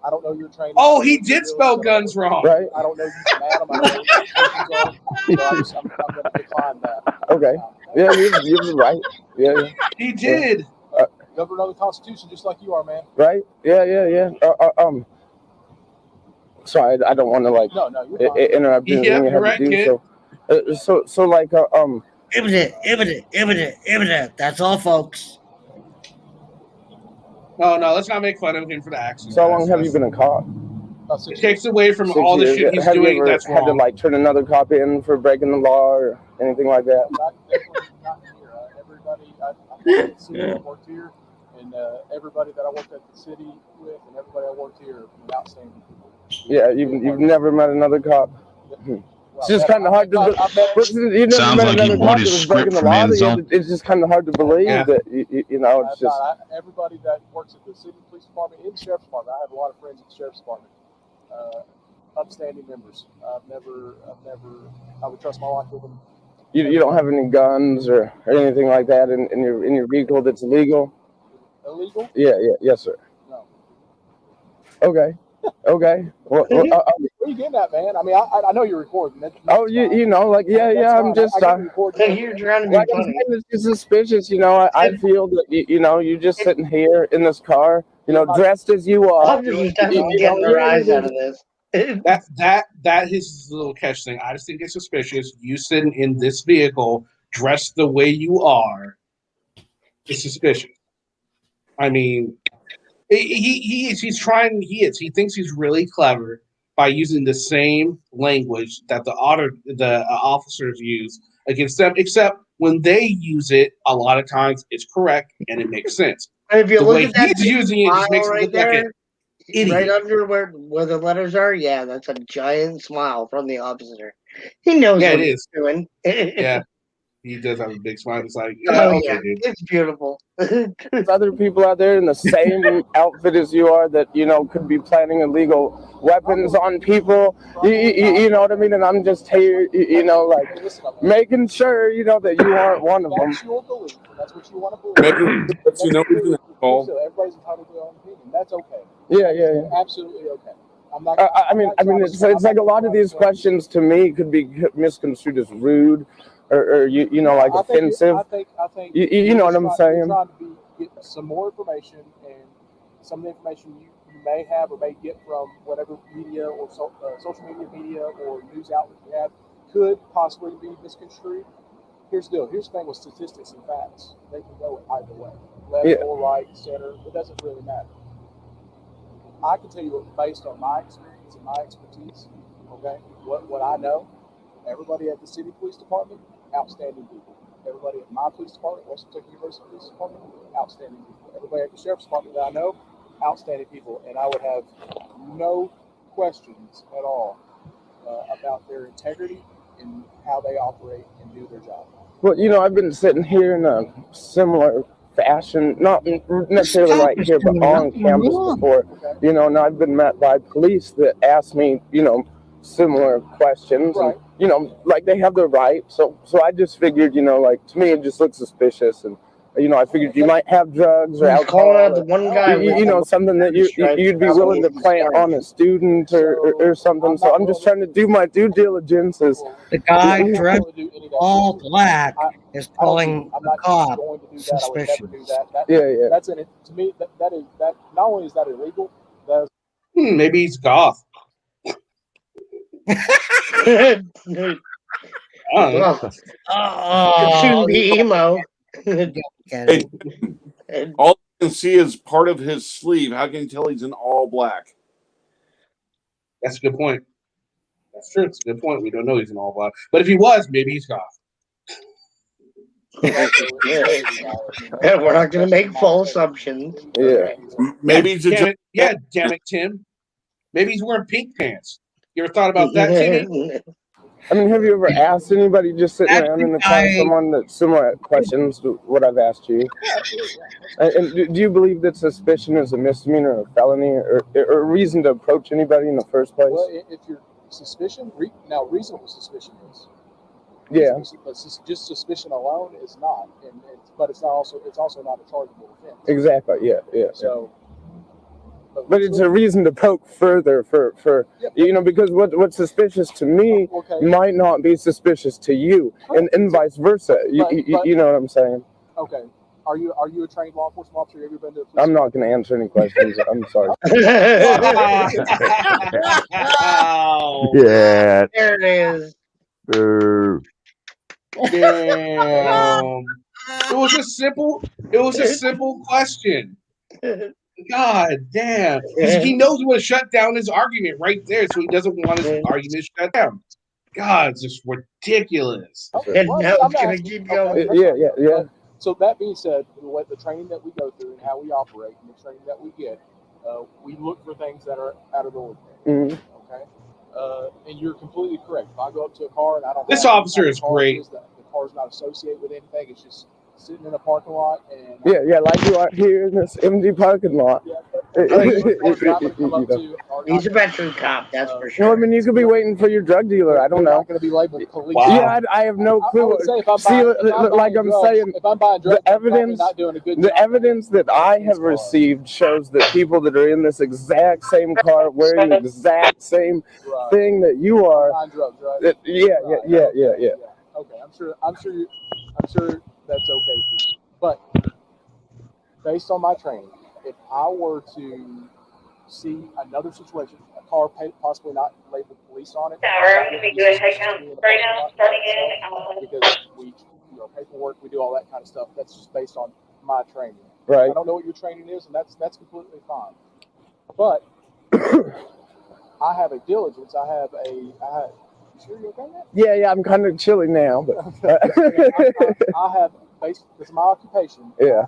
I don't know your training. Oh, he did spell guns wrong. Right. I don't know you from Adam. I don't know what your intentions are. So I'm going to decline that. Okay. Yeah, you're right. Yeah. He did. Governor of the Constitution, just like you are, man. Right. Yeah. Sorry, I don't want to like No, you're fine. interrupt you when you have right, to do kid. so like Imminent. That's all, folks. No, let's not make fun of him for the accident. So how long have you been a cop? It takes away from 6 all the years. shit he's have doing. You ever That's had to wrong. like turn another cop in for breaking the law or anything like that? Not here. Everybody, I worked at the city, I worked here, and everybody that I worked at the city with, and everybody I worked here, were outstanding people. Yeah, you've never met another cop. It's just kind of hard to. You never Sounds met like he another bought cop that his was script breaking the from law. Amazon. It's just kind of hard to believe that you know. It's just Everybody that works at the city police department and the sheriff's department. I have a lot of friends at the sheriff's department. Upstanding members. I would trust my life with them. You don't have any guns or anything like that in your vehicle that's illegal? Illegal? Yeah, yes, sir. No. Okay. Well, Where are you getting at, man? I mean, I know you're recording. you know, like, yeah, I'm just, You're trying to be like I'm funny. saying, it's just suspicious, you know. I feel that, you know, you just sitting here in this car, you know, dressed as you are. Officer's definitely getting a rise out of this. That is a little catch thing. I just think it's suspicious. You sitting in this vehicle dressed the way you are is suspicious. I mean, he thinks he's really clever by using the same language that the officers use against them, except when they use it, a lot of times it's correct and it makes sense. And if you The look way at that he's using it just makes smile him right look like there, an idiot. right under where the letters are, yeah, that's a giant smile from the officer. He knows Yeah, what it he's is. doing. Yeah, he does have a big smile. It's like, yeah, Oh okay, yeah, dude. it's beautiful. There's other people out there in the same outfit as you are that, you know, could be planting illegal weapons on people. You know what I mean? And I'm just here, you know, like making sure, you know, that you aren't one of them. That's your belief. That's what you want to believe. But you know he's an asshole. So everybody's entitled to their own opinion. That's okay. Yeah. Absolutely okay. I'm not. I mean, it's like a lot of these questions to me could be misconstrued as rude, or you know, like offensive. I think you know what I'm saying? You're trying to get some more information, and some of the information you may have or may get from whatever media or social media or news outlet you have could possibly be misconstrued. Here's the deal. Here's the thing with statistics and facts. They can go either way, left or right, center. It doesn't really matter. I can tell you, based on my experience and my expertise, okay, what I know, everybody at the city police department, outstanding people. Everybody at my police department, Western Kentucky University Police Department, outstanding people. Everybody at the sheriff's department that I know, outstanding people. And I would have no questions at all about their integrity and how they operate and do their job. Well, you know, I've been sitting here in a similar fashion, not necessarily right here, but on campus before, you know, and I've been met by police that ask me, you know, similar questions, and, you know, like they have the right. So I just figured, you know, like to me it just looks suspicious, and you know, I figured you might have drugs or alcohol, out the one guy you know, something that you'd be willing to plant on a student or something. So I'm just trying to do my due diligence. The guy dressed all black is pulling the cop suspicious. Yeah. That's to me. That is not only is that illegal. That Maybe he's goth. Could soon be emo. Hey, all you can see is part of his sleeve. How can you tell he's in all black? That's a good point. That's true. It's a good point. We don't know he's in all black. But if he was, maybe he's goth. Yeah, we're not going to make full assumptions. Yeah. Maybe he's damn it, Tim. Maybe he's wearing pink pants. You ever thought about that, Timmy? I mean, have you ever asked anybody just sitting around in the car, someone that similar questions to what I've asked you? And do you believe that suspicion is a misdemeanor or a felony or a reason to approach anybody in the first place? Well, if you're now reasonable suspicion is. Yeah. But just suspicion alone is not, but it's also not a chargeable offense. Exactly. Yeah. So. But it's a reason to poke further for you know, because what's suspicious to me might not be suspicious to you, and vice versa. You know what I'm saying? Okay. Are you a trained law enforcement officer? Have you ever been to a police I'm not going to answer any questions. I'm sorry. Yeah. There it is. Damn. It was a simple question. God damn. He knows he would have shut down his argument right there, so he doesn't want his argument shut down. God, it's just ridiculous. And now it's going to keep going. Yeah. So that being said, what the training that we go through and how we operate and the training that we get, we look for things that are out of the ordinary. Mm-hmm. Okay. And you're completely correct. If I go up to a car and I don't. This officer is great. The car's not associated with anything. It's just sitting in a parking lot and. Yeah, like you are here in this empty parking lot. Yeah, He's a veteran cop, that's for sure. No, I mean, you could be waiting for your drug dealer. I don't know. Not going to be labeled police. Yeah, I have no clue. would say if I'm See, buying like I'm drugs, saying, if I'm buying drugs, the I'm probably evidence, not doing a good the job. evidence that I have received shows that people that are in this exact same car wearing the exact same thing that you are. Buying drugs, right? Yeah. Okay, I'm sure that's okay for you. But based on my training, if I were to see another situation, a car possibly not labeled police on it, because we, paperwork, we do all that kind of stuff. That's just based on my training. Right. I don't know what your training is, and that's completely fine. But I have a diligence. I have. You sure you're okay now? Yeah, I'm kind of chilly now, but I have, based because of my occupation. Yeah.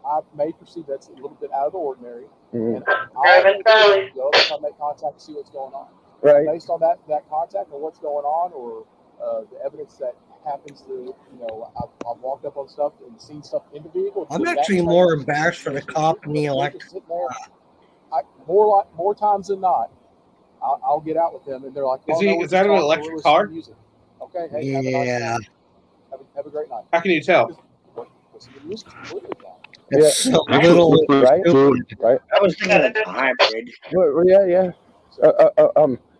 I may perceive that's a little bit out of the ordinary. Mhm. And I'll go and make contact and see what's going on. Right. Based on that contact or what's going on, or the evidence that happens to, I've walked up on stuff and seen stuff in the vehicle. I'm actually more embarrassed for the cop and the electric. More times than not, I'll get out with them and they're like, Is that an electric car? Okay, hey, Yeah. have a nice night. Have a great night. How can you tell? It's so little, right? Right. I was thinking it's a hybrid. Well, yeah.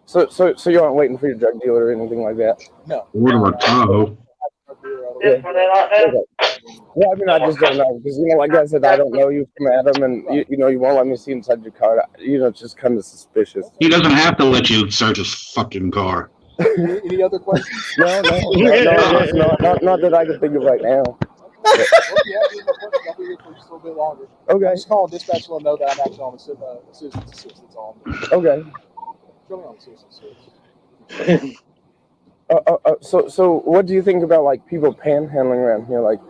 So you aren't waiting for your drug dealer or anything like that? No. Order a Tahoe. Yeah. Okay. Yeah, I mean, I just don't know because like I said, I don't know you from Adam, and you won't let me see inside your car. It's just kind of suspicious. He doesn't have to let you search his fucking car. Any other questions? No, not that I can think of right now. I'll be here for just a little bit longer. Okay. Just call dispatch and know that I'm actually on the citizen's assist. That's all. Okay. Show me on the citizen's assist. So what do you think about like people panhandling around here? Like,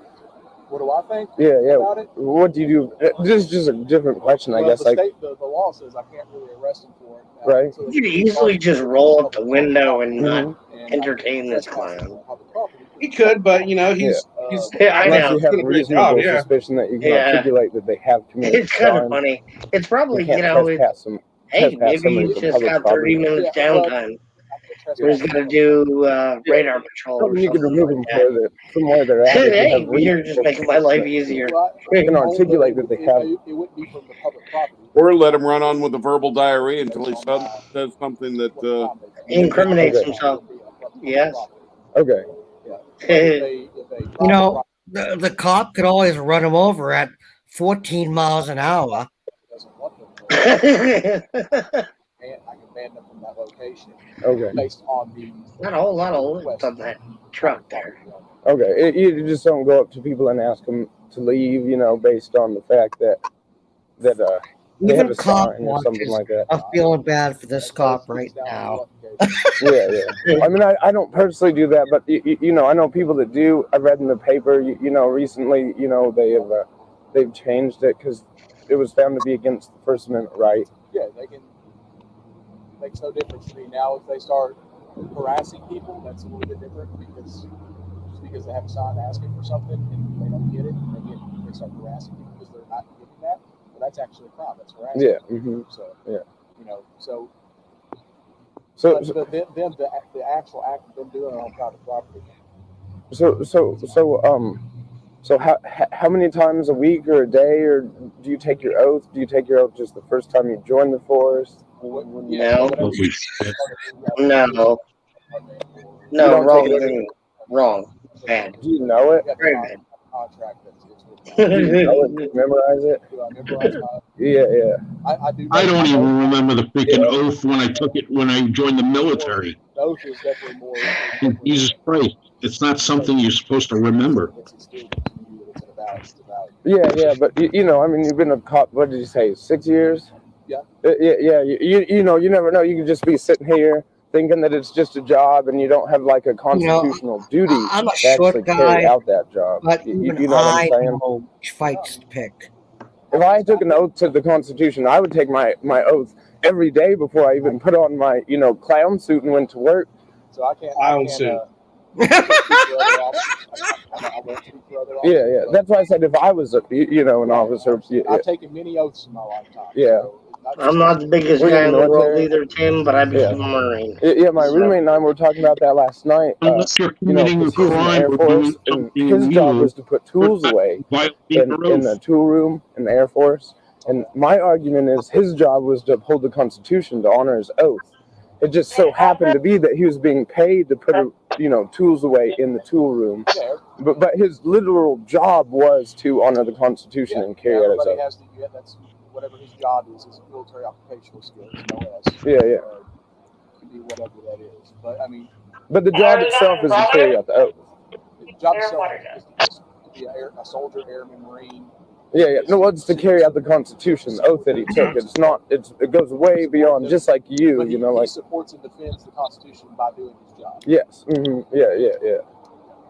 what do I think? Yeah. About it? What do you do? This is just a different question, I guess. The law says I can't really arrest him for it. Right. So You could easily just roll up the window and not entertain this clown. He could, but he's I unless know. you have reasonable suspicion that you can articulate that they have committed It's kind of crime. funny. It's probably, You can't trespass them. hey, trespass maybe somebody he's from just public got property. 30 minutes downtime. He's going to do radar patrol or You can something remove like them that. from where they're at. if you Hey, have you're just reasonable making my life suspicion. easier. You can articulate that they have. It wouldn't be from the public property. Or let him run on with a verbal diarrhea until he says something that He incriminates himself. Yes. Okay. The cop could always run him over at 14 miles an hour. I can ban them from that location. Okay. Based on the Not a whole lot of lift on that truck there. Okay. You just don't go up to people and ask them to leave, based on the fact that they Even have a cop sign or something watches. like that. I'm feeling bad for this cop right now. Yeah. I mean, I don't personally do that, but I know people that do. I read in the paper, recently, they've changed it because it was found to be against the First Amendment right. Yeah, they can. Makes no difference to me now. If they start harassing people, that's a little bit different because they have a sign asking for something and they don't get it, and they start harassing people because they're not getting that. Well, that's actually a crime. That's harassment. Yeah. Mm-hmm. So the actual act of them doing it on private property. So how many times a week or a day, or do you take your oath? Do you take your oath just the first time you join the force? No. Wrong. Bad. Do you know it? Very bad. Do you know it? Do you memorize it? Yeah. I don't even remember the freaking oath when I took it when I joined the military. Oath is definitely more. Jesus Christ, it's not something you're supposed to remember. Yeah, but I mean, you've been a cop. What did you say? 6 years? Yeah. Yeah. You never know. You could just be sitting here thinking that it's just a job, and you don't have like a constitutional duty I'm a to actually short guy, carry out that job. but You even know what I'm I saying? know which fights to pick. If I took an oath to the Constitution, I would take my oath every day before I even put on my clown suit and went to work. So I can't. Clown suit. Yeah. That's why I said if I was, an officer, I've taken many oaths in my lifetime. Yeah. So I'm not the biggest Were you guy in in the the world military? either, Tim, but I became Yeah. a Marine. Yeah, my So- roommate and I were talking about that last night. Unless you're committing a Because he was in the crime Air or Force, doing and something his job illegal, was to put you're tools not away violating in your the oath. tool room in the Air Force. And my argument is his job was to uphold the Constitution, to honor his oath. It just so happened to be that he was being paid to put, tools away in the tool room. But his literal job was to honor the Constitution and carry out his everybody oath. has to. That's whatever his job is. His military occupational skills, Yeah. Can be whatever that is. But I mean, But the job itself is to carry out the oath. the job itself is to be a soldier, airman, marine. Yeah. No, it's to carry out the Constitution, the oath that he took. It's not. It goes way beyond. Just like you, But he supports and defends the Constitution by doing his job. Yes. Yeah.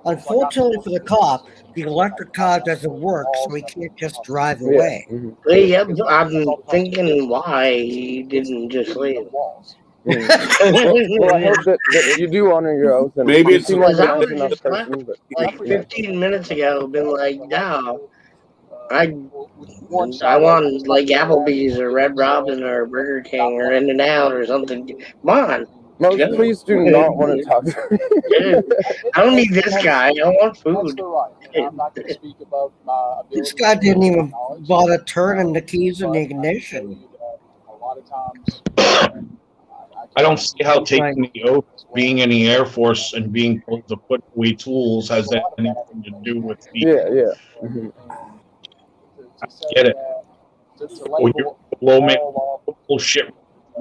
Unfortunately for the cop, the electric car doesn't work, so he can't just drive away. Yep, I'm thinking why he didn't just leave. Well, I hope that you do honor your oath. And Maybe you it's seem like a I nice was enough just person. But, like 15 minutes ago, been like, no, I want like Applebee's or Red Robin or Burger King or In-N-Out or something. Come on. Most go. police do not want to talk to me. Dude, I don't need this guy. I want food. I'm not going to speak about my ability. This guy didn't even bother turning the keys in the ignition. A lot of times, I don't see how taking the oath, being in the Air Force, and being told to put away tools has anything to do with the. Yeah. Get it? When you're below me, bullshit,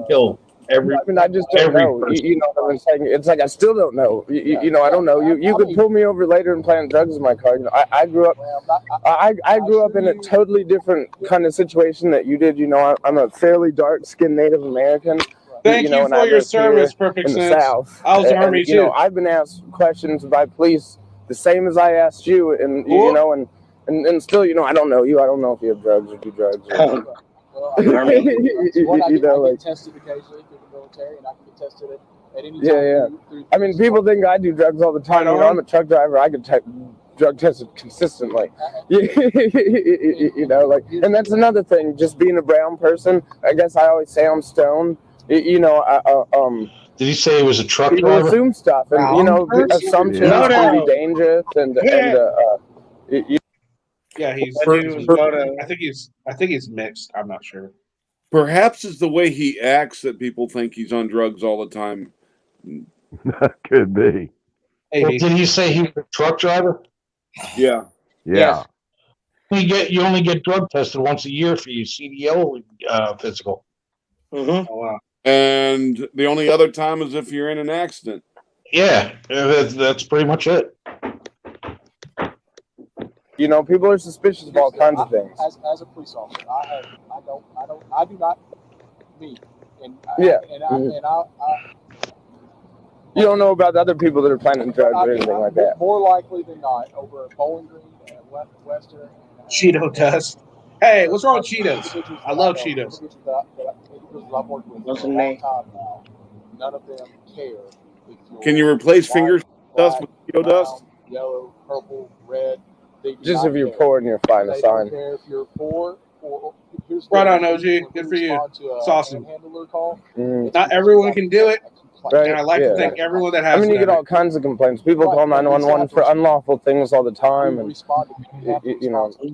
kill every. I mean, I just don't know. You know what I'm saying? It's like I still don't know. I don't know. You could pull me over later and plant drugs in my car. I grew up. I grew up in a totally different kind of situation that you did. I'm a fairly dark-skinned Native American. Thank you and I for your live here service, Perfect in the Sense. South. I was Army and, too. I've been asked questions by police the same as I asked you, and and still, I don't know you. I don't know if you have drugs or do drugs. Or, I get tested occasionally through the military, and I can get tested at any time. Yeah. I mean, people think I do drugs all the time. I'm a truck driver. I get drug tested consistently. And that's another thing. Just being a brown person, I guess I always say I'm stoned. Did he say he was a truck people driver? assume stuff, and assumptions can be dangerous, I think he's mixed. I'm not sure. Perhaps it's the way he acts that people think he's on drugs all the time. Could be. Well, did he say he was a truck driver? Yeah. Yeah. You only get drug tested once a year for your CDL physical. Mm-hmm. Oh, wow. And the only other time is if you're in an accident. Yeah, that's pretty much it. People are suspicious of all kinds of things. As a police officer, I do not me. You don't know about the other people that are planting drugs or anything like that. More likely than not, over at Bowling Green and Western. Cheeto dust. Hey, what's wrong with Cheetos? I love Cheetos. Wasn't me. None of them care. Can you replace finger dust with Cheeto dust? Yellow, purple, red. Just if you're poor and you're fine, it's fine. They don't care if you're poor or here's Right on, OG. Good for you. It's awesome. Call. Not everyone can do it. Right? And I like to thank everyone that has. You get all kinds of complaints. People call 911 for unlawful things all the time, and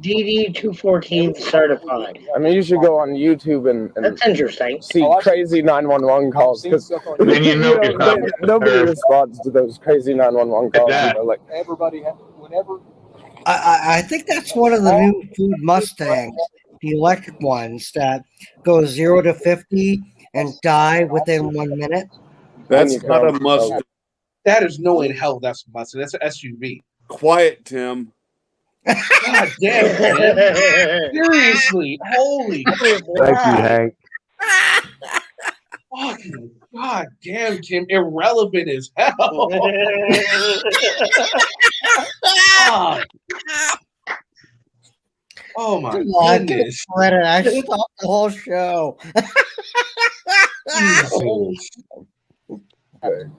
DD 214 certified. I mean, you should go on YouTube and That's interesting. see crazy 911 calls because nobody responds to those crazy 911 calls. Everybody, whenever. I think that's one of the new Ford Mustangs, the electric ones that go 0 to 50 and die within 1 minute. That's not a Mustang. That is no way in hell that's a Mustang. That's an SUV. Quiet, Tim. God damn, Tim. Seriously. Holy Thank you, Hank. Fucking God damn, Tim. Irrelevant as hell. Oh my goodness. I stopped the whole show. Are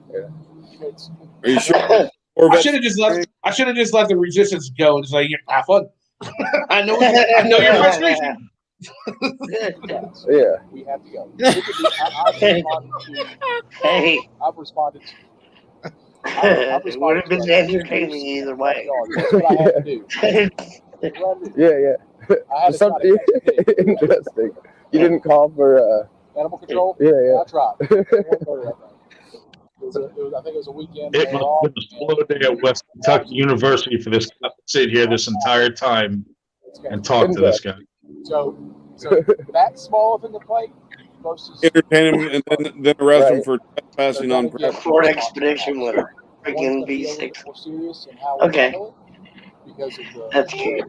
you sure? I should have just let the resistance go and just like have fun. I know your frustration. Yeah. We have to go. I've responded to. It would have been entertaining either way. That's what I had to do. Yeah. I had to Interesting. You didn't call for animal control? Yeah. I tried. I think it was a weekend. It must have been a slow day at West Kentucky University for this guy to sit here this entire time and talk to this guy. So that small of a complaint versus entertain him and then arrest him for trespassing on private. Ford Expedition with a freaking V6. Okay. Because of the, that's cute.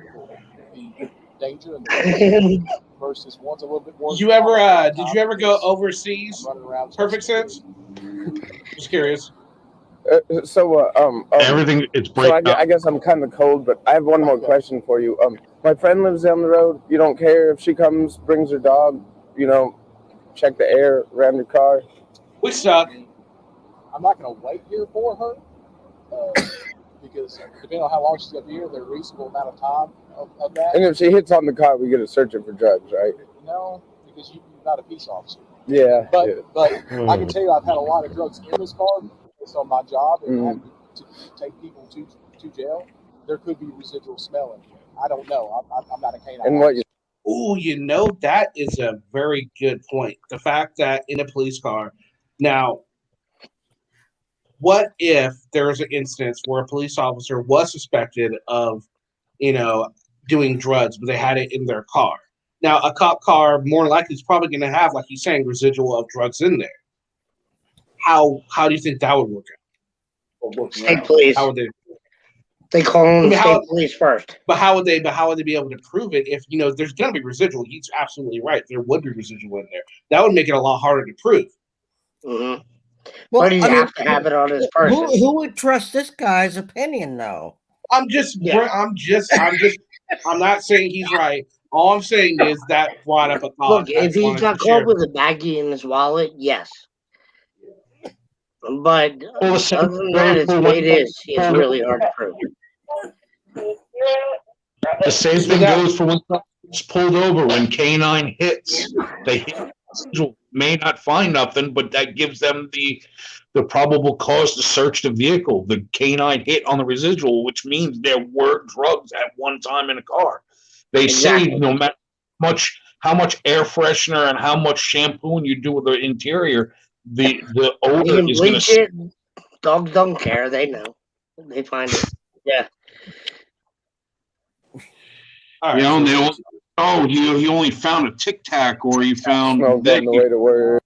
The danger and the versus one's a little bit more. Did you ever go overseas? Perfect sense. Just curious. Everything it's breaking I guess I'm kind of cold, but I have one more question for you. My friend lives down the road. You don't care if she comes, brings her dog, check the air around her car. We suck. I'm not going to wait here for her because depending on how long she's going to be here, there's a reasonable amount of time of that. And if she hits on the car, we get to search her for drugs, right? No, because you're not a peace officer. Yeah. But I can tell you I've had a lot of drugs in this car based on my job and having to take people to jail. There could be residual smell in here. I don't know. I'm not a canine. And what? That is a very good point. The fact that in a police car, now, what if there was an instance where a police officer was suspected of, doing drugs, but they had it in their car? Now, a cop car more likely is probably going to have, like he's saying, residual of drugs in there. How do you think that would work out? State police. How would they? They call them state police first. But how would they be able to prove it if there's going to be residual? He's absolutely right. There would be residual in there. That would make it a lot harder to prove. Mm-hmm. Well, do you have to have it on his person? Who would trust this guy's opinion, though? I'm not saying he's right. All I'm saying is that brought up a thought. Look, if he's got caught with a baggie in his wallet, yes. But other than that, it's really hard to prove. The same thing goes for when it's pulled over. When K9 hits, they may not find nothing, but that gives them the probable cause to search the vehicle. The K9 hit on the residual, which means there were drugs at one time in a car. They say no matter how much air freshener and how much shampoo you do with the interior, the odor is going to. Dogs don't care. They know. They find it. Yeah. Right, you only found a Tic Tac, or you found the way to work.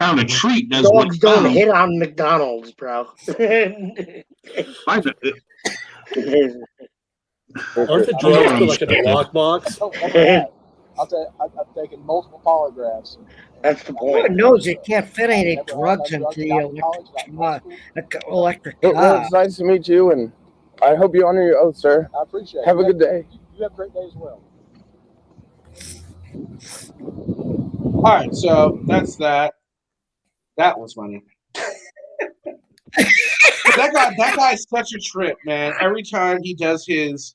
Found a treat. That's dogs don't hit on McDonald's, bro. Aren't the drugs put like in a lockbox? I've taken multiple polygraphs. That's the point. Everyone knows you can't fit any drugs into the electric car. Well, it's nice to meet you, and I hope you honor your oath, sir. I appreciate it. Have a good day. You have a great day as well. All right, so that's that. That was funny. that guy's such a trip, man. Every time he does his,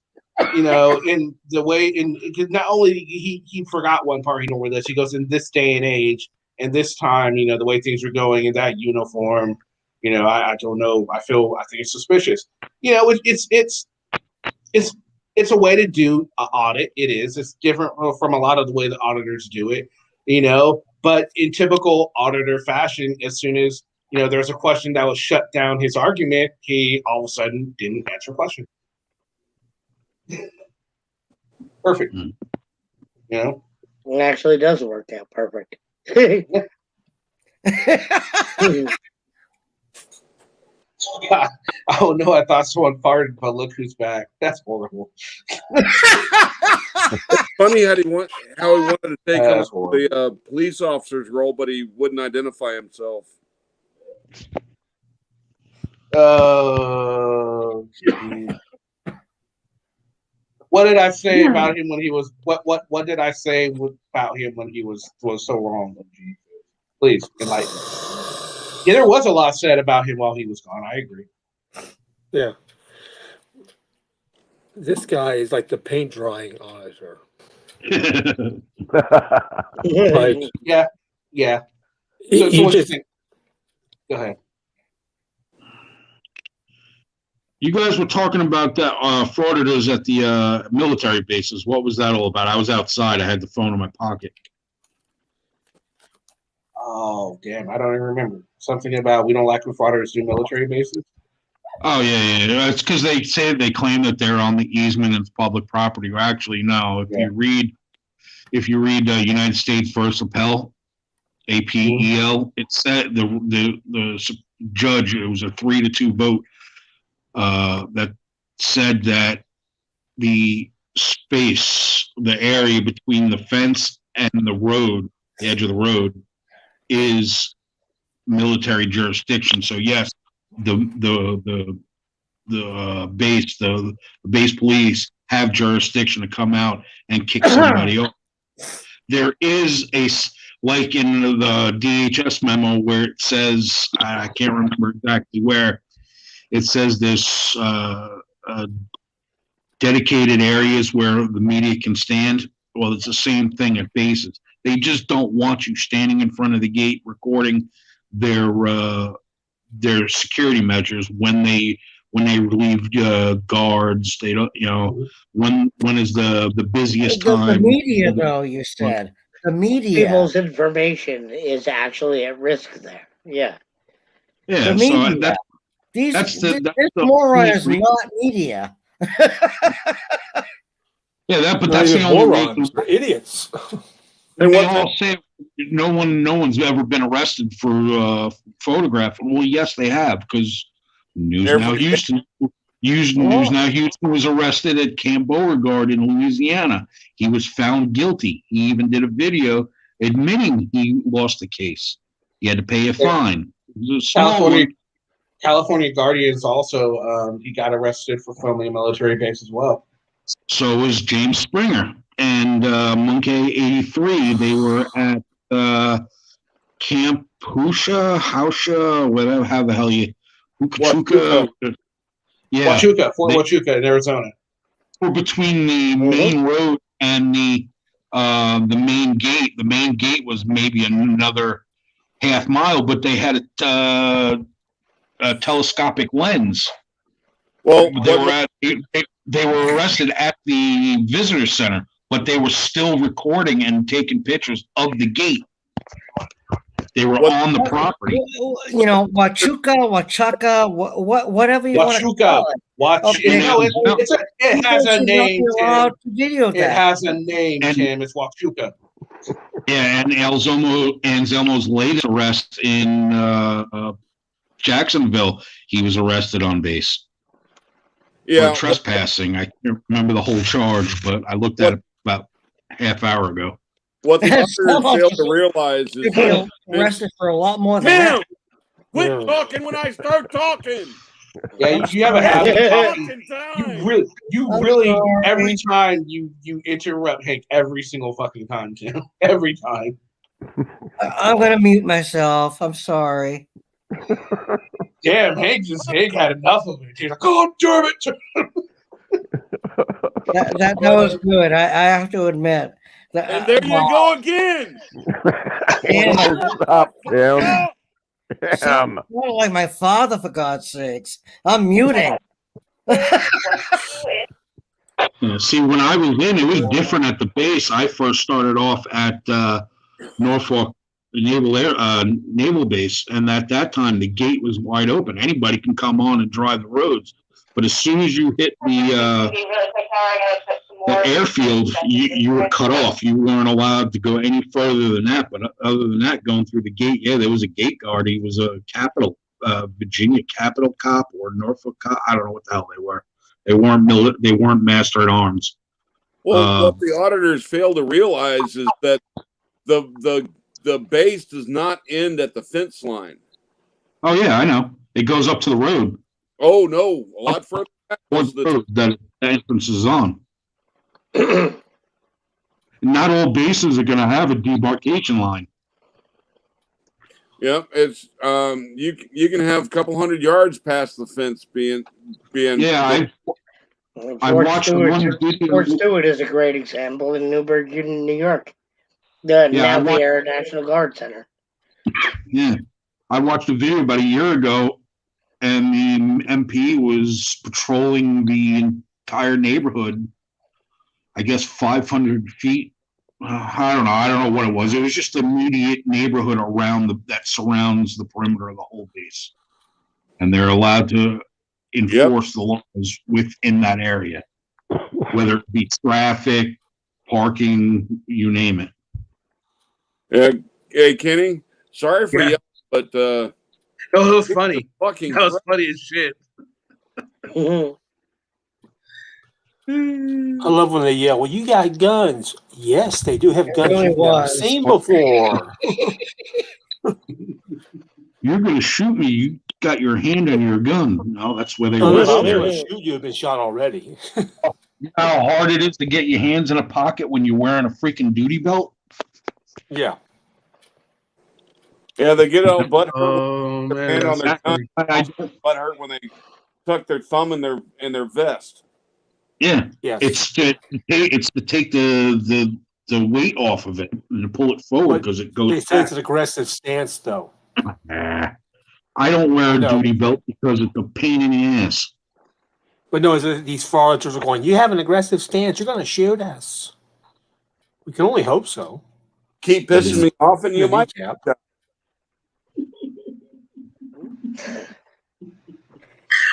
in the way, not only he forgot one part he know where this, he goes in this day and age, and this time, the way things are going in that uniform, I don't know. I think it's suspicious. It's a way to do an audit. It is. It's different from a lot of the way the auditors do it, But in typical auditor fashion, as soon as there's a question that will shut down his argument, he all of a sudden didn't answer a question. Perfect. It actually does work out perfect. I don't know. I thought someone farted, but look who's back. That's horrible. It's funny how he wanted to take on the police officer's role, but he wouldn't identify himself. Oh, what did I say about him when he was? What did I say about him when he was so wrong? Please enlighten me. Yeah, there was a lot said about him while he was gone. I agree. Yeah. This guy is like the paint drying auditor. Like, Yeah. So you what just you think? Go ahead. You guys were talking about that frauditors at the military bases. What was that all about? I was outside. I had the phone in my pocket. Oh, damn. I don't even remember. Something about we don't like when frauditors do military bases. Oh yeah. It's because they claim that they're on the easement and it's public property. Well, actually, no. If you read United States versus Appel, APEL, it said the judge. It was a 3-2 vote that said that the space, the area between the fence and the road, the edge of the road, is military jurisdiction. So yes, the base police have jurisdiction to come out and kick somebody off. There is like in the DHS memo where it says, I can't remember exactly where, it says there's dedicated areas where the media can stand. Well, it's the same thing at bases. They just don't want you standing in front of the gate recording their security measures when they relieve guards. They don't, when is the busiest The time. media, though, you said. The media. People's information is actually at risk there. Yeah. Yeah, The so media. that's This the moron only is reason. not media. Yeah, but not that's the even only morons, reason. they're idiots. And they all say no one's ever been arrested for photographing. Well, yes, they have, because News Now Houston was arrested at Camp Beauregard in Louisiana. He was found guilty. He even did a video admitting he lost the case. He had to pay a fine. It was a small one. California Guardians also he got arrested for filming a military base as well. So was James Springer and Monkey 83. They were at Camp Hausha, whatever, how the hell you, Huachuca. Yeah, Fort Huachuca in Arizona. Or between the main road and the main gate. The main gate was maybe another half mile, but they had a telescopic lens. Well, they were arrested at the visitor center, but they were still recording and taking pictures of the gate. They were on the property. Huachuca, whatever you want to call it. It has a name, Tim. It has a name, Tim. It's Huachuca. Yeah, and Anselmo's latest arrest in Jacksonville, he was arrested on base. Yeah, for trespassing. I can't remember the whole charge, but I looked at it about half hour ago. What the officers failed to realize is that arrested for a lot more than that. Quit talking when I start talking. Yeah, you have a habit of talking. You really every time you interrupt Hank every single fucking time, Tim. Every time. I'm gonna mute myself. I'm sorry. Damn, Hank had enough of it. He's like, God damn it. that was good. I have to admit. And there you go again. Stop, Tim. Sound like my father, for God's sakes. I'm muting. See, when I was in, it was different at the base. I first started off at Norfolk Naval Base, and at that time the gate was wide open. Anybody can come on and drive the roads, but as soon as you hit the airfield, you were cut off. You weren't allowed to go any further than that. But other than that, going through the gate, yeah, there was a gate guard. He was a Virginia Capitol cop or Norfolk cop. I don't know what the hell they were. They weren't master at arms. Well, what the auditors fail to realize is that the base does not end at the fence line. Oh yeah, I know. It goes up to the road. Oh no, a lot further back. Road that the entrance is on. Not all bases are going to have a demarcation line. Yep, it's you can have a couple hundred yards past the fence being. Yeah, I Fort watched Stewart. one video. Fort Stewart is a great example in Newburgh, New York. The Yeah, Air National Guard Center. Yeah, I watched a video about a year ago, and the MP was patrolling the entire neighborhood. I guess 500 feet. I don't know. I don't know what it was. It was just the immediate neighborhood around that surrounds the perimeter of the whole base, and they're allowed to enforce the laws within that area, whether it be traffic, parking, you name it. Hey, Kenny, sorry for you, but oh, that was funny. Fucking that was funny as shit. I love when they yell, "Well, you got guns." Yes, they do have guns really you've never was. seen before. You're going to shoot me. You got your hand on your gun. No, that's where they Unless I arrest was you. going to shoot you, have been shot already. You know how hard it is to get your hands in a pocket when you're wearing a freaking duty belt? Yeah. Yeah, they get all butt hurt Oh, with their man, hand on their that's gun. Butt hurt when they tuck their thumb in their vest. Yeah. Yes. It's to take the weight off of it and to pull it forward because it goes They say back. it's an aggressive stance, though. I don't wear a duty belt because it's a pain in the ass. But no, these fraudsters are going, you have an aggressive stance, you're going to shoot us. We can only hope so. Keep pissing me off and you might.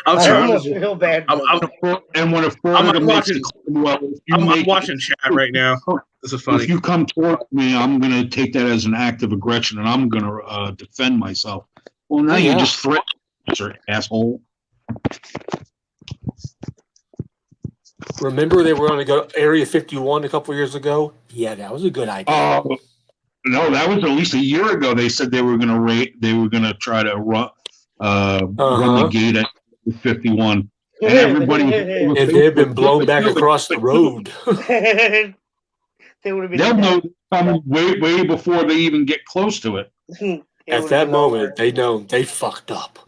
I'm I sorry. almost feel bad. And when a fraudster makes it well, I'm watching chat right now. This is funny. If you come towards me, I'm going to take that as an act of aggression, and I'm going to defend myself. Well, now you just threaten, sir, asshole. Remember they were going to go to Area 51 a couple years ago? Yeah, that was a good idea. No, that was at least a year ago. They said they were going to try to run the gate at 51. And everybody, if they had been blown back across the road, they would have been. They'll know way before they even get close to it. At that moment, they know they fucked up.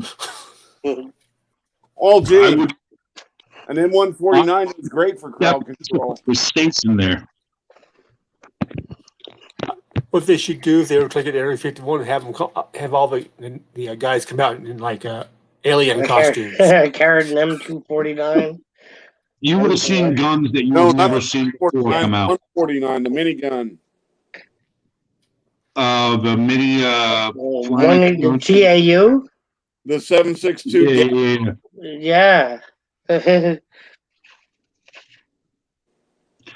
Oh, gee. An M149 is great for crowd control. There's states in there. What they should do if they were taking Area 51 and have all the guys come out in like alien costumes. Carrying an M249. You would have seen guns that you've never seen before come out. 149, the minigun. The mini the TAU? The 7.62. Yeah.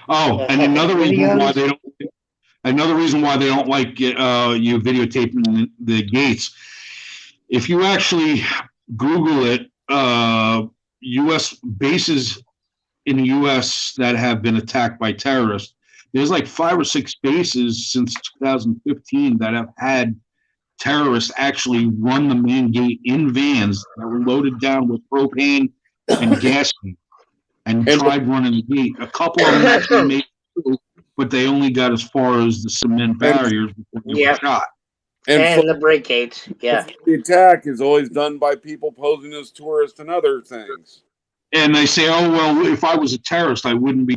Oh, and another reason why they don't like you videotaping the gates. If you actually Google it, U.S. bases in the U.S. that have been attacked by terrorists, there's like 5 or 6 bases since 2015 that have had terrorists actually run the main gate in vans that were loaded down with propane and gasoline and tried running the gate. A couple of them actually made it through, but they only got as far as the cement barriers before they were shot. And the brake gates. Yeah. The attack is always done by people posing as tourists and other things. And they say, "Oh well, if I was a terrorist, I wouldn't be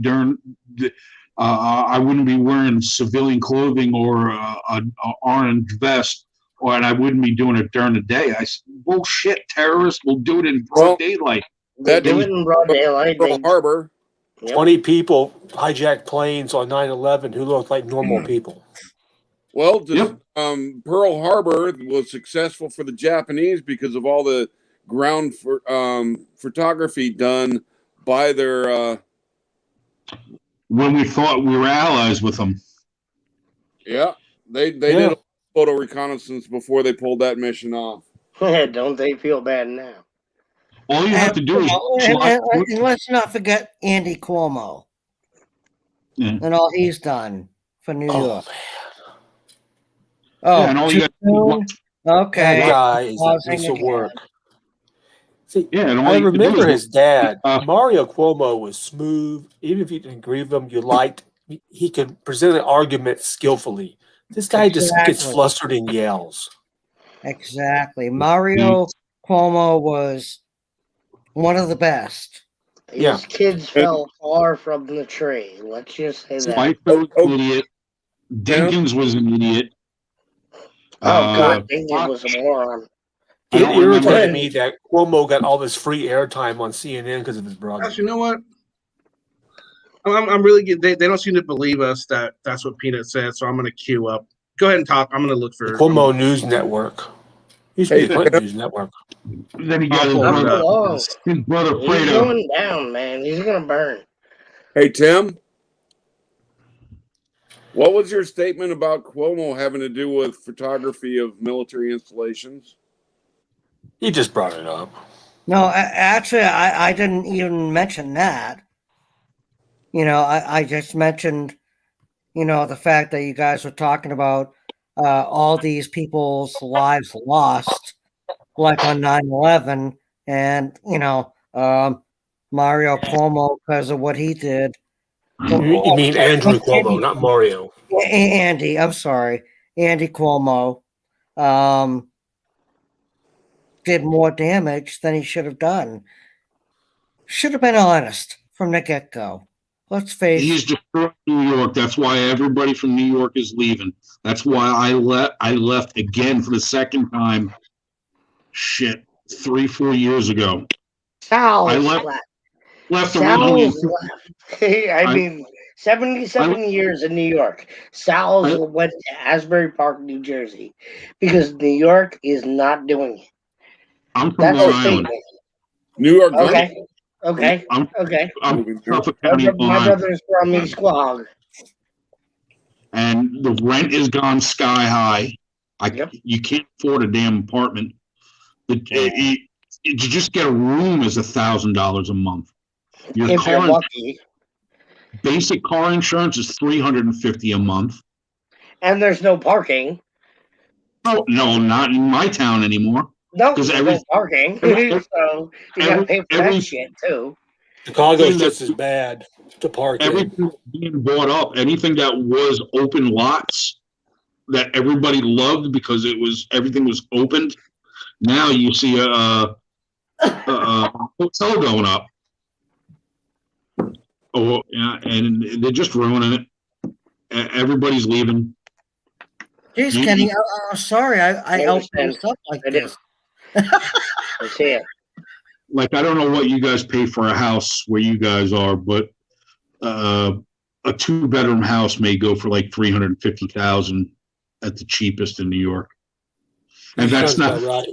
I wouldn't be wearing civilian clothing or an orange vest, and I wouldn't be doing it during the day." I said, "Bullshit! Terrorists will do it in broad daylight." They do it in broad daylight. Pearl Harbor. 20 people hijacked planes on 9/11 who looked like normal people. Well, Pearl Harbor was successful for the Japanese because of all the ground photography done by their. When we thought we were allies with them. Yeah, they did a photo reconnaissance before they pulled that mission off. Don't they feel bad now? All you have to do is. And let's not forget Andy Cuomo and all he's done for New York. Oh, and all you got to do okay. That guy is a piece of work. See, and all I you have to do remember is- his dad. Mario Cuomo was smooth. Even if you didn't agree with him, you liked. He could present an argument skillfully. This guy just gets Exactly. flustered and yells. Exactly. Mario Cuomo was one of the best. His kids fell far from the tree. Let's just say that. Whitefield was an idiot. Dinkins was an idiot. Oh God, Dinkins was a moron. I It don't remember. irritated me that Cuomo got all this free airtime on CNN because of his brother. Actually, you know what? I'm really good. They don't seem to believe us that that's what Peanut said, so I'm going to queue up. Go ahead and talk. I'm going to look for The Cuomo News Network. Used to be the Clinton News Network. Then he got his Not brother, for long. his brother He's Fredo. going down, man. He's gonna burn. Hey, Tim, what was your statement about Cuomo having to do with photography of military installations? He just brought it up. No, actually, I didn't even mention that. You know, I just mentioned, you know, the fact that you guys were talking about all these people's lives lost, like on 9/11, and, you know, Mario Cuomo because of what he did. You mean Andrew Cuomo, not Mario. Andy, I'm sorry. Andy Cuomo did more damage than he should have done. Should have been honest from the get-go. Let's face He's it. destroyed New York. That's why everybody from New York is leaving. That's why I left again for the second time. Shit, 3-4 years ago. Sal I left Sal's originally. left. I mean, 77 years in New York. Sal's went to Asbury Park, New Jersey, because New York is not doing it. I'm from That's Long a Island. statement. New York. Okay. Okay. I'm Suffolk County, Long My Island. brother's from East Quogue. And the rent is gone sky high. You can't afford a damn apartment. To just get a room is $1,000 a month. Your If you're car, lucky. basic car insurance is $350 a month. And there's no parking. Oh no, not in my town anymore. No, because there's no parking. So you gotta pay for that shit too. Chicago's just as bad to park in. Everything being bought up, anything that was open lots that everybody loved because everything was opened. Now you see a hotel going up. Oh, yeah, and they're just ruining it. Everybody's leaving. Jeez, Kenny, sorry, I opened stuff like this. I see it. Like, I don't know what you guys pay for a house where you guys are, but a 2-bedroom house may go for like $350,000 at the cheapest in New York, and that's not right.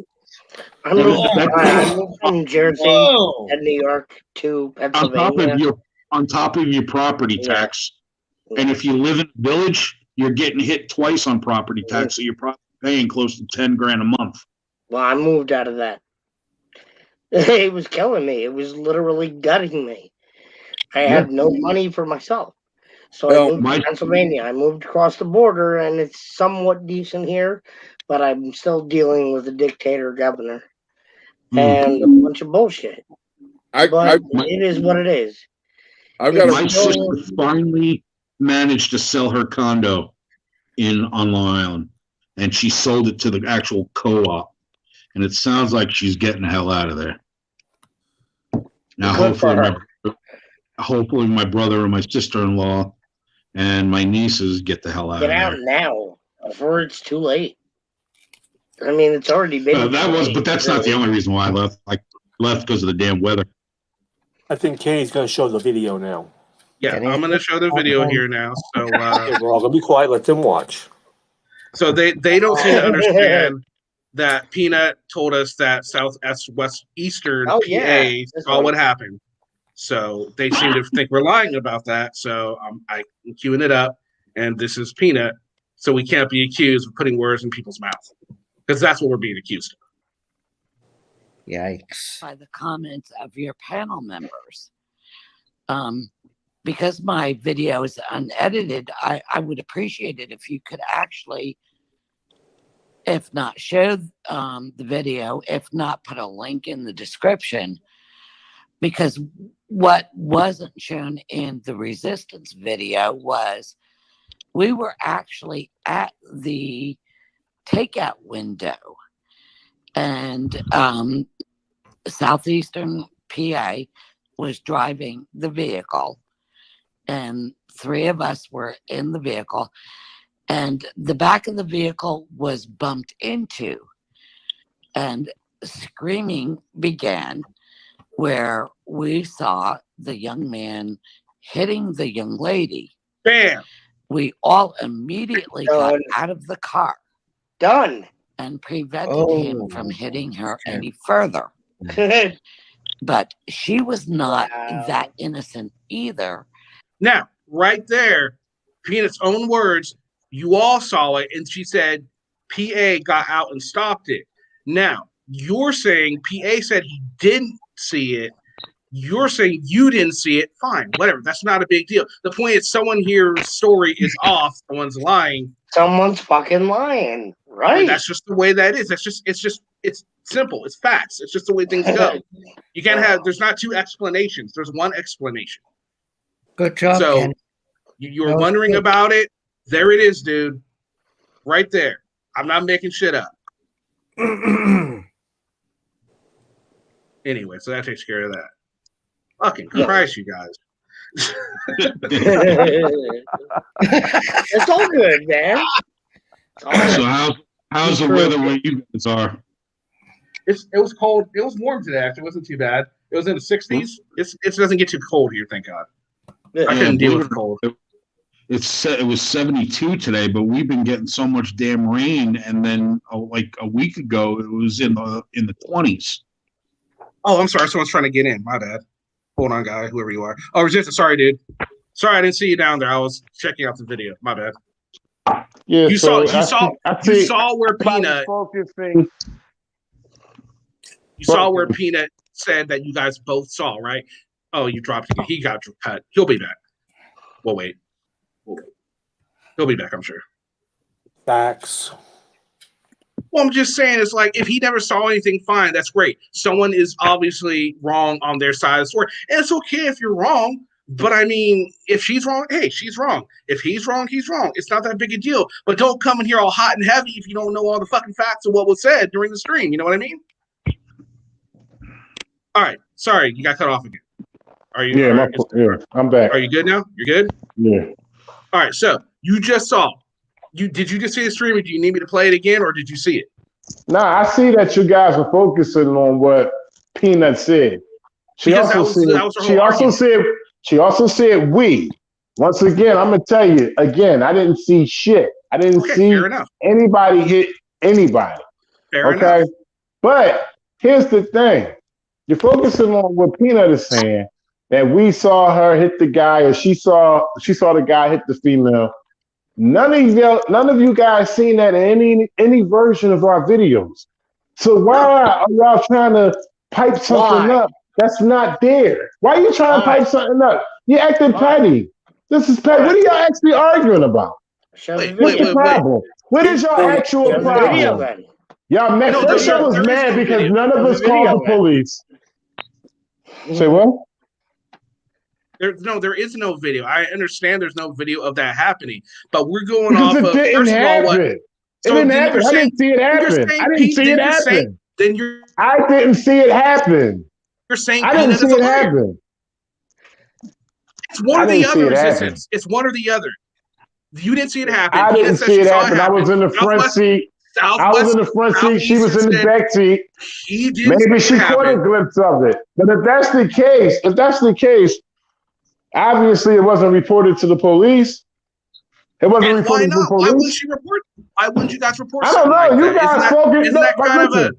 I moved from Jersey and New York to Pennsylvania. on top of your property tax. And if you live in a village, you're getting hit twice on property tax, so you're probably paying close to $10,000 a month. Well, I moved out of that. It was killing me. It was literally gutting me. I had no money for myself. So I moved to Pennsylvania. I moved across the border, and it's somewhat decent here, but I'm still dealing with a dictator governor and a bunch of bullshit. But it is what it is. My sister finally managed to sell her condo on Long Island, and she sold it to the actual co-op. And it sounds like she's getting the hell out of there. Now, hopefully my brother and my sister-in-law and my nieces get the hell out of there. Get out now before it's too late. I mean, it's already been. But that's not the only reason why I left. I left because of the damn weather. I think Kenny's going to show the video now. Yeah, I'm going to show the video here now. So we're all going to be quiet. Let them watch. So they don't seem to understand that Peanut told us that southwestern PA saw what happened. So they seem to think we're lying about that. So I'm queuing it up, and this is Peanut. So we can't be accused of putting words in people's mouth, because that's what we're being accused of. Yikes. By the comments of your panel members. Because my video is unedited, I would appreciate it if you could actually, if not show the video, if not put a link in the description, because what wasn't shown in the resistance video was we were actually at the takeout window and Southeastern PA was driving the vehicle, and 3 of us were in the vehicle, and the back of the vehicle was bumped into, and screaming began, where we saw the young man hitting the young lady. Bam! We all immediately got out of the car. Done. And prevented him from hitting her any further. But she was not that innocent either. Now, right there, Peanut's own words, you all saw it, and she said PA got out and stopped it. Now, you're saying PA said he didn't see it. You're saying you didn't see it. Fine, whatever. That's not a big deal. The point is, someone here's story is off. Someone's lying. Someone's fucking lying, right? And that's just the way that is. It's simple. It's facts. It's just the way things go. You can't have. There's not 2 explanations. There's one explanation. Good job. So Ken. you're wondering about it. There it is, dude. Right there. I'm not making shit up. Anyway, so that takes care of that. Fucking Christ, you guys. It's all good, man. So how's the weather where you guys are? It was cold. It was warm today. Actually, it wasn't too bad. It was in the 60s. It doesn't get too cold here, thank God. I couldn't deal with cold. It was 72 today, but we've been getting so much damn rain, and then like a week ago it was in the 20s. Oh, I'm sorry. Someone's trying to get in. My bad. Hold on, guy. Whoever you are. Oh, Resistance. Sorry, dude. Sorry, I didn't see you down there. I was checking out the video. My bad. Yeah, you saw where Peanut. Focusing. You saw where Peanut said that you guys both saw, right? Oh, you dropped it. He got your cut. He'll be back. We'll wait. He'll be back, I'm sure. Facts. Well, I'm just saying, it's like, if he never saw anything, fine, that's great. Someone is obviously wrong on their side of the story. And it's okay if you're wrong, but I mean, if she's wrong, hey, she's wrong. If he's wrong, he's wrong. It's not that big a deal. But don't come in here all hot and heavy if you don't know all the fucking facts of what was said during the stream. You know what I mean? All right. Sorry, you got cut off again. Are you? Yeah, I'm back. Are you good now? You're good? Yeah. All right, so you just saw. Did you just see the stream, or do you need me to play it again, or did you see it? Nah, I see that you guys are focusing on what Peanut said. She also said we. Once again, I'm gonna tell you again, I didn't see shit. I didn't see anybody hit anybody. Fair enough. But here's the thing. You're focusing on what Peanut is saying, that we saw her hit the guy, or she saw the guy hit the female. None of you guys seen that in any version of our videos. So why are y'all trying to pipe something up that's not there? Why are you trying to pipe something up? You're acting petty. This is petty. What are y'all actually arguing about? What's the problem? What is your actual problem? Y'all mad. First, I was mad because none of us called the police. Say what? There is no video. I understand there's no video of that happening, but we're going off of first of all what. It didn't happen. I didn't see it happen. I didn't see it happen. I didn't see it happen. You're saying I didn't see it happen. It's one or the other, Resistance. It's one or the other. You didn't see it happen. I didn't see it happen. I was in the front seat. I was in the front seat. She was in the back seat. Maybe she caught a glimpse of it. But if that's the case, obviously it wasn't reported to the police. It wasn't reported to the police. Why wouldn't she report? Why wouldn't you guys report? I don't know. You guys focus. Isn't that kind of a big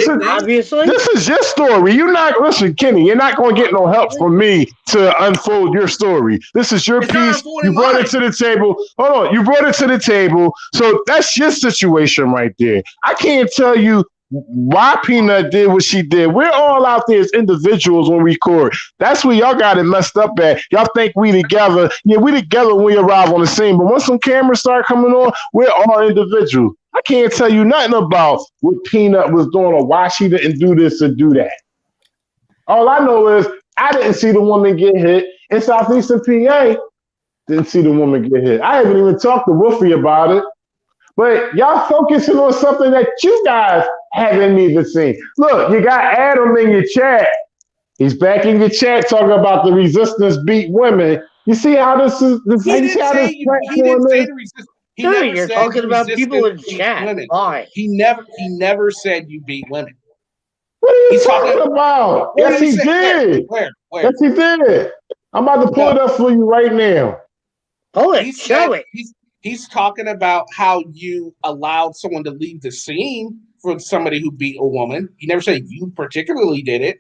thing? Obviously, this is your story. You're not listen, Kenny. You're not going to get no help from me to unfold your story. This is your piece. You brought it to the table. Hold on, you brought it to the table. So that's your situation right there. I can't tell you why Peanut did what she did. We're all out there as individuals when we record. That's where y'all got it messed up at. Y'all think we together. Yeah, we together when we arrive on the scene. But once some cameras start coming on, we're all individuals. I can't tell you nothing about what Peanut was doing or why she didn't do this or do that. All I know is I didn't see the woman get hit in Southeastern PA. Didn't see the woman get hit. I haven't even talked to Wolfie about it. But y'all focusing on something that you guys haven't even seen. Look, you got Adam in your chat. He's back in your chat talking about the resistance beat women. You see how this is? He didn't say the resistance. He Dude, never you're said talking the about people in resistance beats chat. women. Why? He never said you beat women. What are you He's talking about? Where Yes, did he say? did. Where? Yes, he did. I'm about to pull it up for you right now. Pull it. He Show said it. he's talking about how you allowed someone to leave the scene for somebody who beat a woman. He never said you particularly did it.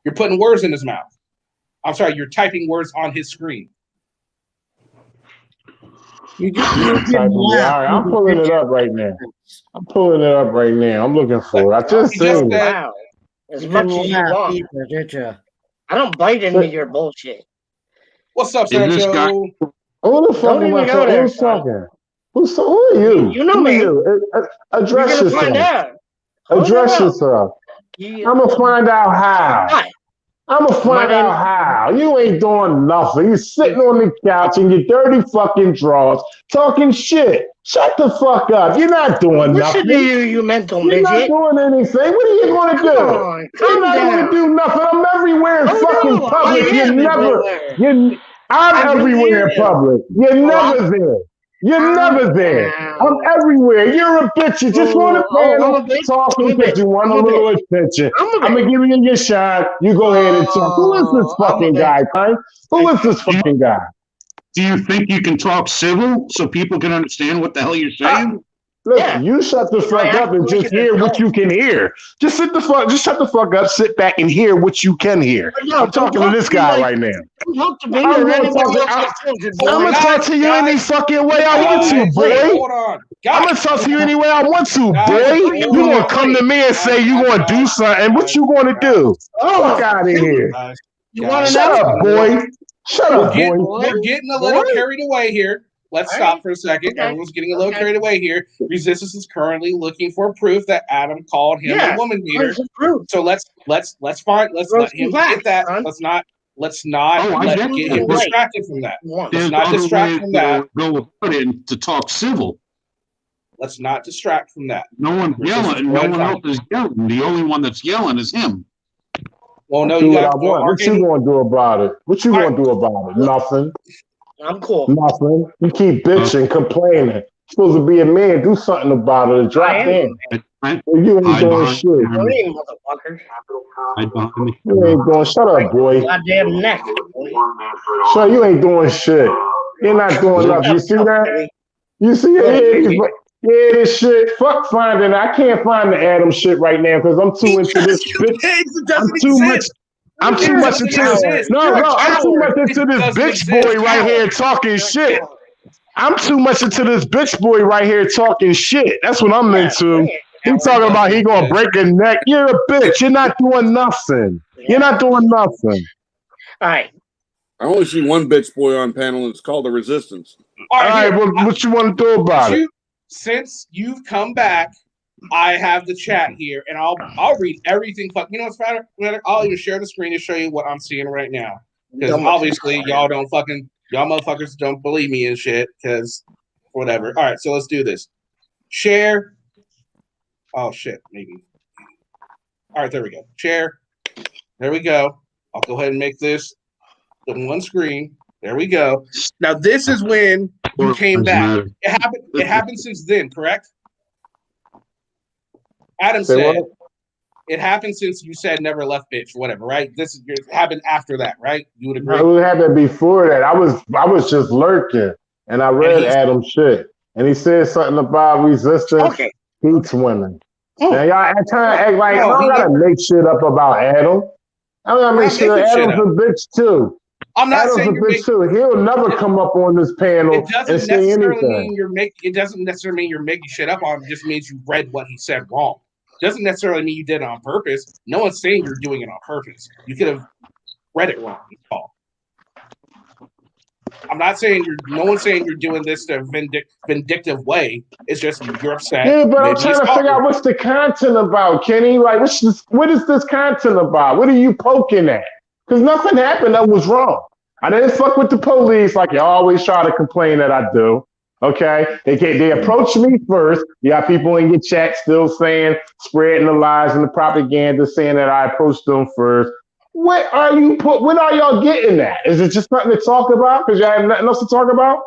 You're putting words in his mouth. I'm sorry, you're typing words on his screen. All right, I'm pulling it up right now. I'm looking for it. I just seen it. Wow. As much as you want. Did you? I don't bite into your bullshit. What's up, Is this guy? Sergio? Who the fuck Don't am even I go talking? there, Who's son. talking? Who are you? You know Who are me. you? Address You're gonna find yourself. out. Oh, Address no. yourself. You, I'm gonna find out how. Why? I'm gonna find My name- out how. You ain't doing nothing. You sitting on the couch in your dirty fucking drawers talking shit. Shut the fuck up. You're not doing Listen nothing. to you mental You're midget. not doing anything. What are you gonna do? Come on, You're calm not down. gonna do nothing. I'm everywhere in fucking no, public. I am I'm I really everywhere in am. public. You're Oh, never there. You're calm never there. down. I'm everywhere. You're a bitch. You just want to I'm panel a bitch. talking I'm a because bitch. you want I'm a a little bitch. attention. I'm a I'm gonna bitch. give you your shot. You go ahead and talk. Who is this I'm a fucking bitch. guy, Frank? Who is this fucking guy? Do you think you can talk civil so people can understand what the hell you're saying? Listen, you shut the fuck up and just hear what you can hear. Just shut the fuck up, sit back and hear what you can hear. I'm talking to this guy right now. Don't talk to me I'm or gonna anybody talk. else that children, I'm boy. gonna talk to you any fucking way I want to, boy. Hold on. I'm gonna talk to you any way I want to, Guys, boy. hold You gonna on. come to me and say you gonna do something? What you gonna do? Fuck out of here! You want to Shut know? up, boy. Shut up, boy. We're getting a little carried away here. Let's All stop right. for a second. Okay. Everyone's getting a little carried away here. Resistance is currently looking for proof that Adam called him a woman beater. So let's let him get that. Let's not get him distracted from that. Let's not distract from that. Go about it and to talk civil. Let's not distract from that. No one's yelling. No one else is yelling. The only one that's yelling is him. Well, no, do you what guys I want. What you gonna do about it? What you gonna do about it? Nothing. I'm cool. Nothing. You keep bitching, complaining. Supposed to be a man. Do something about it. Drop in. You ain't doing shit. Motherfucker. You ain't doing. Shut up, boy. Goddamn neck. So you ain't doing shit. You're not doing nothing. You see that? You see it? Yeah, this shit. Fuck finding. I can't find the Adam shit right now because I'm too into this bitch. I'm too much into this. No, I'm too much into this bitch boy right here talking shit. I'm too much into this bitch boy right here talking shit. That's what I'm into. He talking about he gonna break a neck. You're a bitch. You're not doing nothing. You're not doing nothing. All right. I only see one bitch boy on panel. It's called the Resistance. All right, what you want to do about it? Since you've come back, I have the chat here, and I'll read everything. You know what's better? I'll even share the screen to show you what I'm seeing right now. Because obviously y'all motherfuckers don't believe me and shit. Because whatever. All right, so let's do this. Share. Oh shit, maybe. All right, there we go. Share. There we go. I'll go ahead and make this the one screen. There we go. Now this is when you came back. It happened since then, correct? Adam said it happened since you said never left bitch, whatever, right? This happened after that, right? You would agree? It happened before that. I was just lurking and I read Adam's shit. And he said something about resistance beats women. Now y'all trying to act like I don't gotta make shit up about Adam. I gotta make sure Adam's a bitch too. I'm not Adam's saying a bitch too. He'll never come up on this panel and say anything. It doesn't necessarily mean you're making shit up on him. It just means you read what he said wrong. Doesn't necessarily mean you did it on purpose. No one's saying you're doing it on purpose. You could have read it wrong. I'm not saying no one's saying you're doing this in a vindictive way. It's just you're upset. Yeah, but I'm trying to figure out what's the content about, Kenny. Like, what is this content about? What are you poking at? Because nothing happened that was wrong. I didn't fuck with the police like you always try to complain that I do. Okay, they approach me first. You got people in your chat still saying, spreading the lies and the propaganda, saying that I approached them first. What are y'all getting at? Is it just nothing to talk about because y'all have nothing else to talk about?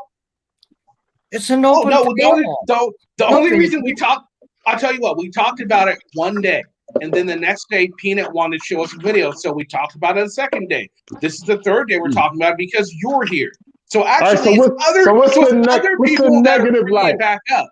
It's an open The only reason we talked, I'll tell you what, we talked about it one day, and then the next day, Peanut wanted to show us a video, so we talked about it the second day. This is the third day we're talking about it because you're here. So actually, what's the negative light? Back up.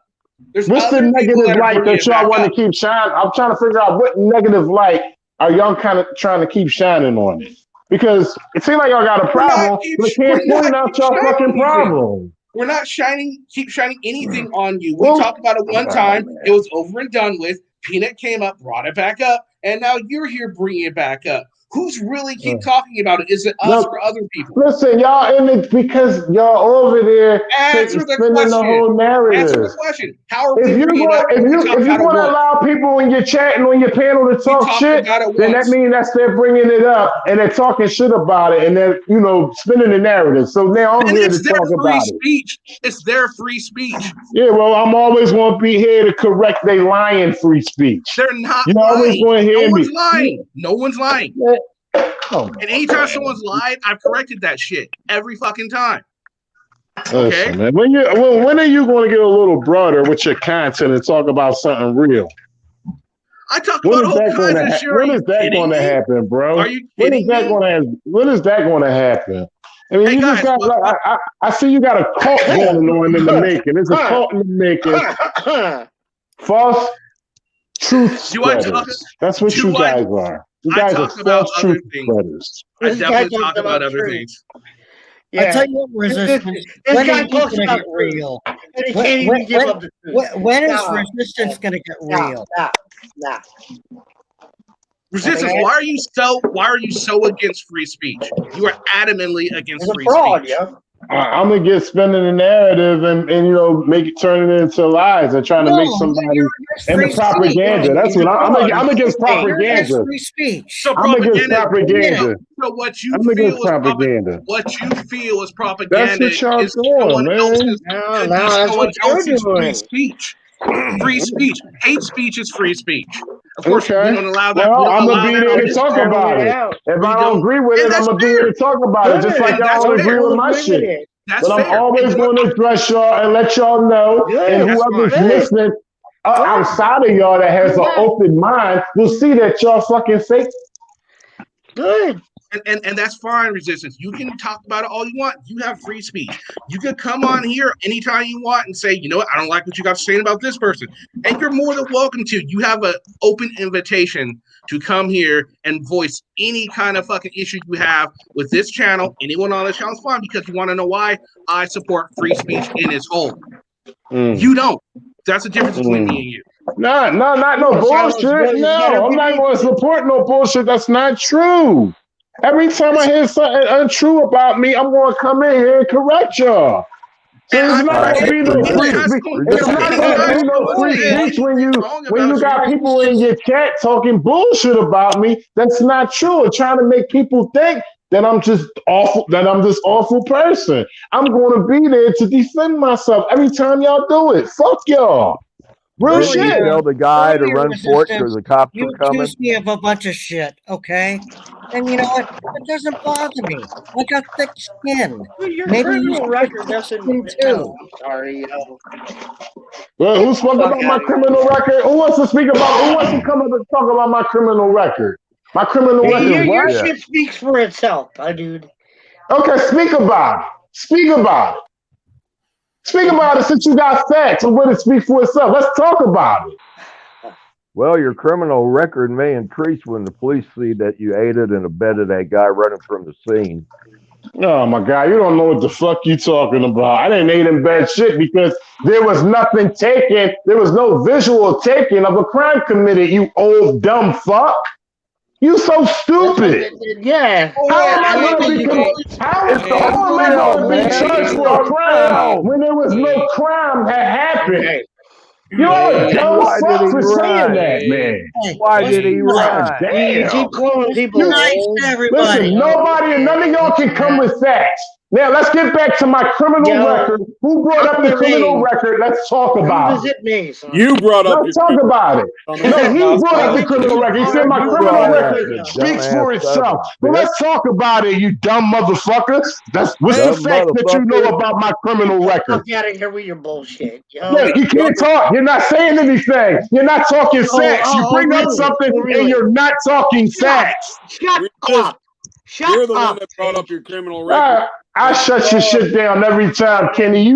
What's the negative light that y'all want to keep shining? I'm trying to figure out what negative light are y'all kind of trying to keep shining on it? Because it seems like y'all got a problem, but can't point out y'all fucking problem. We're not keep shining anything on you. We talked about it one time. It was over and done with. Peanut came up, brought it back up, and now you're here bringing it back up. Who's really keep talking about it? Is it us or other people? Listen, y'all in it because y'all over there spinning the whole narrative. Answer the question. How are we If you want to allow people in your chat and on your panel to talk shit, then that means they're bringing it up and they're talking shit about it and they're spinning the narrative. So now I'm here to talk about it. It's their free speech. Yeah, well, I'm always going to be here to correct they lying free speech. They're not You're lying. always going to hear me. No one's lying. And anytime someone's lied, I've corrected that shit every fucking time. Okay, listen, man. When are you going to get a little broader with your content and talk about something real? I talk about all kinds of shit. When is that going to happen, bro? Are you kidding me? When is that going to happen? I mean, you just got I see you got a cult going on in the making. There's a cult in the making. False truth spreaders. That's what you guys are. You guys are false truth spreaders. I definitely talk about other things. Yeah. I tell you what, Resistance. This guy talks about real. When is Resistance going to get real? Nah. Resistance, why are you so against free speech? You are adamantly against free speech. I'm gonna get spinning the narrative and make it turn it into lies and trying to make somebody and the propaganda. That's what I'm against propaganda. Free speech. So I'm against propaganda. So what you I'm against propaganda. What you feel is propaganda. That's what y'all doing, man. No, that's what you're doing. Free speech. Free speech. Hate speech is free speech. Of course, we don't allow that. Well, I'm gonna be there to talk about it. If I don't agree with it, I'm gonna be there to talk about it. Just like y'all don't agree with my shit. But I'm always going to address y'all and let y'all know, and whoever's listening outside of y'all that has an open mind will see that y'all fucking fake. Good. And that's fine, Resistance. You can talk about it all you want. You have free speech. You can come on here anytime you want and say, you know what, I don't like what you got to say about this person. And you're more than welcome to. You have an open invitation to come here and voice any kind of fucking issue you have with this channel. Anyone on this channel is fine because you want to know why I support free speech in its whole. You don't. That's the difference between me and you. Not no bullshit. No, I'm not going to support no bullshit. That's not true. Every time I hear something untrue about me, I'm going to come in here and correct y'all. So it's not going to be no free speech. It's not going to be no free speech when you got people in your chat talking bullshit about me. That's not true. And trying to make people think that I'm just awful. That I'm this awful person. I'm going to be there to defend myself every time y'all do it. Fuck y'all. Real shit. You tell the guy to run for it because the cops are coming. You accuse me of a bunch of shit, okay? And you know what? It doesn't bother me. I got thick skin. Your Maybe criminal you record doesn't too. Sorry. Well, who spoke about my criminal record? Who wants to speak about? Who wants to come up and talk about my criminal record? My criminal record. Your shit speaks for itself, my dude. Okay, speak about it. Speak about it. Speak about it since you got facts and where to speak for itself. Let's talk about it. Well, your criminal record may increase when the police see that you aided and abetted that guy running from the scene. Oh my God, you don't know what the fuck you talking about. I didn't aid and abet shit because there was nothing taken. There was no visual taken of a crime committed, you old dumb fuck. You so stupid. Yeah. How am I going to be charged for a crime when there was no crime that happened? You're a dumb fuck for saying that, man. Why did he run? Damn. You keep calling people. Listen, nobody and none of y'all can come with facts. Now let's get back to my criminal record. Who brought up the criminal record? Let's talk about it. me, son. You brought up. Let's talk about it. No, he brought up the criminal record. He said my criminal record speaks for itself. But let's talk about it, you dumb motherfucker. What's the fact that you know about my criminal record? Get out of here with your bullshit. Yeah, you can't talk. You're not saying anything. You're not talking facts. You bring up something and you're not talking facts. Shut up. You're the one that brought up your criminal record. I shut your shit down every time, Kenny. You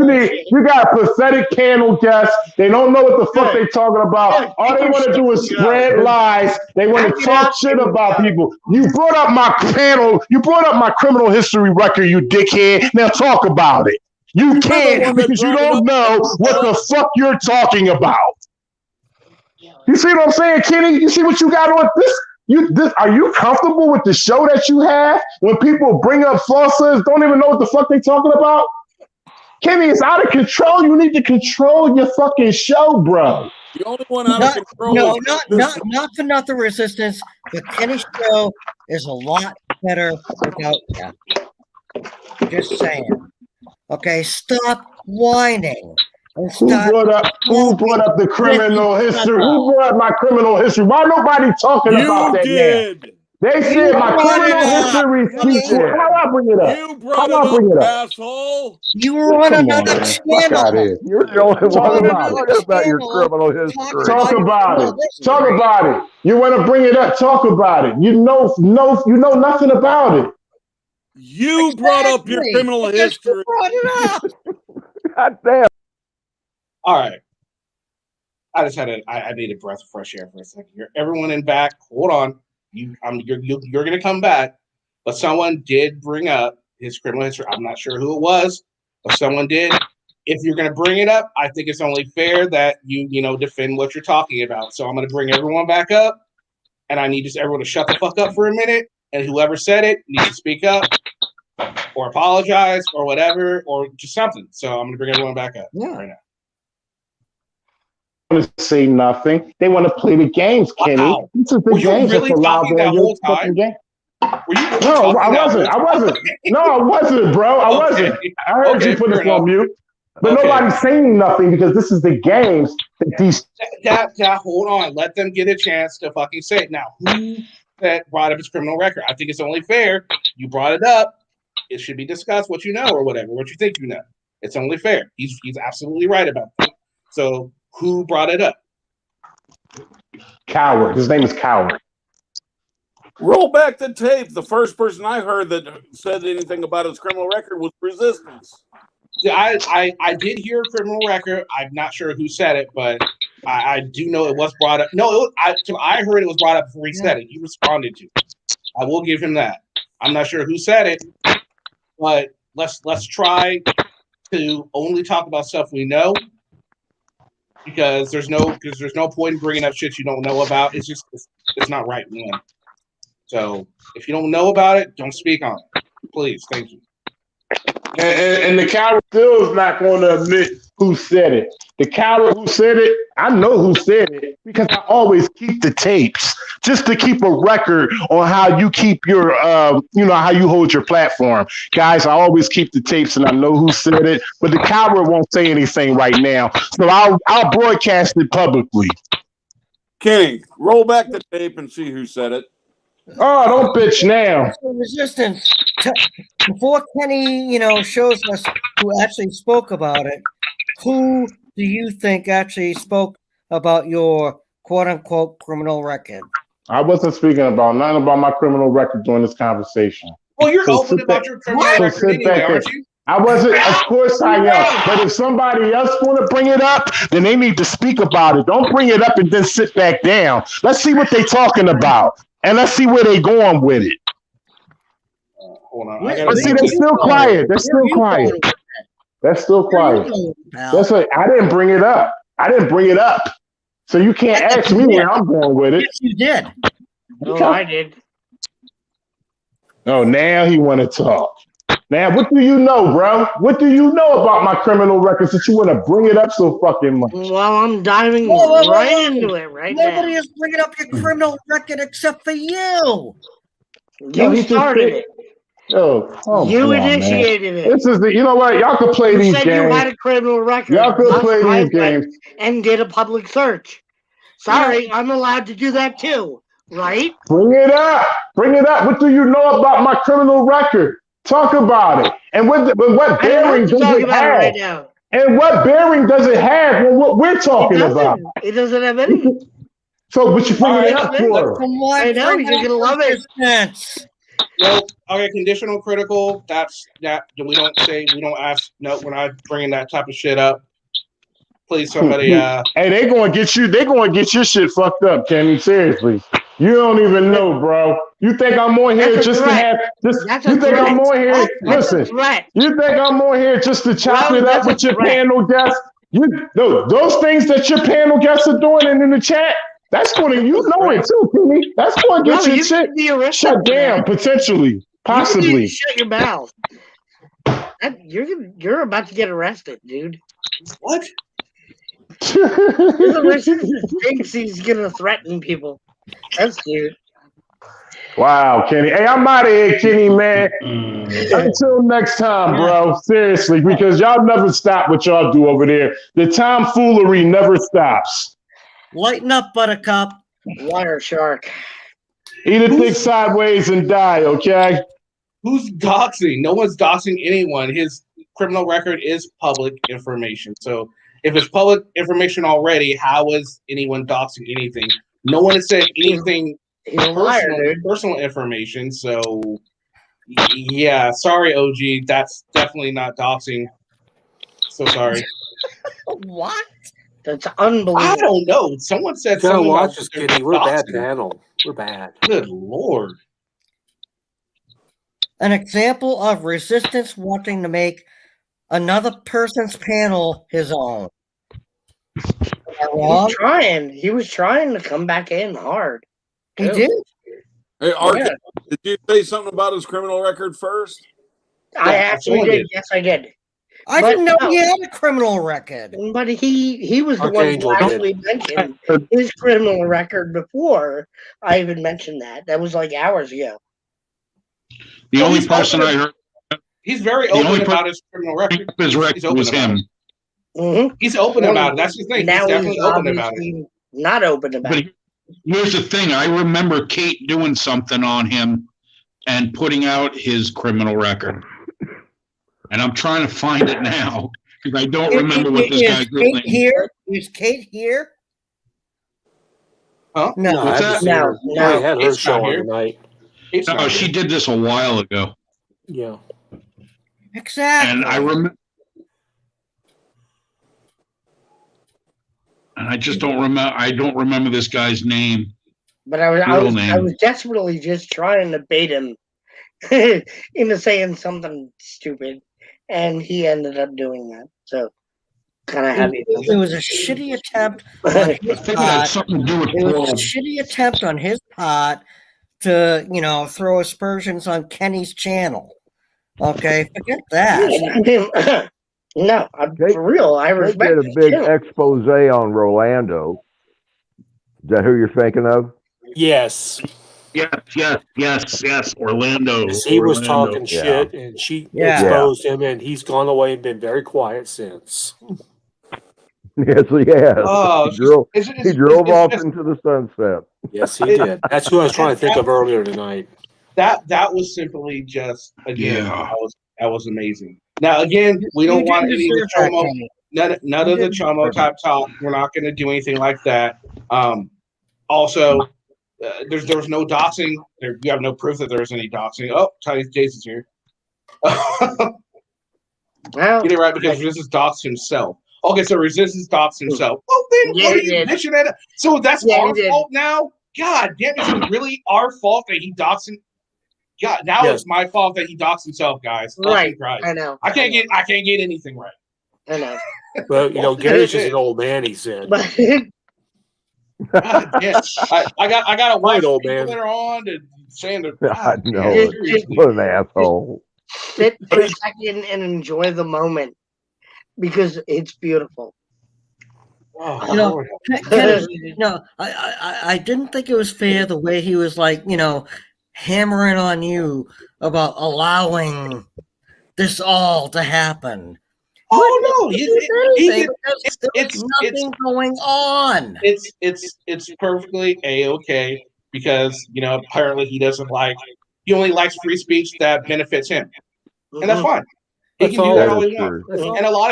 got a pathetic panel guest. They don't know what the fuck they talking about. All they want to do is spread lies. They want to talk shit about people. You brought up my panel. You brought up my criminal history record, you dickhead. Now talk about it. You can't because you don't know what the fuck you're talking about. You see what I'm saying, Kenny? You see what you got on this? Are you comfortable with the show that you have when people bring up falsehoods, don't even know what the fuck they talking about? Kenny, it's out of control. You need to control your fucking show, bro. The only one out of control. No, not for nothing, Resistance, but Kenny's show is a lot better without that. Just saying. Okay, stop whining. Who brought up the criminal history? Who brought up my criminal history? Why nobody talking about that did. Now? They said my criminal history speaks. How I bring it up? You brought it up, asshole. You were on another channel. You're the only one talking about your criminal history. Talk about it. Talk about it. You want to bring it up? Talk about it. You know nothing about it. You brought up your criminal history. Brought it up. God damn. All right. I just I need a breath of fresh air for a second here. Everyone in back, hold on. You're going to come back, but someone did bring up his criminal history. I'm not sure who it was, but someone did. If you're going to bring it up, I think it's only fair that you defend what you're talking about. So I'm going to bring everyone back up, and I need everyone to shut the fuck up for a minute. And whoever said it needs to speak up or apologize or whatever or just something. So I'm going to bring everyone back up right now. Want to say nothing. They want to play the games, Kenny. Wow. This is the Were you games really that's allowed talking that on your whole time? fucking game. Were you really No, talking I that wasn't. whole I wasn't. No, I wasn't, bro. I wasn't. I heard you put this on mute. But nobody's saying nothing because this is the games that these. Hold on. Let them get a chance to fucking say it. Now, who that brought up his criminal record? I think it's only fair. You brought it up. It should be discussed what you know or whatever, what you think you know. It's only fair. He's absolutely right about that. So who brought it up? Coward. His name is Coward. Roll back the tape. The first person I heard that said anything about his criminal record was Resistance. Yeah, I did hear a criminal record. I'm not sure who said it, but I do know it was brought up. No, I heard it was brought up before he said it. He responded to it. I will give him that. I'm not sure who said it, but let's try to only talk about stuff we know. Because there's no point in bringing up shit you don't know about. It's not right, man. So if you don't know about it, don't speak on it, please. Thank you. And the coward still is not going to admit who said it. The coward who said it, I know who said it because I always keep the tapes just to keep a record on how you keep your, how you hold your platform. Guys, I always keep the tapes and I know who said it, but the coward won't say anything right now. So I'll broadcast it publicly. Kenny, roll back the tape and see who said it. Oh, don't bitch now. Resistance. Before Kenny, shows us who actually spoke about it, who do you think actually spoke about your quote-unquote criminal record? I wasn't speaking about nothing about my criminal record during this conversation. Well, you're open about your criminal record anyway, aren't you? I wasn't. Of course I am. But if somebody else want to bring it up, then they need to speak about it. Don't bring it up and then sit back down. Let's see what they're talking about. And let's see where they're going with it. Hold on. But see, they're still quiet. They're still quiet. They're still quiet. That's what I didn't bring it up. So you can't ask me where I'm going with it. Yes, you did. No, I did. Oh, now he want to talk. Now, what do you know, bro? What do you know about my criminal records that you want to bring it up so fucking much? Well, I'm diving right into it right now. Nobody is bringing up your criminal record except for you. You started it. Yo, come You on, man. initiated it. This is the. You know what? Y'all can play You these said games. you had a criminal record. Y'all can Thus, play I these went games. and did a public search. Sorry, I'm allowed to do that too, right? Bring it up. Bring it up. What do you know about my criminal record? Talk about it. And what I don't bearing have to does talk it about it have? right now. And what bearing does it have on what we're It talking about? doesn't. It doesn't have any. So, what you bringing it All up right, for? I know you're gonna love it. No, okay, conditional critical. That's that. We don't say. We don't ask. No, we're not bringing that type of shit up. Please, somebody. Hey, they gonna get you. They gonna get your shit fucked up, Kenny. Seriously, you don't even know, bro. You think I'm on here That's a just to threat. have? Just That's a you think I'm threat. on here? That's a Listen, threat. you think I'm on here just to chop Bro, it up that's a with your threat. panel guests? No, those things that your panel guests are doing and in the chat. That's going to, you know it too, Kenny. That's going to Bro, get your you shit should be arrested shut for down that. potentially, You need to possibly. shut your mouth. You're about to get arrested, dude. What? You're the person who thinks he's gonna threaten people. That's cute. Wow, Kenny. Hey, I'm out of here, Kenny, man. Until next time, bro. Seriously, because y'all never stop what y'all do over there. The tomfoolery never stops. Lighten up, Buttercup. Wire shark. Eat a dick sideways and die, okay? Who's doxing? No one's doxing anyone. His criminal record is public information. So if it's public information already, how is anyone doxing anything? No one has said anything personal information. So yeah, sorry, OG. That's definitely not doxing. So sorry. What? That's unbelievable. I don't know. Someone said You gotta something watch about us, Kitty. We're a bad doxing. panel. We're bad. Good Lord. An example of resistance wanting to make another person's panel his own. He was trying to come back in hard. He too. did. Hey, Art, Yeah. did you say something about his criminal record first? I actually did. Yes, I did. I didn't know he had a criminal record. But he was the one Archangel who did. actually mentioned his criminal record before I even mentioned that. That was like hours ago. The only person I heard. He's very The only open about his criminal record. his record He's open was about him. it. Mm-hmm. He's open about it. That's the thing. Now He's definitely open about it. obviously not open about But it. here's the thing. I remember Kate doing something on him and putting out his criminal record. And I'm trying to find it now because I don't remember what this guy's real name is. Here? Is Kate here? Huh? No. I haven't seen her. I had her show on tonight. No, she did this a while ago. Yeah. Exactly. And I remember. And I just don't remember. I don't remember this guy's name. But I Real name. was desperately just trying to bait him into saying something stupid, and he ended up doing that. So kind of happy. It was a shitty attempt on his think it had part. something to do with It was a Paul. shitty attempt on his part to, throw aspersions on Kenny's channel. Okay, forget that. No, for real. I They respect did a his big channel. expose on Rolando. Is that who you're thinking of? Yes. Yes. Orlando. He was Orlando. talking shit, and she Yeah. exposed him, and he's gone away and been very quiet since. Yes, he has. Oh, he drove off into the sunset. Yes, he did. That's who I was trying to think of earlier tonight. That was simply just again. Yeah. That was amazing. Now again, we don't want any of the chomo, none of the chomo type talk. We're not going to do anything like that. Also, there was no doxing. You have no proof that there was any doxing. Oh, Jason's here. Get it right because Resistance doxed himself. Okay, so Resistance doxed himself. Well, then what are you bitching at? So that's our fault now? God damn, is it really our fault that he doxed him? God, now it's my fault that he doxed himself, guys. Right, Christ. I know. I can't get anything right. I know. Well, Gary's just an old man, he said. God, yeah. I got to watch old people man. that are on and saying that. I God, know. seriously. What an asshole. Sit for a second and enjoy the moment because it's beautiful. Oh, Kenny, I didn't think it was fair the way he was like, hammering on you about allowing this all to happen. Oh no, There's nothing going on. It's perfectly a-okay because apparently he only likes free speech that benefits him, and that's fine. He can do that all he wants. And a lot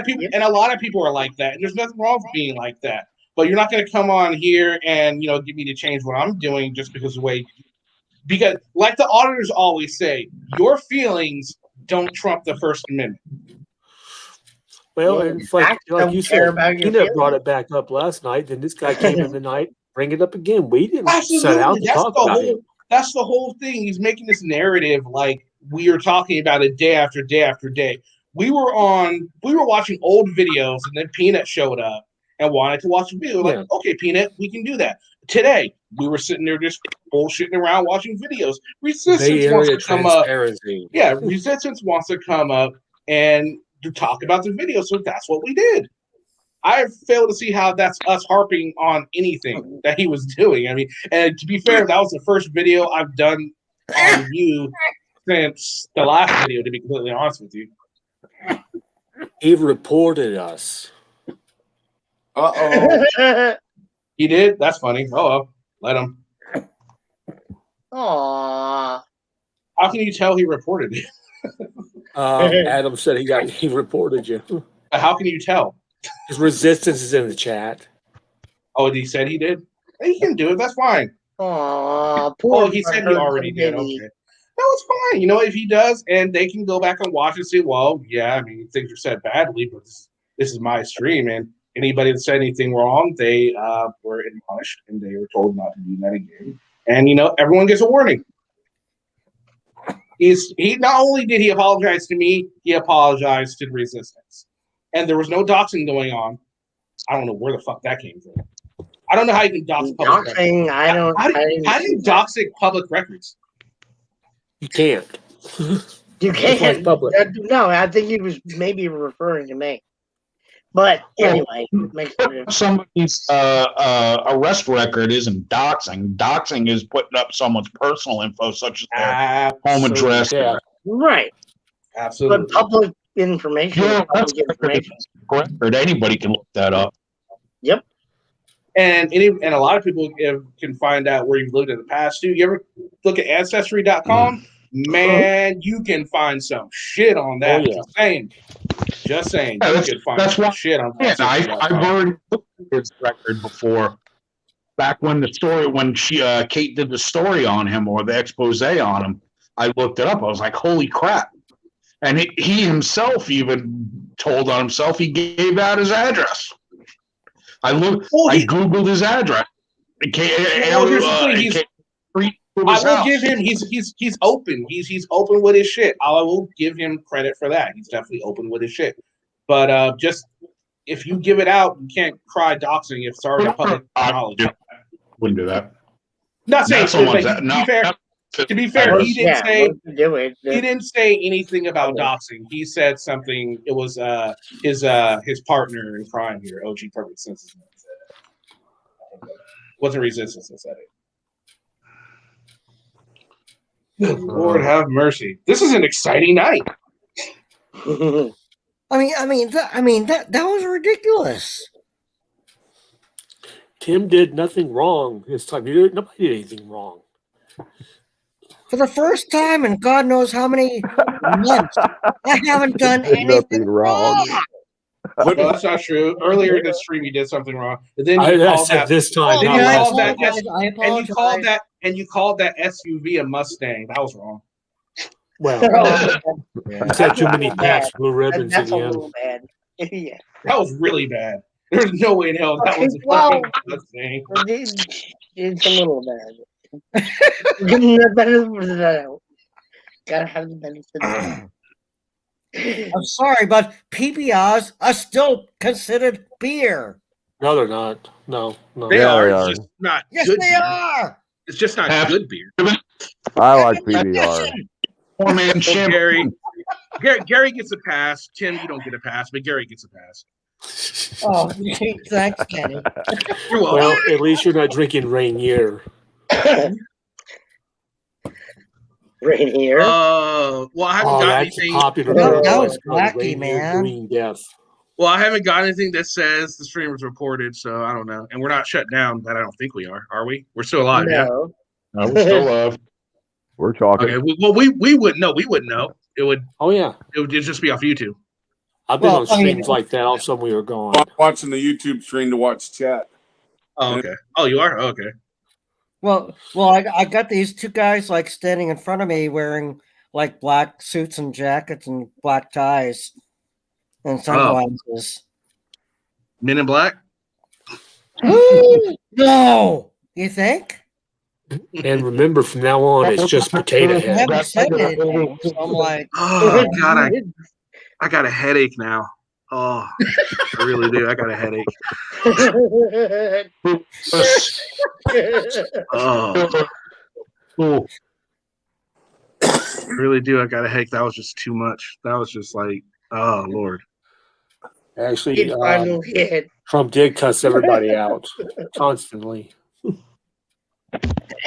of people are like that. And there's nothing wrong with being like that. But you're not going to come on here and get me to change what I'm doing just because of the way. Because, like the auditors always say, your feelings don't trump the First Amendment. Well, and it's like you said, Peanut brought it back up last night. Then this guy came in tonight, bring it up again. We didn't set out to talk about it. That's the whole thing. He's making this narrative like we are talking about it day after day after day. We were watching old videos, and then Peanut showed up and wanted to watch a video. Like, okay, Peanut, we can do that. Today, we were sitting there just bullshitting around watching videos. Resistance wants to come up. Yeah, Resistance wants to come up and to talk about the video, so that's what we did. I fail to see how that's us harping on anything that he was doing. I mean, and to be fair, that was the first video I've done on you since the last video, to be completely honest with you. He reported us. Uh-oh. He did? That's funny. Oh, let him. Aww. How can you tell he reported it? Adam said he reported you. How can you tell? His Resistance is in the chat. Oh, he said he did? He can do it. That's fine. Aww, poor. Oh, he said he already did. Okay. No, it's fine. If he does, and they can go back and watch and see, well, yeah, I mean, things were said badly, but this is my stream, and anybody that said anything wrong, they were admonished, and they were told not to do that again. And, everyone gets a warning. He not only did he apologize to me, he apologized to the Resistance. And there was no doxing going on. I don't know where the fuck that came from. I don't know how you can dox public records. How do you dox public records? You can't. You can't. No, I think he was maybe referring to me. But anyway, somebody's arrest record isn't doxing. Doxing is putting up someone's personal info, such as their home address. Yeah. Right. Absolutely. But public information. Yeah, that's record. Anybody can look that up. Yep. And a lot of people can find out where you've lived in the past too. You ever look at Ancestry.com? Man, you can find some shit on that. Just saying. You can find some shit on that. I've already looked at his record before. Back when Kate did the story on him, or the expose on him, I looked it up. I was like, holy crap. And he himself even told on himself he gave out his address. I Googled his address. I will give him. He's open. He's open with his shit. I will give him credit for that. He's definitely open with his shit. But just if you give it out, you can't cry doxing if it's already public knowledge. Wouldn't do that. Not saying to be fair, he didn't say anything about doxing. He said something. It was his partner in crime here, OG Perfect Senses. Wasn't Resistance that said it. Good Lord have mercy. This is an exciting night. that was ridiculous. Tim did nothing wrong this time. Nobody did anything wrong. For the first time in God knows how many months, I haven't done anything wrong. No, that's not true. Earlier in the stream, you did something wrong. And then I you called said that this time. Then not you last called time. that, and you called that SUV a Mustang. That was wrong. Well, you said too many past blue ribbons That's at a the end. little bad. Yeah. That was really bad. There's no way in hell that was a fucking Mustang. It's a little bad. Getting the benefit of the doubt. Gotta have the benefit of the doubt. I'm sorry, but PBRs are still considered beer. No, they're not. No. They are. It's just not Yes, good they beer. are. It's just not good beer. I like PBR. Poor man, Gary gets a pass. Tim, you don't get a pass, but Gary gets a pass. Oh, thanks, Kenny. You're welcome. Well, at least you're not drinking Rainier. Right here. Well, I haven't got that's anything. popular. That was It's called wacky, Rainier man. Green Death. Well, I haven't got anything that says the stream was recorded, so I don't know. And we're not shut down. That I don't think we are we? We're still alive, yeah. No. I was still alive. We're talking. Okay. Well, we wouldn't know. We wouldn't know. It would. Oh yeah. It would just be off YouTube. I've been on streams like that. All of a sudden we were gone. I'm watching the YouTube stream to watch chat. Oh, okay. Oh, you are? Oh, okay. Well, I got these two guys like standing in front of me wearing like black suits and jackets and black ties and sunglasses. Men in Black? No, you think? And remember, from now on, it's just Potato I Head. haven't said anything, so I'm like, Oh God, I got a headache now. Oh, I really do. I got a headache. Oh, I really do. I got a headache. That was just too much. That was just like, oh Lord. Actually, Trump did cuss everybody out constantly.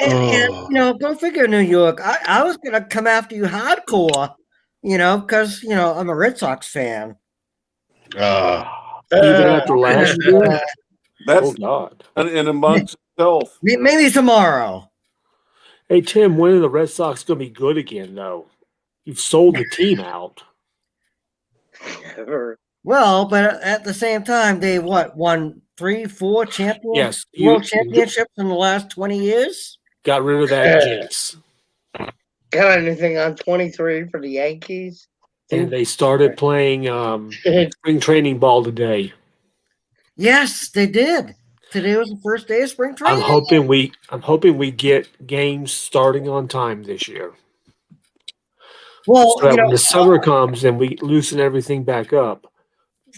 and you know, go figure, New York. I was gonna come after you hardcore, you know, because you know I'm a Red Sox fan. Even after last year. That's God. in amongst itself. Maybe tomorrow. Hey Tim, when are the Red Sox going to be good again? Though you've sold the team out. Well, but at the same time, they won 3-4 world championships in the last 20 years. Got rid of that jinx. Got anything on 23 for the Yankees? And they started playing spring training ball today. Yes, they did. Today was the first day of spring training. I'm hoping we get games starting on time this year. Well, so that when the summer comes and we loosen everything back up,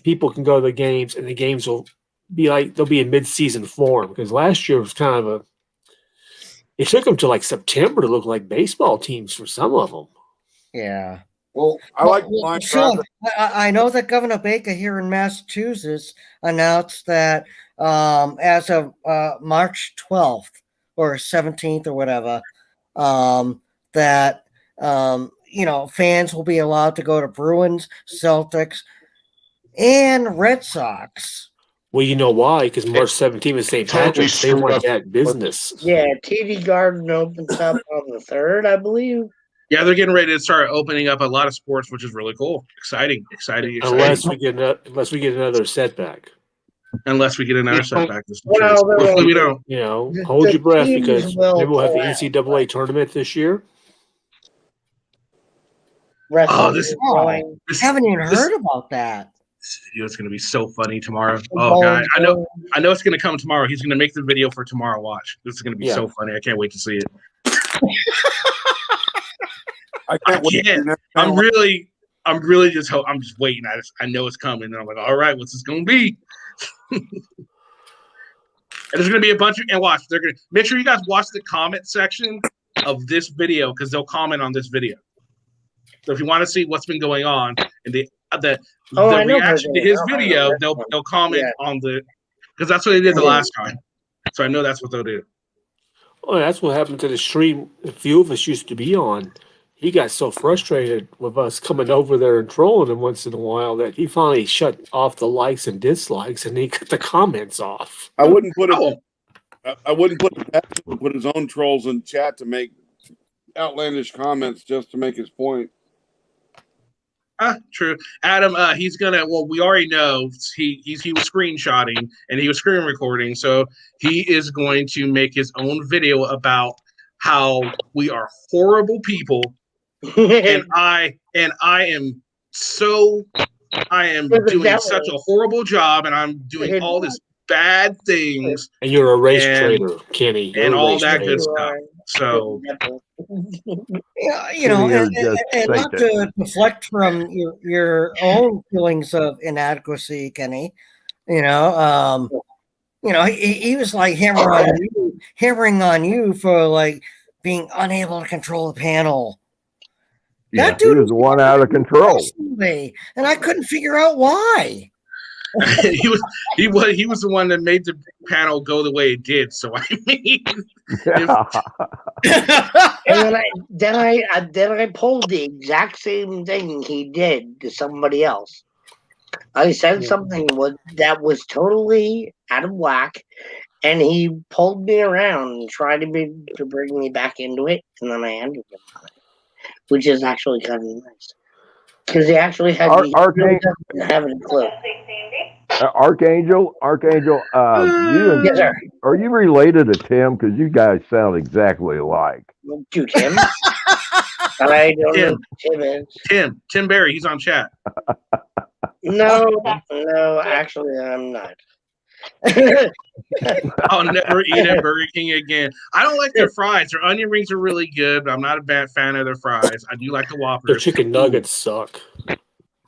people can go to the games, and the games will be like they'll be in mid-season form. Because last year was kind of it took them to like September to look like baseball teams for some of them. Yeah. Well, I know that Governor Baker here in Massachusetts announced that as of March 12th or 17th or whatever, that you know, fans will be allowed to go to Bruins, Celtics, and Red Sox. Well, you know why? Because March 17th is St. Patrick's. They want that business. Yeah, TD Garden opens up on the 3rd, I believe. Yeah, they're getting ready to start opening up a lot of sports, which is really cool. Exciting. Unless we get another setback. Unless we get another setback. Hopefully we don't. You know, hold your breath because maybe we'll have the NCAA tournament this year. I haven't even heard about that. It's going to be so funny tomorrow. Oh God, I know it's going to come tomorrow. He's going to make the video for tomorrow. Watch. This is going to be so funny. I can't wait to see it. I can't wait. I'm really just I'm just waiting. I know it's coming, and I'm like, all right, what's this going to be? And there's going to be a bunch of watch. They're going to make sure you guys watch the comment section of this video because they'll comment on this video. So if you want to see what's been going on and the reaction to his video, they'll comment on because that's what they did the last time. So I know that's what they'll do. Well, that's what happened to the stream a few of us used to be on. He got so frustrated with us coming over there and trolling him once in a while that he finally shut off the likes and dislikes and he cut the comments off. I wouldn't put it. I wouldn't put his own trolls in chat to make outlandish comments just to make his point. True. Adam, he's gonna. Well, we already know he was screenshotting and he was screen recording, so he is going to make his own video about how we are horrible people, and I am doing such a horrible job, and I'm doing all this bad things. And you're a race traitor, Kenny. You're and all that traitor. good stuff. So, yeah, you know, and not to deflect from your own feelings of inadequacy, Kenny. You know, he was like hammering on you for like being unable to control the panel. Yeah, That dude he was the one out of control. me, and I couldn't figure out why. he was the one that made the panel go the way it did. So I mean, And then I pulled the exact same thing he did to somebody else. I said something that was totally out of whack, and he pulled me around and tried to bring me back into it, and then I ended him on it, which is actually kind of nice because he actually had he really doesn't have any clue. Archangel, you and Yes, sir. are you related to Tim? Because you guys sound exactly alike. To Tim? I don't know who Tim is. Tim Barry, he's on chat. No, actually, I'm not. I'll never eat at Burger King again. I don't like their fries. Their onion rings are really good, but I'm not a bad fan of their fries. I do like the Whoppers. Their chicken nuggets suck.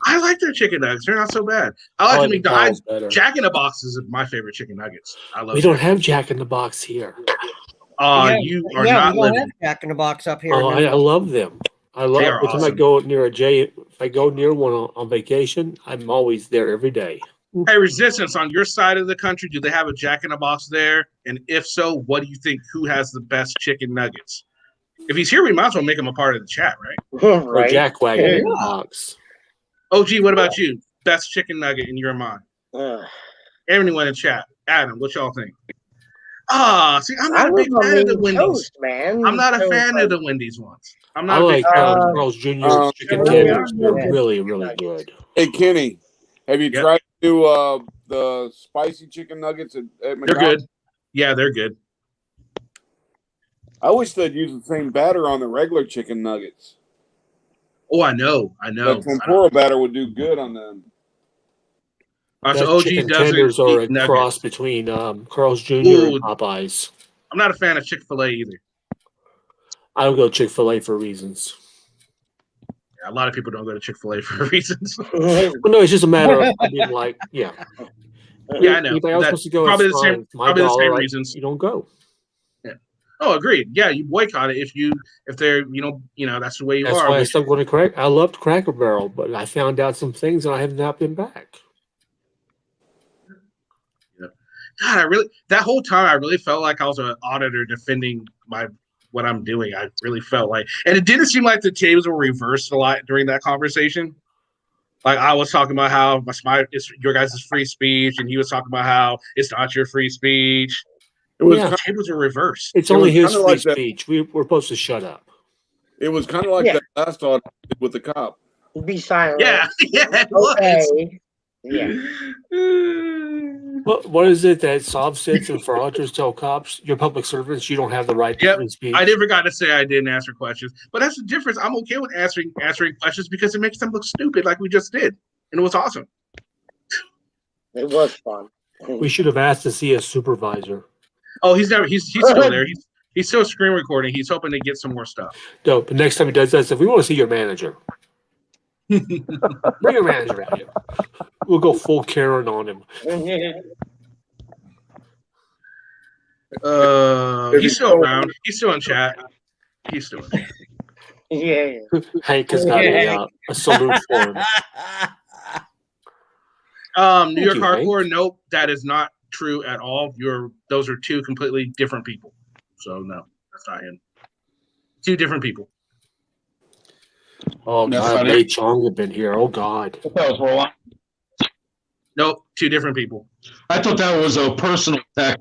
I like their chicken nuggets. They're not so bad. I like the McDonald's better. Jack in the Box is my favorite chicken nuggets. I love. We don't have Jack in the Box here. You are not we don't living. have Jack in the Box up here. Oh, I love them. I love They are every time I awesome. go near if I go near one on vacation, I'm always there every day. Hey, Resistance, on your side of the country, do they have a Jack in the Box there? And if so, what do you think? Who has the best chicken nuggets? If he's here, we might as well make him a part of the chat, right? Or Jack Wagon in the Box. OG, what about you? Best chicken nugget in your mind? Everyone in chat. Adam, what y'all think? See, I'm not a big fan of the Wendy's. Toast, man. I'm not a fan of the Wendy's ones. I'm not I a like big fan. Carl's Jr. chicken tenders. They're really, really good. Hey, Kenny, have you tried to do the spicy chicken nuggets at McDonald's? They're good. Yeah, they're good. I wish they'd use the same batter on the regular chicken nuggets. Oh, I know. The tempura batter would do good on them. So OG chicken doesn't tenders are eat a nuggets. cross between Carl's Jr. Ooh. and Popeyes. I'm not a fan of Chick-fil-A either. I don't go Chick-fil-A for reasons. Yeah, a lot of people don't go to Chick-fil-A for reasons. Well, no, it's just a matter of being like, yeah. Yeah, I know. Anybody else That- wants to go? probably it's the same- fine. My probably the dollar, same like, reasons. You don't go. Oh, agreed. Yeah, you boycott it if they're that's the way you That's are. why I Which- stopped going to I loved Cracker Barrel, but I found out some things and I have not been back. God, that whole time I really felt like I was an auditor defending what I'm doing. I really felt like, and it didn't seem like the tables were reversed a lot during that conversation. Like I was talking about how it's your guys' free speech, and he was talking about how it's not your free speech. It was Yeah. tables were reversed. It's It only was his kinda free like that- speech. We're supposed to shut up. It was kind of like that last audit with the cop. Be silent. Yeah, it was. Okay. Yeah. What is it that Saab says and for auditors tell cops, you're public servants, you don't have the right to free speech? I never got to say I didn't answer questions, but that's the difference. I'm okay with answering questions because it makes them look stupid, like we just did, and it was awesome. It was fun. We should have asked to see a supervisor. Oh, he's still there. He's still screen recording. He's hoping to get some more stuff. No, but next time he does that, if we want to see your manager, bring your manager out here. We'll go full Karen on him. He's still around. He's still in chat. He's still in chat. Yeah. Hank has got a salute for him. New Thank York you, Hardcore, nope, that is not true at all. Those are two completely different people. So no, that's not him. Two different people. Oh That's God, not May it. Chong had been here. Oh God. Nope, two different people. I thought that was a personal attack.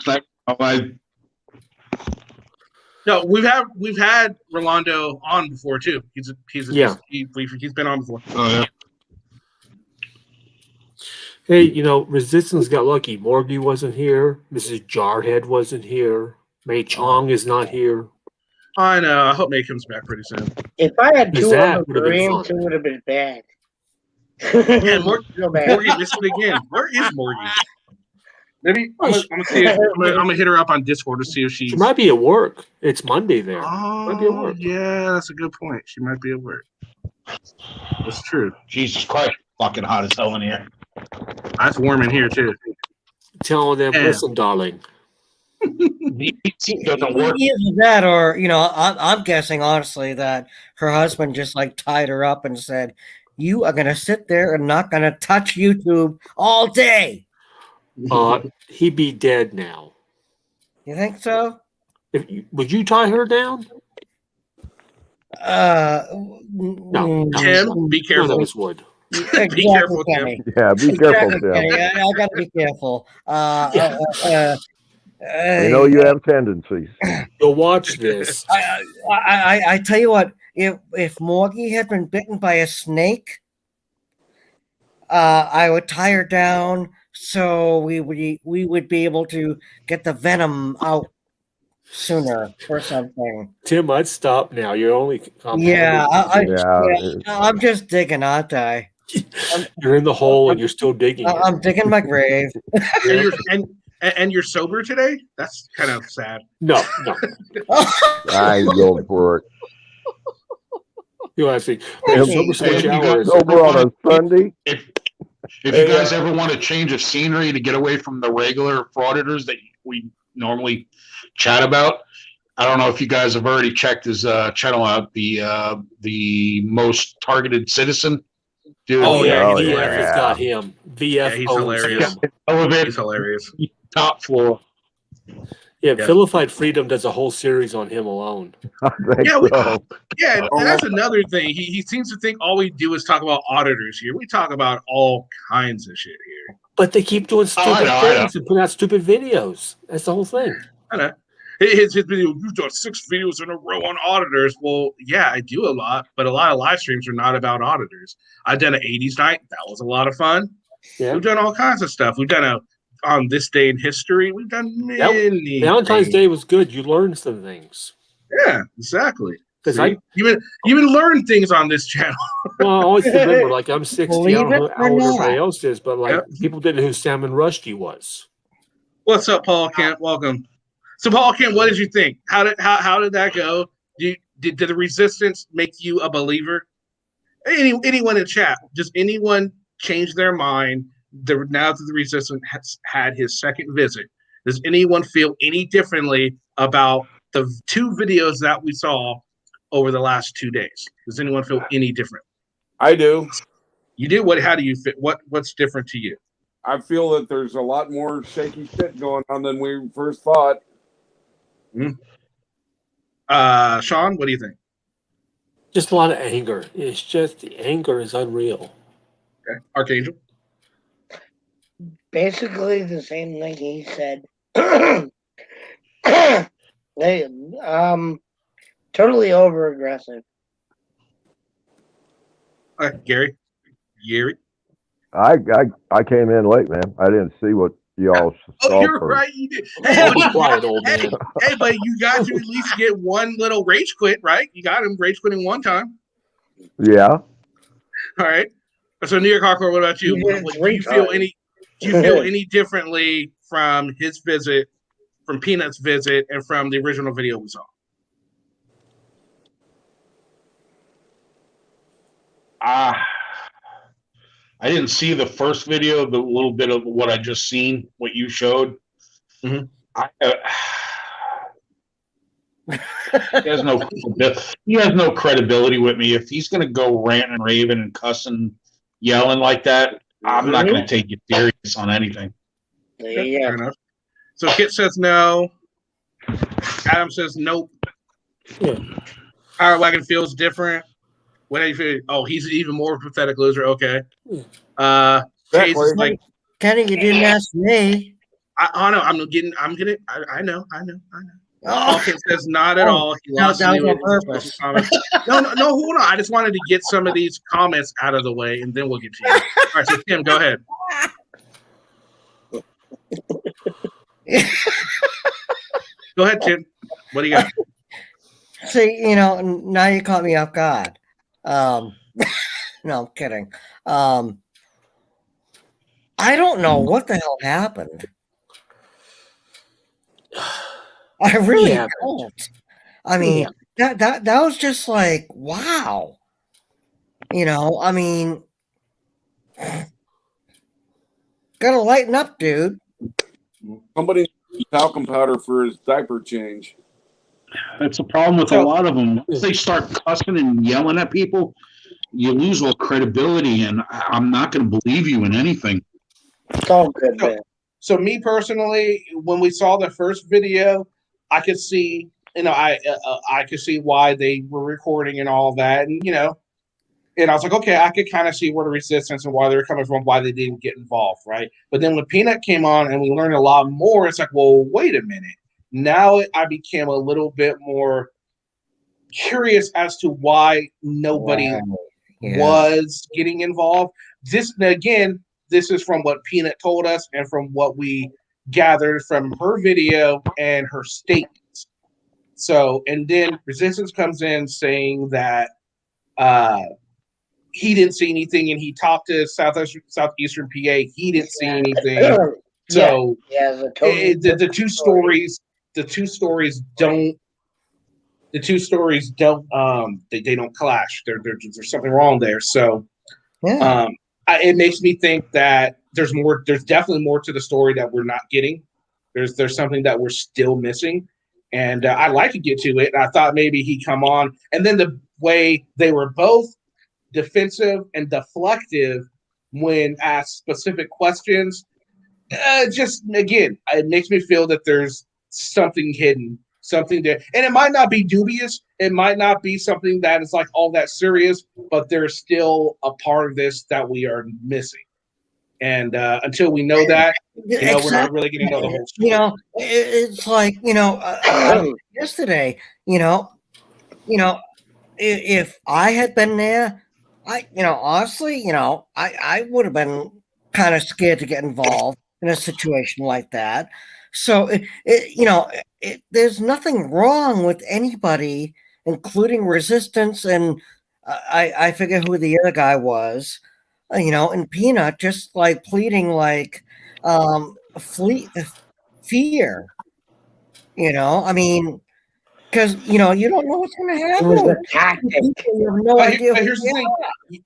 No, we've had Rolando on before too. He's been on before. Oh yeah. Hey, Resistance got lucky. Morgie wasn't here. Mrs. Jarhead wasn't here. May Chong is not here. I know. I hope May comes back pretty soon. If I had Because two that other would have been Koreans, fun. it would have been bad. Yeah, Real bad. Morgie missed it again. Where is Morgie? Maybe I'm gonna see. I'm gonna hit her up on Discord to see if she's. She might be at work. It's Monday there. Might be at Oh, work. yeah, that's a good point. She might be at work. That's true. Jesus Christ, fucking hot as hell in here. It's warm in here too. Telling them, Yeah. listen, darling. The AC doesn't work. Either that, or I'm guessing honestly that her husband just like tied her up and said, "You are gonna sit there and not gonna touch YouTube all day." He'd be dead now. You think so? Would you tie her down? No, Tim, be careful. None of us would. Exactly, Be careful, Tim. Kenny. Yeah, be careful, Exactly, Tim. Kenny. I gotta be careful. We know you have tendencies. You'll watch this. I tell you what, if Morgie had been bitten by a snake, I would tie her down so we would be able to get the venom out sooner or something. Tim, I'd stop now. You're only Yeah, compounding. I'm just digging, aren't I? You're in the hole and you're still digging. I'm digging my grave. And you're sober today? That's kind of sad. No. I ain't going for it. You actually Sober on a Sunday. If you guys ever want to change of scenery to get away from the regular frauditors that we normally chat about, I don't know if you guys have already checked his channel out, the most targeted citizen. Dude, VF has got him. VF he's owns hilarious. him. He's hilarious. Top floor. Yeah, Vilified Freedom does a whole series on him alone. And that's another thing. He seems to think all we do is talk about auditors here. We talk about all kinds of shit here. But they keep doing stupid things and putting out stupid videos. That's the whole thing. I know. His video, you've done 6 videos in a row on auditors. Well, yeah, I do a lot, but a lot of live streams are not about auditors. I've done an 80s night. That was a lot of fun. Yeah. We've done all kinds of stuff. We've done on this day in history. We've done many. Valentine's Day was good. You learned some things. Yeah, exactly. Because you even learn things on this channel. Well, I always remember, like, I'm 60. I don't know how old not. everybody else is, but like people didn't know who Salmon Rushdie was. What's up, Paul Kent? Welcome. So, Paul Kent, what did you think? How did that go? Did the resistance make you a believer? Anyone in chat? Does anyone change their mind? Now that the resistance has had his second visit, does anyone feel any differently about the 2 videos that we saw over the last 2 days? Does anyone feel any different? I do. You do? What? How do you fit? What's different to you? I feel that there's a lot more shaky shit going on than we first thought. Sean, what do you think? Just a lot of anger. It's just the anger is unreal. Okay. Archangel? Basically the same thing he said. They totally over aggressive. Gary? I came in late, man. I didn't see what y'all saw. You're first. right. You did. Quiet, old man. Hey, but you got to at least get one little rage quit, right? You got him rage quitting one time. Yeah. All right. So, New York Hardcore, what about you? Do you feel any differently from his visit, from Peanut's visit, and from the original video we saw? I didn't see the first video, the little bit of what I just seen, what you showed. Mm-hmm. He has no credibility with me. If he's going to go ranting and raving and cussing, yelling like that, I'm not going to take you serious on anything. Fair enough. So Kit says no. Adam says nope. Yeah. Howard Wagon feels different. What do you feel? Oh, he's even more pathetic loser. Okay. Chase is like, Kenny, you didn't ask me. I know. I know. Oh. Kit says not at all. He lost that was you on purpose. No, hold on. I just wanted to get some of these comments out of the way, and then we'll get to you. All right, so Tim, go ahead. Go ahead, Tim. What do you got? See, now you caught me off guard. No, I'm kidding. I don't know what the hell happened. I really don't. I mean, that was just like, wow. I mean, gotta lighten up, dude. Somebody needs talcum powder for his diaper change. That's a problem with a lot of them. Once they start cussing and yelling at people, you lose all credibility, and I'm not going to believe you in anything. It's all good, man. So me personally, when we saw the first video, I could see I could see why they were recording and all that, and and I was like, okay, I could kind of see where the resistance and why they were coming from, why they didn't get involved, right? But then when Peanut came on and we learned a lot more, it's like, well, wait a minute. Now I became a little bit more curious as to why nobody was getting involved. This is from what Peanut told us and from what we gathered from her video and her statements. So, and then Resistance comes in saying that he didn't see anything, and he talked to Southeastern PA. He didn't see anything. So, the two stories don't. The two stories don't. They don't clash. There's something wrong there. So, it makes me think that there's more. There's definitely more to the story that we're not getting. There's something that we're still missing, and I'd like to get to it. And I thought maybe he'd come on, and then the way they were both defensive and deflective when asked specific questions, just again, it makes me feel that there's something hidden, something there, and it might not be dubious. It might not be something that is like all that serious, but there's still a part of this that we are missing. And until we know that, we're not really getting to know the whole story. It's like yesterday. If I had been there, honestly, I would have been kind of scared to get involved in a situation like that. So, there's nothing wrong with anybody, including Resistance, and I forget who the other guy was, and Peanut, just like pleading like fear. I mean, because you don't know what's going to happen. It was a tactic. You have no idea. Here's the thing.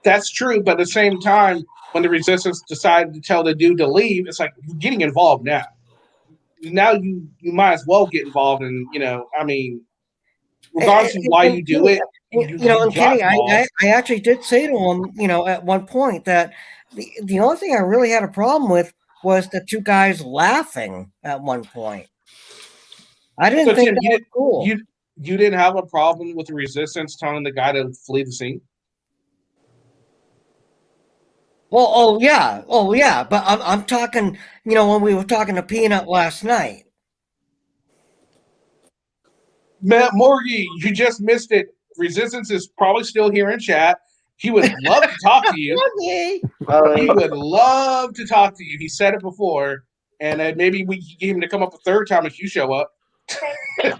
That's true, but at the same time, when the Resistance decided to tell the dude to leave, it's like you're getting involved now. Now you might as well get involved, and I mean, regardless of why you do it, and Kenny, I actually did say to him, at one point that the only thing I really had a problem with was the two guys laughing at one point. I didn't think that was cool. You didn't have a problem with the Resistance telling the guy to flee the scene? Well, oh yeah, but I'm talking, when we were talking to Peanut last night. Matt Morgie, you just missed it. Resistance is probably still here in chat. He would love to talk to you. He would love to talk to you. He said it before, and maybe we can get him to come up a third time if you show up. He's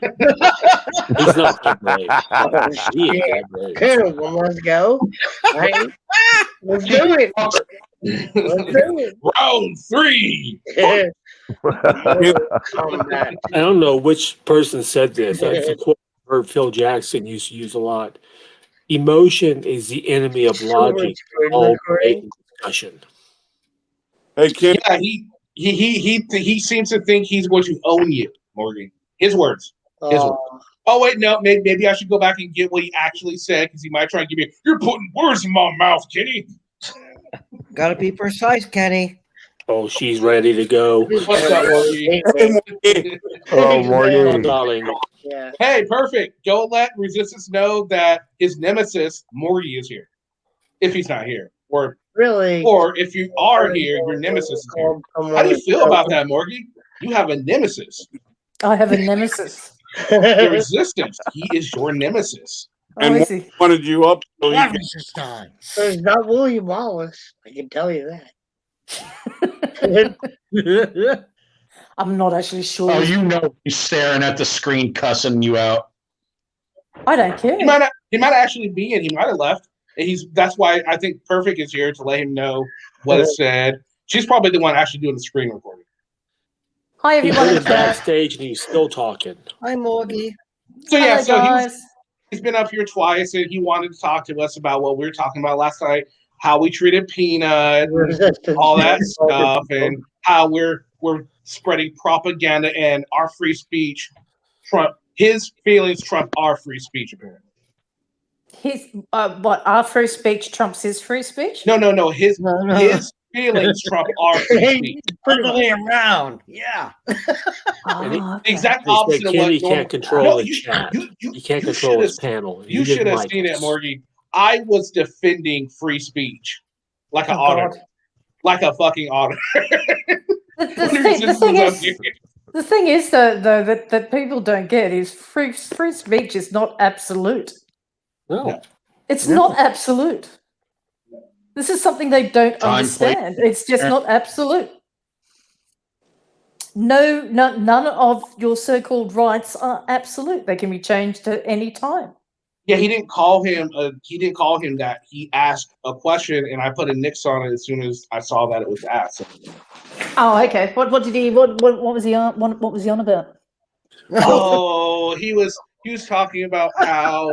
not that brave. Cool, well, let's go. Right? Let's do it. Round 3. I don't know which person said this. It's a quote I heard Phil Jackson used to use a lot. Emotion is the enemy of logic. All discussion. Hey, Kim. Yeah, he seems to think he's going to own you, Morgan. His words. Oh wait, no. Maybe I should go back and get what he actually said, because he might try and give me. You're putting words in my mouth, Kenny. Got to be precise, Kenny. Oh, she's ready to go. What's up, Morgan? Hello, Morgan. Darling. Yeah. Hey, perfect. Go let Resistance know that his nemesis, Morgie, is here. If he's not here. Or if you are here, your nemesis is here. How do you feel about that, Morgie? You have a nemesis. I have a nemesis. The Resistance. He is your nemesis. And wanted you up. So There's not William Wallace. I can tell you that. I'm not actually sure. Oh, he's staring at the screen, cussing you out. I don't care. He might actually be in. He might have left. That's why I think Perfect is here to let him know what is said. She's probably the one actually doing the screen recording. Hi, everybody. He's backstage and he's still talking. Hi, Morgie. So yeah, Hello, he's been up here twice, and he wanted to talk to us about what we were talking about last night, how we treated Peanut, and all that stuff, and how we're spreading propaganda and our free speech. His feelings trump our free speech, apparently. Our free speech trumps his free speech? No. feelings trump our free speech. Other way around. Yeah. And Oh, he, Exact he opposite said of Kenny what can't normal. control No, the chat. He can't you control should have his panel. you should have seen it, Morgie. I was defending free speech like an Oh, God. auditor, like a fucking auditor. The When thing Resistance was up is, here. the thing is, though, that people don't get is free speech is not absolute. No. It's No. not absolute. This is something they don't Time, place, understand. It's just not absolute. None of your so-called rights are absolute. They can be changed at any time. Yeah, he didn't call him. He didn't call him that. He asked a question, and I put a nix on it as soon as I saw that it was asked. Oh, okay. What did he? What was he on? What was he on about? Oh, he was talking about how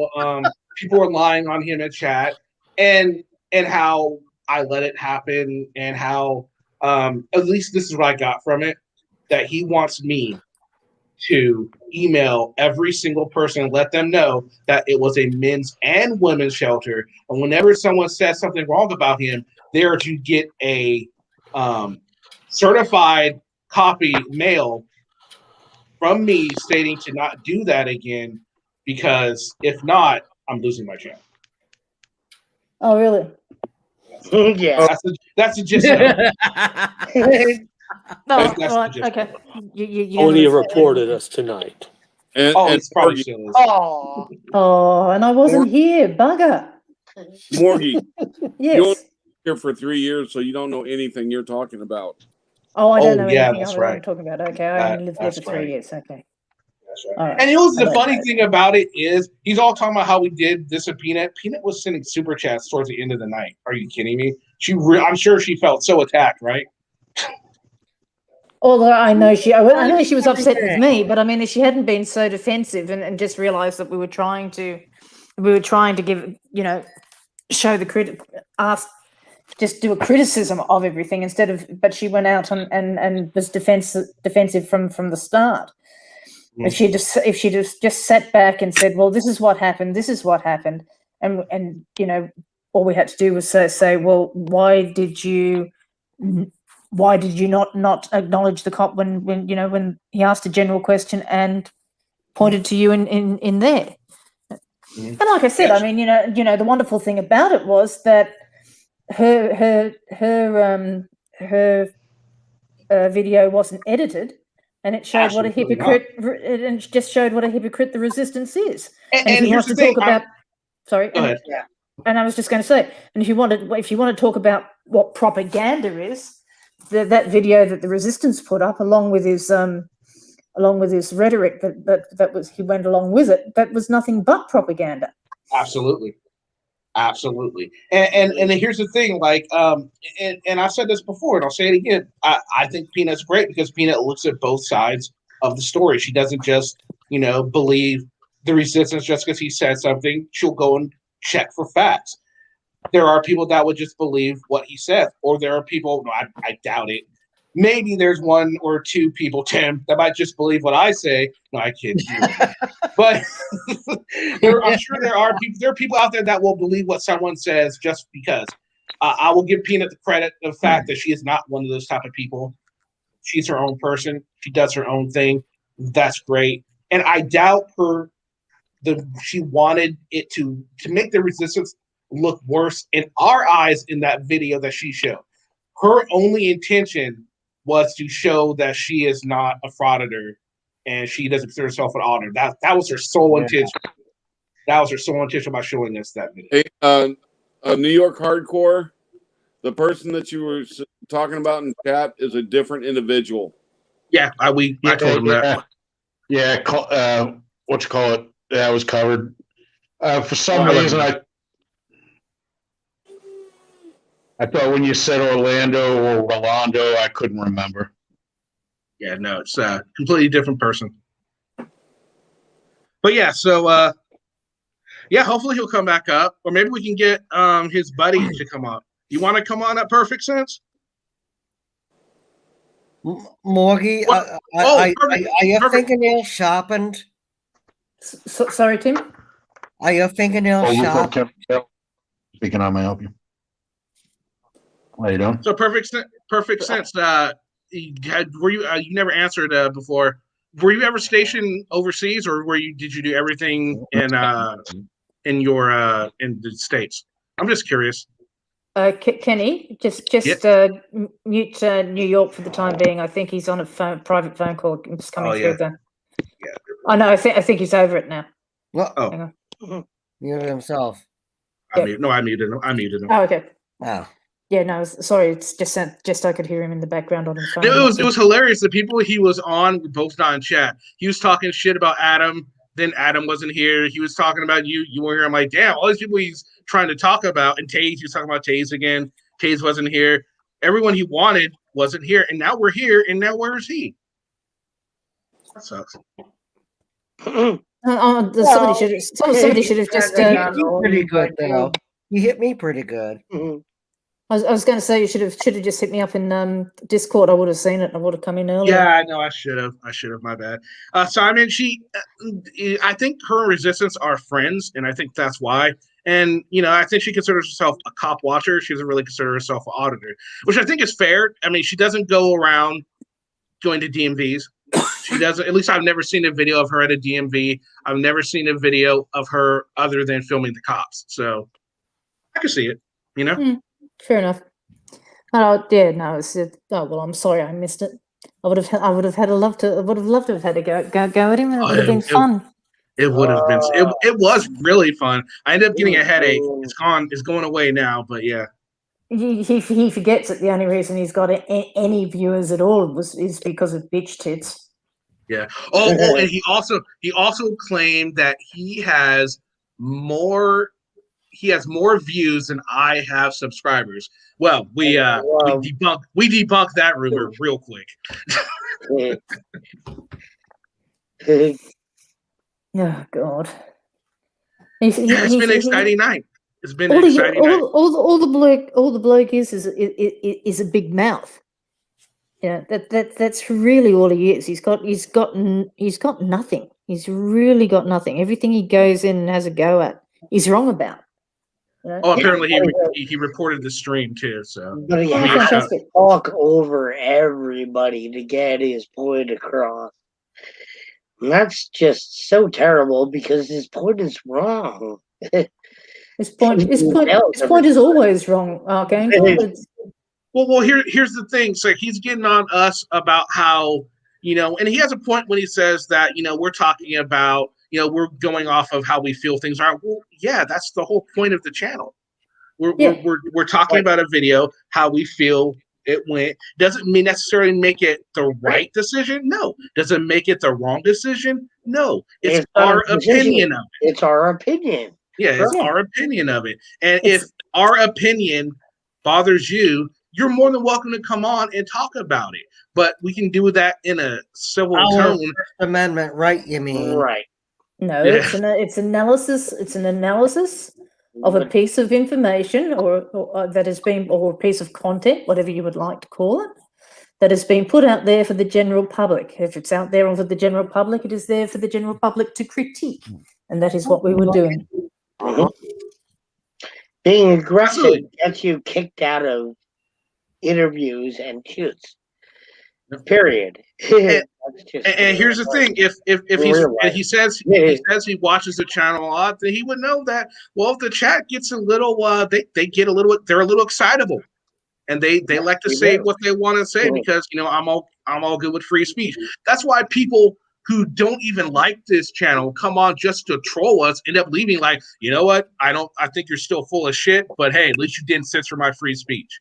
people were lying on him in chat, and how I let it happen, and how at least this is what I got from it, that he wants me to email every single person and let them know that it was a men's and women's shelter, and whenever someone says something wrong about him, they're to get a certified copy mail from me stating to not do that again, because if not, I'm losing my job. Oh, really? Yeah. That's the gist of it. No, That's the right, gist. okay. You Only gonna- reported us tonight. And, Oh, and it's probably Morgie, still is. Oh, and I wasn't here, bugger. Morgie, you only Yes. been here for 3 years, so you don't know anything you're talking about. Oh, I don't Oh, know yeah, anything that's of what I'm right. talking about. Okay, I only lived here for That's 3 right. years. Okay. That's right. All right. And it was I the don't funny know. thing about it is he's all talking about how we did this with Peanut. Peanut was sending super chats towards the end of the night. Are you kidding me? I'm sure she felt so attacked, right? Although I know she was upset with me, but I mean, if she hadn't been so defensive and just realised that we were trying to give, show the just do a criticism of everything instead of, but she went out and was defensive from the start. If she just sat back and said, well, this is what happened, and all we had to do was say, well, why did you not acknowledge the cop when he asked a general question and pointed to you in there? And like I said, I mean, the wonderful thing about it was that her video wasn't edited, and it showed what a hypocrite, and it just showed what a hypocrite the resistance is. And if you here's want the to talk thing, about, sorry, Go ahead. and I was just going to say, and if you want to talk about what propaganda is, that video that the resistance put up, along with his rhetoric that was he went along with it, that was nothing but propaganda. Absolutely. And here's the thing, like, and I've said this before, and I'll say it again. I think Peanut's great because Peanut looks at both sides of the story. She doesn't just, believe the resistance just because he said something. She'll go and check for facts. There are people that would just believe what he said, or there are people, no, I doubt it. Maybe there's one or two people, Tim, that might just believe what I say. No, I kid you. But I'm sure there are people out there that will believe what someone says just because. I will give Peanut the credit of the fact that she is not one of those type of people. She's her own person. She does her own thing. That's great. And I doubt she wanted it to make the resistance look worse in our eyes in that video that she showed. Her only intention was to show that she is not a frauditor and she doesn't consider herself an auditor. That was her sole intention. That was her sole intention by showing us that video. Hey, New York Hardcore, the person that you were talking about in chat is a different individual. Yeah, I told him that. Yeah, what you call it? That was covered. For some reason, I thought when you said Orlando or Rolando, I couldn't remember. Yeah, no, it's a completely different person. But yeah, so hopefully he'll come back up, or maybe we can get his buddy to come up. You want to come on at Perfect Sense? Morgie, are your fingernails sharpened? Sorry, Tim? Are your fingernails sharpened? Speaking on, may I help you? Later. So perfect sense. Were you? You never answered before. Were you ever stationed overseas, or did you do everything in the States? I'm just curious. Kenny, just mute New York for the time being. I think he's on a private phone call. It's coming through there. Yeah. I know. I think he's over it now. Well, oh, muted himself. I muted him. Oh, okay. Wow. Yeah, no, sorry. It's just I could hear him in the background on the phone. It was hilarious. The people he was on were both not in chat. He was talking shit about Adam. Then Adam wasn't here. He was talking about you. You were here. I'm like, damn, all these people he's trying to talk about. And Taze, he was talking about Taze again. Taze wasn't here. Everyone he wanted wasn't here. And now we're here. And now where is he? That sucks. Somebody should have just. Pretty good though. You hit me pretty good. I was going to say you should have just hit me up in Discord. I would have seen it. I would have come in earlier. Yeah, I know. I should have. My bad. Simon, I think her and Resistance are friends, and I think that's why. And I think she considers herself a cop watcher. She doesn't really consider herself an auditor, which I think is fair. I mean, she doesn't go around going to DMVs. She doesn't. At least I've never seen a video of her at a DMV. I've never seen a video of her other than filming the cops. So I can see it. Fair enough. Oh yeah, no. Oh well, I'm sorry I missed it. I would have loved to have had a go at him. It would have been fun. It would have been. It was really fun. I ended up getting a headache. It's going away now. But yeah. He forgets that the only reason he's got any viewers at all is because of bitch tits. Yeah. Oh, and he also claimed that he has more views than I have subscribers. Well, we debunked that rumor real quick. Oh God. It's been an exciting night. It's been an exciting night. All the bloke is a big mouth. Yeah, that's really all he is. He's got nothing. He's really got nothing. Everything he goes in and has a go at, he's wrong about. Oh, apparently he reported the stream too. So, but he has to talk over everybody to get his point across. And that's just so terrible because his point is wrong. His point is always wrong, Archangel. Well, here's the thing. So he's getting on us about how, and he has a point when he says that, we're talking about, we're going off of how we feel things are. Well, yeah, that's the whole point of the channel. We're talking about a video, how we feel it went. Doesn't mean necessarily make it the right decision. No. Does it make it the wrong decision? No. It's our opinion of it. It's our opinion. Yeah, it's our opinion of it. And if our opinion bothers you, you're more than welcome to come on and talk about it. But we can do that in a civil tone. First Amendment right, you mean? Right. No, it's analysis. It's an analysis of a piece of information or that has been, or a piece of content, whatever you would like to call it, that has been put out there for the general public. If it's out there for the general public, it is there for the general public to critique. And that is what we were doing. Being aggressive gets you kicked out of interviews and shoots. Period. And here's the thing: if he says he watches the channel a lot, then he would know that. Well, if the chat gets a little, they're a little excitable, and they like to say what they want to say because I'm all good with free speech. That's why people who don't even like this channel come on just to troll us, end up leaving like, you know what? I think you're still full of shit, but hey, at least you didn't censor my free speech.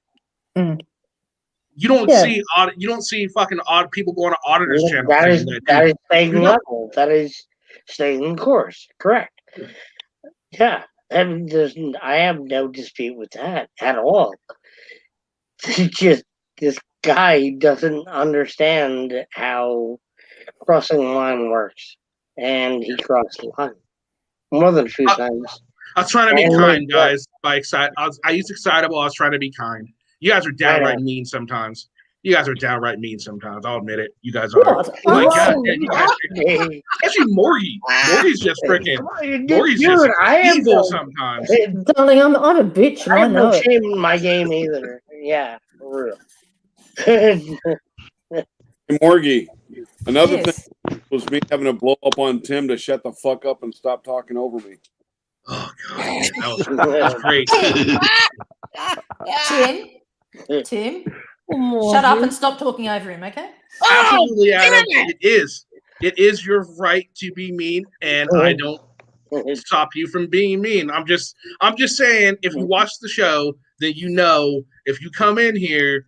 You don't see fucking odd people going to Auditor's channel. That is staying level. That is staying in course. Correct. Yeah. And I have no dispute with that at all. Just this guy doesn't understand how crossing the line works. And he crossed the line more than a few times. I was trying to be kind, guys. I used excitable. I was trying to be kind. You guys are downright mean sometimes. I'll admit it. You guys are. God, you guys actually, Morgie's just freaking. Morgie's just evil sometimes. Darling, I'm a bitch. I have no shame in my game either. Yeah, for real. Hey, Morgie, another Yes. thing was me having to blow up on Tim to shut the fuck up and stop talking over me. Oh god, that was great. Tim, shut up and stop talking over him, okay? Absolutely, Adam. It is your right to be mean, and I don't stop you from being mean. I'm just saying, if you watch the show, then you know if you come in here,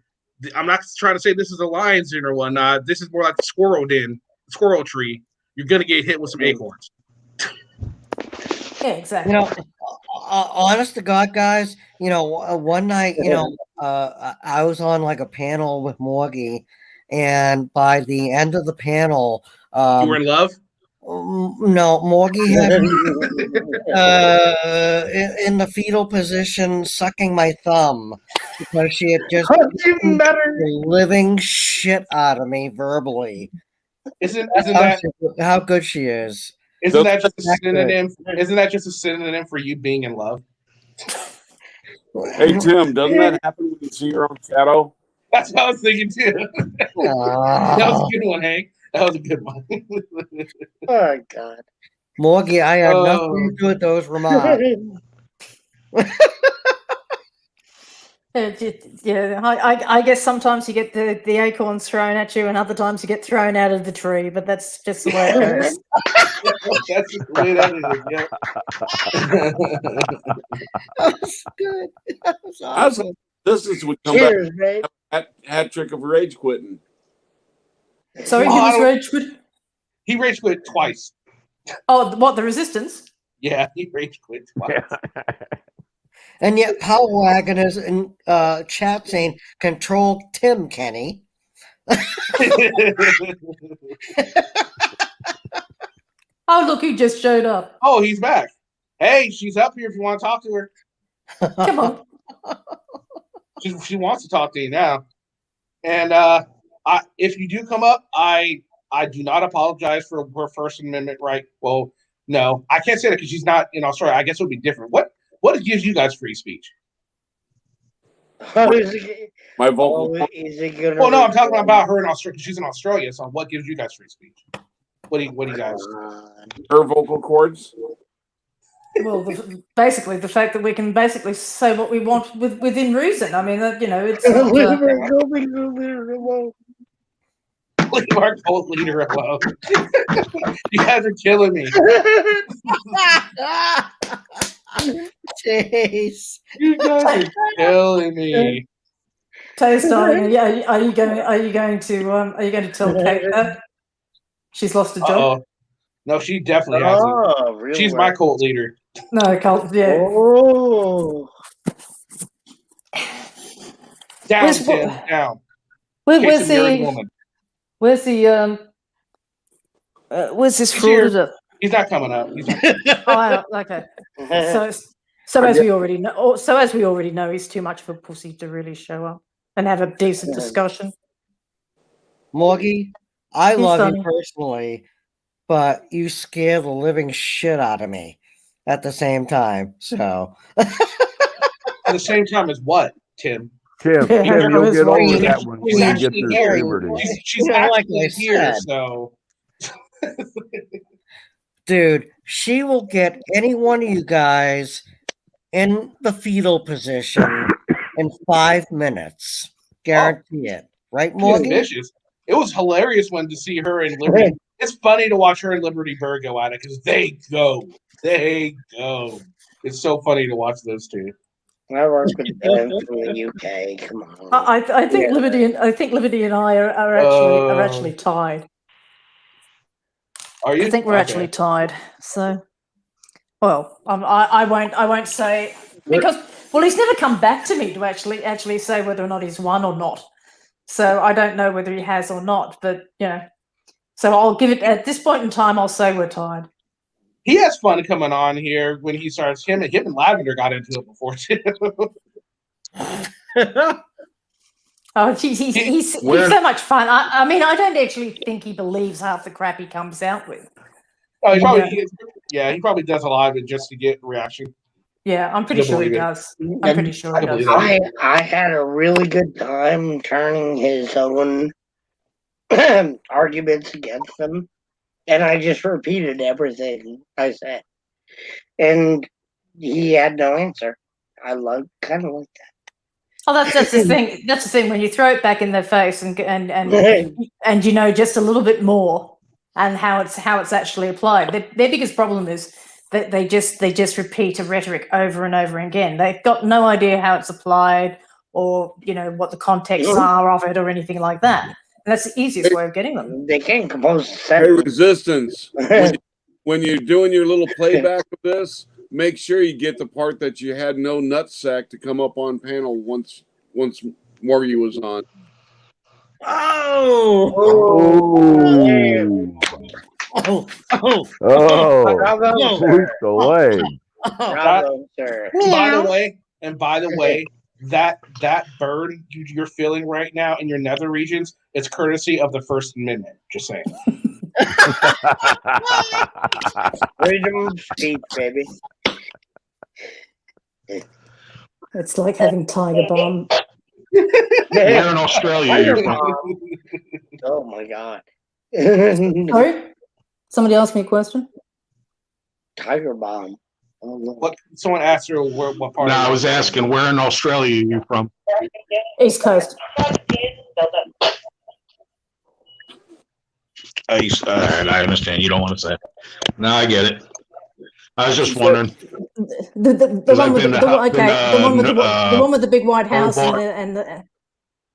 I'm not trying to say this is a lion's den or whatnot. This is more like the squirrel squirrel tree. You're gonna get hit with some acorns. Yeah, exactly. You know, honest to God, guys, one night, I was on like a panel with Morgie, and by the end of the panel, you were in love? No, Morgie had in the fetal position, sucking my thumb because she had just beaten the living shit out of me verbally. Isn't that how good she is? Isn't that just a synonym? Isn't that just a synonym for you being in love? Hey Tim, doesn't that happen when you see your own shadow? That's what I was thinking too. That was a good one, Hank. That was a good one. Oh God, Morgie, I had nothing to do with those remarks. Yeah, I guess sometimes you get the acorns thrown at you, and other times you get thrown out of the tree. But that's just the way it goes. That's just the way that is. Yeah. That was good. That was awesome. This is would come Cheers, back hat trick of rage quitting. Sorry, he was rage quit. He rage quit twice. Oh, what, the resistance? Yeah, he rage quit twice. And yet, Power Wagon is in chat saying, "Control Tim, Kenny." Oh, look, he just showed up. Oh, he's back. Hey, she's up here if you want to talk to her. Come on. She wants to talk to you now. And if you do come up, I do not apologize for her First Amendment right. Well, no, I can't say that because she's not in Australia. I guess it would be different. What gives you guys free speech? My vocal. Well, no, I'm talking about her in Australia. She's in Australia, so what gives you guys free speech? What do you guys? Her vocal cords. Well, basically, the fact that we can basically say what we want within reason. I mean, it's not, Leave our cult leader alone. You guys are killing me. Jeez. You guys are killing me. Taste, darling, are you going to tell Kate that she's lost a job? Uh-oh. No, she definitely hasn't. really? She's my cult leader. No, cult. Yeah. Oh. Down, Tim. Down. Where's this Florida? He's not coming up. Oh, okay. So as we already know, he's too much of a pussy to really show up and have a decent discussion. Morgie, I He's love funny. you personally, but you scare the living shit out of me at the same time. So At the same time as what, Tim? Tim, you'll get over that when you get through puberty. She's actually here, so. Dude, she will get any one of you guys in the fetal position in 5 minutes. Guarantee it. Right, Morgan? Vicious. It was hilarious to see her in Liberty. It's funny to watch her and Liberty Bird go at it because they go. It's so funny to watch those two. I work with them from the UK. Come on. I think Liberty and I are actually tied. Are you? I think we're actually tied. So, well, I won't say because he's never come back to me to actually say whether or not he's won or not. So I don't know whether he has or not. But so I'll give it at this point in time. I'll say we're tied. He has fun coming on here when he starts. Him and Lavender got into it before too. Oh, he's so much fun. I mean, I don't actually think he believes half the crap he comes out with. Oh, he probably does a lot of it just to get reaction. Yeah, I'm pretty sure he does. I'm pretty sure he does. I had a really good time turning his own arguments against him, and I just repeated everything I said, and he had no answer. I kind of like that. Oh, that's the thing. That's the thing when you throw it back in their face and you know just a little bit more and how it's actually applied. Their biggest problem is that they just repeat a rhetoric over and over again. They've got no idea how it's applied or what the contexts are of it or anything like that. And that's the easiest way of getting them. They can't compose a Hey, sentence. Resistance. When you're doing your little playback of this, make sure you get the part that you had no nutsack to come up on panel once Morgie was on. Sweep the leg. Bravo, sir. By the way, that burn you're feeling right now in your nether regions, it's courtesy of the First Amendment. Just saying. Freedom of speech, baby. It's like having Tiger Bomb. Where in Australia are you from? Oh my God. Sorry? Somebody asked me a question? Tiger Bomb. What? Someone asked her what part. No, I was asking where in Australia are you from? East Coast. I understand. You don't want to say. No, I get it. I was just wondering. The one with the big white house and the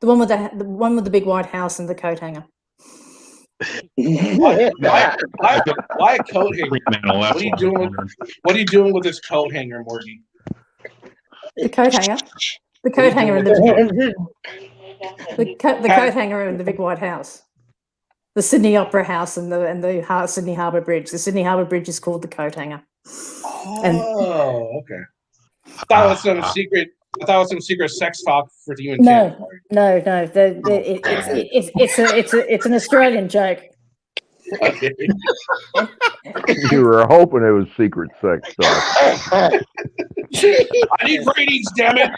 one with the big white house and the coat hanger. Why a coat hanger? What are you doing with this coat hanger, Morgie? The coat hanger. The coat hanger in the coat hanger in the big white house. The Sydney Opera House and the Sydney Harbour Bridge. The Sydney Harbour Bridge is called the coat hanger. Oh, okay. I thought it was some secret. I thought it was some secret sex talk for you and No. Tim. It's an Australian joke. Okay. You were hoping it was secret sex stuff. I need ratings, damn it!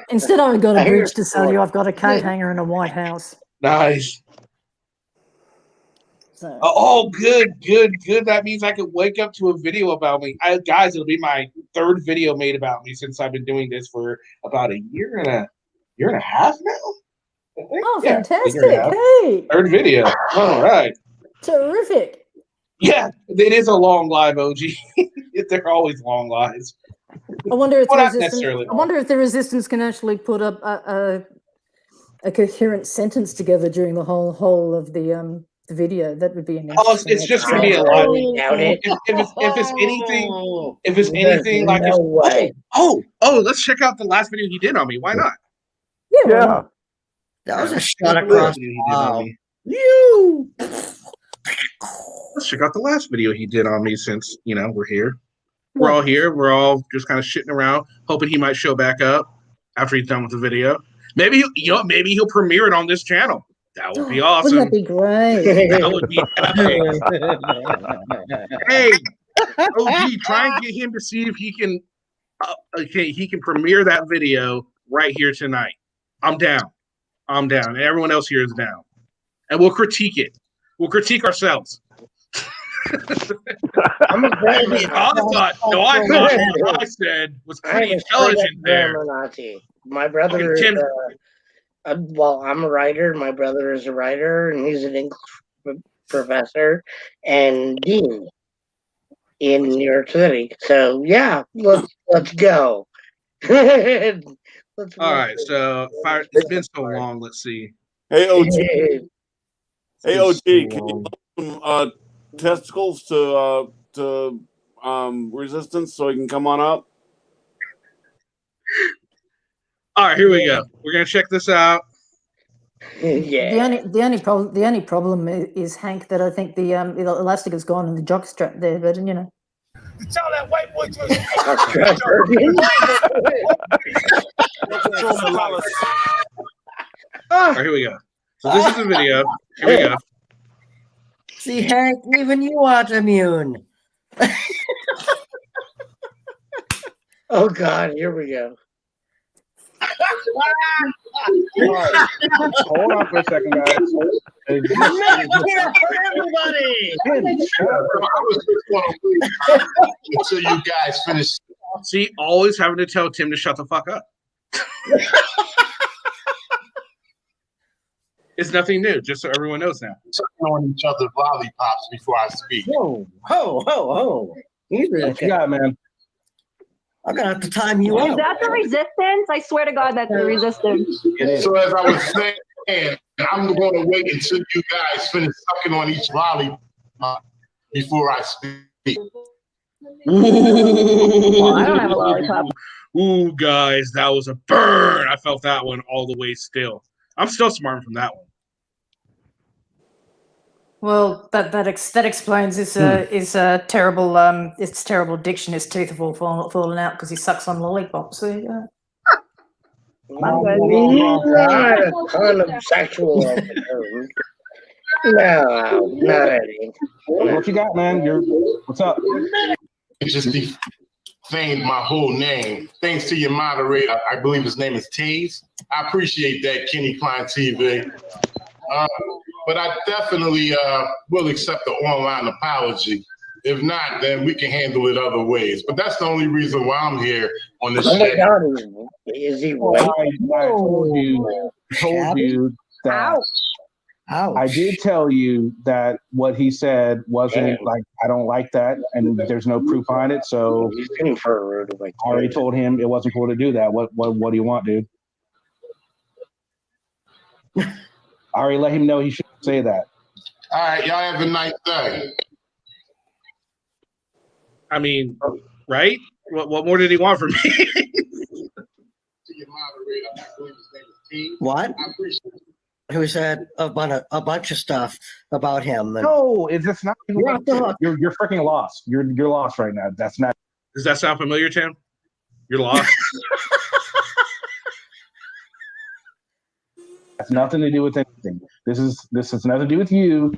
Instead I've got a bridge to sell you. I've got a coat hanger and a white house. Nice. So. Oh, good. That means I could wake up to a video about me. Guys, it'll be my third video made about me since I've been doing this for about a year and a half now. Oh, fantastic! Hey, third video. All right. Terrific. Yeah, it is a long live, OG. They're always long lives. I wonder if the resistance can actually put up a coherent sentence together during the whole of the video. That would be an interesting. Oh, it's just going to be a live. If it's anything like no way. Oh, let's check out the last video he did on me. Why not? Yeah. That was a shot across. You. Let's check out the last video he did on me since we're here. We're all here. We're all just kind of shitting around, hoping he might show back up after he's done with the video. Maybe he'll premiere it on this channel. That would be awesome. Wouldn't that be great? That would be epic. Hey, OG, try and get him to see if he can. He can premiere that video right here tonight. I'm down, and everyone else here is down, and we'll critique it. We'll critique ourselves. I'm a very I thought what I said was pretty intelligent there. My brother is I'm a writer. My brother is a writer, and he's an English professor and dean in New York City. So yeah, let's go. All right, so it's been so long. Let's see. Hey OG, can you load some testicles to resistance so he can come on up? All right, here we go. We're gonna check this out. Yeah. The only problem is, Hank, that I think the elastic is gone and the jock strap there, but Tell that white boy to All right, here we go. So this is the video. Here we go. See, Hank, even you aren't immune. Oh God, here we go. Hold on for a second, guys. Here for everybody. Until you guys finish. See, always having to tell Tim to shut the fuck up. It's nothing new, just so everyone knows now. Sucking on each other's lollipops before I speak. Whoa, ho, ho, ho. What you got, man? I'm gonna have to time you Is out. that the resistance? I swear to God, that's the resistance. So as I was saying, I'm going to wait until you guys finish sucking on each lollipop before I speak. Ooh, I don't have a lollipop. Ooh, guys, that was a burn. I felt that one all the way still. I'm still smarting from that one. Well, that explains his terrible terrible addiction. His teeth have all fallen out because he sucks on lollipops. There you go. Not a ton of sexual overtone. No, not any. What you got, man? What's up? It just defamed my whole name. Thanks to your moderator, I believe his name is Taze. I appreciate that, Kenny Klein TV. But I definitely will accept the online apology. If not, then we can handle it other ways. But that's the only reason why I'm here on this Oh my show. God, is he white? I told you that. I did tell you that what he said wasn't like, I don't like that, and there's no proof behind it. So I already told him it wasn't cool to do that. What do you want, dude? I already let him know he shouldn't say that. All right, y'all have a nice day. I mean, right? What more did he want from me? What? Who said a bunch of stuff about him? And No, it's just not. You're off the hook. You're freaking lost. You're lost right now. That's not. Does that sound familiar, Tim? You're lost. That's nothing to do with anything. This has nothing to do with you.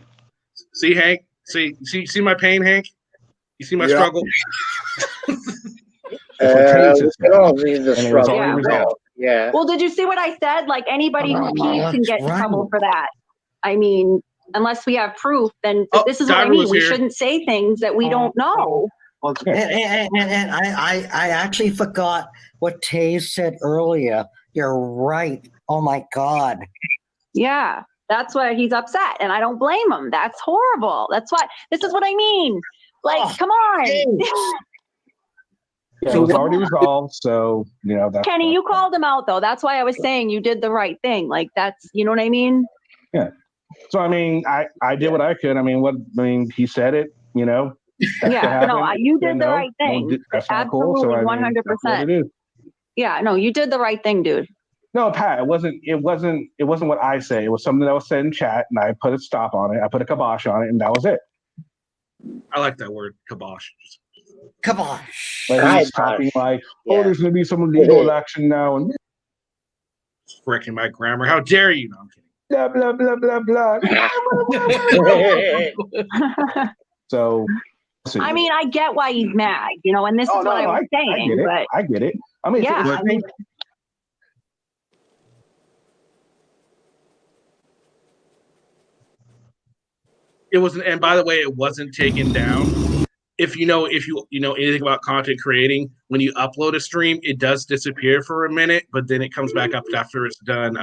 See, Hank. See my pain, Hank. You see my struggle. We can all see the struggle. Yeah. Well, did you see what I said? Like anybody who pees can get in trouble for that. I mean, unless we have proof, then this is what I mean. We shouldn't say things that we don't know. And I actually forgot what Taze said earlier. You're right. Oh my God. Yeah, that's why he's upset, and I don't blame him. That's horrible. That's why. This is what I mean. Like, come on. So it's already resolved. So that's Kenny, you called him out though. That's why I was saying you did the right thing. Like that's, you know what I mean? Yeah. So I mean, I did what I could. I mean, he said it. Yeah. No, you did the right thing. That's not cool. So 100%. Yeah. No, you did the right thing, dude. No, Pat, it wasn't what I say. It was something that was said in chat, and I put a stop on it. I put a kibosh on it, and that was it. I like that word, kibosh. Kibosh. Like he's talking like, there's going to be some legal action now, and freaking my grammar. How dare you? No, I'm kidding. Blah blah blah blah blah. So, I mean, I get why he's mad, and this is what I was saying. But I get it. I mean, yeah, it wasn't, and by the way, it wasn't taken down. If you know anything about content creating, when you upload a stream, it does disappear for a minute, but then it comes back up after it's done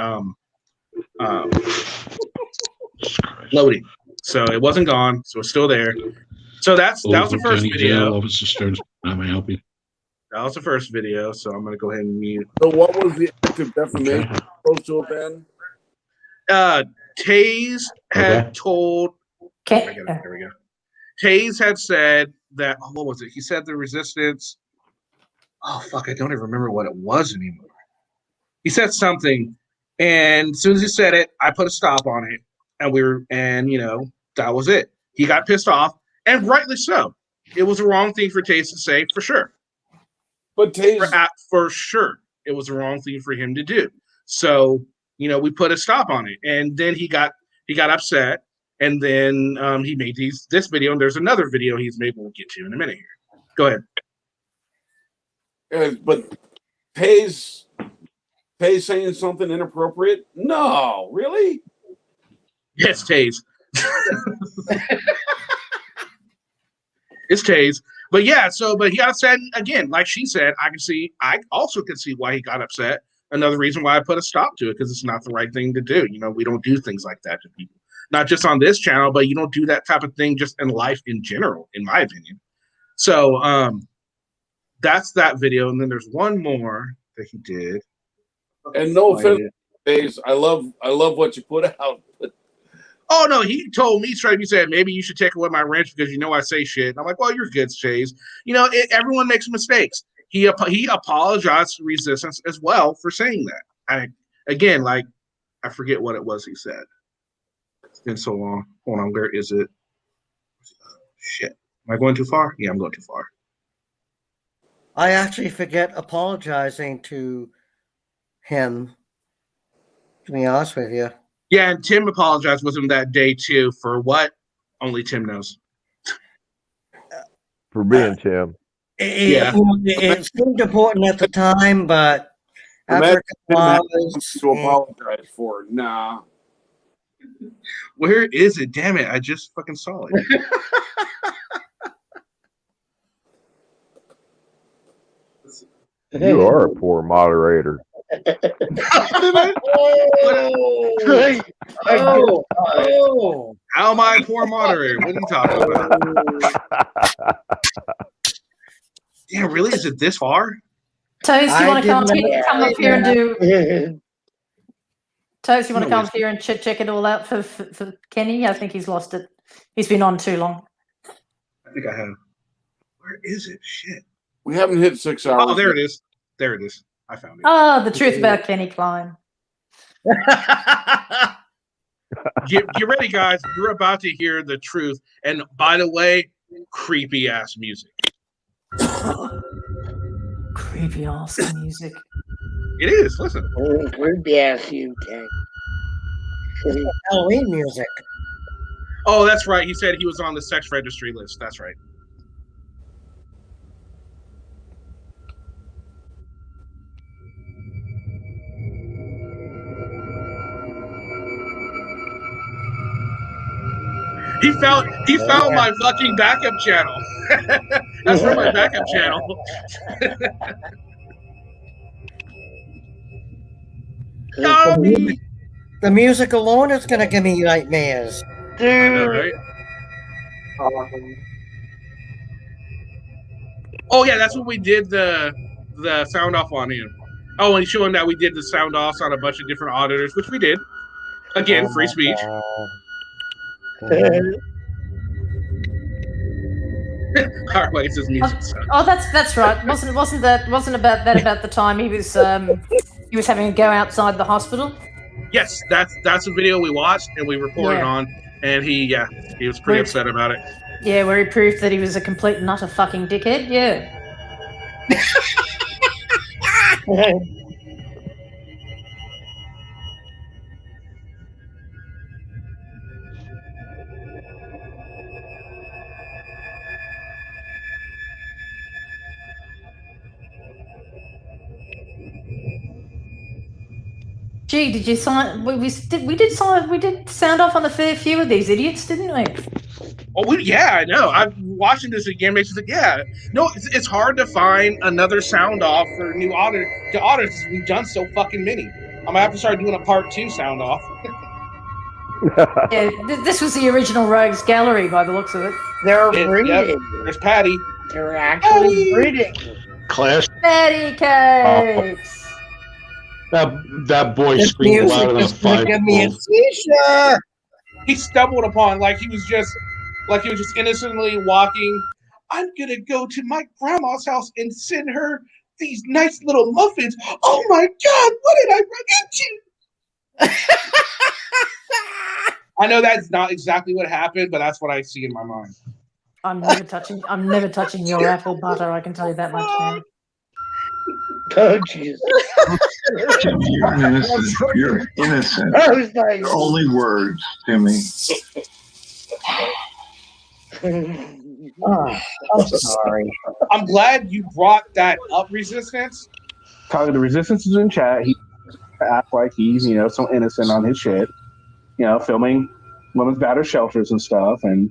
loading. So it wasn't gone, so it's still there. So that was the first video. How may I help you? That was the first video, so I'm gonna go ahead and mute. So what was the active defamation supposed to have been? Taze had told. There we go. Taze had said that. What was it? He said the resistance. Oh fuck! I don't even remember what it was anymore. He said something, and as soon as he said it, I put a stop on it, and that was it. He got pissed off, and rightly so. It was the wrong thing for Taze to say, for sure. But Taze, for sure, it was the wrong thing for him to do. So we put a stop on it. And then he got upset, and then he made this video, and there's another video he's made we'll get to in a minute here. Go ahead. But Hayes saying something inappropriate? No, really? Yes, Taze. It's Taze. But yeah, but he got upset again. Like she said, I also could see why he got upset. Another reason why I put a stop to it, because it's not the right thing to do. We don't do things like that to people. Not just on this channel, but you don't do that type of thing just in life in general, in my opinion. So that's that video. And then there's one more that he did. And no offense, Hayes, I love what you put out. Oh no, he told me straight. He said, maybe you should take away my wrench because I say shit. And I'm like, well, you're good, Chase. Everyone makes mistakes. He apologized to Resistance as well for saying that. I forget what it was he said. It's been so long. Hold on, where is it? Shit. Am I going too far? Yeah, I'm going too far. I actually forget apologizing to him, to be honest with you. Yeah, and Tim apologized with him that day too for what only Tim knows. For being Tim. It seemed important at the time, but after a couple hours, to apologize for it. Nah. Where is it? Damn it! I just fucking saw it. You are a poor moderator. How am I a poor moderator? What are you talking about? Yeah, really? Is it this far? Toast, you want to come up here and do? Toast, you want to come up here and check it all out for Kenny? I think he's lost it. He's been on too long. I think I have. Where is it? Shit. We haven't hit 6 hours. Oh, there it is. There it is. I found it. Oh, the truth about Kenny Klein. Get ready, guys. You're about to hear the truth. And by the way, creepy ass music. Creepy ass music. It is. Listen. Creepy ass you, Halloween music. Oh, that's right. He said he was on the sex registry list. That's right. He found my fucking backup channel. That's from my backup channel. The music alone is gonna give me nightmares. Dude. I know, right? Oh yeah, that's what we did the sound off on him. Oh, and showing that we did the sound offs on a bunch of different auditors, which we did. Again, free speech. Harway says music. Oh, that's right. Wasn't about the time he was having a go outside the hospital? Yes, that's a video we watched and we reported on, and he was pretty upset about it. Yeah, where he proved that he was a complete and utter fucking dickhead. Yeah. Gee, did you sign? We did sound off on a fair few of these idiots, didn't we? Oh, I know. I'm watching this again. Makes me think, no, it's hard to find another sound off for new auditors. We've done so fucking many. I'm gonna have to start doing a part 2 sound off. Yeah, this was the original Rogues Gallery by the looks of it. They're breeding. Yep. There's Patty. They're actually breeding. Clash. Patty cakes. That boy screamed louder than a 5-year-old. He stumbled upon like he was just innocently walking. I'm gonna go to my grandma's house and send her these nice little muffins. Oh my God, what did I run into? I know that's not exactly what happened, but that's what I see in my mind. I'm never touching your apple butter. I can tell you that much now. Oh Jesus! You're innocent. You're innocent. I was like, Only words, Timmy. Oh, I'm sorry. I'm glad you brought that up, Resistance. Talking to Resistance is in chat. He acts like he's, so innocent on his shit. Filming women's battered shelters and stuff, and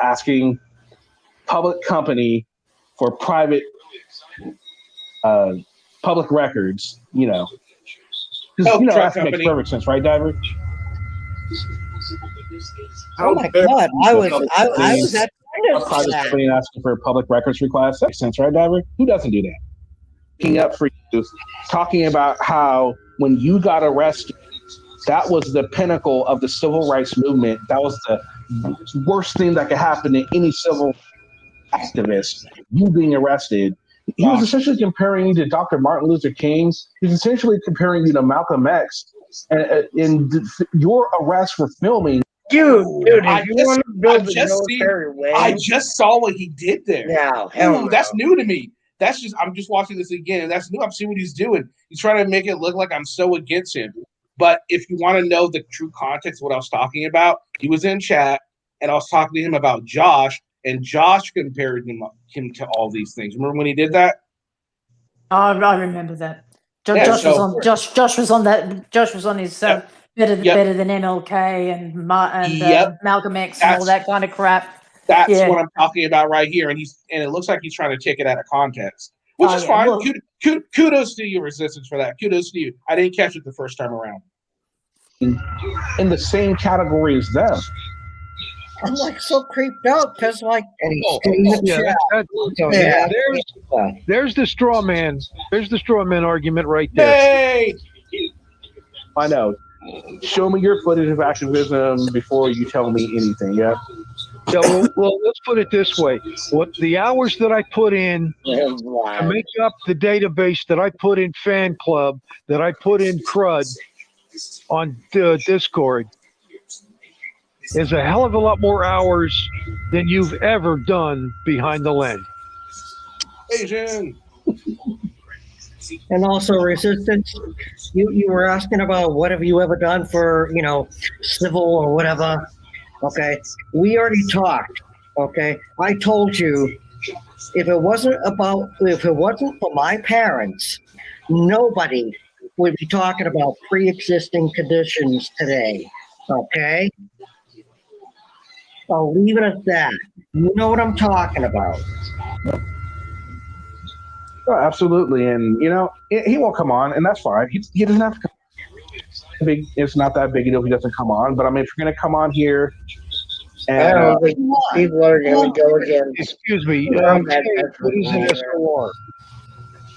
asking public company for private, public records. That makes perfect sense, right, Diver? Oh my God! I was at a private company asking for a public records request. That makes sense, right, Diver? Who doesn't do that? Picking up for you, talking about how when you got arrested, that was the pinnacle of the civil rights movement. That was the worst thing that could happen to any civil activist. You being arrested. He was essentially comparing you to Dr. Martin Luther King. He's essentially comparing you to Malcolm X. And in your arrest for filming. Dude, if you want to build the military way. I just saw what he did there. No, that's new to me. I'm just watching this again, and that's new. I'm seeing what he's doing. He's trying to make it look like I'm so against him. But if you want to know the true context of what I was talking about, he was in chat, and I was talking to him about Josh, and Josh compared him to all these things. Remember when he did that? I remember that. Josh was on that. Josh was on his better than MLK and Malcolm X and all that kind of crap. That's what I'm talking about right here, and it looks like he's trying to take it out of context, which is fine. Well, kudos to you, Resistance, for that. Kudos to you. I didn't catch it the first time around. In the same category as them. I'm like so creeped out because there's the straw man. There's the straw man argument right there. Hey, I know. Show me your footage of activism before you tell me anything. Yeah. So, well, let's put it this way: what the hours that I put in to make up the database that I put in Fan Club, that I put in CRUD on Discord, is a hell of a lot more hours than you've ever done behind the lens. Asian. And also, Resistance, you were asking about what have you ever done for, civil or whatever. Okay, we already talked. Okay, I told you if it wasn't for my parents, nobody would be talking about pre-existing conditions today. Okay, I'll leave it at that. You know what I'm talking about. Oh, absolutely, and he won't come on, and that's fine. He doesn't have to come. It's not that big a deal if he doesn't come on. But I mean, if you're going to come on here, and I don't think people are going to go again. Excuse me, what is an SOR?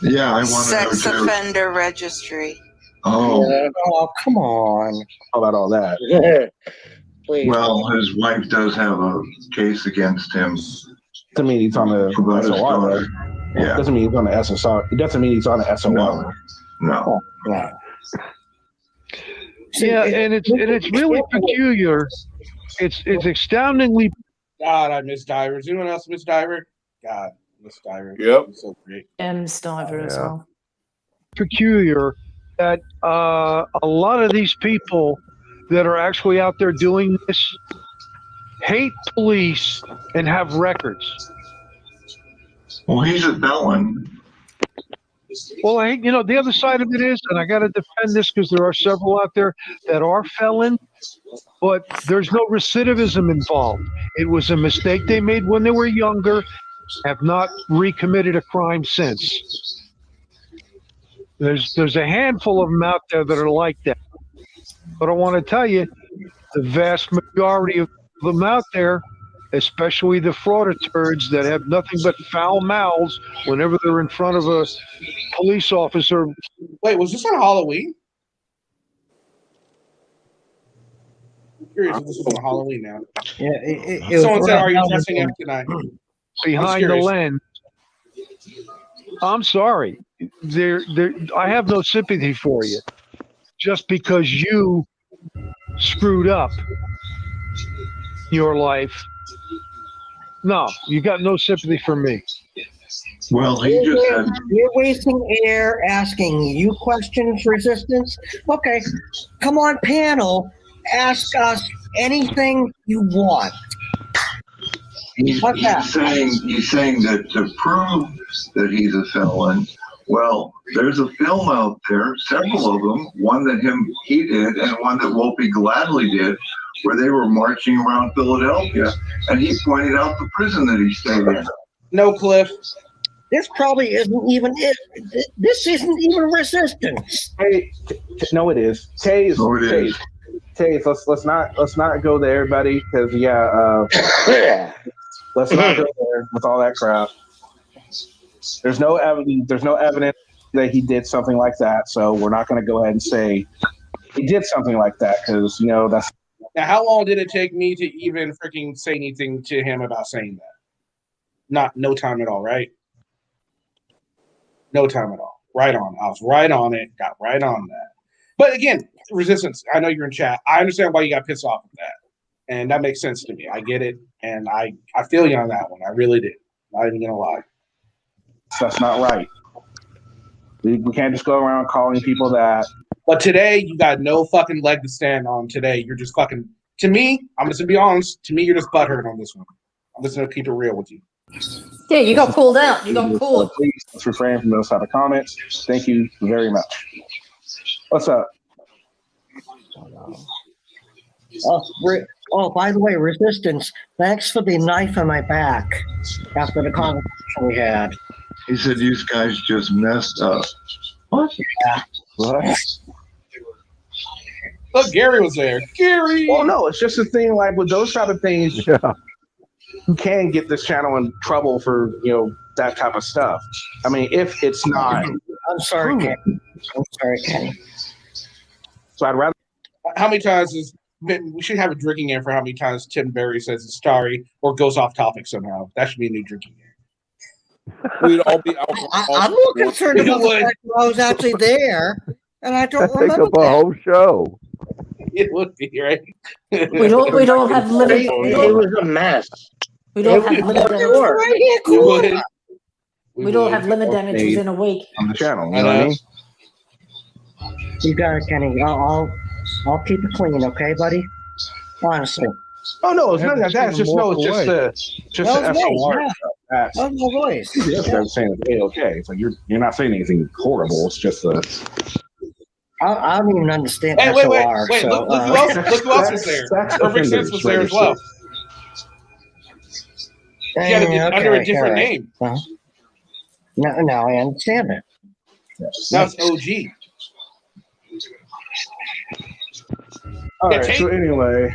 Yeah, I want to know Sex too. offender registry. Oh. Yeah. Oh, come on. How about all that? Please. Well, his wife does have a case against him. Doesn't mean he's on the SOR. Yeah. Doesn't mean he's on the SSR. It doesn't mean he's on the SOR. No. Yeah, and it's really peculiar. It's astoundingly. God, I miss Diver. Does anyone else miss Diver? God, miss Diver. Yep. He's so great. And Stiver as well. Peculiar that a lot of these people that are actually out there doing this hate police and have records. Well, he's a felon. Well, the other side of it is, and I got to defend this because there are several out there that are felon, but there's no recidivism involved. It was a mistake they made when they were younger, have not recommitted a crime since. There's a handful of them out there that are like that. But I want to tell you, the vast majority of them out there, especially the frauditeurs that have nothing but foul mouths whenever they're in front of a police officer. Wait, was this on Halloween? I'm curious if this was on Halloween now. Yeah, Someone said, "Are you dressing up tonight?" Behind the lens. I'm sorry. I have no sympathy for you. Just because you screwed up your life. No, you got no sympathy for me. Well, he just had. You're wasting air asking you questions, Resistance. Okay, come on, panel. Ask us anything you want. He's saying that to prove that he's a felon, well, there's a film out there, several of them, one that he did and one that Whoopi Gladly did, where they were marching around Philadelphia, and he pointed out the prison that he stayed in. No, Cliff. This probably isn't even it. This isn't even Resistance. Hey, no, it is. Taze, let's not go there, buddy. Because let's not go there with all that crap. There's no evidence. There's no evidence that he did something like that. So we're not going to go ahead and say he did something like that because that's. Now, how long did it take me to even freaking say anything to him about saying that? No time at all, right? No time at all. Right on. I was right on it. Got right on that. But again, Resistance, I know you're in chat. I understand why you got pissed off at that. And that makes sense to me. I get it. And I feel you on that one. I really did. Not even going to lie. That's not right. We can't just go around calling people that. But today, you got no fucking leg to stand on today. You're just fucking, to me, I'm just going to be honest, to me, you're just butthurt on this one. I'm just going to keep it real with you. Yeah, you got pulled out. You got pulled. Please, let's refrain from those type of comments. Thank you very much. What's up? Oh, by the way, Resistance, thanks for the knife on my back after the conversation we had. He said, "You guys just messed up." What? Yeah. What? Look, Gary was there. Gary! Well, no, it's just a thing like with those type of things, you can get this channel in trouble for, that type of stuff. I mean, if it's not. I'm sorry, Kenny. So I'd rather. How many times we should have a drinking game for how many times Tim Berry says it's starry or goes off topic somehow. That should be a new drinking game. We'd all be I'm more concerned about the fact that I was actually there, and I don't remember Take up a whole show. It would be, right? We'd all have limited. It was a mess. We'd all have limit damages. We'd all have limit damages in a week. On the channel, you know what I mean? You got it, Kenny. I'll keep it clean, okay, buddy? Honestly. Oh no, it's nothing like that. It's just the SOR. That's my voice. I'm saying it's okay. It's like you're not saying anything horrible. It's just I don't even understand Hey, SOR. wait. So, Look who else was there. Perfect Sense was there as well. He had it under a different name. Now I understand it. Now it's OG. All right, so anyway.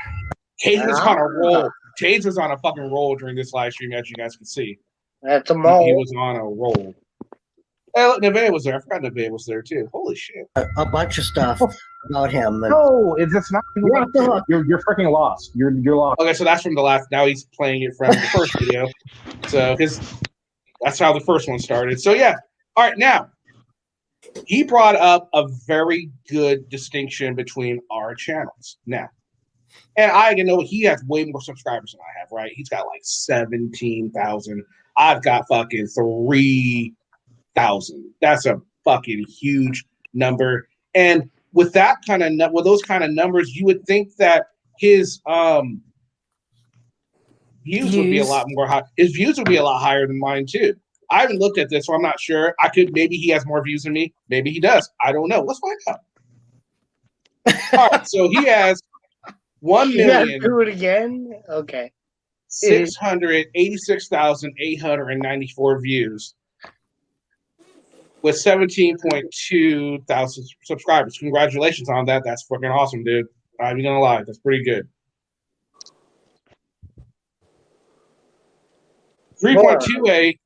Taze was on a roll. Taze was on a fucking roll during this live stream, as you guys can see. That's a mole. He was on a roll. Hey, look, Nevaeh was there. I forgot Nevaeh was there too. Holy shit. A bunch of stuff about him. No, it's not. You're freaking lost. You're lost. Okay, so that's from the last. Now he's playing it from the first video. So, because that's how the first one started. So, yeah. All right, now. He brought up a very good distinction between our channels. Now, and I know he has way more subscribers than I have, right? He's got like 17,000. I've got fucking 3,000. That's a fucking huge number. And with that kind of with those kind of numbers, you would think that his views would be a lot more high. His views would be a lot higher than mine too. I haven't looked at this, so I'm not sure. Maybe he has more views than me. Maybe he does. I don't know. Let's find out. All right, so he has 1,000,000. Do it again? Okay. 686,894 views with 17.2 thousand subscribers. Congratulations on that. That's fucking awesome, dude. I'm not gonna lie. That's pretty good. 3.28.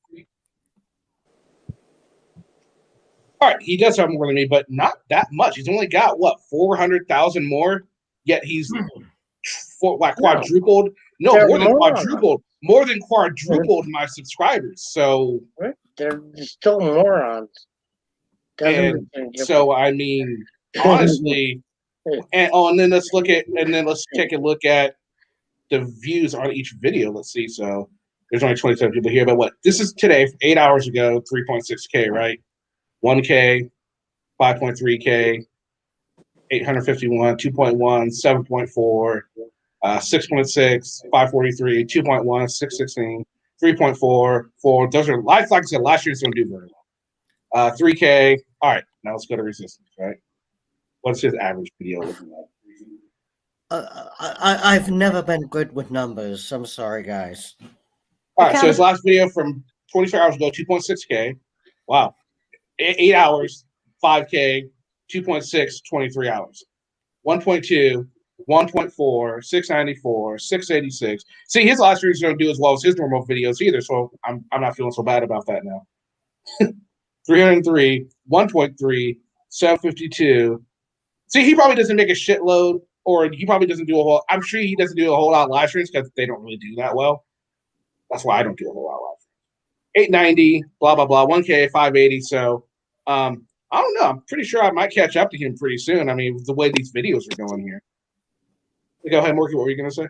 All right, he does have more than me, but not that much. He's only got 400,000 more. Yet he's quadrupled. No, more than quadrupled. More than quadrupled my subscriers. So they're still morons. And so I mean, honestly, and then let's take a look at the views on each video. Let's see. So There's only 27 people here, but what? This is today, 8 hours ago, 3.6K, right? 1K, 5.3K, 851, 2.1, 7.4, 6.6, 543, 2.1, 616, 3.4, 4. Those are, like I said, last year's going to do very well. 3K. All right, now let's go to resistance, right? What's his average video looking like? I've never been good with numbers. I'm sorry, guys. All right, so his last video from 24 hours ago, 2.6K. Wow. 8 hours, 5K, 2.6, 23 hours. 1.2, 1.4, 694, 686. See, his last videos don't do as well as his normal videos either, so I'm not feeling so bad about that now. 303, 1.3, 752. See, he probably doesn't make a shitload, or he probably doesn't do a whole. I'm sure he doesn't do a whole lot of live streams because they don't really do that well. That's why I don't do a whole lot of live streams. 890, blah blah blah, 1K, 580. So, I don't know. I'm pretty sure I might catch up to him pretty soon. I mean, the way these videos are going here. Go ahead, Morky. What were you going to say?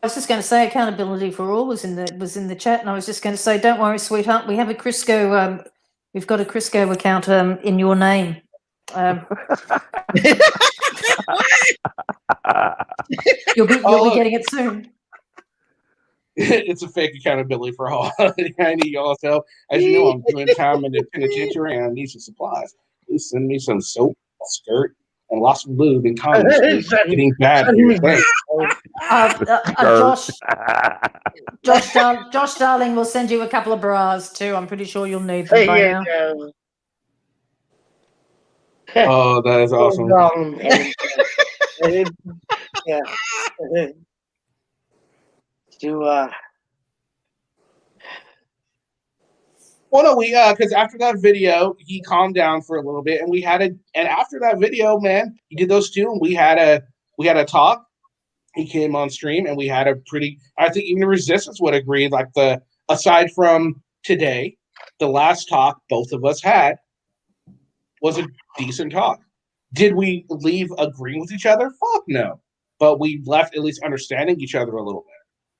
I was just going to say accountability for all was in the chat, and I was just going to say, don't worry, sweetheart. We have a Crisco. We've got a Crisco account in your name. You'll be getting it soon. It's a fake accountability for all. I need also, as you know, I'm doing time in the penitentiary and I need some supplies. Please send me some soap, a skirt, and lots of lube and condoms. It's getting bad here. Josh Darling will send you a couple of bras too. I'm pretty sure you'll need them by now. Oh, that is awesome. Yeah. Well, no, because after that video, he calmed down for a little bit, and and after that video, man, he did those two, and we had a talk. He came on stream, and we had a pretty. I think even the Resistance would agree. Like aside from today, the last talk both of us had was a decent talk. Did we leave agreeing with each other? Fuck no, but we left at least understanding each other a little bit.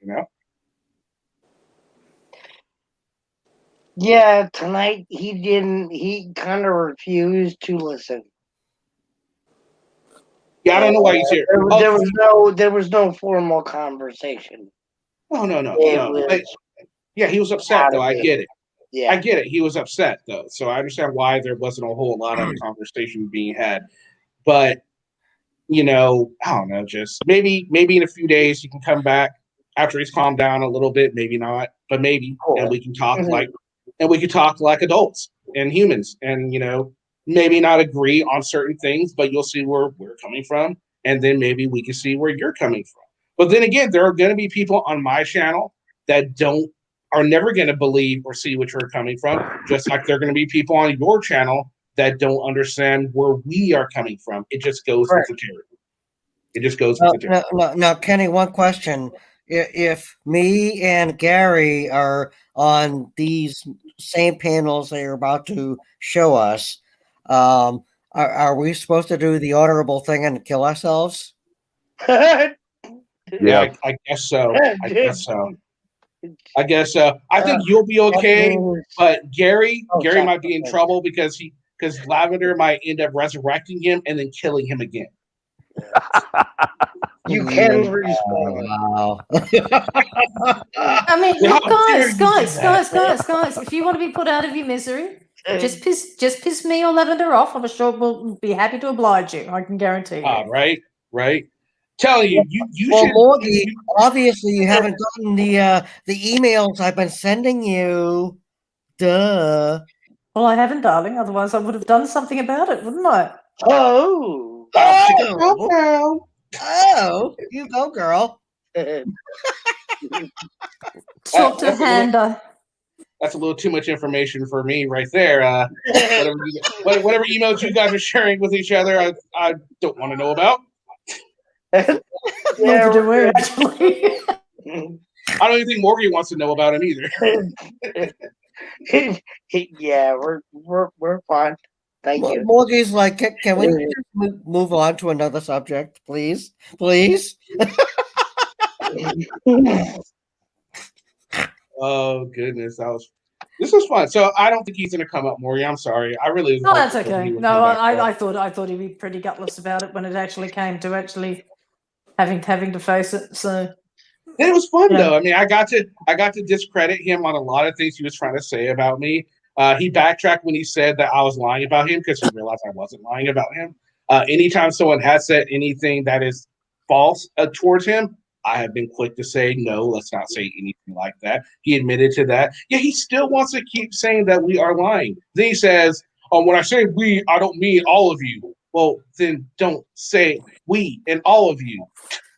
You know. Yeah, tonight he kind of refused to listen. Yeah, I don't know why he's here. There was no formal conversation. No. Yeah, he was upset though. I get it. Yeah, I get it. He was upset though, so I understand why there wasn't a whole lot of conversation being had. But I don't know. Just maybe in a few days he can come back after he's calmed down a little bit. Maybe not, but maybe, and we can talk like adults and humans, and maybe not agree on certain things, but you'll see where we're coming from, and then maybe we can see where you're coming from. But then again, there are going to be people on my channel that are never going to believe or see what you're coming from, just like there are going to be people on your channel that don't understand where we are coming from. It just goes with the territory. It just goes with the territory. Now, Kenny, one question. If me and Gary are on these same panels that you're about to show us, are we supposed to do the honorable thing and kill ourselves? Yeah, I guess so. I guess so. I think you'll be okay, but Gary might be in trouble because Lavender might end up resurrecting him and then killing him again. You can respawn. Wow. I mean, look, guys, if you want to be put out of your misery, just piss me or Lavender off. I'm sure we'll be happy to oblige you. I can guarantee you. Right. Telling you well, should. Morgie, obviously you haven't gotten the emails I've been sending you. Duh. Well, I haven't, darling. Otherwise, I would have done something about it, wouldn't I? Oh, you go, girl. Talk to Handa. That's a little too much information for me right there. Whatever emails you guys are sharing with each other, I don't want to know about. Neither do we, actually. I don't even think Morgan wants to know about him either. Yeah, we're fine. Thank you. Morgan's like, can we move on to another subject, please? Oh goodness, this was fun. So I don't think he's gonna come up more. Yeah, I'm sorry. I really No, hope that's that okay. he would No, come back up. I thought he'd be pretty gutless about it when it actually came to actually having to face it. So And it was fun yeah. though. I mean, I got to discredit him on a lot of things he was trying to say about me. He backtracked when he said that I was lying about him because he realized I wasn't lying about him. Anytime someone has said anything that is false towards him, I have been quick to say, no, let's not say anything like that. He admitted to that. Yeah, he still wants to keep saying that we are lying. Then he says, oh, when I say we, I don't mean all of you. Well, then don't say we and all of you.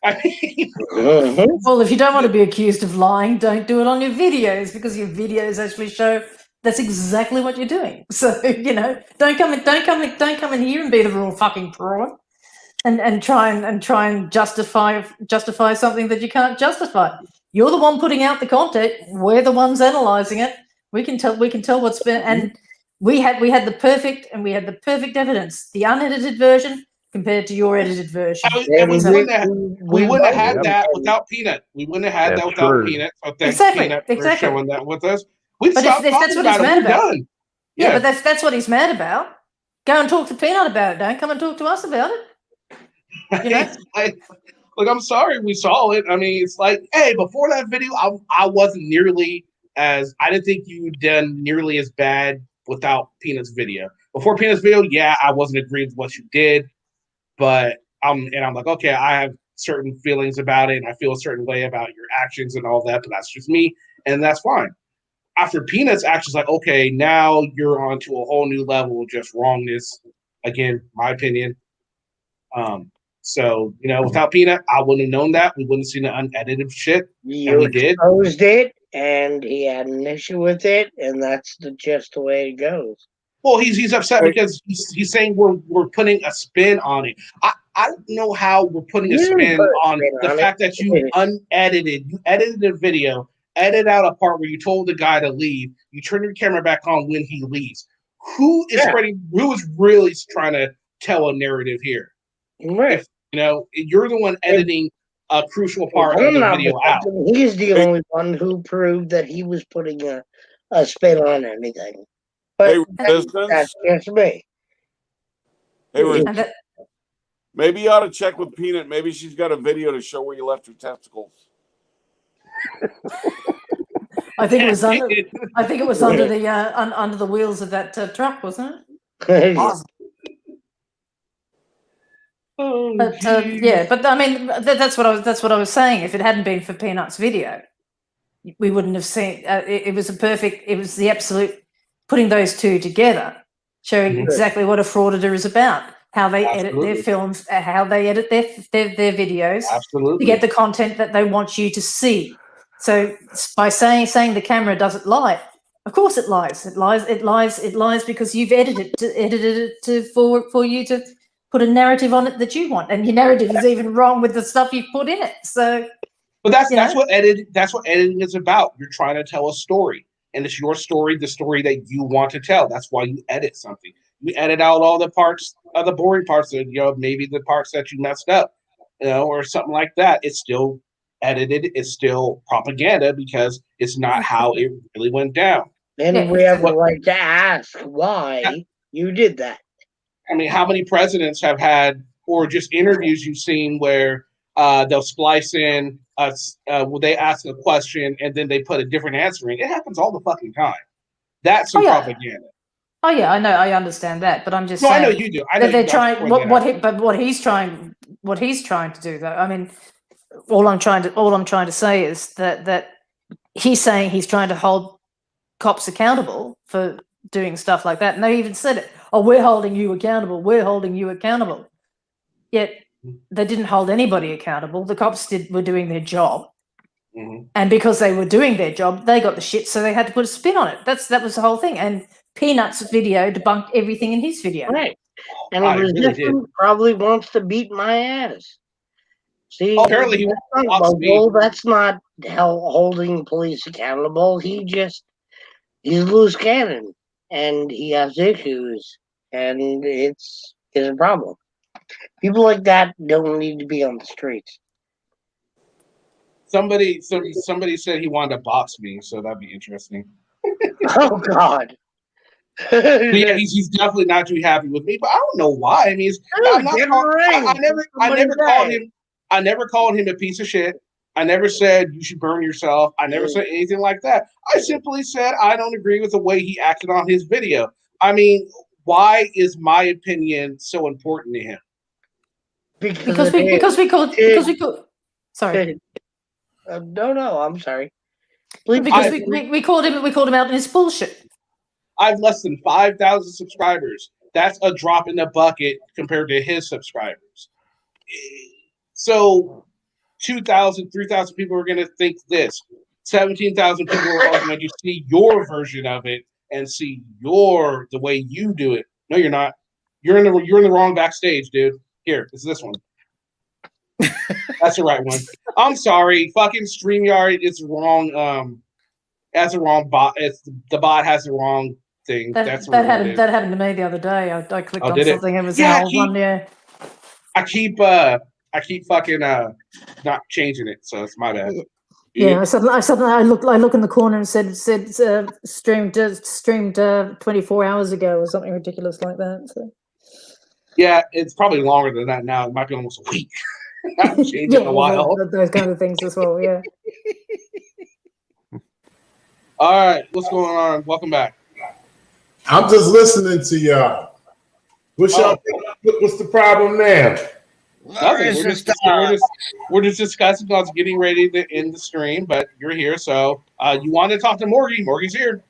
I mean, Well, if you don't want to be accused of lying, don't do it on your videos because your videos actually show that's exactly what you're doing. So don't come in here and be the real fucking prawn and try and justify something that you can't justify. You're the one putting out the content. We're the ones analyzing it. We can tell what's been, and we had the perfect evidence, the unedited version compared to your edited version. And we wouldn't have had that without Peanut. We wouldn't have had that without Peanut. So thanks, Peanut, for showing that with us. We'd But stop if that's talking what he's about it. mad We're about, done. yeah, but that's what he's mad about. Go and talk to Peanut about it. Don't come and talk to us about it. It's like, look, I'm sorry we saw it. I mean, it's like, hey, before that video, I wasn't nearly I didn't think you'd done nearly as bad without Peanut's video. Before Peanut's video, yeah, I wasn't agreeing with what you did, but I'm like, okay, I have certain feelings about it, and I feel a certain way about your actions and all that, but that's just me, and that's fine. After Peanut's actions, like, okay, now you're on to a whole new level of just wrongness. Again, my opinion. So, without Peanut, I wouldn't have known that. We wouldn't have seen the unedited shit. You and he did. exposed it, and he had an issue with it, and that's just the way it goes. Well, he's upset because he's saying we're putting a spin on it. I don't know how we're putting a spin on the fact that you edited the video, edited out a part where you told the guy to leave. You turn your camera back on when he leaves. Who is really trying to tell a narrative here? Right. You're the one editing a crucial part of the video out. He's the only one who proved that he was putting a spin on anything. But that's just me. Hey, maybe you ought to check with Peanut. Maybe she's got a video to show where you left your testicles. I think it was under. I think it was under the under the wheels of that truck, wasn't it? Awesome. But yeah, but I mean that's what I was saying. If it hadn't been for Peanut's video, we wouldn't have seen. It was the absolute putting those two together, showing exactly what a frauditor is about. How they edit their films, how they edit their videos to get the content that they want you to see. So by saying the camera doesn't lie, of course it lies. It lies because you've edited it for you to put a narrative on it that you want, and your narrative is even wrong with the stuff you've put in it. So, but that's what editing is about. You're trying to tell a story, and it's your story, the story that you want to tell. That's why you edit something. You edit out all the parts, the boring parts, maybe the parts that you messed up, or something like that. It's still edited. It's still propaganda because it's not how it really went down. And we have the right to ask why you did that. I mean, how many presidents have had, or just interviews you've seen where they'll splice in, will they ask a question and then they put a different answer in? It happens all the fucking time. That's some propaganda. Oh yeah, I know, I understand that, but I'm just saying. I know you do. I know they're trying. What he's trying to do, though. I mean, all I'm trying to say is that he's saying he's trying to hold cops accountable for doing stuff like that, and they even said it. Oh, we're holding you accountable. We're holding you accountable. Yet they didn't hold anybody accountable. The cops were doing their job. And because they were doing their job, they got the shit, so they had to put a spin on it. That was the whole thing. And Peanut's video debunked everything in his video. Right. And the resistance probably wants to beat my ass. See, apparently that's not holding police accountable. He's loose cannon, and he has issues, and it's a problem. People like that don't need to be on the streets. Somebody said he wanted to box me, so that'd be interesting. Oh God. But yeah, he's definitely not too happy with me, but I don't know why. I mean, I never called him a piece of shit. I never said you should burn yourself. I never said anything like that. I simply said I don't agree with the way he acted on his video. I mean, why is my opinion so important to him? Because we called. Sorry. No, I'm sorry. Because we called him out in his bullshit. I have less than 5,000 subscribers. That's a drop in the bucket compared to his subscribers. So 2,000, 3,000 people are going to think this. 17,000 people are going to see your version of it and see the way you do it. No, you're not. You're in the wrong backstage, dude. Here, it's this one. That's the right one. I'm sorry. Fucking StreamYard is wrong. Has the wrong bot. The bot has the wrong thing. That happened to me the other day. I clicked on something. It was an old one. Yeah. I keep fucking not changing it, so it's my bad. Yeah, I look in the corner and said streamed 24 hours ago or something ridiculous like that. So. Yeah, it's probably longer than that now. It might be almost a week. I haven't changed it in a while. Those kind of things as well. Yeah. All right, what's going on? Welcome back. I'm just listening to y'all. What's the problem now? Nothing. We're just discussing us getting ready to end the stream, but you're here, so you want to talk to Morgie? Morgie's here.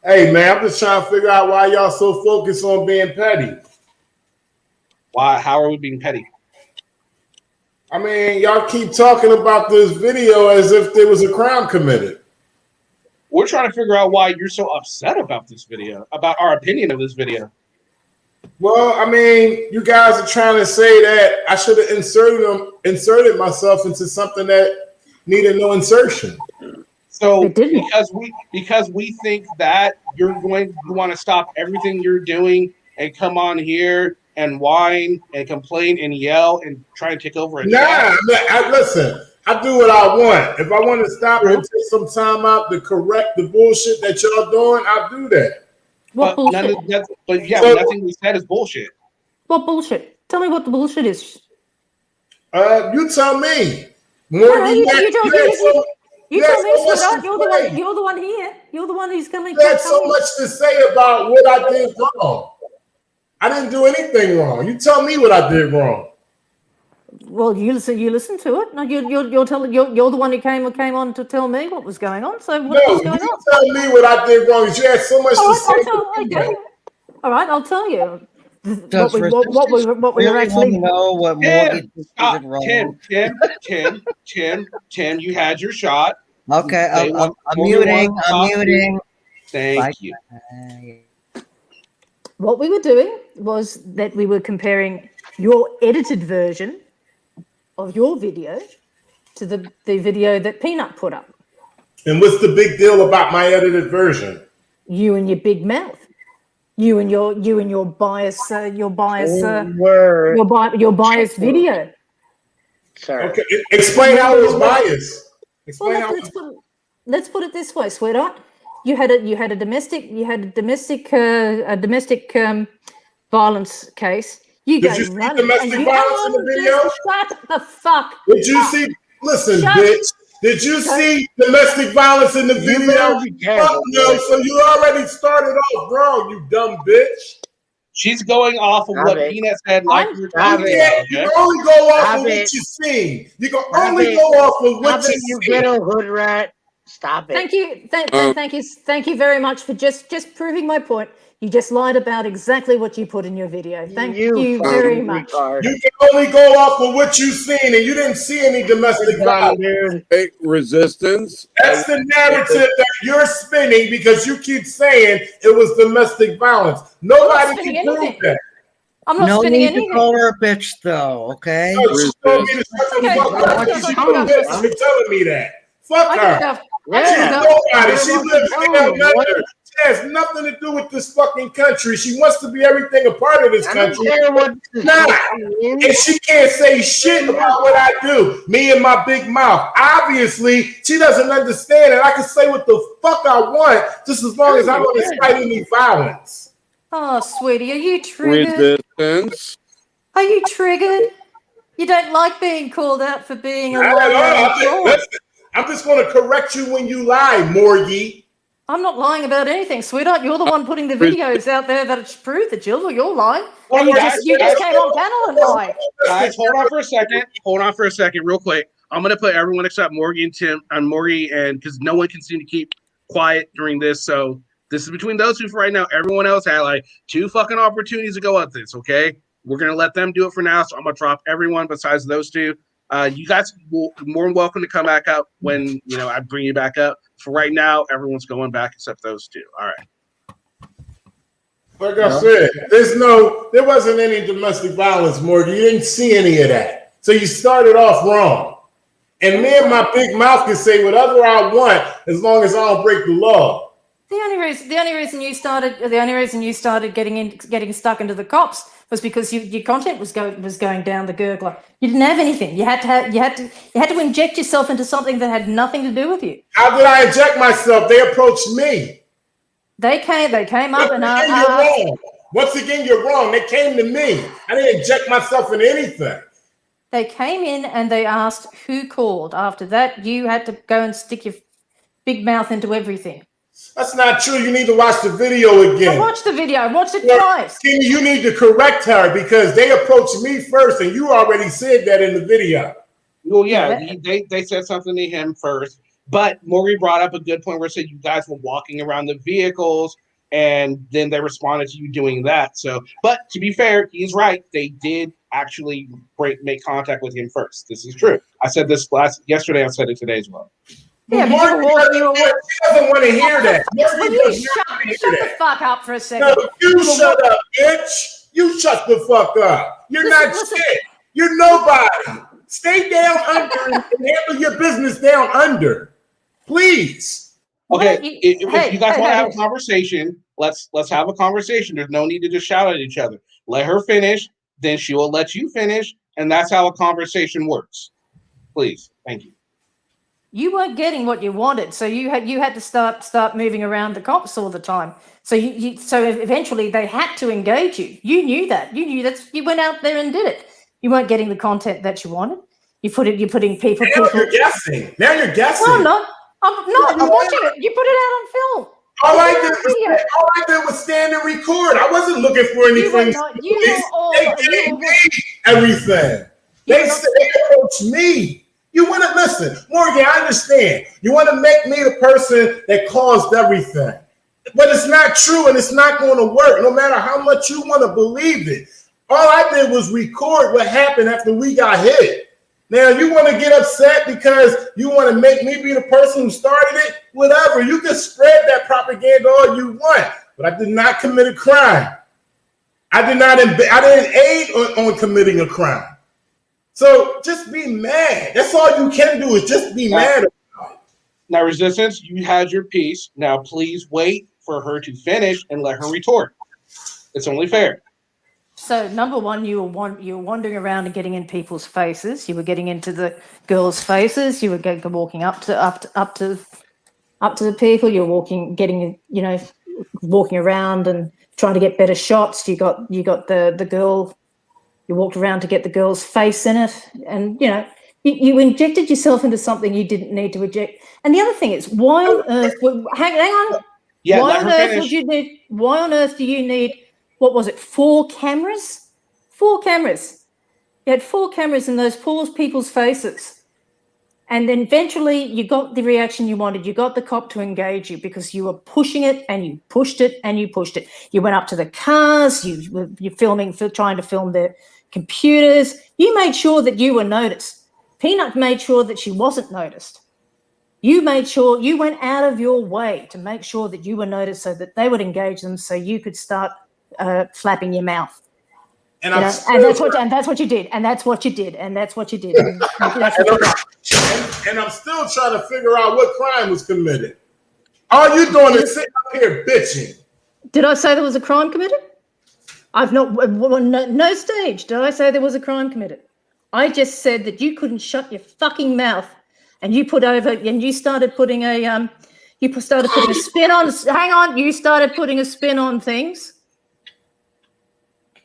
Hey man, I'm just trying to figure out why y'all so focused on being petty. Why? How are we being petty? I mean, y'all keep talking about this video as if there was a crime committed. We're trying to figure out why you're so upset about this video, about our opinion of this video. Well, I mean, you guys are trying to say that I should have inserted myself into something that needed no insertion. So because we think that you want to stop everything you're doing and come on here and whine and complain and yell and try and take over a chat. Listen, I do what I want. If I want to stop and take some time out to correct the bullshit that y'all doing, I'll do that. What bullshit? Nothing we said is bullshit. What bullshit? Tell me what the bullshit is. You tell me. You tell me, sweetheart. You're the one here. You're the one who's coming. You had so much to say about what I did wrong. I didn't do anything wrong. You tell me what I did wrong. Well, you listen to it. No, you're the one who came on to tell me what was going on. So what was going on? Tell me what I did wrong. You had so much to say. All right, I'll tell you. Does what we were actually know what Morgan did wrong? Tim, you had your shot. Okay, I'm muting. Thank you. What we were doing was that we were comparing your edited version of your video to the video that Peanut put up. And what's the big deal about my edited version? You and your big mouth. You and your bias your biased video. Sorry. Okay, explain how it was biased. Let's put it this way, sweetheart. You had a domestic violence case. Did you see domestic violence in the video? Shut the fuck. Did you see? Listen, bitch. Did you see domestic violence in the video? Fuck no. So you already started off wrong, you dumb bitch. She's going off of what Peanut said. You can only go off of what you see. You can only go off of what you see. You little hood rat. Stop it. Thank you. Thank you very much for just proving my point. You just lied about exactly what you put in your video. Thank you very much. You can only go off of what you've seen, and you didn't see any domestic violence. Hey, resistance. That's the narrative that you're spinning because you keep saying it was domestic violence. Nobody can prove that. I'm not spinning anything. No need to call her a bitch, though. Okay. No, she told me to shut the fuck up. She's telling me that. Fuck her. She's nobody. She lives in Atlanta. has nothing to do with this fucking country. She wants to be everything a part of this country. And she can't say shit about what I do. Me and my big mouth. Obviously, she doesn't understand, and I can say what the fuck I want just as long as I don't incite any violence. Oh, sweetie, are you triggered? Resistance. Are you triggered? You don't like being called out for being a Not liar. at all. Listen, I'm just going to correct you when you lie, Morgie. I'm not lying about anything, sweetheart. You're the one putting the videos out there that prove that you're lying. And you just came on panel and lied. Guys, hold on for a second. Hold on for a second, real quick. I'm gonna put everyone except Morgie and Tim on Morgie, and because no one can seem to keep quiet during this, so this is between those two for right now. Everyone else had like 2 fucking opportunities to go at this. Okay, we're gonna let them do it for now. So I'm gonna drop everyone besides those 2. You guys will more than welcome to come back up when I bring you back up. For right now, everyone's going back except those 2. All right. Like I said, there wasn't any domestic violence, Morgan. You didn't see any of that. So you started off wrong. And me and my big mouth can say whatever I want as long as I don't break the law. The only reason you started getting stuck into the cops was because your content was going down the gurgler. You didn't have anything. You had to inject yourself into something that had nothing to do with you. How did I inject myself? They approached me. They came up and asked. Once again, you're wrong. They came to me. I didn't inject myself in anything. They came in and they asked who called. After that, you had to go and stick your big mouth into everything. That's not true. You need to watch the video again. I watched the video. I watched it twice. You need to correct her because they approached me first, and you already said that in the video. Well, yeah, they said something to him first. But Morgan brought up a good point where it said you guys were walking around the vehicles, and then they responded to you doing that. So, but to be fair, he's right. They did actually make contact with him first. This is true. I said this yesterday. I said it today as well. Yeah, but she doesn't want to hear that. Will you shut the fuck up for a second? No, you shut up, bitch. You shut the fuck up. You're not shit. You're nobody. Stay down under and handle your business down under. Please. Okay, if you guys want to have a conversation, let's have a conversation. There's no need to just shout at each other. Let her finish, then she will let you finish, and that's how a conversation works. Please, thank you. You weren't getting what you wanted, so you had to start moving around the cops all the time. So so eventually they had to engage you. You knew that. You went out there and did it. You weren't getting the content that you wanted. You're putting people. Now you're guessing. Now you're guessing. No, I'm not. I'm watching it. You put it out on film. All I did was stand and record. I wasn't looking for anything. They gave me everything. They said they approached me. You want to listen, Morgan, I understand. You want to make me the person that caused everything. But it's not true and it's not going to work no matter how much you want to believe it. All I did was record what happened after we got hit. Now, you want to get upset because you want to make me be the person who started it? Whatever. You can spread that propaganda all you want. But I did not commit a crime. I didn't aid on committing a crime. So just be mad. That's all you can do is just be mad about it. Now, Resistance, you had your piece. Now, please wait for her to finish and let her retort. It's only fair. So, number one, you were wandering around and getting in people's faces. You were getting into the girls' faces. You were walking up to the people. You're walking around and trying to get better shots. You got the girl. You walked around to get the girl's face in it, and you injected yourself into something you didn't need to inject. And the other thing is, why on earth? Hang on. Yeah, why on earth would you need? Why on earth do you need? What was it? 4 cameras? 4 cameras. You had 4 cameras in those poor people's faces, and then eventually you got the reaction you wanted. You got the cop to engage you because you were pushing it, and you pushed it, and you pushed it. You went up to the cars. You're trying to film their computers. You made sure that you were noticed. Peanut made sure that she wasn't noticed. You made sure you went out of your way to make sure that you were noticed so that they would engage them so you could start flapping your mouth. And that's what you did. And that's what you did. And that's what you did. And that's what you got. And I'm still trying to figure out what crime was committed. All you doing is sitting up here bitching. Did I say there was a crime committed? I've not, no stage did I say there was a crime committed. I just said that you couldn't shut your fucking mouth, and you started putting a spin on. Hang on, you started putting a spin on things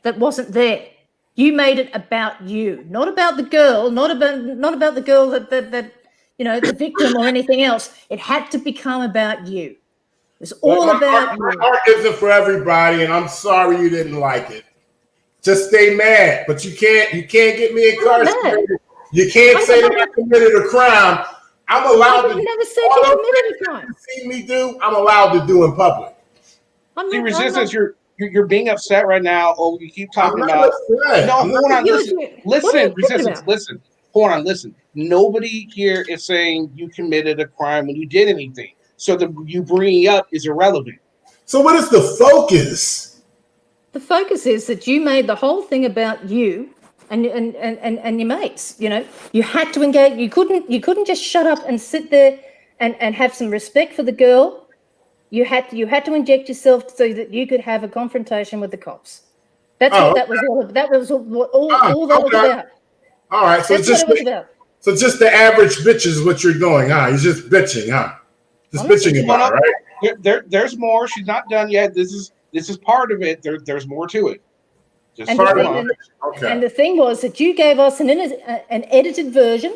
that wasn't there. You made it about you, not about the girl, not about the girl that the victim or anything else. It had to become about you. It's all about you. My art isn't for everybody, and I'm sorry you didn't like it. Just stay mad, but you can't get me incarcerated. You can't say that I committed a crime. I'm allowed to. Never said you committed a crime. See me do. I'm allowed to do in public. See, Resistance, you're being upset right now. Oh, you keep talking about. No, hold on. Listen, Resistance. Listen. Hold on. Listen. Nobody here is saying you committed a crime when you did anything. So you bringing up is irrelevant. So what is the focus? The focus is that you made the whole thing about you and your mates. You had to engage. You couldn't just shut up and sit there and have some respect for the girl. You had to inject yourself so that you could have a confrontation with the cops. That's what that was all. That was all that was about. All right, so that's what it was about. So just the average bitch is what you're doing, huh? You're just bitching, huh? Just bitching about it, right? There's more. She's not done yet. This is part of it. There's more to it. Just And the thing was that you gave us an edited version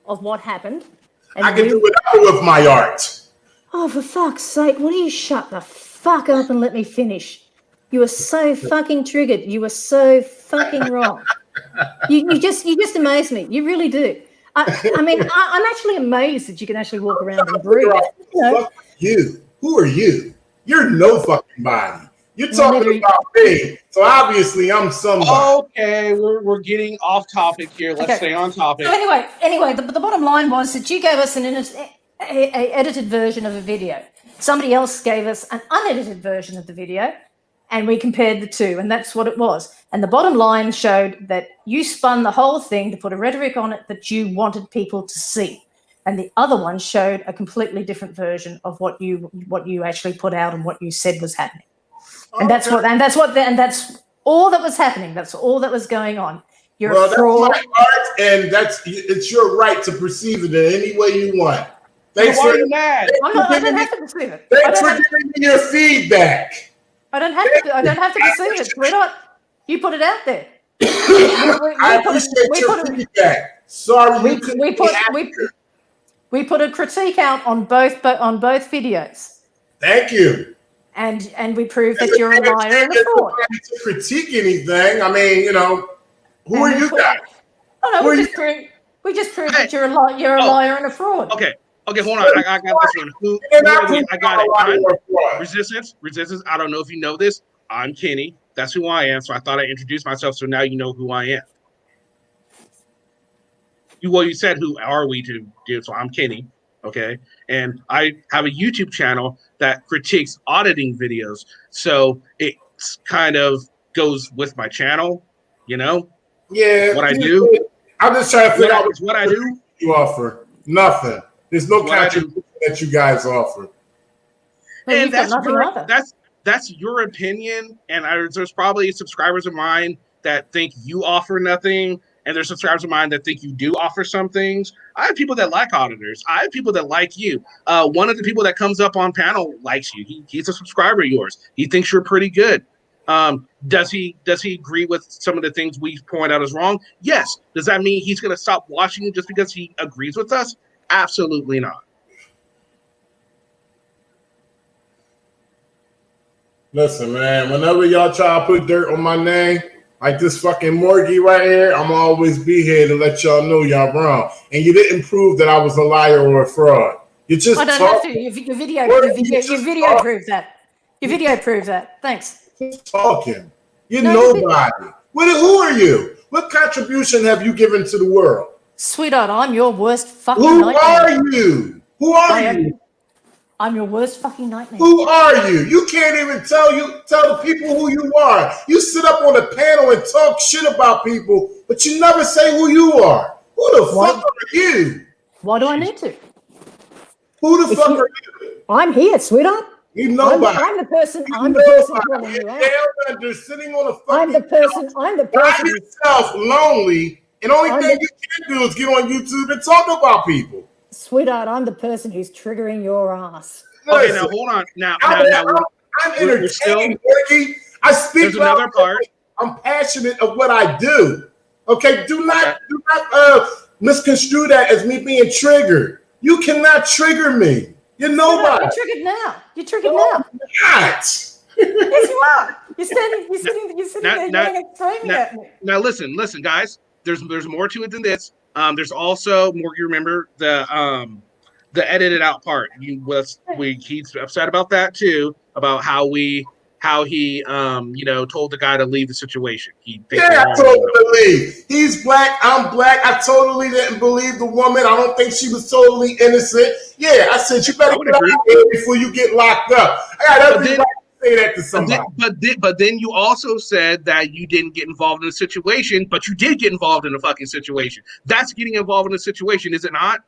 of what happened. I can do whatever with my art. Oh, for fuck's sake, will you shut the fuck up and let me finish? You are so fucking triggered. You are so fucking wrong. You just amaze me. You really do. I mean, I'm actually amazed that you can actually walk around and breathe. Fuck you. Who are you? You're no fucking body. You're talking about me, so obviously I'm somebody. Okay, we're getting off topic here. Let's stay on topic. So anyway, the bottom line was that you gave us an edited version of a video. Somebody else gave us an unedited version of the video, and we compared the two, and that's what it was. And the bottom line showed that you spun the whole thing to put a rhetoric on it that you wanted people to see. And the other one showed a completely different version of what you actually put out and what you said was happening. And that's all that was happening. That's all that was going on. You're a fraud. That's my art, and it's your right to perceive it in any way you want. Thanks for mad. I don't have to perceive it. Thanks for giving me your feedback. I don't have to perceive it, sweetheart. You put it out there. I appreciate your feedback. Sorry, we put a critique out on both videos. Thank you. And we proved that you're a liar and a fraud. To critique anything, I mean, who are you guys? Oh no, we just proved that you're a liar and a fraud. Okay, hold on. I got this one. I got it. Resistance. I don't know if you know this. I'm Kenny. That's who I am. So I thought I'd introduce myself. So now you know who I am. You said who are we to do? So I'm Kenny. Okay. And I have a YouTube channel that critiques auditing videos. So it kind of goes with my channel, Yeah. What I do. I'm just trying to figure out what I do. You offer nothing. There's no contribution that you guys offer. And that's your opinion. And there's probably subscribers of mine that think you offer nothing. And there's subscribers of mine that think you do offer some things. I have people that like auditors. I have people that like you. One of the people that comes up on panel likes you. He's a subscriber of yours. He thinks you're pretty good. Does he agree with some of the things we point out as wrong? Yes. Does that mean he's going to stop watching you just because he agrees with us? Absolutely not. Listen, man, whenever y'all try to put dirt on my name, like this fucking Morgie right here, I'm always be here to let y'all know y'all wrong. And you didn't prove that I was a liar or a fraud. You just I don't have to. Your video proves that. Your video proves that. Thanks. Talking. You're nobody. Who are you? What contribution have you given to the world? Sweetheart, I'm your worst fucking nightmare. Who are you? Who are you? I'm your worst fucking nightmare. Who are you? You can't even tell the people who you are. You sit up on a panel and talk shit about people, but you never say who you are. Who the fuck are you? Why do I need to? Who the fuck are you? I'm here, sweetheart. You nobody. I'm the person. I'm the person calling you out. Down under, sitting on a fucking I'm the person. I'm the person. By yourself, lonely, and only thing you can do is get on YouTube and talk about people. Sweetheart, I'm the person who's triggering your ass. Okay, now hold on. Now I'm entertaining, Ricky. I speak. There's another part. I'm passionate of what I do. Okay, do not misconstrue that as me being triggered. You cannot trigger me. You're nobody. You're triggered now. You're triggered now. Not. Yes, you are. You're sitting there framing at me. Now listen, guys. There's more to it than this. There's also more. You remember the edited out part. He's upset about that too. About how he told the guy to leave the situation. I told him to leave. He's black. I'm black. I totally didn't believe the woman. I don't think she was totally innocent. Yeah, I said you better get out of here before you get locked up. I got every right to say that to somebody. But then you also said that you didn't get involved in a situation, but you did get involved in a fucking situation. That's getting involved in a situation, is it not?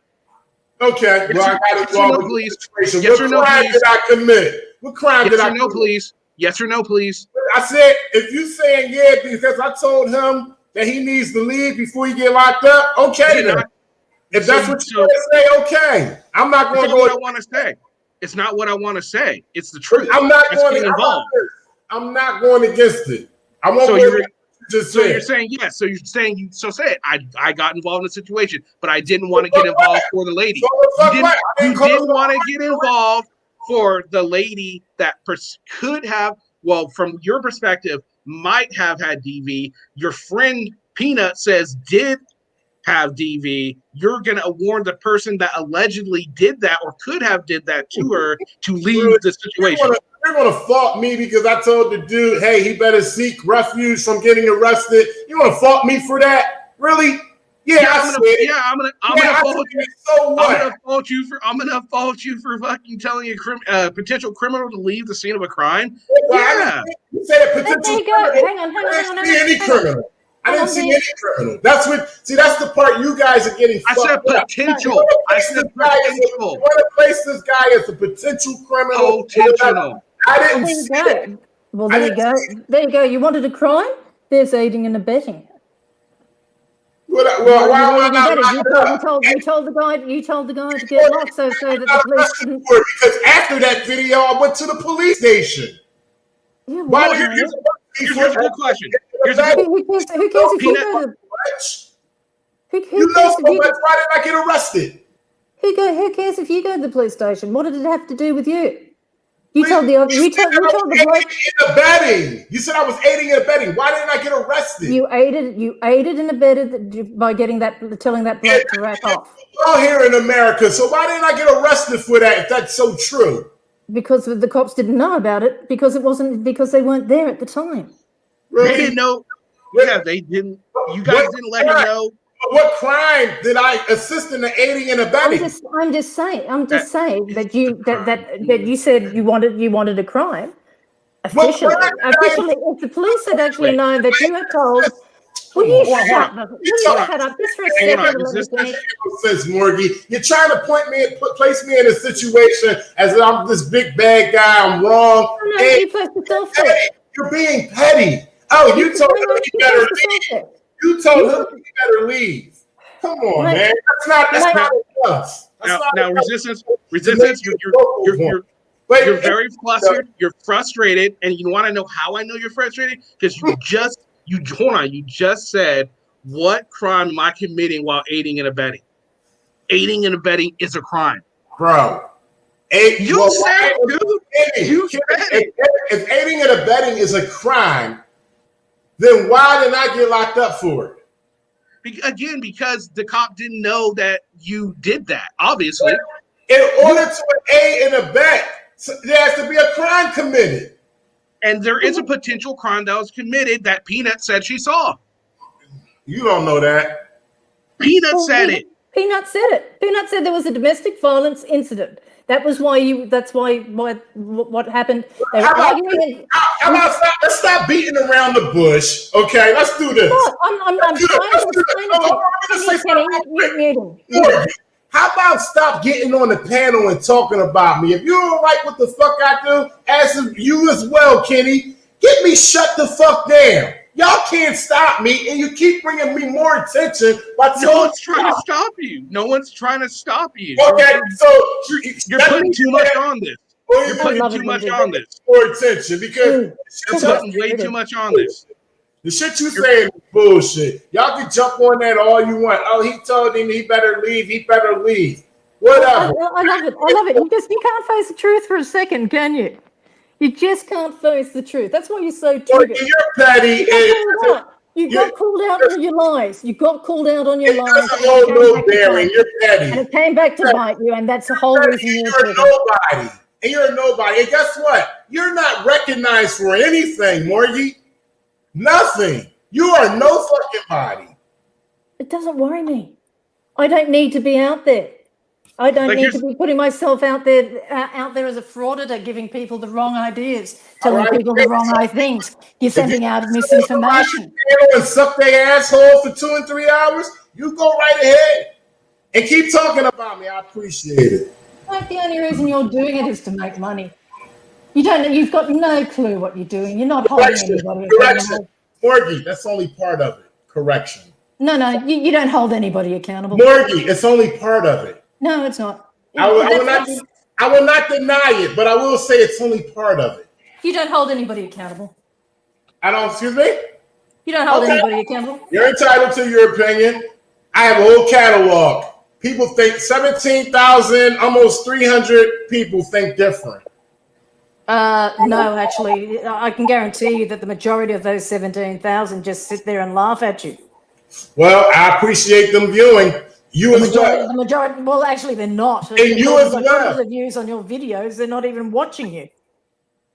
Okay. Well, I got involved in a situation. Yes or no, what crime please? did I commit? What crime did I commit? No, please. Yes or no, please. I said, if you saying yeah because I told him that he needs to leave before he get locked up, okay then. If that's what you want to say, okay. I'm not going to go. What I want to say. It's not what I want to say. It's the truth. I'm not That's going involved. I'm not going against it. I won't. You're saying yes. So you're saying say it. I got involved in a situation, but I didn't want to get involved for the lady. You didn't want to get involved for the lady that could have, well, from your perspective, might have had DV. Your friend Peanut says did have DV. You're going to warn the person that allegedly did that or could have did that to her to leave the situation. You're going to fault me because I told the dude, hey, he better seek refuge from getting arrested. You want to fault me for that? Really? I'm gonna fault you for fucking telling a potential criminal to leave the scene of a crime. You said potential. There you go. Hang on. I didn't see any criminal. That's the part you guys are getting. I said potential. I said potential. You want to place this guy as a potential criminal? Potential. I didn't see it. Well, there you go. There you go. You wanted a crime? There's aiding and abetting. You told the guy to get lost so that the police didn't. Because after that video, I went to the police station. Yeah, here's a good question. Who cares if you go to? You know so much. Why did I get arrested? Who cares if you go to the police station? What did it have to do with you? You told the bloke. Abetting. You said I was aiding and abetting. Why didn't I get arrested? You aided and abetted by telling that bloke to rack off. All here in America. So why didn't I get arrested for that? If that's so true. Because the cops didn't know about it. Because they weren't there at the time. Really? They didn't know. Yeah, they didn't. You guys didn't let him know. What crime did I assist in the aiding and abetting? I'm just saying that you said you wanted a crime. Officially, if the police had actually known that you had told. Will you shut up? Just for a second. Says Morgie, you're trying to place me in a situation as if I'm this big bad guy. I'm wrong. No, you placed yourself there. You're being petty. Oh, you told him he better leave. You told him he better leave. Come on, man. That's not us. Now, resistance. You're very flustered. You're frustrated, and you want to know how I know you're frustrated because you just said, what crime am I committing while aiding and abetting? Aiding and abetting is a crime, bro. You said it. If aiding and abetting is a crime, then why didn't I get locked up for it? Again, because the cop didn't know that you did that, obviously. In order to aid and abet, there has to be a crime committed. And there is a potential crime that was committed that Peanut said she saw. You don't know that. Peanut said it. Peanut said it. Peanut said there was a domestic violence incident. That was why what happened. They were arguing. Let's stop beating around the bush. Okay, let's do this. I'm trying to How about stop getting on the panel and talking about me? If you don't like what the fuck I do, as you as well, Kenny, get me shut the fuck down. Y'all can't stop me, and you keep bringing me more attention by No one's trying to stop you. No one's trying to stop you. Okay, so you're putting too much on this. You're putting too much on this. More attention because you're putting way too much on this. The shit you saying is bullshit. Y'all can jump on that all you want. Oh, he told him he better leave. He better leave. Whatever. I love it. I love it. You can't face the truth for a second, can you? You just can't face the truth. That's why you're so triggered. You're petty. You got called out on your lies. You got called out on your lies. Doesn't hold no bearing. You're petty. And it came back to bite you, and that's the whole reason you're triggered. Nobody. And you're nobody. And guess what? You're not recognized for anything, Morgie. Nothing. You are no fucking body. It doesn't worry me. I don't need to be out there. I don't need to be putting myself out there as a frauditor, giving people the wrong ideas, telling people the wrong things, sending out misinformation. And suck their asshole for 2 and 3 hours. You go right ahead and keep talking about me. I appreciate it. Like the only reason you're doing it is to make money. You've got no clue what you're doing. You're not holding anybody accountable. Morgie, that's only part of it. Correction. No, you don't hold anybody accountable. Morgie, it's only part of it. No, it's not. I will not deny it, but I will say it's only part of it. You don't hold anybody accountable. Excuse me? You don't hold anybody accountable. You're entitled to your opinion. I have a whole catalog. People think 17,000, almost 300 people think different. No, actually, I can guarantee you that the majority of those 17,000 just sit there and laugh at you. Well, I appreciate them viewing. The majority, well, actually, they're not. And you as well. The views on your videos, they're not even watching you.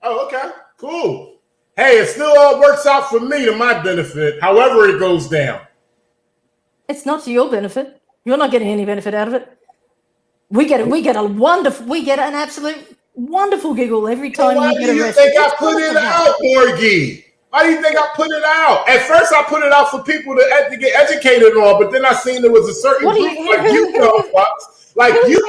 Oh, okay. Cool. Hey, it still all works out for me to my benefit, however it goes down. It's not to your benefit. You're not getting any benefit out of it. We get an absolute wonderful giggle every time you get arrested. Why do you think I put it out, Morgie? Why do you think I put it out? At first, I put it out for people to get educated on, but then I seen there was a certain group like you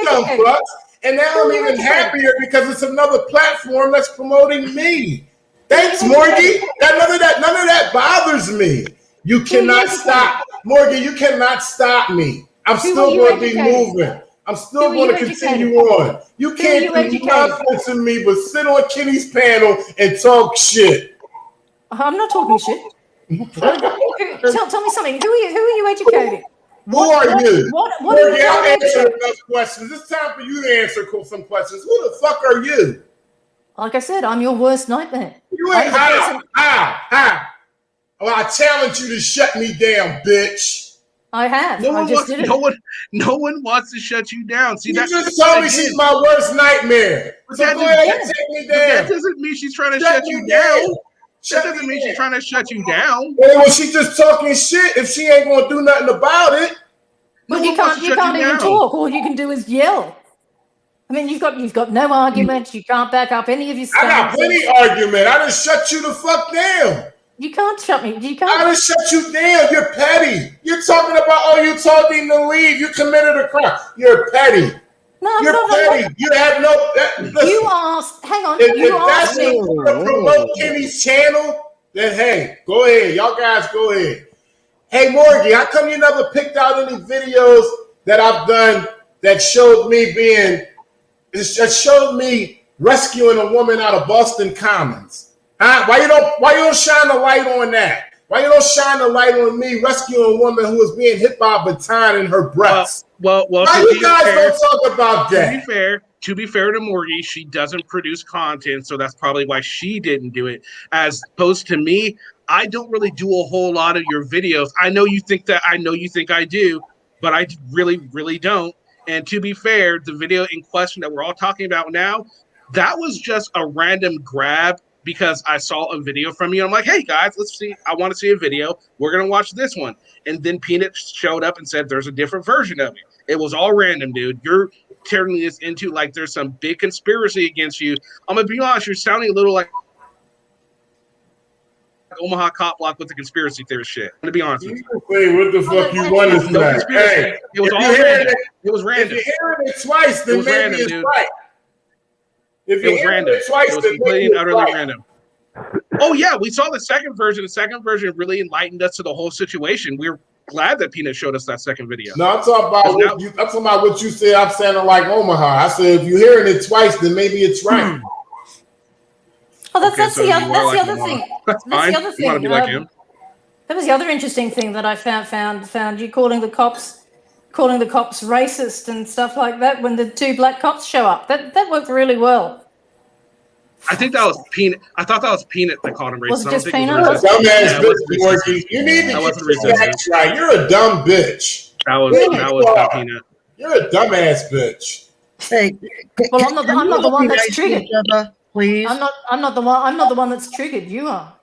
dumb fucks, and now I'm even happier because it's another platform that's promoting me. Thanks, Morgie. None of that bothers me. You cannot stop, Morgie. You cannot stop me. I'm still going to be moving. I'm still going to continue on. You can't do nothing to me but sit on Kenny's panel and talk shit. I'm not talking shit. Tell me something. Who are you educating? Who are you? What are you I'll answer enough questions. It's time for you to answer some questions. Who the fuck are you? Like I said, I'm your worst nightmare. You ain't Well, I challenge you to shut me down, bitch. I have. No one wants to shut you down. See, you just told me she's my worst nightmare. So go ahead and take me down. That doesn't mean she's trying to shut you down. That doesn't mean she's trying to shut you down. Well, she's just talking shit if she ain't gonna do nothing about it. But you can't even talk. All you can do is yell. I mean, you've got no arguments. You can't back up any of your stuff. I got plenty argument. I just shut you the fuck down. You can't shut me. You can't. I just shut you down. You're petty. You're talking about, you told him to leave. You committed a crime. You're petty. No, you're petty. You have no. You asked. Hang on. If that's me to promote Kenny's channel, then hey, go ahead. Y'all guys, go ahead. Hey, Morgie, how come you never picked out any videos that I've done that showed me rescuing a woman out of Boston Commons? Huh? Why you don't shine the light on that? Why you don't shine the light on me rescuing a woman who was being hit by a baton in her breast? Well. Why you guys don't talk about that? To be fair to Morgie, she doesn't produce content, so that's probably why she didn't do it. As opposed to me, I don't really do a whole lot of your videos. I know you think I do, but I really, really don't. And to be fair, the video in question that we're all talking about now, that was just a random grab because I saw a video from you. I'm like, hey guys, let's see. I want to see a video. We're going to watch this one. And then Peanut showed up and said, there's a different version of it. It was all random, dude. You're turning this into like there's some big conspiracy against you. I'm going to be honest, you're sounding a little like Omaha cop block with the conspiracy theorist shit. To be honest with you. Say what the fuck you want to No say. conspiracy. Hey, It was if all you hear random. it- It was random. If you're hearing it twice, then was maybe random, it's dude. right. If It you're was hearing random. it twice, It was then completely maybe and it's utterly right. random. Oh yeah, we saw the second version. The second version really enlightened us to the whole situation. We were glad that Peanut showed us that second video. No, I'm talking about what you said. I'm sounding like Omaha. I said if you're hearing it twice, then maybe it's right. Oh, that's, Okay, that's so the you other. are That's like the other Omaha. thing. That's That's fine. the other You want to thing. be like him? That was the other interesting thing that I found you calling the cops racist and stuff like that when the two black cops show up. That worked really well. I think that was Peanut. I thought that was Peanut that called him racist. Was it I don't just think it Peanut? was resistance. Dumbass Yeah, it bitch, wasn't Morgan. resistance. You need to That get wasn't your resistance. facts right. You're a dumb bitch. That was Really, that you was are. not Peanut. You're a dumbass bitch. Hey, Well, I'm not the one that's triggered. Please. I'm not the one that's triggered. You are.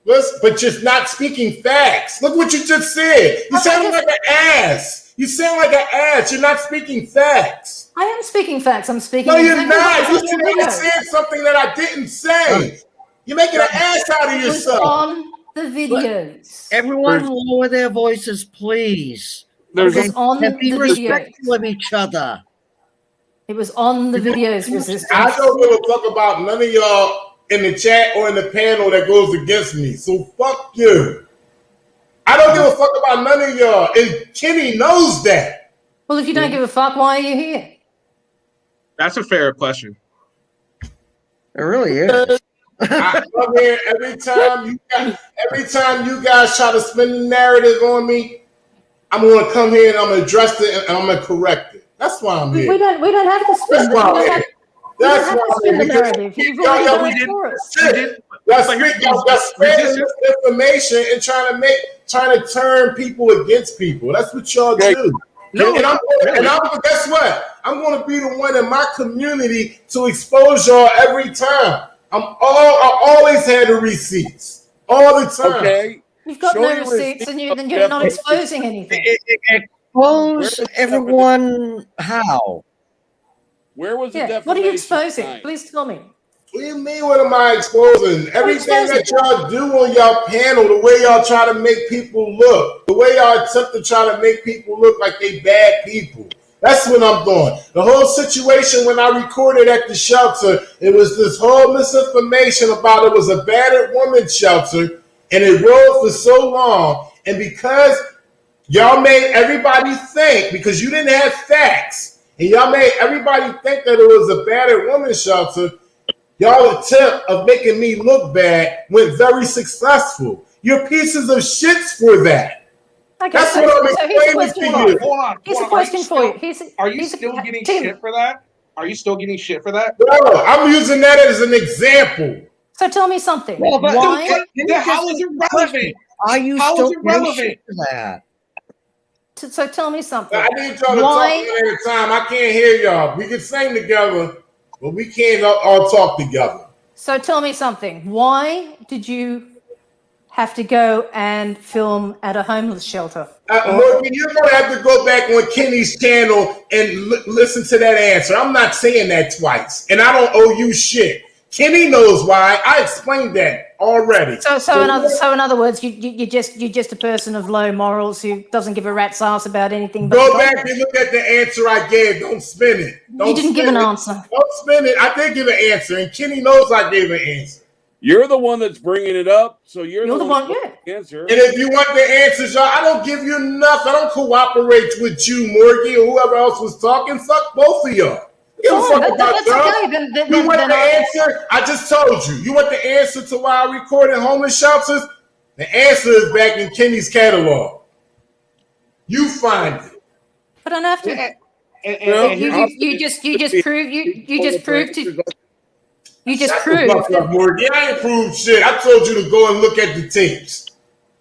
Listen, but just not speaking facts. Look what you just said. You sound like an ass. You sound like an ass. You're not speaking facts. I am speaking facts. I'm speaking. No, you're exactly not. what was You on your video. said something that I didn't say. You're making an ass out of It was yourself. on the videos. Everyone lower their voices, please. It was on And be the respectful videos. of each other. It was on the videos. I Resistance. don't give a fuck about none of y'all in the chat or in the panel that goes against me. So fuck you. I don't give a fuck about none of y'all. And Kenny knows that. Well, if you don't give a fuck, why are you here? That's a fair question. It really is. I come here every time you guys try to spin the narrative on me, I'm gonna come here and I'm gonna address it and I'm gonna correct it. That's why I'm here. We don't have to spin. That's why I'm here. That's have to why spin I'm the here. narrative. You've already done it for us. Y'all spreading misinformation and trying to turn people against people. That's what y'all do. No, and guess what? I'm going to be the one in my community to expose y'all every time. I always had the receipts all the time. Okay. You've got no receipts and you're not exposing anything. Expose everyone how? Where was the defamation? What are you exposing? tonight? Please tell me. What do you mean, what am I exposing? Everything that y'all do on y'all panel, the way y'all try to make people look, the way y'all attempt to try to make people look like they bad people. That's what I'm doing. The whole situation when I recorded at the shelter, it was this whole misinformation about it was a battered woman's shelter, and it rolled for so long. And because y'all made everybody think, because you didn't have facts, and y'all made everybody think that it was a battered woman's shelter, y'all attempt of making me look bad went very successful. You're pieces of shits for that. Okay, That's so, what I'm so here's a explaining question to for you. you. Hold on. Here's a hold on. question for you. Are you still getting shit for that? Are you still getting shit for that? No, I'm using that as an example. So tell me something. Well, but Why? How is it relevant? Are you How still is it getting relevant? shit for that? So tell me something. I need y'all to Why? talk one at a time. I can't hear y'all. We can sing together, but we can't all talk together. So tell me something. Why did you have to go and film at a homeless shelter? Morgan, you're going to have to go back on Kenny's channel and listen to that answer. I'm not saying that twice, and I don't owe you shit. Kenny knows why. I explained that already. So in other words, you're just a person of low morals who doesn't give a rat's ass about anything. But Go back and look at the answer I gave. Don't spin it. You didn't give an answer. Don't spin it. I did give an answer, and Kenny knows I gave an answer. You're the one that's bringing it up, so you're the one yeah. the answer. And if you want the answers, y'all, I don't give you enough. I don't cooperate with you, Morgie, or whoever else was talking. Fuck both of y'all. Give a fuck about that's y'all. okay. You want the answer? I just told you. You want the answer to why I recorded homeless shelters? The answer is back in Kenny's catalog. You find it. I don't have to. You just proved. Fuck up, Morgie. I ain't proved shit. I told you to go and look at the tapes.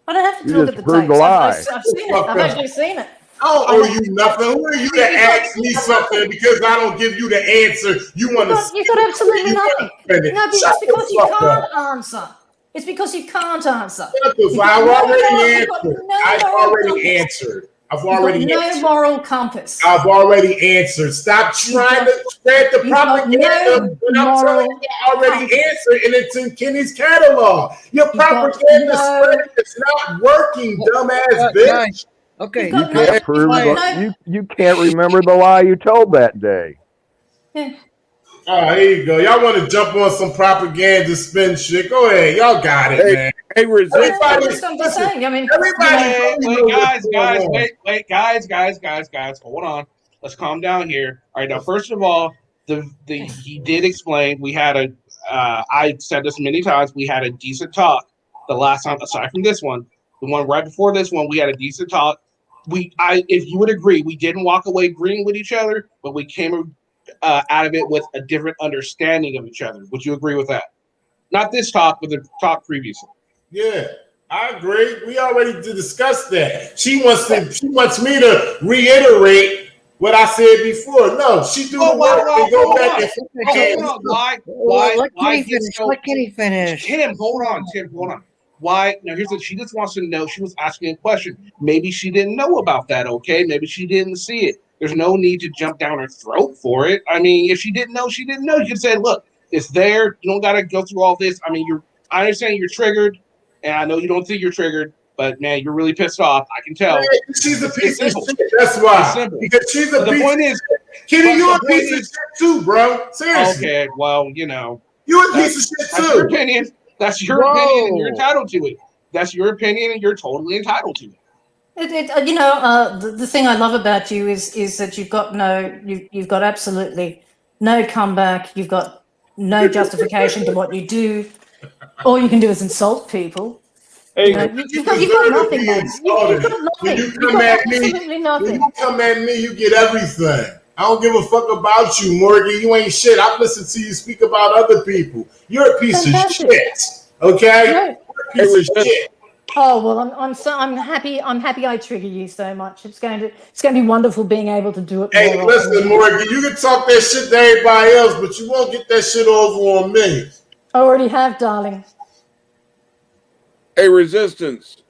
I don't have to You look just at the proved tapes. a lie. I've seen it. I've actually seen it. I don't owe you nothing. Who are you to ask me something because I don't give you the answer? You want to? You got absolutely nothing. No, but Shut it's because the you fuck can't up. answer. It's because you can't answer. I've already answered. I've already answered. I've You've got already no answered. moral compass. I've already answered. Stop trying to spread the propaganda when I'm telling you I already answered and it's in Kenny's catalog. Your propaganda spread is not working, dumbass bitch. Okay. You can't prove you can't remember the lie you told that day. Oh, here you go. Y'all want to jump on some propaganda spin shit? Go ahead. Y'all got it, man. Hey, resist. I'm just saying. I mean, wait, guys. Hold on. Let's calm down here. All right, now first of all, he did explain. We had a. I said this many times. We had a decent talk the last time. Aside from this one, the one right before this one, we had a decent talk. If you would agree, we didn't walk away agreeing with each other, but we came out of it with a different understanding of each other. Would you agree with that? Not this talk, but the talk previously. Yeah, I agree. We already discussed that. She wants me to reiterate what I said before. No, she do the work and go back and hold on. Why? Let Kenny finish. Tim, hold on. Why? Now, she just wants to know. She was asking a question. Maybe she didn't know about that, okay? Maybe she didn't see it. There's no need to jump down her throat for it. I mean, if she didn't know, she didn't know. You could say, look, it's there. You don't got to go through all this. I mean, I understand you're triggered, and I know you don't think you're triggered, but, man, you're really pissed off. I can tell. She's a piece of shit. That's why. Because she's a piece of shit. Kenny, you're a piece of shit too, bro. Seriously. Okay, well, you know. You're a piece of shit too. That's your opinion. That's your opinion, and you're entitled to it. That's your opinion, and you're totally entitled to it. The thing I love about you is that you've got absolutely no comeback. You've got no justification to what you do. All you can do is insult people. Hey, you've got nothing, mate. You've got nothing. When you You've come got at me, absolutely nothing. when you come at me, you get everything. I don't give a fuck about you, Morgan. You ain't shit. I've listened to you speak about other people. You're a piece of shit. Okay? You're a piece of shit. Oh well, I'm happy. I'm happy I trigger you so much. It's going to be wonderful being able to do it. Hey, more listen, often. Morgan. You can talk that shit to everybody else, but you won't get that shit over on me. I already have, darling. Hey, Resistance.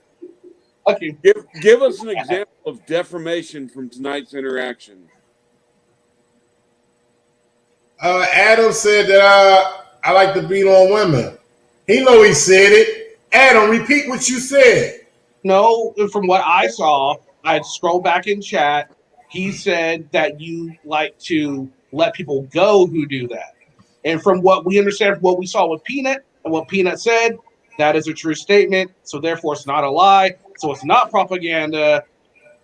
Okay. Give us an example of defamation from tonight's interaction. Adam said that I like to beat on women. He know he said it. Adam, repeat what you said. No, from what I saw, I'd scroll back in chat. He said that you like to let people go who do that. And from what we understand, from what we saw with Peanut and what Peanut said, that is a true statement. So therefore, it's not a lie. So it's not propaganda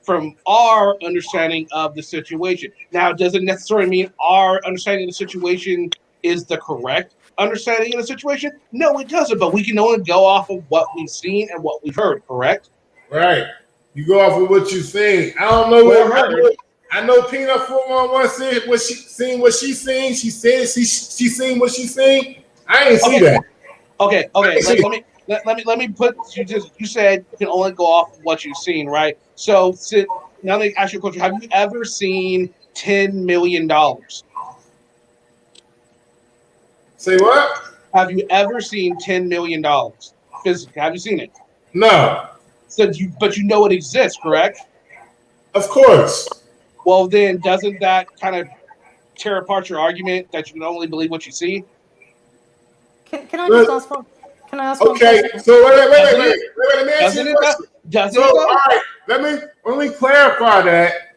from our understanding of the situation. Now, does it necessarily mean our understanding of the situation is the correct understanding of the situation? No, it doesn't. But we can only go off of what we've seen and what we've heard, correct? Right. You go off of what you think. I don't know what I know Peanut 411 said what she seen. She said she seen what she seen. I ain't see that. Okay. Let me put you said you can only go off of what you've seen, right? So now let me ask you a question. Have you ever seen $10 million? Say what? Have you ever seen $10 million? Physically, have you seen it? No. But you know it exists, correct? Of course. Well, then doesn't that kind of tear apart your argument that you can only believe what you see? Can I just ask one? Can I ask one? Okay, question? so wait. Let me ask you a question. Doesn't all right, let me clarify that.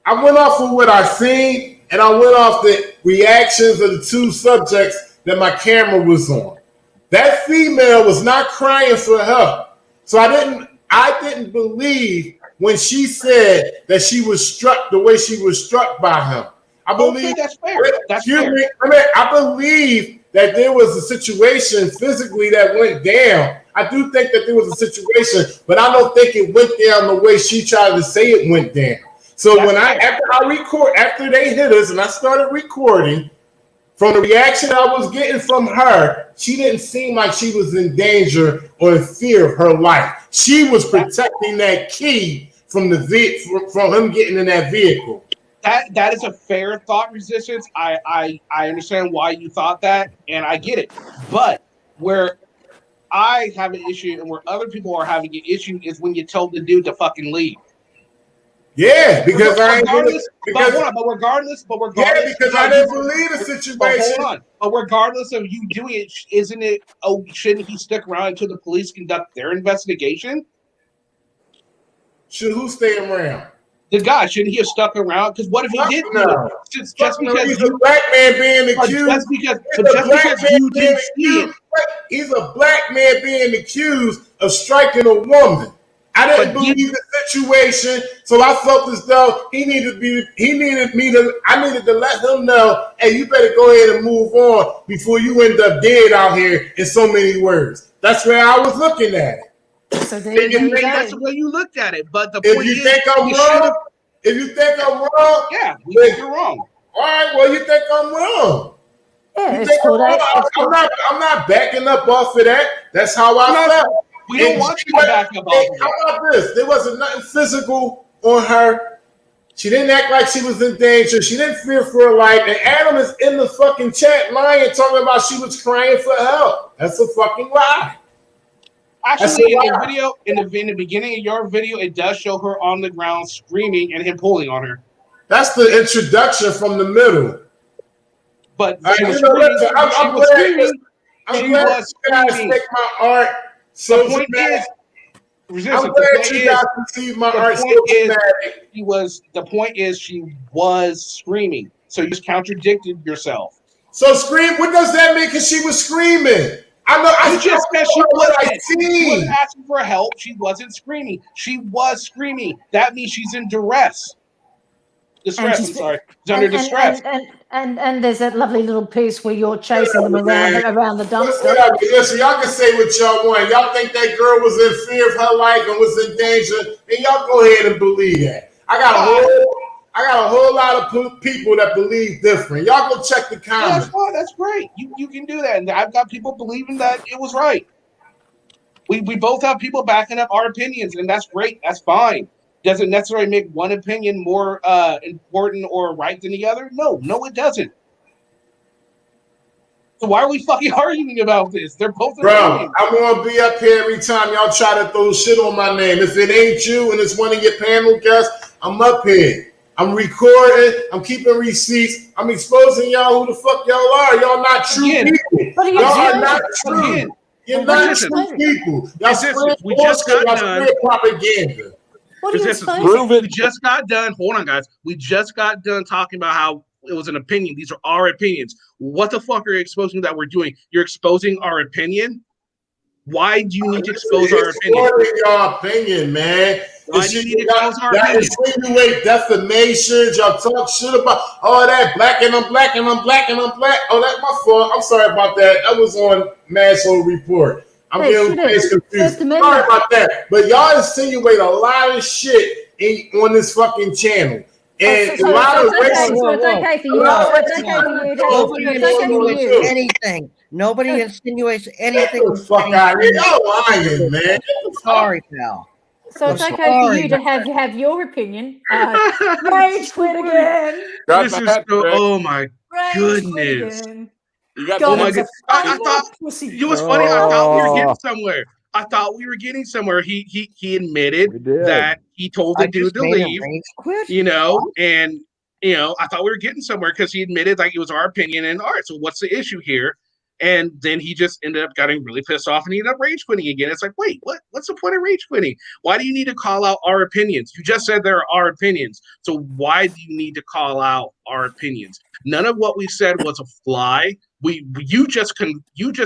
I went off of what I seen, and I went off the reactions of the two subjects that my camera was on. That female was not crying for help, so I didn't believe when she said that she was struck the way she was struck by him. I believe that's fair. I believe that there was a situation physically that went down. I do think that there was a situation, but I don't think it went down the way she tried to say it went down. So after they hit us and I started recording, from the reaction I was getting from her, she didn't seem like she was in danger or in fear of her life. She was protecting that key from from him getting in that vehicle. That is a fair thought, Resistance. I understand why you thought that, and I get it. But where I have an issue and where other people are having an issue is when you told the dude to fucking leave. Yeah, because I ain't regardless, because but regardless, yeah, because I didn't believe the situation. But hold on. But regardless of you doing it, isn't it? Oh, shouldn't he stick around until the police conduct their investigation? Should who stay around? The guy, shouldn't he have stuck around? Because what if he did do it? Just because he's a black man being accused. Just because you didn't see it. He's a black man being accused of striking a woman. I didn't believe the situation, so I felt as though I needed to let him know, hey, you better go ahead and move on before you end up dead out here in so many words. That's where I was looking at it. So there you go. That's the way you looked at it. But the If point you is, think I'm wrong, if you think I'm wrong, yeah, you think you're wrong. All right, well, you think I'm wrong. Yeah, it's called I'm not backing up off of that. That's how I felt. We don't want you to back up off of How about this? There wasn't nothing physical on her. She didn't act like she was in danger. She didn't fear for her life. And Adam is in the fucking chat lying, talking about she was crying for help. That's a fucking lie. Actually, in the video, in the beginning of your video, it does show her on the ground screaming and him pulling on her. That's the introduction from the middle. But I'm glad you guys take my art. So the point is, I'm glad you guys receive my art. The point is, she was screaming. So you just contradicted yourself. So scream. What does that mean? Because she was screaming. I know. You just said she wasn't asking for help. She wasn't screaming. She was screaming. That means she's in duress. Distress. I'm sorry. She's under distress. And there's that lovely little piece where you're chasing them around the dumpster. Listen, y'all can say what y'all want. Y'all think that girl was in fear of her life and was in danger, and y'all go ahead and believe that. I got a whole lot of people that believe different. Y'all go check the comments. That's fine. That's great. You can do that. And I've got people believing that it was right. We both have people backing up our opinions, and that's great. That's fine. Does it necessarily make one opinion more important or right than the other? No, it doesn't. So why are we fucking arguing about this? They're both Bro, I'm going to be up here every time y'all try to throw shit on my name. If it ain't you and it's one of your panel guests, I'm up here. I'm recording. I'm keeping receipts. I'm exposing y'all who the fuck y'all are. Y'all not true people. Y'all are not true. You're not true people. Y'all spread bullshit. Y'all spread propaganda. We just got done. Hold on, guys. We just got done talking about how it was an opinion. These are our opinions. What the fuck are you exposing that we're doing? You're exposing our opinion? Why do you need to expose our opinion? Your opinion, man. Why do you need to expose our y'all opinion? insinuate defamations. Y'all talk shit about all that black and I'm black and I'm black and I'm black. Oh, that's my fault. I'm sorry about that. I was on Masshole Report. I'm getting confused. Sorry about that. But y'all insinuate a lot of shit on this fucking channel. And a lot of racist. It's okay for you. It's okay for you. Anything. Nobody insinuates anything. Get the fuck out of here. Y'all lying, man. Sorry, pal. So it's okay for you to have your opinion. Rage quit again. This is oh my goodness. Oh my god! I thought you know what's funny. I thought we were getting somewhere. He admitted that he told the dude to leave. And I thought we were getting somewhere because he admitted like it was our opinion. And all right, so what's the issue here? And then he just ended up getting really pissed off and he ended up rage quitting again. It's like, wait, what's the point of rage quitting? Why do you need to call out our opinions? You just said there are our opinions. So why do you need to call out our opinions? None of what we said was a fly. You just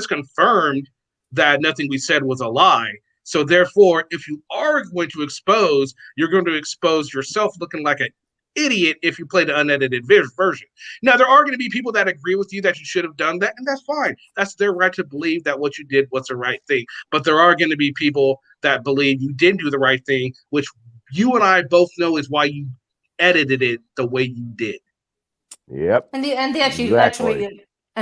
confirmed that nothing we said was a lie. So therefore, if you are going to expose, you're going to expose yourself looking like an idiot if you play the unedited version. Now, there are going to be people that agree with you that you should have done that, and that's fine. That's their right to believe that what you did was the right thing. But there are going to be people that believe you didn't do the right thing, which you and I both know is why you edited it the way you did. Yep. And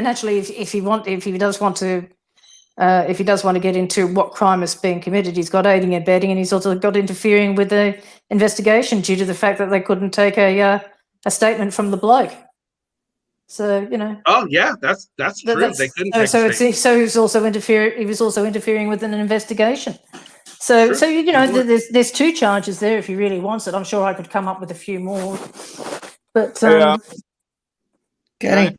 actually, if he does want to get into what crime is being committed, he's got aiding and abetting, and he's also got interfering with the investigation due to the fact that they couldn't take a statement from the bloke. So Oh yeah, that's true. They couldn't. So he was also interfering with an investigation. So you know, there's 2 charges there if he really wants it. I'm sure I could come up with a few more. But Kenny,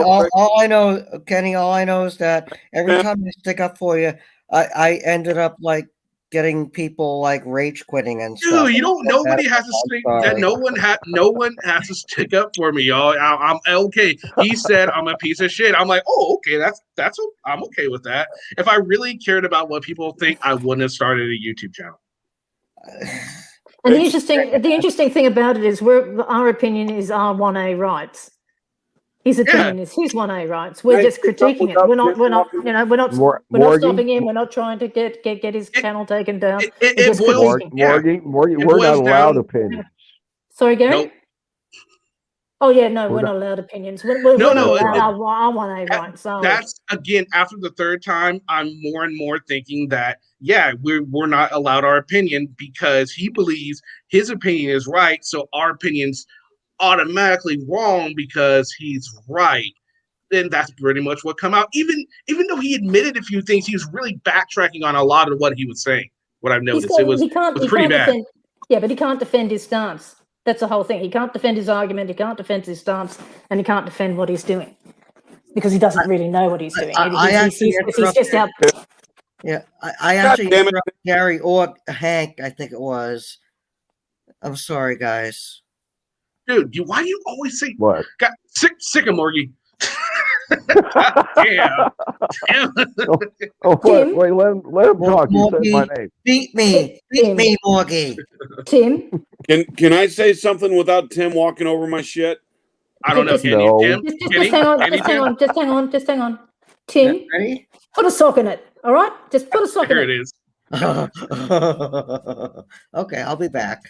all I know is that every time I stick up for you, I ended up like getting people like rage quitting and stuff. Dude, you don't. Nobody has to stick. No one has to stick up for me, y'all. I'm okay. He said I'm a piece of shit. I'm like, oh, okay. I'm okay with that. If I really cared about what people think, I wouldn't have started a YouTube channel. And the interesting thing about it is our opinion is our 1A rights. His opinion is his 1A rights. We're just critiquing it. We're not stopping him. We're not trying to get his channel taken down. Morgie, we're not allowed opinions. Sorry, Gary? Nope. Oh yeah, no, we're not allowed opinions. We're allowed our 1A rights. That's again after the 3rd time, I'm more and more thinking that we're not allowed our opinion because he believes his opinion is right, so our opinion's automatically wrong because he's right. Then that's pretty much what come out. Even though he admitted a few things, he was really backtracking on a lot of what he was saying. What I've noticed, it was pretty bad. But he can't defend his stance. That's the whole thing. He can't defend his argument. He can't defend his stance, and he can't defend what he's doing because he doesn't really know what he's doing. He's just out. Yeah, I actually interrupted Gary or Hank. I think it was. I'm sorry, guys. Dude, why do you always say what? Got sick of Morgie. Damn. Wait, let him talk. He said my name. Beat me, Morgie. Tim. Can I say something without Tim walking over my shit? I don't know. No. Just hang on. Tim, put a sock in it. All right, just put a sock in it. Here it is. Okay, I'll be back.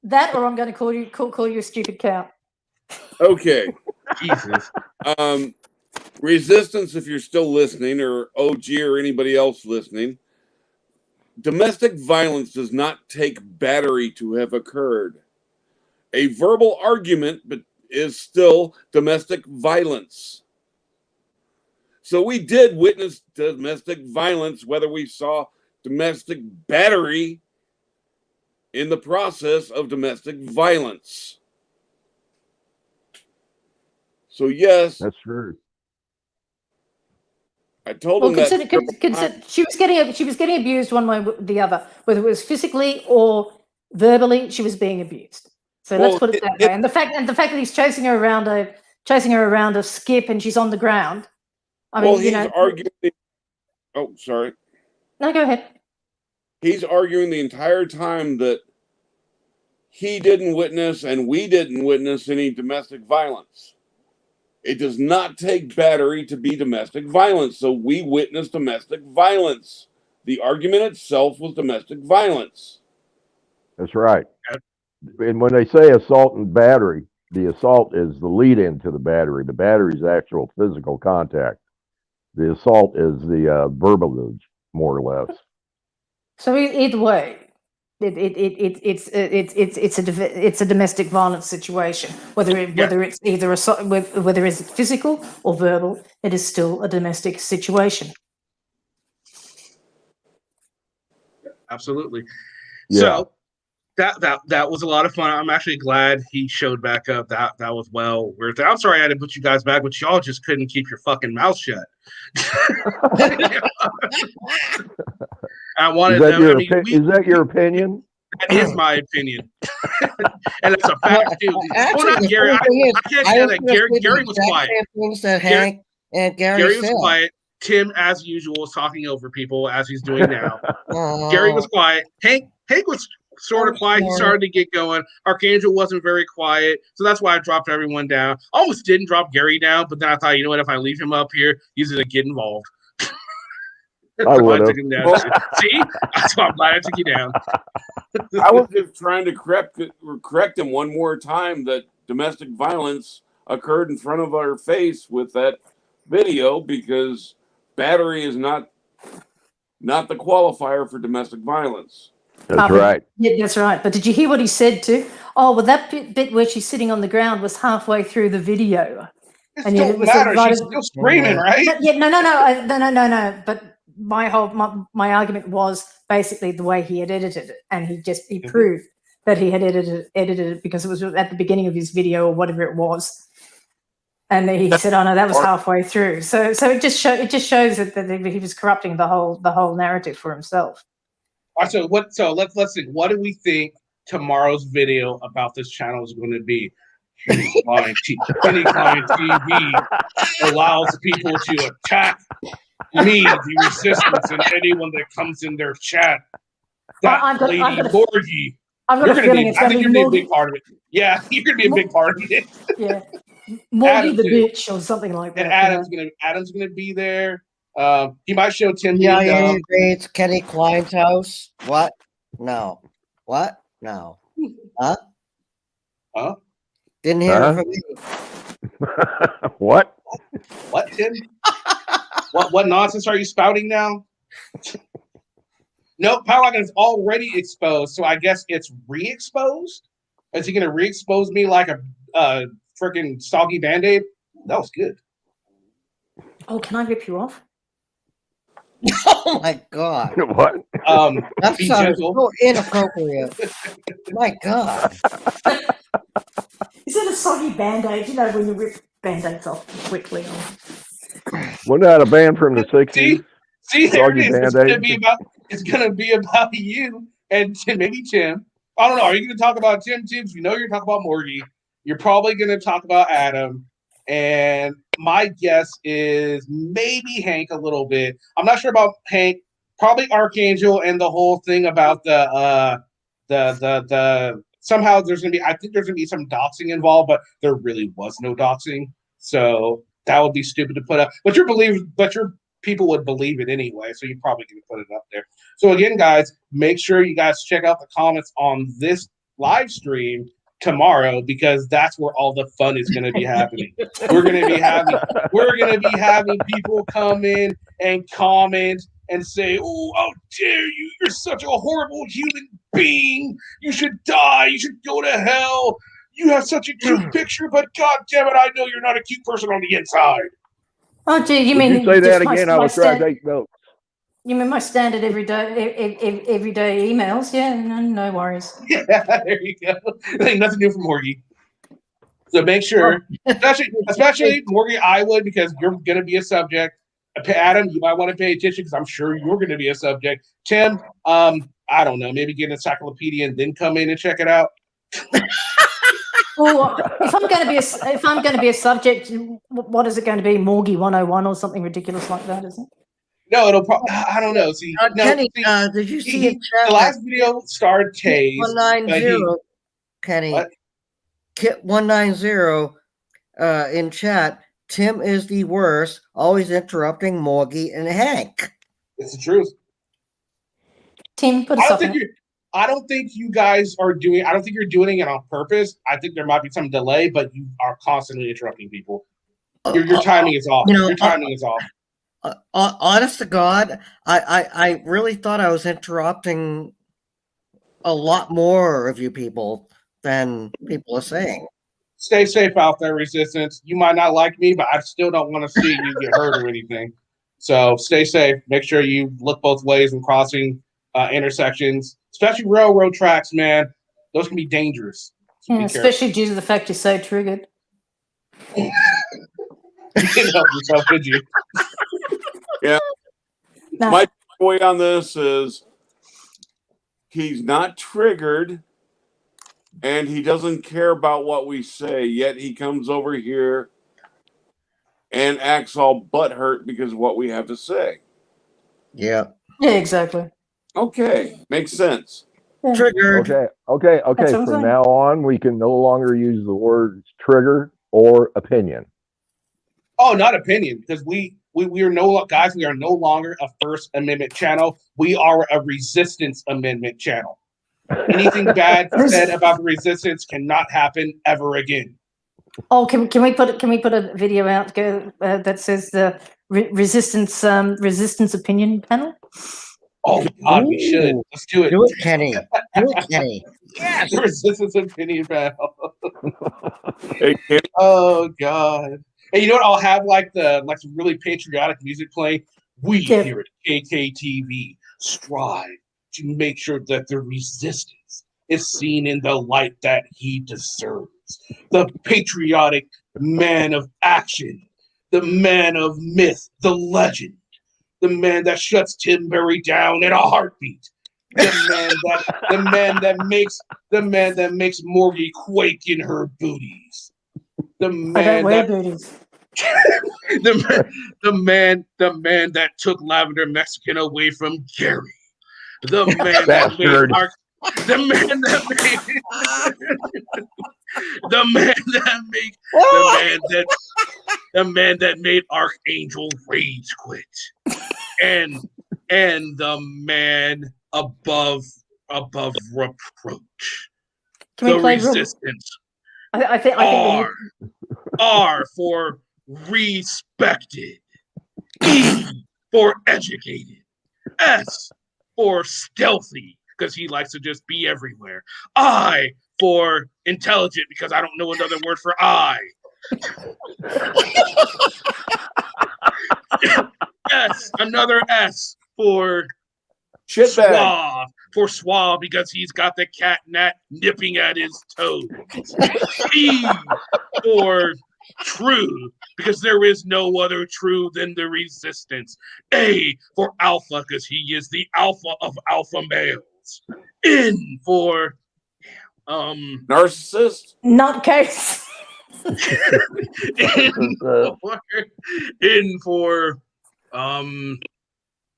That, or I'm going to call you a stupid cow. Okay. Jesus. Resistance, if you're still listening, or OG or anybody else listening, domestic violence does not take battery to have occurred. A verbal argument is still domestic violence. So we did witness domestic violence, whether we saw domestic battery in the process of domestic violence. So yes, that's true. I told him that she was getting abused one way or the other, whether it was physically or verbally. She was being abused. So let's put it that way. And the fact that he's chasing her around a skip and she's on the ground. He's arguing. Oh, sorry. No, go ahead. He's arguing the entire time that he didn't witness and we didn't witness any domestic violence. It does not take battery to be domestic violence. So we witnessed domestic violence. The argument itself was domestic violence. That's right. And when they say assault and battery, the assault is the lead in to the battery. The battery is actual physical contact. The assault is the verbalage, more or less. So either way, it's a domestic violence situation. Whether it's either assault, whether it's physical or verbal, it is still a domestic situation. Absolutely. Yeah. So that was a lot of fun. I'm actually glad he showed back up. That was well worth it. I'm sorry I didn't put you guys back, but y'all just couldn't keep your fucking mouth shut. I wanted is that your opinion? That is my opinion. And it's a fact too. Well, not Gary. I can't say that. Gary was quiet. Gary was quiet. Tim, as usual, was talking over people as he's doing now. Gary was quiet. Hank was sort of quiet. He started to get going. Archangel wasn't very quiet, so that's why I dropped everyone down. Almost didn't drop Gary down, but then I thought, you know what? If I leave him up here, he's gonna get involved. I would have. See, that's why I'm glad I took you down. I was just trying to correct him one more time that domestic violence occurred in front of our face with that video, because battery is not the qualifier for domestic violence. That's right. Yeah, that's right. But did you hear what he said too? Oh, well, that bit where she's sitting on the ground was halfway through the video. And it doesn't matter. She's still screaming, right? No. But my argument was basically the way he had edited it, and he proved that he had edited it because it was at the beginning of his video or whatever it was. And then he said, "Oh no, that was halfway through." So it just shows that he was corrupting the whole narrative for himself. All right, so let's see. What do we think tomorrow's video about this channel is going to be? Kenny Klein TV allows people to attack me, the Resistance, and anyone that comes in their chat. That lady Morgie. I've got a feeling it's I going think to you're be going to be a big part of it. Yeah, you're going to be a big part of it. Yeah, Morgie the bitch or something like that. And Adam's gonna be there. He might show Tim. Yeah, it's Kenny Klein's house. What? No. What? No. Huh? Huh? Didn't hear from me. What? What, Tim? What nonsense are you spouting now? No, Power Lock is already exposed, so I guess it's re-exposed. Is he gonna re-expose me like a freaking soggy Band-Aid? That was good. Oh, can I rip you off? Oh my God! What? That sounds so inappropriate. My God! Is it a soggy Band-Aid? You know when you rip Band-Aids off quickly. Wasn't that a band from the 60s? See, there it is. Band-Aid? It's gonna be about you and maybe Tim. I don't know. Are you gonna talk about Tim? You know you're talking about Morgie. You're probably gonna talk about Adam. And my guess is maybe Hank a little bit. I'm not sure about Hank. Probably Archangel and the whole thing about the somehow I think there's gonna be some doxing involved, but there really was no doxing. So that would be stupid to put up. But your people would believe it anyway, so you're probably gonna put it up there. So again, guys, make sure you guys check out the comments on this live stream tomorrow, because that's where all the fun is going to be happening. We're going to be having people come in and comment and say, "Oh, how dare you! You're such a horrible human being. You should die. You should go to hell. You have such a cute picture, but God damn it, I know you're not a cute person on the inside." Oh, gee, you mean you say that again? I was trying to take notes. You mean my standard everyday emails? Yeah, no worries. Yeah, there you go. Ain't nothing new from Morgie. So make sure, especially Morgie, I would, because you're going to be a subject. Adam, you might want to pay attention because I'm sure you're going to be a subject. Tim, I don't know, maybe get an encyclopedia and then come in and check it out. Well, if I'm going to be a subject, what is it going to be? Morgie 101 or something ridiculous like that, is it? No, it'll probably. I don't know. See, Kenny, did you see the last video starred Taze? 190, Kenny. What? Kit 190 in chat. Tim is the worst, always interrupting Morgie and Hank. It's the truth. Tim, put I don't think you guys are doing. I don't think you're doing it on purpose. I think there might be some delay, but you are constantly interrupting people. Your timing is off. Your timing is off. Honest to God, I really thought I was interrupting a lot more of you people than people are saying. Stay safe out there, Resistance. You might not like me, but I still don't want to see you get hurt or anything. So stay safe. Make sure you look both ways when crossing intersections, especially railroad tracks, man. Those can be dangerous. So yeah, especially due to the fact you're so triggered. You didn't help yourself, did you? Yeah. No. My point on this is he's not triggered and he doesn't care about what we say, yet he comes over here and acts all butthurt because of what we have to say. Yeah. Yeah, exactly. Okay. Makes sense. Yeah. Triggered. Okay. From now on, we can no longer use the words trigger or opinion. Oh, not opinion, because we are no longer a First Amendment channel. We are a Resistance Amendment channel. Anything bad said about the Resistance cannot happen ever again. Oh, can we put a video out that says the Resistance Opinion Panel? Oh God, we should. Let's do it. Do it, Kenny. Do it, Kenny. Yeah, the Resistance Opinion Panel. Oh God. And you know what? I'll have like some really patriotic music playing. We here at KKTV strive to make sure that the resistance is seen in the light that he deserves. The patriotic man of action, the man of myth, the legend, the man that shuts Tim Berry down in a heartbeat, the man that makes Morgie quake in her booties. The man I don't wear that booties. the man that took Lavender Mexican away from Gary. The man that made Bastard. Ark. The man that made the man that made Archangel Rage quit. And the man above reproach. Can we The play resistance I think we need... R for respected, E for educated, S for stealthy, because he likes to just be everywhere, I for intelligent, because I don't know another word for I. S, another S for Shitbag. Suave, because he's got the cat nat nipping at his toes. T for true, because there is no other true than the resistance. A for alpha, because he is the alpha of alpha males. N for narcissist. Nutcase. N for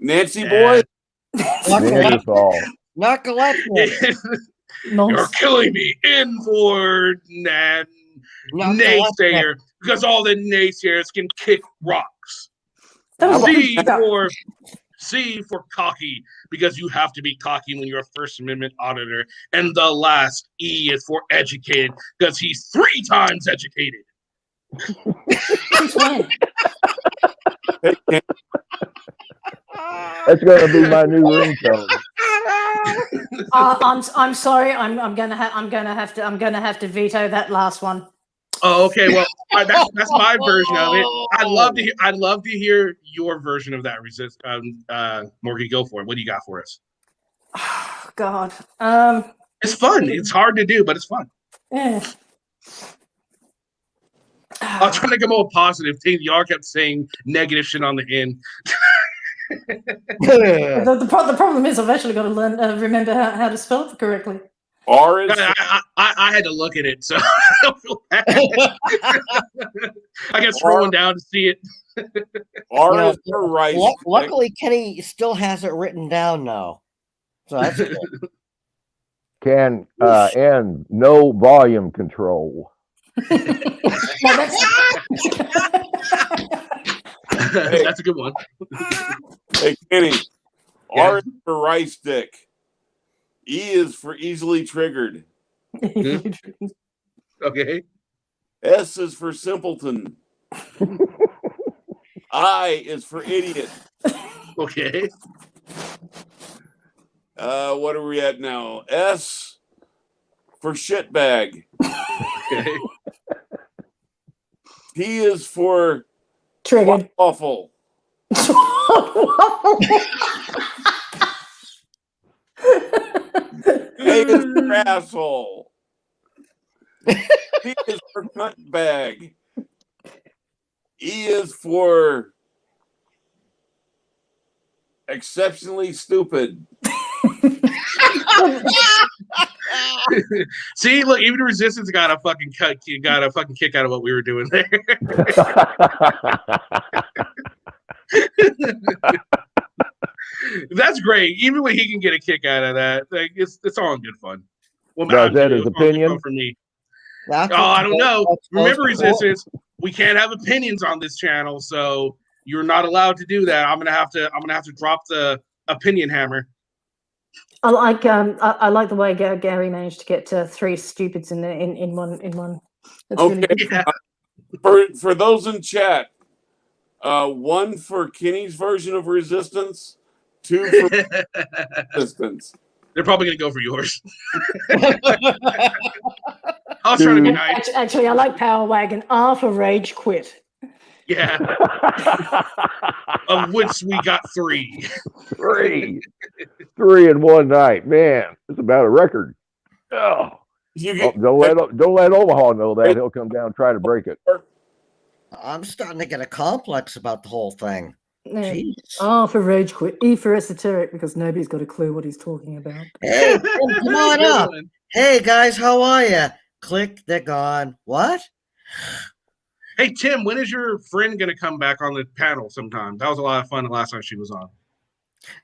Nancy boy. You're killing me. N for naysayer, because all the naysayers can kick rocks. C for cocky, because you have to be cocky when you're a First Amendment auditor. And the last E is for educated, because he's 3 times educated. That's gonna be my new ringtone. I'm sorry. I'm gonna have to veto that last one. Oh, okay. Well, that's my version of it. I'd love to hear your version of that. Morgan, go for it. What do you got for us? Oh, God. It's fun. It's hard to do, but it's fun. Yeah. I was trying to get more positive. Y'all kept saying negative shit on the end. The problem is I've actually got to learn remember how to spell it correctly. R is I had to look at it, so I don't feel bad. I kept scrolling down to see it. R is for rice. Luckily, Kenny still has it written down now, so that's good. And no volume control. That's a good one. Hey, Kenny. R is for rice dick. E is for easily triggered. Okay. S is for simpleton. I is for idiot. Okay. What are we at now? S for shitbag. Okay. T is for triggered. Awful. A is for asshole. P is for cunt bag. E is for exceptionally stupid. See, look, even the resistance got a fucking kick out of what we were doing there. That's great. Even when he can get a kick out of that, like it's all in good fun. Well, is that his opinion? For me. I don't know. Remember, resistance. We can't have opinions on this channel, so you're not allowed to do that. I'm gonna have to drop the opinion hammer. I like the way Gary managed to get 3 stupids in one. That's okay. Really For those in chat, 1 for Kenny's version of resistance, 2 for resistance. They're probably gonna go for yours. I was trying to be nice. Actually, I like Power Wagon. R for rage quit. Yeah. Of which we got 3. 3. 3 in one night. Man, it's about a record. Oh. Don't let Omaha know that. He'll come down and try to break it. I'm starting to get a complex about the whole thing. Yeah. Jeez. R for rage quit, E for esoteric, because nobody's got a clue what he's talking about. Hey, Tim, come on up. Hey, guys, how are you? Click, they're gone. What? Hey, Tim, when is your friend going to come back on the panel sometime? That was a lot of fun the last time she was on.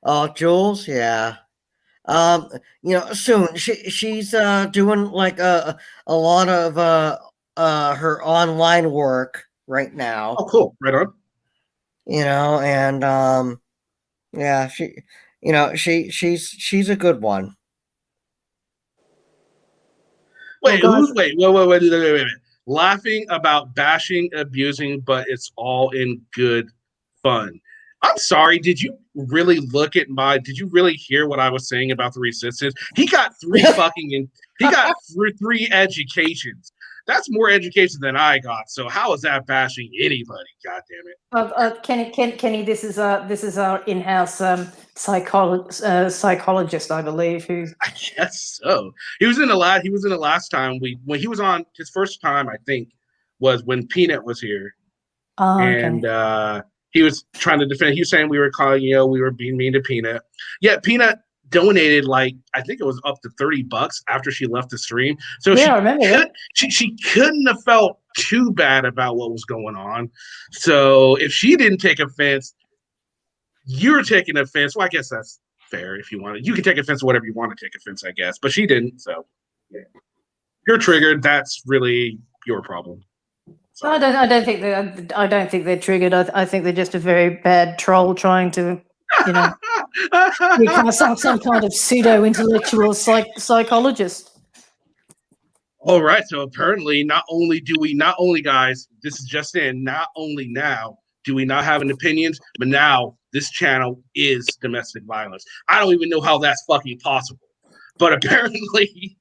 Oh, Jules, yeah. Soon. She's doing like a lot of her online work right now. Oh, cool. Right on. And yeah, she's a good one. Wait, wait. Laughing about bashing, abusing, but it's all in good fun. I'm sorry. Did you really did you really hear what I was saying about the resistance? He got three three educations. That's more education than I got. So how is that bashing anybody? God damn it. Kenny, this is our in-house psychologist, I believe. I guess so. He was in the last time when he was on his first time, I think, was when Peanut was here. And he was trying to defend. He was saying we were being mean to Peanut. Yeah, Peanut donated I think it was up to $30 after she left the stream. So I remember that. She couldn't have felt too bad about what was going on. So if she didn't take offense, you're taking offense. Well, I guess that's fair if you want to. You can take offense to whatever you want to take offense, I guess. But she didn't. So yeah. You're triggered. That's really your problem. I don't think they're triggered. I think they're just a very bad troll trying to, become some kind of pseudo-intellectual psychologist. All right. So apparently, not only guys, this is just in. Not only now do we not have an opinion, but now this channel is domestic violence. I don't even know how that's fucking possible, but apparently,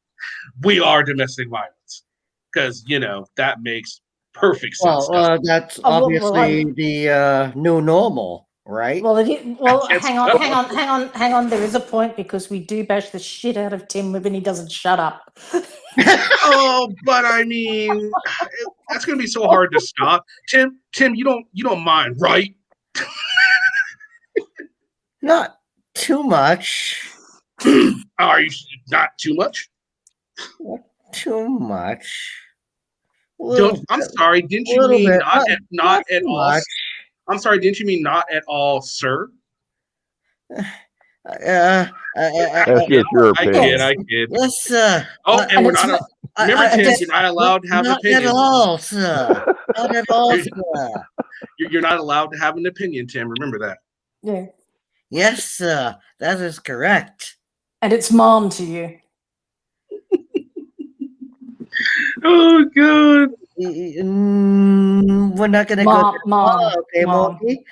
we are domestic violence because that makes perfect sense. Well, that's obviously the new normal, right? Well, hang on. There is a point because we do bash the shit out of Tim when he doesn't shut up. Oh, but I mean, that's gonna be so hard to stop. Tim, you don't mind, right? Not too much. Are you not too much? Not too much. I'm sorry. Didn't you mean not at all? I'm sorry. Didn't you mean not at all, sir? That's just your opinion. I kid. Yes, and we're not. Remember, Tim, you're not allowed to have an opinion. Not at all, sir. Not at all, sir. You're not allowed to have an opinion, Tim. Remember that. Yeah. Yes, sir. That is correct. And it's mom to you. Oh God! We're not gonna go. Okay, Monkey.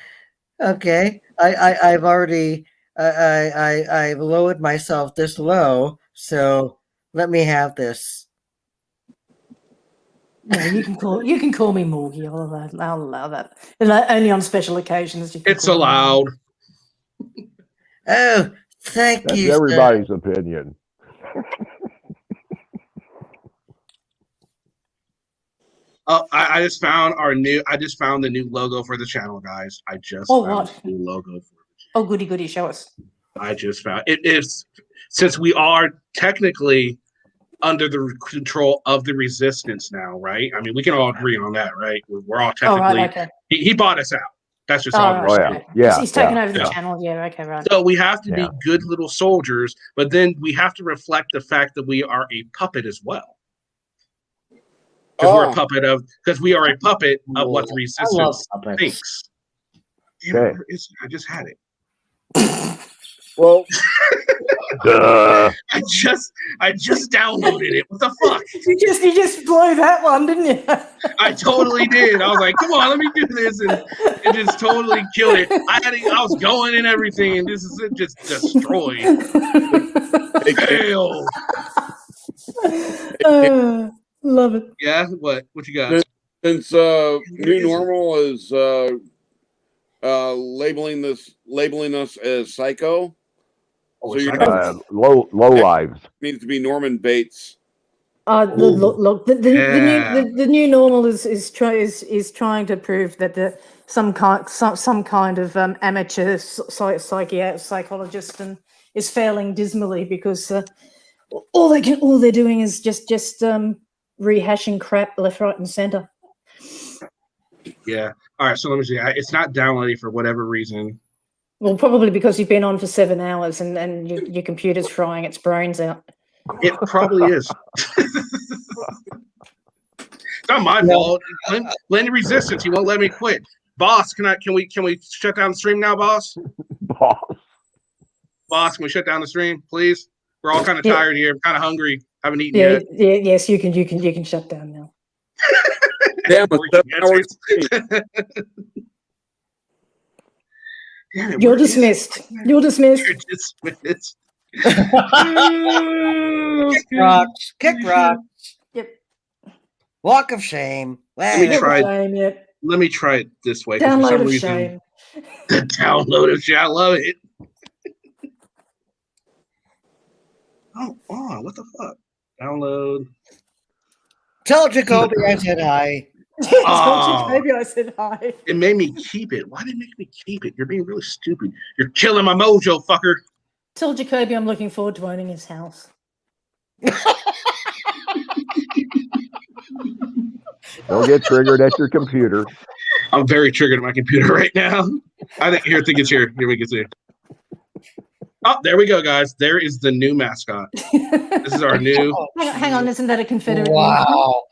Okay, I've already I've lowered myself this low, so let me have this. No, you can call me Morgie. I'll allow that. And only on special occasions. It's allowed. Oh, thank you. That's everybody's opinion. Oh, I just found the new logo for the channel, guys. I just found the new logo for it. Oh, goody, show us. I just found it is since we are technically under the control of the resistance now, right? I mean, we can all agree on that, right? We're all technically. Okay. He bought us out. That's just all. He's taken over the channel. Yeah. Okay. Right. So we have to be good little soldiers, but then we have to reflect the fact that we are a puppet as well. Because we are a puppet of what the resistance thinks. Okay. I just had it. Well, I just downloaded it. What the fuck? You just blew that one, didn't you? I totally did. I was like, come on, let me do this, and it just totally killed it. I was going and everything, and this is it just destroyed. Hell. Love it. Yeah, what you got? Since new normal is labeling us as psycho, So you low lives. needs to be Norman Bates. Look, the new normal is trying to prove that some kind of amateur psychologist and is failing dismally because all they're doing is just rehashing crap left, right, and center. Yeah. All right. So let me see. It's not downloading for whatever reason. Well, probably because you've been on for 7 hours and your computer's frying its brains out. It probably is. It's not my fault. Lenny Resistance, he won't let me quit. Boss, can we shut down the stream now, boss? Boss, can we shut down the stream, please? We're all kind of tired here. I'm kind of hungry. Haven't eaten yet. Yes, you can shut down now. Damn, You're dismissed. You're dismissed. You're dismissed. Kick rocks. Kick rocks. Yep. Walk of shame. Let me try. Shame, yep. Let me try it this way. Download for some of reason, shame. The download of shame. I love it. Oh, what the fuck? Download. Tell Jacoby I said hi. Maybe I said hi. It made me keep it. Why did it make me keep it? You're being really stupid. You're killing my mojo, fucker. Tell Jacoby I'm looking forward to owning his house. Don't get triggered at your computer. I'm very triggered at my computer right now. I think it's here. Here we can see. Oh, there we go, guys. There is the new mascot. This is our new. Hang on, isn't that a Confederate? Wow.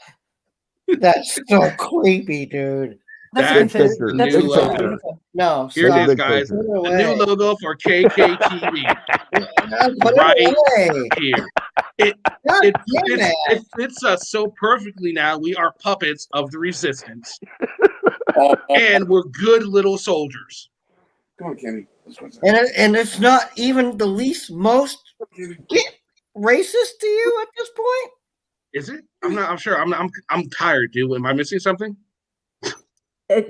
That's so creepy, dude. That's the new logo. No, here stop. it is, guys. The new logo for KKTV. Right here. It fits us so perfectly now. We are puppets of the resistance. And we're good little soldiers. Come on, Kenny. And it's not even the least most racist to you at this point? Is it? I'm sure. I'm tired, dude. Am I missing something? I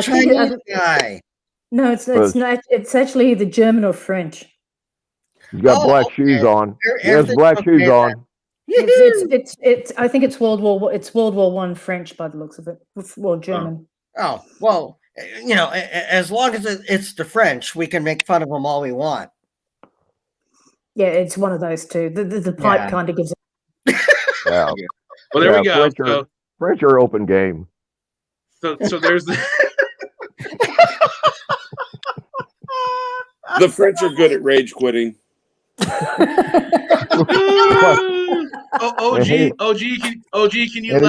think guy. No, it's not. It's actually the German or French. He's got black shoes on. He has black shoes on. It's I think it's World War I French by the looks of it. Well, German. Oh well, you know, as long as it's the French, we can make fun of them all we want. Yeah, it's one of those two. The pipe kind of gives it. Yeah. Well, there we go. French are open game. So there's the. The French are good at rage quitting. OG, can you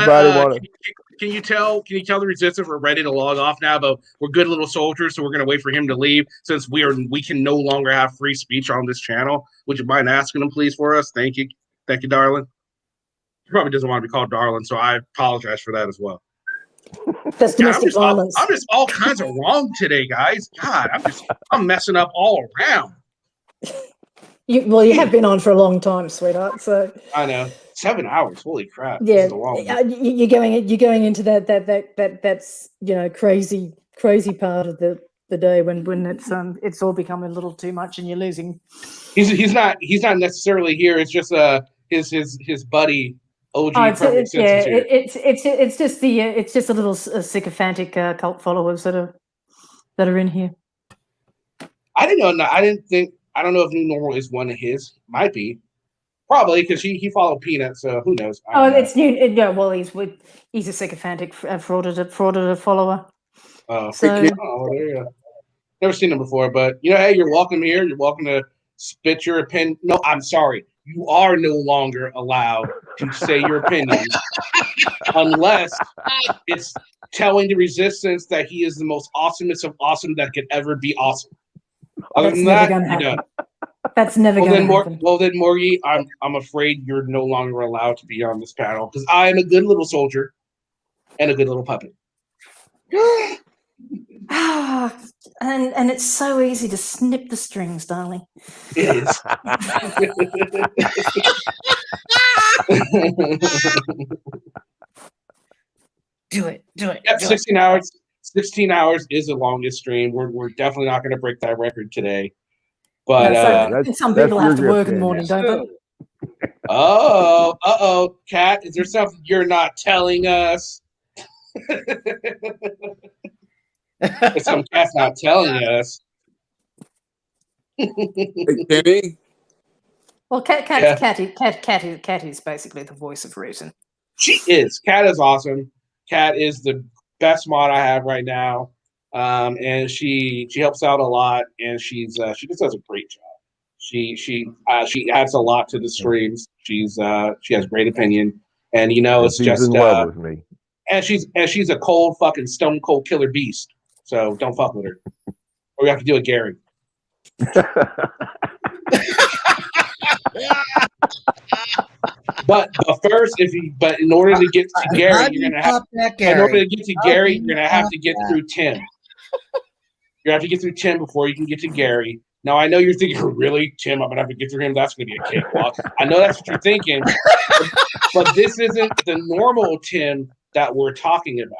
can you tell the resistance we're ready to log off now, but we're good little soldiers, so we're gonna wait for him to leave since we can no longer have free speech on this channel. Would you mind asking him please for us? Thank you, darling. He probably doesn't want to be called darling, so I apologize for that as well. That's domestic violence. I'm just all kinds of wrong today, guys. God, I'm messing up all around. You have been on for a long time, sweetheart. So I know 7 hours. Holy crap! Yeah, you're going into that's crazy part of the day when it's all become a little too much and you're losing. He's not necessarily here. It's just his buddy. OG it's just a little sycophantic cult followers that are in here. I didn't know. I don't know if New Normal is one of his. Might be, probably because he followed Peanut. So who knows? It's new. Yeah, well, he's a sycophantic frauditor follower. Oh, there you go. Never seen him before, but hey, you're welcome here. You're welcome to spit your opinion. No, I'm sorry. You are no longer allowed to say your opinion unless it's telling the resistance that he is the most awesomest of awesome that could ever be awesome. Other than that, you're done. That's never going to happen. Well, then, Morgie, I'm afraid you're no longer allowed to be on this panel because I am a good little soldier and a good little puppet. And it's so easy to snip the strings, darling. It is. Do it. Yep, 16 hours. 16 hours is the longest stream. We're definitely not going to break that record today. But some people have to work in the morning, don't they? Kat, is there something you're not telling us? There's some Kat's not telling us. Hey, Kenny? Well, Kat is basically the voice of reason. She is. Kat is awesome. Kat is the best mod I have right now, and she helps out a lot, and she just does a great job. She adds a lot to the streams. She has great opinion, and it's just in love with me. And she's a cold fucking stone cold killer beast. So don't fuck with her, or you have to do it, Gary. But first, in order to get to Gary, you're gonna have in order to get to Gary, you're gonna have to get through Tim. You have to get through Tim before you can get to Gary. Now I know you're thinking, really, Tim? I'm gonna have to get through him. That's gonna be a cakewalk. I know that's what you're thinking, but this isn't the normal Tim that we're talking about.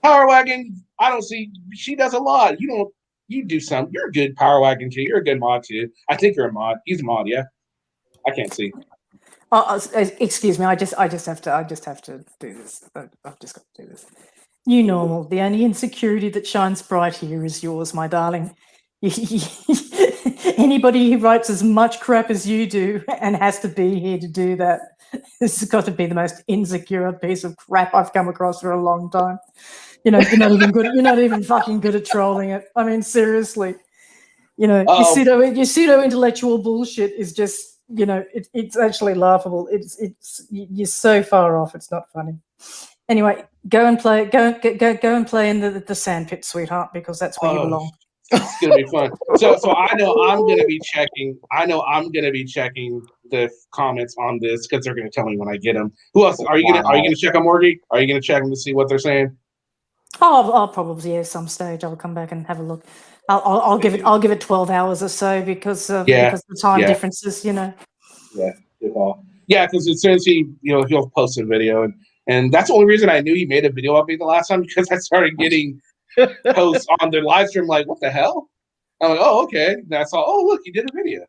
Power Wagon, I don't see. She does a lot. You do some. You're a good Power Wagon too. You're a good mod too. I think you're a mod. He's a mod, yeah. I can't see. Excuse me. I just have to do this. I've just got to do this. You normal. The only insecurity that shines bright here is yours, my darling. Anybody who writes as much crap as you do and has to be here to do that, this has got to be the most insecure piece of crap I've come across for a long time. You're not even good. You're not even fucking good at trolling it. I mean, seriously. Your pseudo intellectual bullshit is just, it's actually laughable. You're so far off. It's not funny. Anyway, go and play in the sandpit, sweetheart, because that's where you belong. It's gonna be fun. So I know I'm gonna be checking the comments on this because they're gonna tell me when I get them. Who else are you gonna check on Morgie? Are you gonna check them to see what they're saying? I'll probably at some stage I'll come back and have a look. I'll give it 12 hours or so because of the time differences, Yeah, good call. Yeah, because as soon as he'll post a video, and that's the only reason I knew he made a video of me the last time, because I started getting posts on their live stream like, what the hell? I'm like, oh, okay. That's all. Oh, look, you did a video.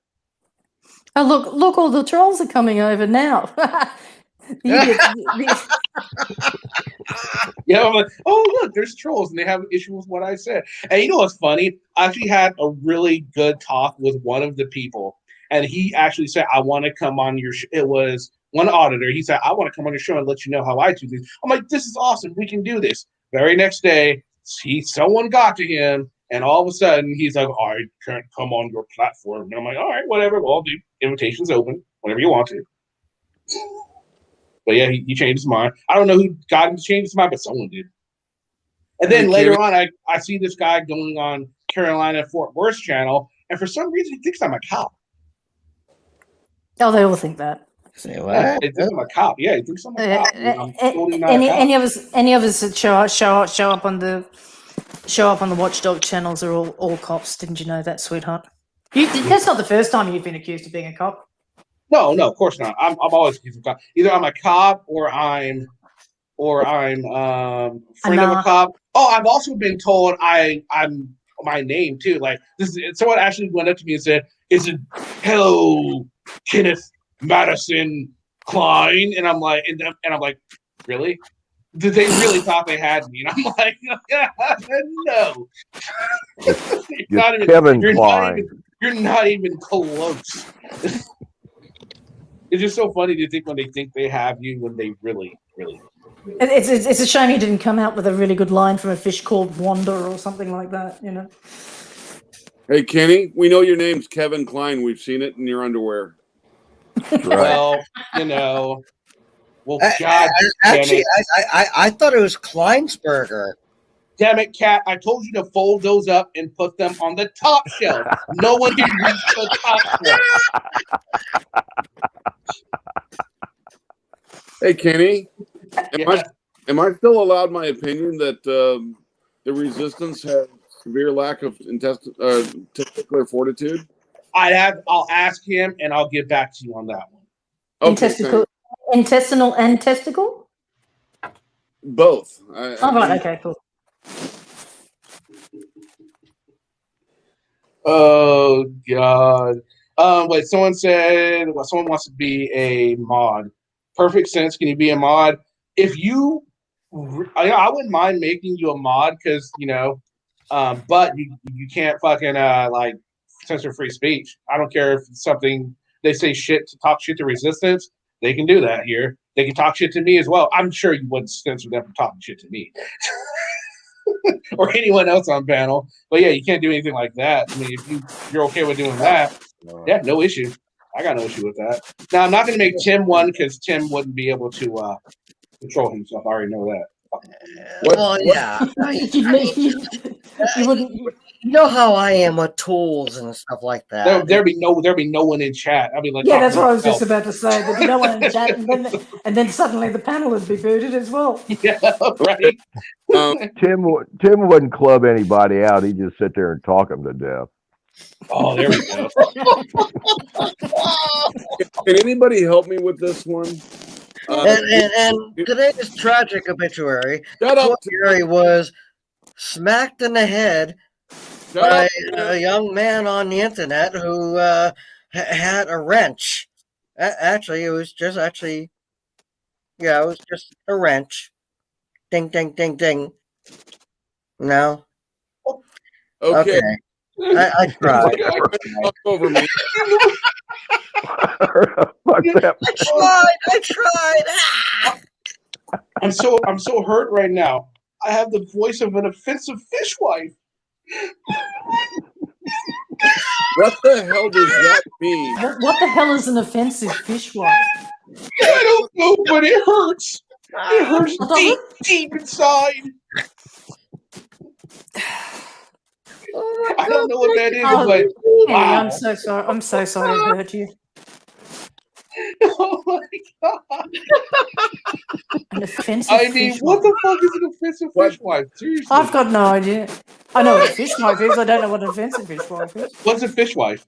Oh, look, all the trolls are coming over now. Yeah, I'm like, oh, look, there's trolls, and they have an issue with what I said. And you know what's funny? I actually had a really good talk with one of the people, and he actually said, I want to come on your show. It was one auditor. He said, I want to come on your show and let you know how I do this. I'm like, this is awesome. We can do this. Very next day, someone got to him, and all of a sudden, he's like, I can't come on your platform. And I'm like, all right, whatever. Well, the invitation's open. Whenever you want to. But yeah, he changed his mind. I don't know who got him to change his mind, but someone did. And then later on, I see this guy going on Carolina Fort Worth channel, and for some reason he thinks I'm a cop. Oh, they all think that. Say what? Yeah, he thinks I'm a cop. Yeah, he thinks I'm a cop. I'm totally not a cop. Any of us that show up on the Watchdog channels are all cops. Didn't you know that, sweetheart? That's not the first time you've been accused of being a cop. No, of course not. I'm always accused of cop. Either I'm a cop or I'm friend of a cop. Oh, I've also been told I'm my name too. Like someone actually went up to me and said, "Is it hello, Kenneth Madison Klein?" And I'm like, really? Did they really thought they had me? And I'm like, no. You're not even close. It's just so funny to think when they think they have you when they really, really. It's a shame you didn't come out with a really good line from a fish called Wanda or something like that, Hey, Kenny, we know your name's Kevin Klein. We've seen it in your underwear. Well, Well, God, actually, I thought it was Kleinsberger. Damn it, Kat! I told you to fold those up and put them on the top shelf. No one can reach the top shelf. Hey, Kenny, am I still allowed my opinion that the resistance has severe lack of testicular fortitude? I'll ask him and I'll get back to you on that one. Okay, intestinal and testicle? Both. Right. Okay. Cool. Oh God. Wait, someone said someone wants to be a mod. Perfect sense. Can you be a mod? If you, I wouldn't mind making you a mod because but you can't fucking like censor free speech. I don't care if it's something they say shit to talk shit to resistance. They can do that here. They can talk shit to me as well. I'm sure you wouldn't censor them from talking shit to me. Or anyone else on panel. But yeah, you can't do anything like that. I mean, if you're okay with doing that, yeah, no issue. I got no issue with that. Now, I'm not going to make Tim one because Tim wouldn't be able to control himself. I already know that. Well, yeah. You wouldn't. You know how I am with tools and stuff like that. There'd be no one in chat. I'd be like, Yeah, that's what I was just about to say. There'd be no one in chat, and then suddenly the panel would be booted as well. Yeah, right. Tim wouldn't club anybody out. He'd just sit there and talk them to death. Oh, there we go. Can anybody help me with this one? And today's tragic obituary. Obituary was smacked in the head by a young man on the internet who had a wrench. Actually, it was just a wrench. Ding, ding, ding, ding. No. Okay. I tried. Over me. I tried. I'm so hurt right now. I have the voice of an offensive fishwife. What the hell does that mean? What the hell is an offensive fishwife? I don't know, but it hurts. It hurts deep inside. I don't know what that is, but wow. I'm so sorry. I'm so sorry to hurt you. Oh my God. An offensive I mean, what the fuck is an offensive fishwife? Seriously. I've got no idea. I know what a fishwife is. I don't know what an offensive fishwife is. What's a fishwife?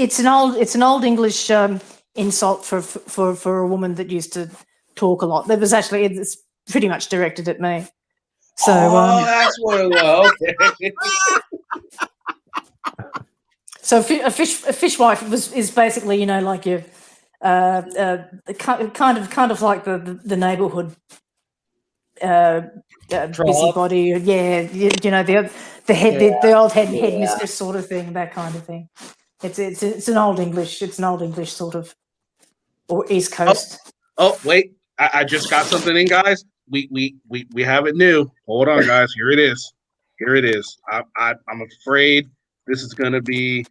It's an old English insult for a woman that used to talk a lot. It's pretty much directed at me. So that's what it was. Okay. So a fishwife is basically, like your kind of like the neighborhood busybody. Yeah, the old headmistress sort of thing, that kind of thing. It's an old English sort of, or East Coast. Oh wait, I just got something in, guys. We have it new. Hold on, guys. Here it is. I'm afraid this is going to be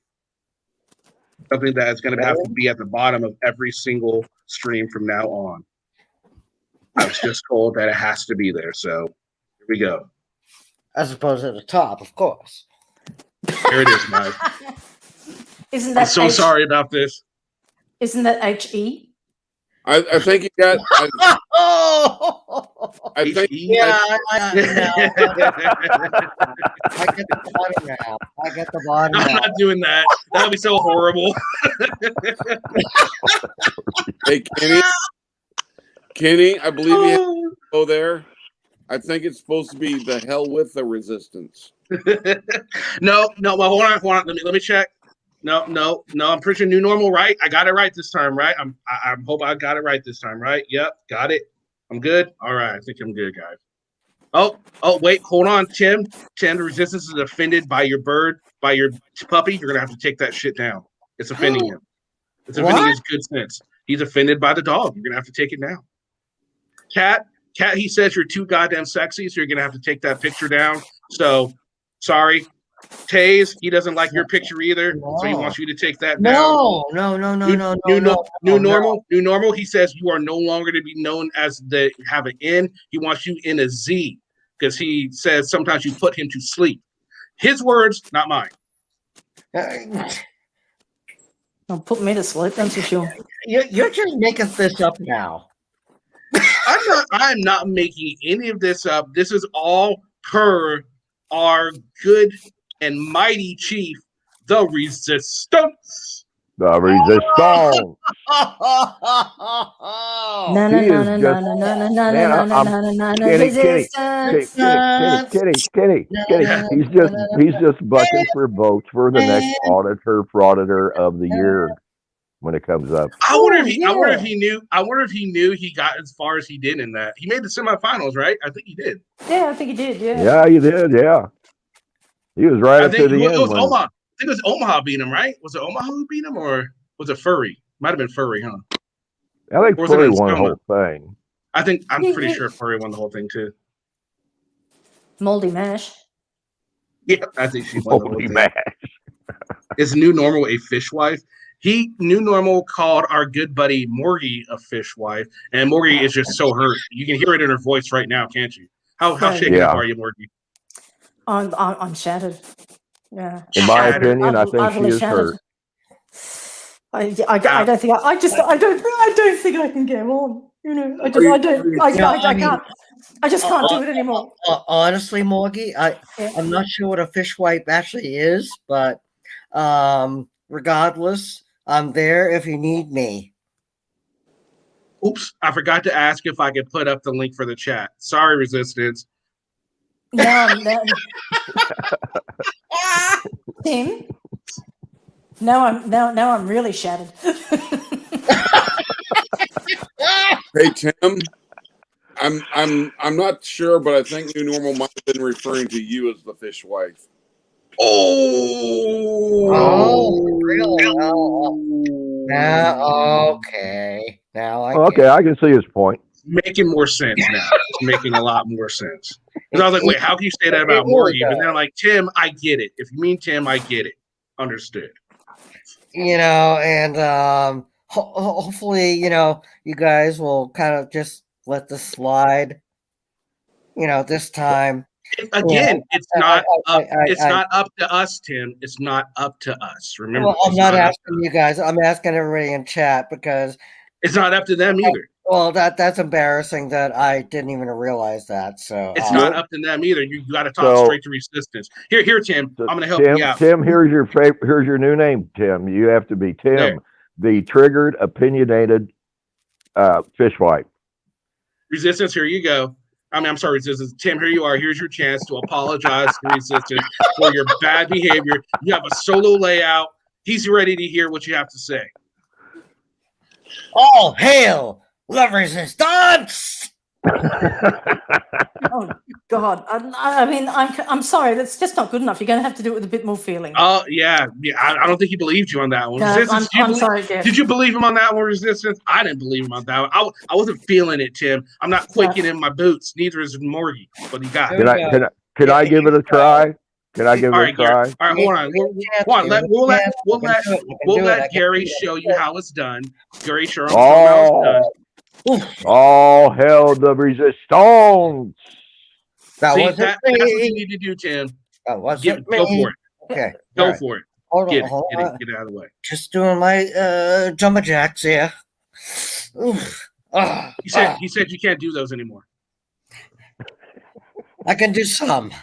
something that is going to have to be at the bottom of every single stream from now on. I was just told that it has to be there, so here we go. As opposed to the top, of course. Here it is, Mike. Isn't that I'm so sorry about this. Isn't that HE? I think you got. I think. Yeah, I get the bottom now. I'm not doing that. That would be so horrible. Hey, Kenny, I believe you have to go there. I think it's supposed to be the hell with the resistance. No. Well, hold on. Let me check. No. I'm pretty sure new normal, right? I got it right this time, right? I hope I got it right this time, right? Yep, got it. I'm good. All right, I think I'm good, guys. Oh, wait, hold on, Tim. The resistance is offended by your bird, by your puppy. You're gonna have to take that shit down. It's offending him. It's offending his good sense. He's offended by the dog. You're gonna have to take it down. Cat. He says you're too goddamn sexy, so you're gonna have to take that picture down. So, sorry. Taze, he doesn't like your picture either, so he wants you to take that down. No. New normal. He says you are no longer to be known as have an N. He wants you in a Z because he says sometimes you put him to sleep. His words, not mine. Don't put me to sleep, that's for sure. You're just making this up now. I'm not making any of this up. This is all per our good and mighty chief, the Resistance. The Resistance. No, He no, no, is no, just no, no, no, no, man. no, no, I'm no, no, no, no, Kenny, resistance. Kenny. He's just bucking for votes for the next auditor, frauditor of the year when it comes up. I wonder if yeah. I wonder if he knew he got as far as he did in that. He made the semifinals, right? I think he did. Yeah, I think he did. Yeah. Yeah, he did. Yeah, he was right up to the It end. was Omaha. I think it was Omaha beat him, right? Was it Omaha who beat him, or was it Furry? Might have been Furry, huh? I think Furry won the whole thing. I'm pretty sure Furry won the whole thing too. Moldy Mash. Yeah, I think she won the whole Moldy thing. Mash. Is New Normal a fishwife? New Normal called our good buddy Morgie a fishwife, and Morgie is just so hurt. You can hear it in her voice right now, can't you? How shaken up are you, Morgie? I'm shattered. Yeah. In my opinion, I think she is hurt. I don't think I don't think I can go on. You know, I just can't do it anymore. Honestly, Morgie, I'm not sure what a fishwife actually is, but regardless, I'm there if you need me. Oops, I forgot to ask if I could put up the link for the chat. Sorry, Resistance. No, Tim. Now I'm really shattered. Hey Tim, I'm not sure, but I think New Normal might have been referring to you as the fish wife. Oh, really? Okay. Now I can see his point. Making more sense now. It's making a lot more sense. Because I was like, wait, how can you say that about Morgie? But then I'm like, Tim, I get it. If you mean Tim, I get it. Understood. You know, and hopefully, you know, you guys will kind of just let this slide. You know, this time. Again, it's not up to us, Tim. It's not up to us. Remember, well, I'm not asking you guys. I'm asking everybody in chat because it's not up to them either. Well, that's embarrassing that I didn't even realize that. So it's not up to them either. You got to talk straight to Resistance. Here, Tim. I'm going to help you out. Tim, here's your new name, Tim. You have to be Tim, the triggered, opinionated fishwife. Resistance, here you go. I'm sorry, Resistance. Tim, here you are. Here's your chance to apologize to Resistance for your bad behavior. You have a solo layout. He's ready to hear what you have to say. All hail Love Resistance! Oh God! I mean, I'm sorry. That's just not good enough. You're going to have to do it with a bit more feeling. Oh yeah. I don't think he believed you on that one. No, I'm sorry, Jeff. Did you believe him on that one, Resistance? I didn't believe him on that one. I wasn't feeling it, Tim. I'm not quaking in my boots. Neither is Morgie. But he got it. Can I give it a try? Can I give it a try? All right, hold on. We'll let Gary show you how it's done. Gary, show him how it's done. All hail the Resistance! That's what you need to do, Tim. Go for it. Okay. Go for it. Get it out of the way. Just doing my jumper jacks here. He said you can't do those anymore. I can do some.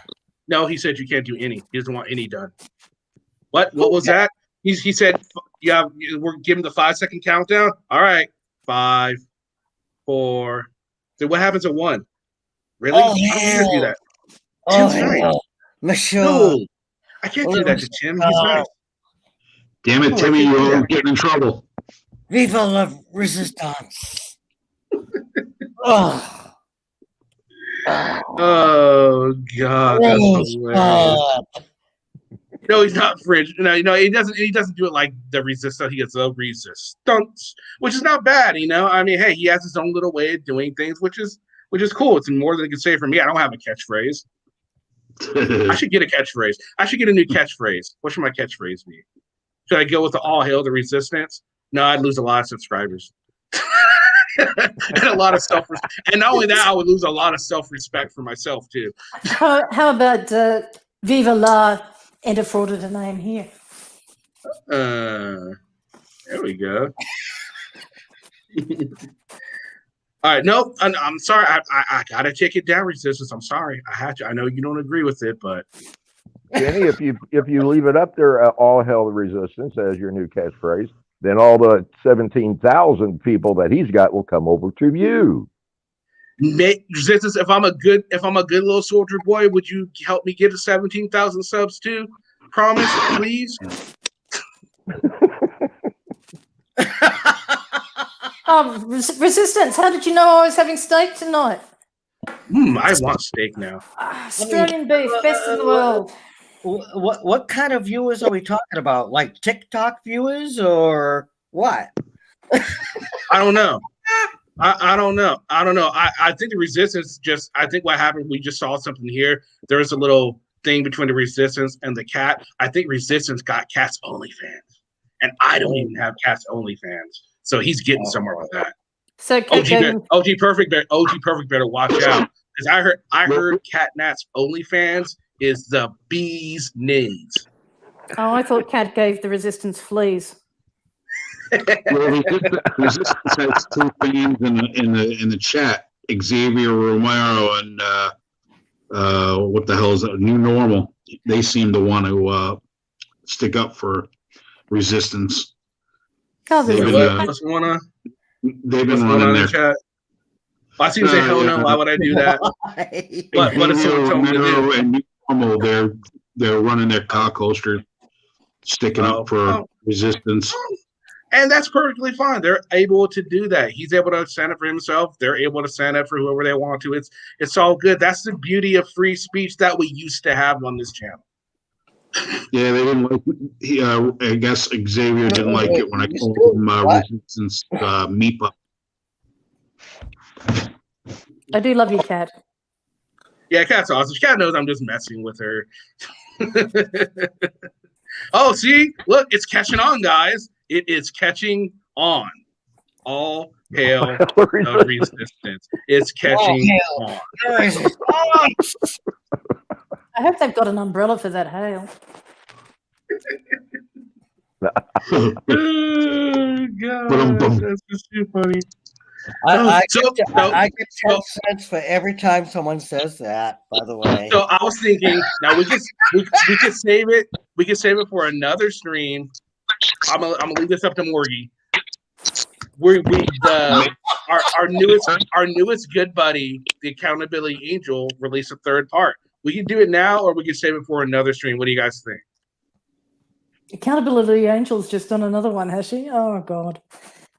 No, he said you can't do any. He doesn't want any done. What was that? He said, yeah, we're giving the 5-second countdown. All right. 5, 4. So what happens at 1? Really? Oh, I can't do that. Tim's nice. No, I can't do that to Tim. He's nice. Damn it, Timmy, you're getting in trouble. Viva la Resistance. Oh, God, that's hilarious. No, he's not French. No, he doesn't do it like the Resistance. He gets the Resistance, which is not bad. I mean, hey, he has his own little way of doing things, which is cool. It's more than he can say for me. I don't have a catchphrase. I should get a catchphrase. I should get a new catchphrase. What should my catchphrase be? Should I go with the all hail the Resistance? No, I'd lose a lot of subscribers. And a lot of self-respect. And not only that, I would lose a lot of self-respect for myself, too. How about Viva la and a frauded name here? There we go. All right, no, I'm sorry. I gotta take it down, Resistance. I'm sorry. I had to. I know you don't agree with it, but Jenny, if you leave it up there, all hail the Resistance as your new catchphrase, then all the 17,000 people that he's got will come over to you. Resistance, if I'm a good little soldier boy, would you help me get to 17,000 subs too? Promise, please. Resistance, how did you know I was having steak tonight? I want steak now. Australian beef, best in the world. What kind of viewers are we talking about? Like TikTok viewers or what? I don't know. I don't know. I think the resistance I think what happened, we just saw something here. There was a little thing between the resistance and the cat. I think resistance got Cat's OnlyFans. And I don't even have Cat's OnlyFans. So he's getting somewhere with that. So OG Perfect better watch out. Because I heard Cat Nat's OnlyFans is the bee's knees. Oh, I thought Cat gave the resistance fleas. Well, resistance has two fans in the chat: Xavier Romero and what the hell is that? New Normal. They seem to want to stick up for resistance. They've been running their chat. I see you say hell no. Why would I do that? What is someone telling me to do? And New Normal, they're running their cock holster, sticking up for resistance. And that's perfectly fine. They're able to do that. He's able to stand up for himself. They're able to stand up for whoever they want to. It's all good. That's the beauty of free speech that we used to have on this channel. Yeah, they didn't like. I guess Xavier didn't like it when I called him resistance meepa. I do love you, Cat. Yeah, Cat's awesome. Cat knows I'm just messing with her. Oh, see, look, it's catching on, guys. It is catching on. All hail the resistance. It's catching on. I hope they've got an umbrella for that hail. Oh, God, that's just too funny. I get 10 cents for every time someone says that, by the way. So I was thinking, now we could save it. We could save it for another stream. I'm gonna leave this up to Morgie. Our newest good buddy, the Accountability Angel, released a third part. We can do it now, or we can save it for another stream. What do you guys think? Accountability Angel's just done another one, has she? Oh God.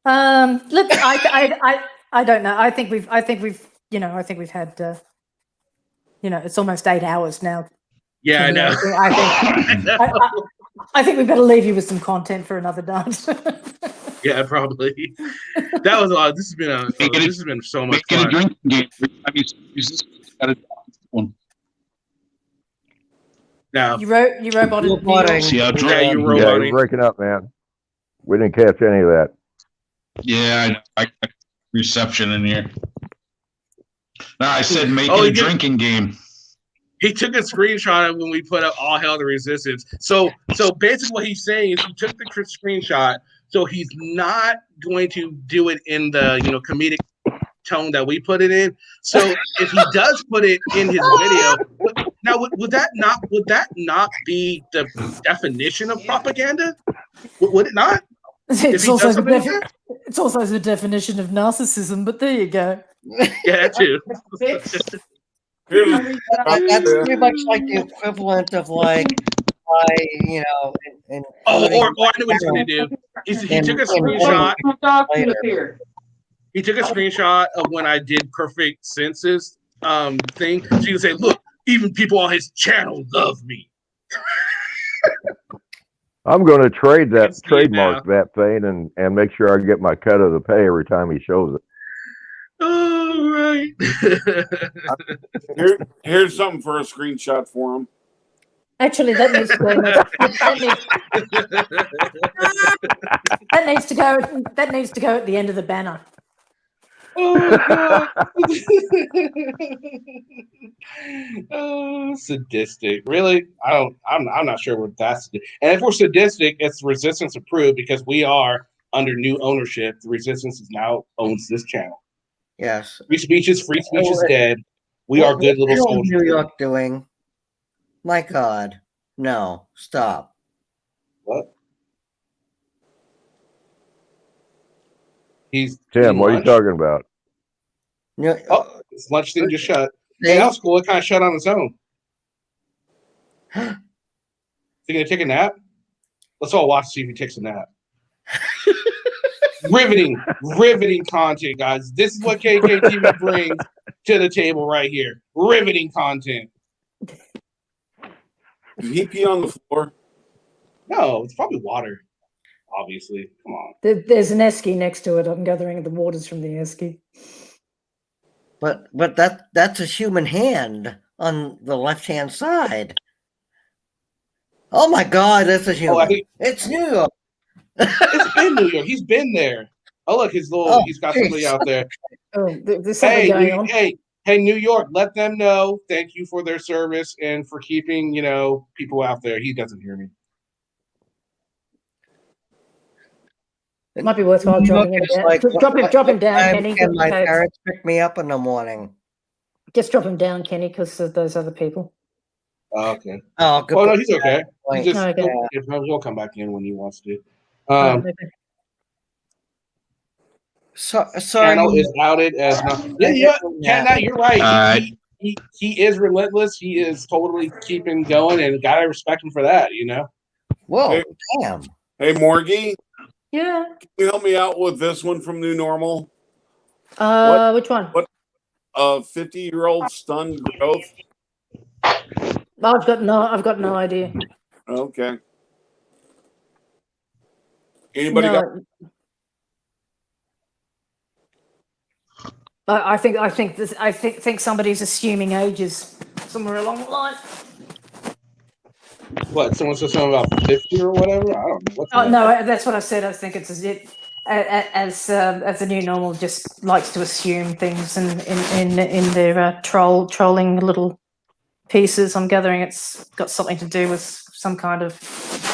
Look, I don't know. I think we've had it's almost 8 hours now. Yeah, I know. I think we better leave you with some content for another dance. Yeah, probably. That was a lot. This has been so much fun. A drinking game. Now you roboted. See how you're breaking up, man. We didn't catch any of that. Yeah, I reception in here. No, I said make it a drinking game. He took a screenshot of when we put up All Hail the Resistance. So basically what he's saying is he took the screenshot, so he's not going to do it in the comedic tone that we put it in. So if he does put it in his video, now would that not be the definition of propaganda? Would it not? It's also the definition of narcissism, but there you go. Yeah, that too. That's pretty much like the equivalent of like, or I know what he's going to do. He took a screenshot. He took a screenshot of when I did perfect senses thing. So you can say, look, even people on his channel love me. I'm going to trademark that thing and make sure I get my cut of the pay every time he shows it. All right. Here's something for a screenshot for him. Actually, that needs to go. That needs to go at the end of the banner. Oh God! Oh, sadistic. Really? I'm not sure what that's. And if we're sadistic, it's resistance approved because we are under new ownership. The resistance now owns this channel. Yes. Free speech is dead. We are good little soldiers. What is New York doing? My God. No. Stop. What? He's Tim, eating what are you lunch. talking about? Yeah. Oh, his lunch thing just shut. Hey, that was cool. It kind of shut on its own. You gonna take a nap? Let's all watch, see if he takes a nap. riveting content, guys. This is what KKTV brings to the table right here. Riveting content. Did he pee on the floor? No, it's probably water. Obviously, come on. There's an esky next to it. I'm gathering the waters from the esky. But that's a human hand on the left-hand side. Oh my God, that's a human. It's New York. It's been New York. He's been there. Oh, look, he's got somebody out there. Oh, there's something going on. Hey, New York, let them know. Thank you for their service and for keeping, people out there. He doesn't hear me. It might be worthwhile dropping him down. Like, drop him down, Kenny. Can my parents pick me up in the morning? Just drop him down, Kenny, because of those other people. Oh, okay. Oh, good. Well, no, he's okay. Okay. He'll come back in when he wants to. So Channel is outed as not. Yeah, you're right. He is relentless. He is totally keeping going, and gotta respect him for that. Whoa, damn. Hey, Morgie. Yeah. Can you help me out with this one from New Normal? Which one? What? 50-year-old stunned growth. I've got no idea. Okay. Anybody got? I think somebody's assuming ages somewhere along the line. What? Someone said something about 50 or whatever? I don't know. No, that's what I said. I think it's as the New Normal just likes to assume things in their trolling little pieces. I'm gathering it's got something to do with some kind of.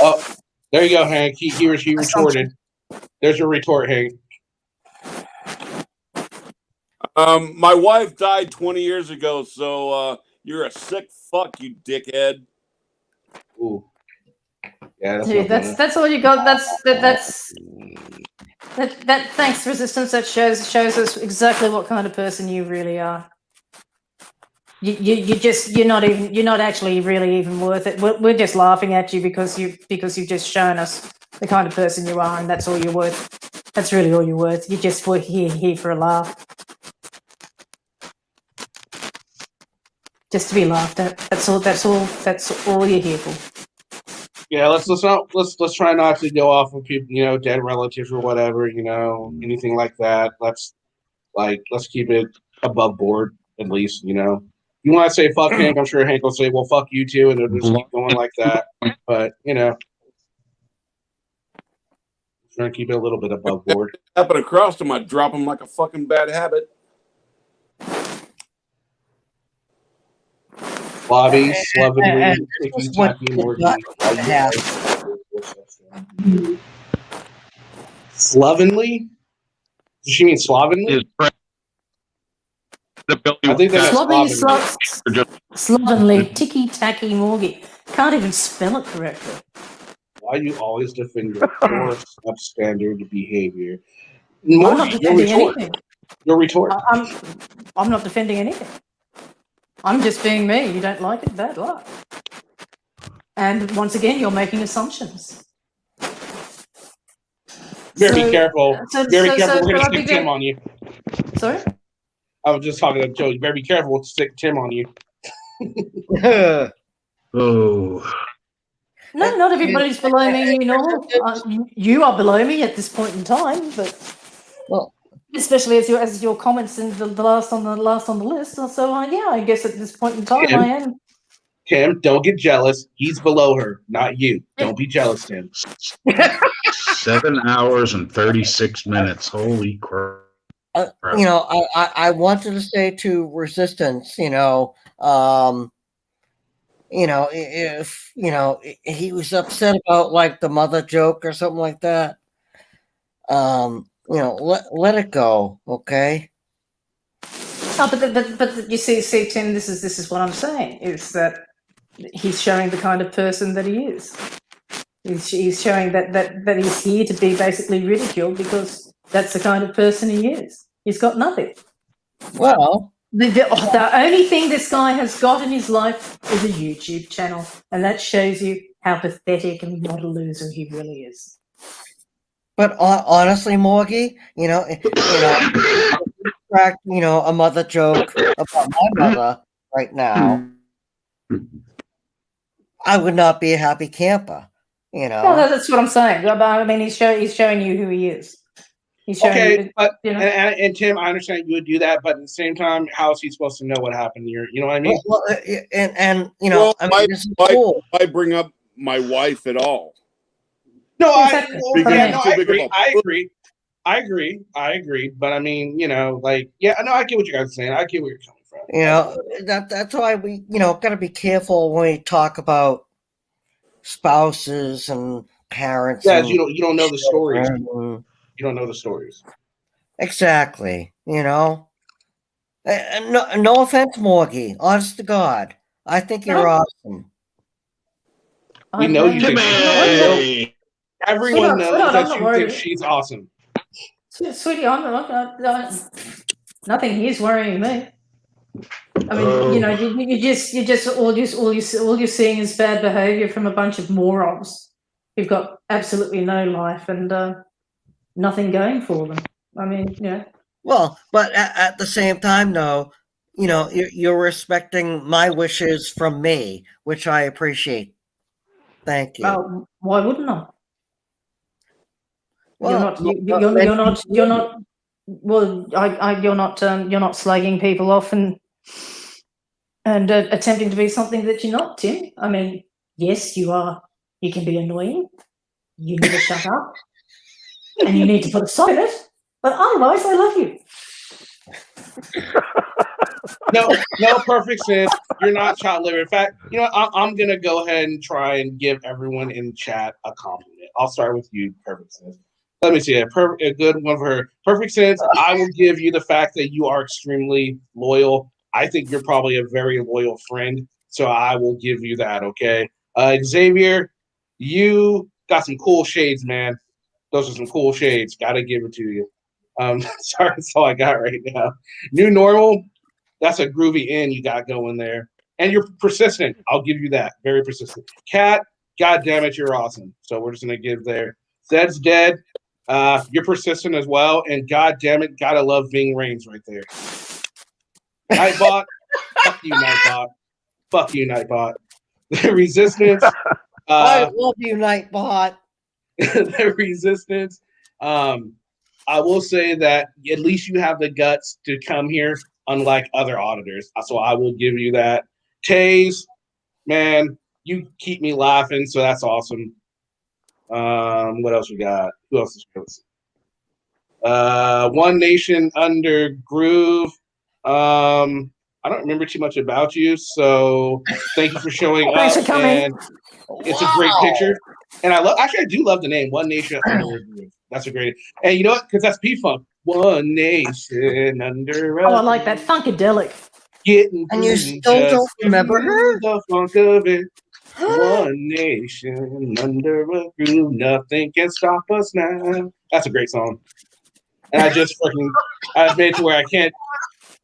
Oh, there you go, Hank. He retorted. There's your retort, Hank. My wife died 20 years ago, so you're a sick fuck, you dickhead. Ooh. Yeah, that's all you got. That thanks, Resistance. That shows us exactly what kind of person you really are. You're not actually really even worth it. We're just laughing at you because you've just shown us the kind of person you are, and that's all you're worth. That's really all you're worth. You just were here for a laugh. Just to be laughed at. That's all you're here for. Yeah, let's try not to go off of people, dead relatives or whatever, anything like that. Let's keep it above board at least, You want to say fuck Hank, I'm sure Hank will say, well, fuck you too, and it'll just keep going like that. But trying to keep it a little bit above board. Happen across him, I'd drop him like a fucking bad habit. Bobby, slovenly, slovenly? Does she mean slovenly? I think that's slovenly, ticky-tacky Morgie. Can't even spell it correctly. Why do you always defend your poor substandard behavior? I'm not defending anything. Your retort. I'm not defending anything. I'm just being me. You don't like it? Bad luck. And once again, you're making assumptions. Be careful. Very careful. We're going to stick Tim on you. Sorry? I was just talking to Joe. You better be careful. We'll stick Tim on you. Oh. No, not everybody's below me. You are below me at this point in time, but especially as your comments in the last on the list. So I guess at this point in time, I am. Tim, don't get jealous. He's below her, not you. Don't be jealous, Tim. 7 hours and 36 minutes. Holy crap. I wanted to say to Resistance, if he was upset about like the mother joke or something like that, let it go, okay? Oh, but you see, Tim, this is what I'm saying is that he's showing the kind of person that he is. He's showing that he's here to be basically ridiculed because That's the kind of person he is. He's got nothing. Well, the only thing this guy has got in his life is a YouTube channel, and that shows you how pathetic and what a loser he really is. but honestly, Morgie, crack, a mother joke about my mother right now, I would not be a happy camper. Well, that's what I'm saying. I mean, he's showing you who he is. He's showing Okay, you, but and Tim, I understand you would do that, but at the same time, how is he supposed to know what happened here? You know what I mean? Well, this is cool. I bring up my wife at all. No, I agree. But I mean, I get what you guys are saying. I get where you're coming from. That's why we, got to be careful when we talk about spouses and parents. Yeah, and you don't know the stories. children. You don't know the stories. Exactly. No offense, Morgie. Honest to God, I think you're awesome. We know you think everyone knows that you think she's she's awesome. Sweetie, nothing he's worrying me. I mean, you just all you're seeing is bad behavior from a bunch of morons who've got absolutely no life and nothing going for them. I mean, yeah. Well, but at the same time, though, you're respecting my wishes from me, which I appreciate. Thank you. Well, why wouldn't I? Well, you're not. Well, you're not slagging people off and attempting to be something that you're not, Tim. I mean, yes, you are. You can be annoying. You need to shut up, and you need to put a stop in it. But otherwise, I love you. No, perfect sense. You're not child labor. In fact, I'm gonna go ahead and try and give everyone in chat a compliment. I'll start with you, perfect sense. Let me see a good one for her. Perfect sense. I will give you the fact that you are extremely loyal. I think you're probably a very loyal friend, so I will give you that. Okay, Xavier, you got some cool shades, man. Those are some cool shades. Gotta give it to you. Sorry, that's all I got right now. New normal. That's a groovy in you got going there. And you're persistent. I'll give you that. Very persistent. Cat, God damn it, you're awesome. So we're just going to give there. Zed's dead. You're persistent as well. And God damn it, gotta love Ving Rhames right there. Nightbot. Fuck you, Nightbot. Fuck you, Nightbot. The Resistance. I love you, Nightbot. The Resistance. I will say that at least you have the guts to come here, unlike other auditors. So I will give you that. Taze, man, you keep me laughing, so that's awesome. What else we got? Who else is close? One Nation Under Groove. I don't remember too much about you, so thank you for showing up. Thanks for coming. And it's a great picture. And I do love the name One Nation Under Groove. That's a great. And you know what? Because that's P-Funk. One Nation Under. Oh, I like that Funkadelic. Getting and you still don't remember her? The funk of it. One nation under a groove, nothing can stop us now. That's a great song. And I've made to where I can't.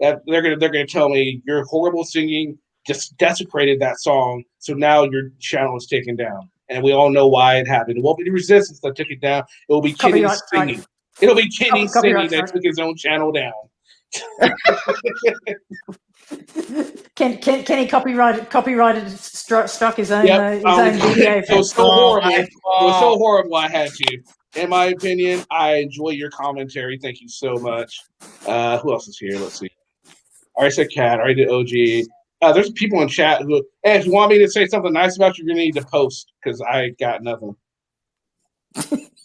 They're gonna tell me your horrible singing just desecrated that song. So now your channel is taken down, and we all know why it happened. It won't be the Resistance that took it down. It will be Kenny singing. It'll be Kenny singing that took his own channel down. Kenny copyrighted struck his own video. It was so horrible. It was so horrible. I had to. In my opinion, I enjoy your commentary. Thank you so much. Who else is here? Let's see. I already said Cat. I already did OG. There's people in chat who, hey, if you want me to say something nice about you, you're gonna need to post because I got nothing.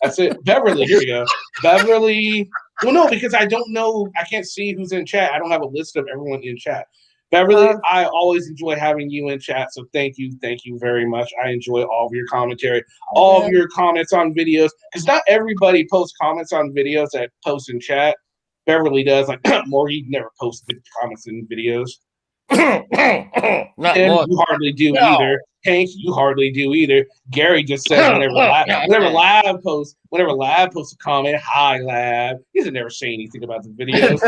That's it. Beverly, here we go. Beverly. Well, no, because I don't know. I can't see who's in chat. I don't have a list of everyone in chat. Beverly, I always enjoy having you in chat, so thank you very much. I enjoy all of your commentary, all of your comments on videos, because not everybody posts comments on videos that post in chat. Beverly does. Like, Morgie never posts comments in videos. Not Tim, much. you hardly do No. either. Hank, you hardly do either. Gary just says whenever Lab posts a comment, hi Lab. He doesn't never say anything about the videos.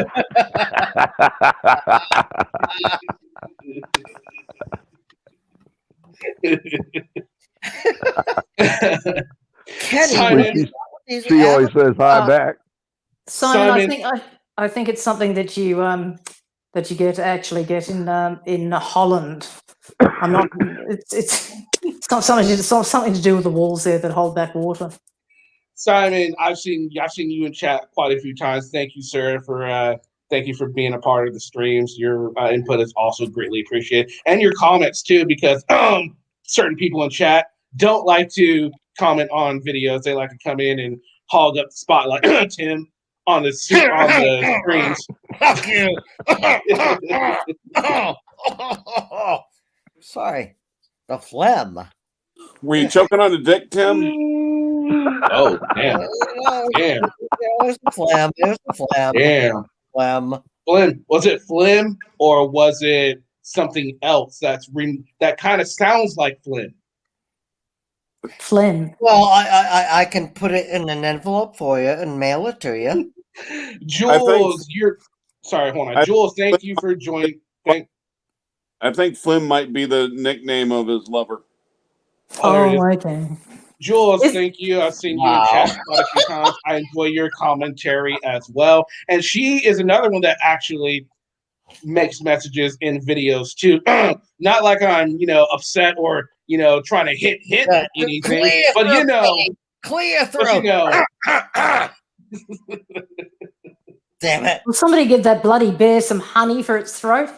Simon, she always says hi back. Simon, I think it's something that you get in Holland. I'm not. It's not something to do with the walls there that hold back water. Simon, I've seen you in chat quite a few times. Thank you, sir, thank you for being a part of the streams. Your input is also greatly appreciated, and your comments too, because certain people in chat don't like to comment on videos. They like to come in and hog up the spotlight. Tim on the screens. Fuck you. Sorry, the phlegm. Were you choking on the dick, Tim? Oh, damn. Damn. There's the phlegm. There's the phlegm. Damn. Phlegm. Phlegm. Was it phlegm or was it something else that kind of sounds like phlegm? Phlegm. Well, I can put it in an envelope for you and mail it to you. Jules, hold on. Jules, thank you for joining. I think Flim might be the nickname of his lover. Oh, okay. Jules, thank you. I've seen you in chat quite a few times. I enjoy your commentary as well. And she is another one that actually makes messages in videos too. Not like I'm, upset or, trying to hit anything. But clear throat. Damn it. Will somebody give that bloody bear some honey for its throat?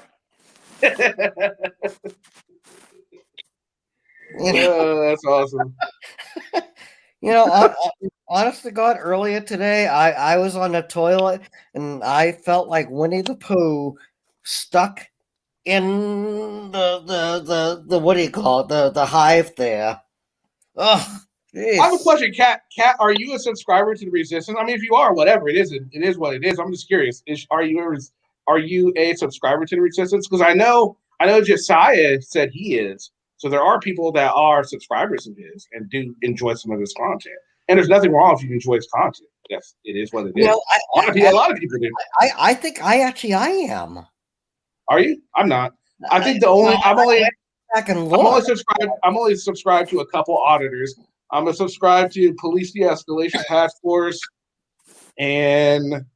That's awesome. Honest to God, earlier today, I was on the toilet and I felt like Winnie the Pooh stuck in the what do you call it? The hive there. Oh, geez. I have a question, Kat. Kat, are you a subscriber to the Resistance? I mean, if you are, whatever it is what it is. I'm just curious. Are you a subscriber to the Resistance? Because I know Josiah said he is. So there are people that are subscribers of his and do enjoy some of his content. And there's nothing wrong if you enjoy his content. Yes, it is what it is. A lot of people do. I think I am. Are you? I'm not. I think I'm only subscribed to a couple auditors. I'm subscribed to Police De-Escalation Task Force, and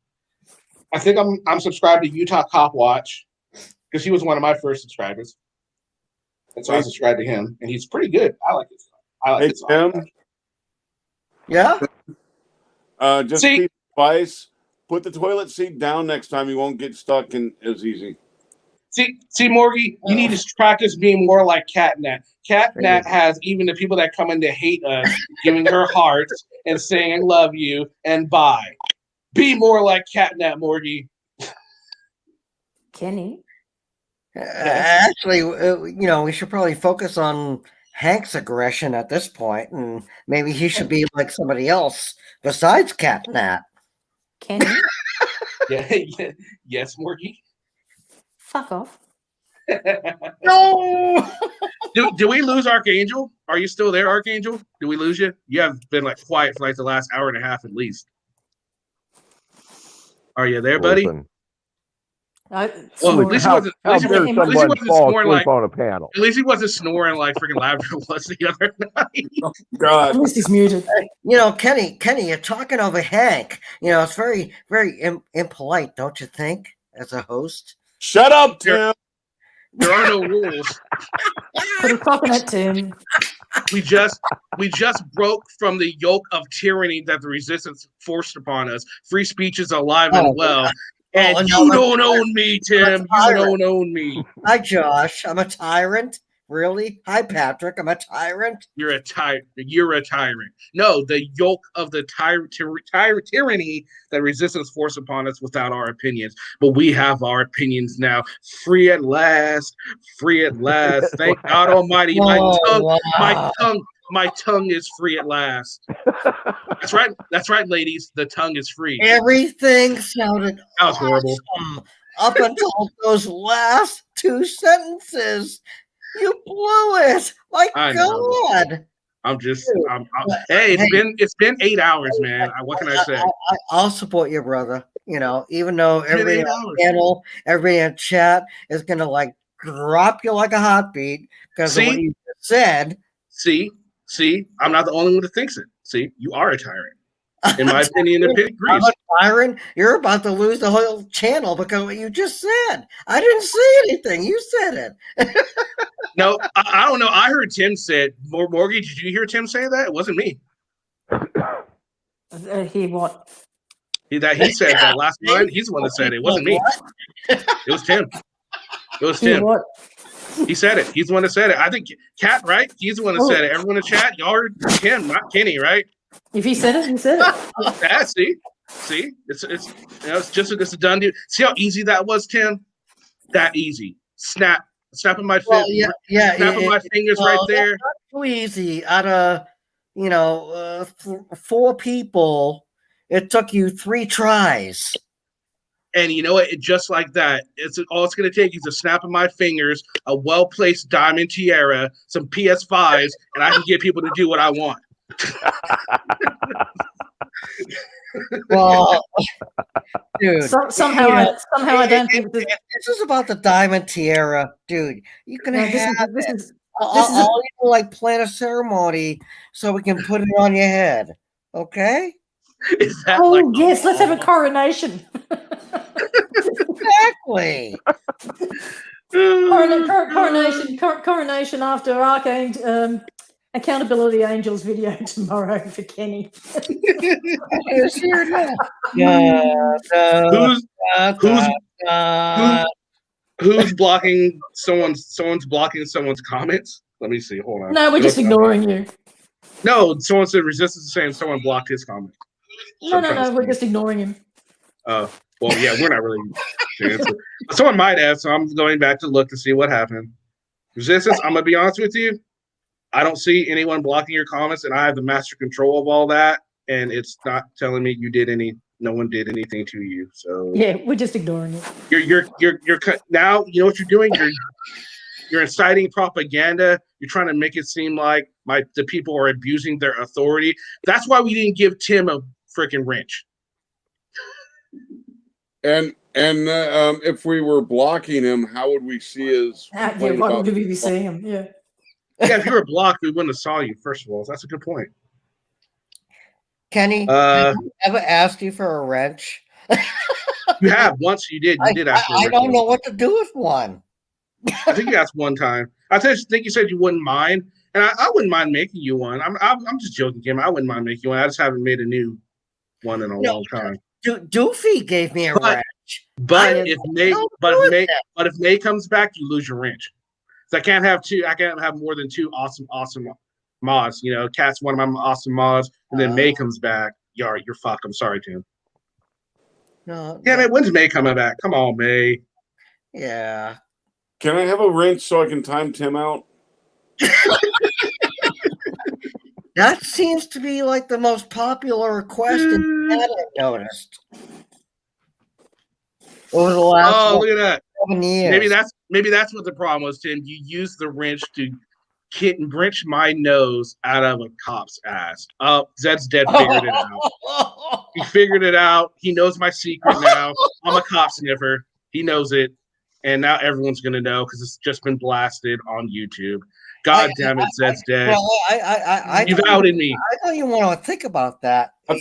I think I'm subscribed to Utah Cop Watch because he was one of my first subscribers. And so I subscribe to him, and he's pretty good. I like his stuff. Tim? Yeah? Just keep advice. Put the toilet seat down next time. You won't get stuck in as easy. See, Morgie, you need to practice being more like Catnat. Catnat has even the people that come in to hate us, giving her hearts and saying, I love you, and bye. Be more like Catnat, Morgie. Kenny? Actually, we should probably focus on Hank's aggression at this point, and maybe he should be like somebody else besides Catnat. Kenny? Yes, Morgie. Fuck off. No. Do we lose Archangel? Are you still there, Archangel? Do we lose you? You have been quiet for the last hour and a half at least. Are you there, buddy? Listen. At least he wasn't snoring on a panel. At least he wasn't snoring like freaking Lavender was the other night. Oh, God. At least he's muted. Kenny, you're talking over Hank. It's very, very impolite, don't you think, as a host? Shut up, Tim. There are no rules. Put a coconut, Tim. We just broke from the yoke of tyranny that the Resistance forced upon us. Free speech is alive and well. And you don't own me, Tim. You don't own me. Hi, Josh. I'm a tyrant. Really? Hi, Patrick. I'm a tyrant. You're a tyrant. No, the yoke of the tyranny that Resistance forced upon us without our opinions. But we have our opinions now. Free at last. Free at last. Thank God Almighty. My tongue is free at last. That's right. That's right, ladies. The tongue is free. Everything sounded that was horrible. Up until those last 2 sentences. You blew it. My I know. God. I'm just. Dude, Hey, hey, it's been 8 hours, man. What can I say? I'll support you, brother. You know, even though It's been everybody 8 on hours. the panel, everybody in chat is gonna like drop you like a heartbeat because of what See? you just said. See, I'm not the only one that thinks it. See, you are a tyrant. In my opinion, the pit I'm agrees. a tyrant. You're about to lose the whole channel because of what you just said. I didn't say anything. You said it. No, I don't know. I heard Tim said, Morgie, did you hear Tim say that? It wasn't me. He what? He said that last line. He's the one that said it. It wasn't me. It was Tim. It was He Tim. what? He said it. He's the one that said it. I think Kat, right? He's the one that said it. Everyone in chat, y'all heard Tim, not Kenny, right? If he said it, he said it. Yeah, see, it's it's a done deal. See how easy that was, Tim? That easy. Snapping my Well, snapping my fingers right there. Not too easy. Out of 4 people, it took you 3 tries. And you know what? Just like that, all it's going to take is a snap of my fingers, a well-placed diamond tiara, some PS5s, and I can get people to do what I want. Well, dude. Somehow I don't think this is about the diamond tiara, dude. You can have it. I'll even like plan a ceremony so we can put it on your head. Okay? Is that yes, let's have a coronation. Exactly. Coronation after Archangel Accountability Angels video tomorrow for Kenny. Who's blocking someone's blocking someone's comments? Let me see. Hold on. No, we're just ignoring you. No, someone said resistance is saying someone blocked his comment. No, we're just ignoring him. Well, yeah, we're not really to answer. Someone might have, so I'm going back to look to see what happened. Resistance, I'm gonna be honest with you. I don't see anyone blocking your comments, and I have the master control of all that, and it's not telling me no one did anything to you. So yeah, we're just ignoring it. You're now. You know what you're doing. You're inciting propaganda. You're trying to make it seem like the people are abusing their authority. That's why we didn't give Tim a freaking wrench. And if we were blocking him, how would we see his? Yeah, why would we be seeing him? Yeah. Yeah, if you were blocked, we wouldn't have saw you. First of all, that's a good point. Kenny, have I ever asked you for a wrench? You have once. You did. You did ask for a wrench. I don't know what to do with one. I think you asked one time. I think you said you wouldn't mind, and I wouldn't mind making you one. I'm just joking, Kim. I wouldn't mind making you one. I just haven't made a new one in a long time. Doofy gave me a wrench. But if May comes back, you lose your wrench. So I can't have two. I can't have more than 2 awesome mods. You know, Cat's one of my awesome mods, and then May comes back. You're fucked. I'm sorry, Tim. No. Man, when's May coming back? Come on, May. Yeah. Can I have a wrench so I can time Tim out? That seems to be like the most popular request in chat I've noticed. Over the last look at that. 7 years. Maybe that's what the problem was, Tim. You used the wrench to wrench my nose out of a cop's ass. Zed's dead figured it out. He figured it out. He knows my secret now. I'm a cop sniffer. He knows it. And now everyone's going to know because it's just been blasted on YouTube. God damn it, Zed's dead. Well, You've outed me. I don't even want to think about that. The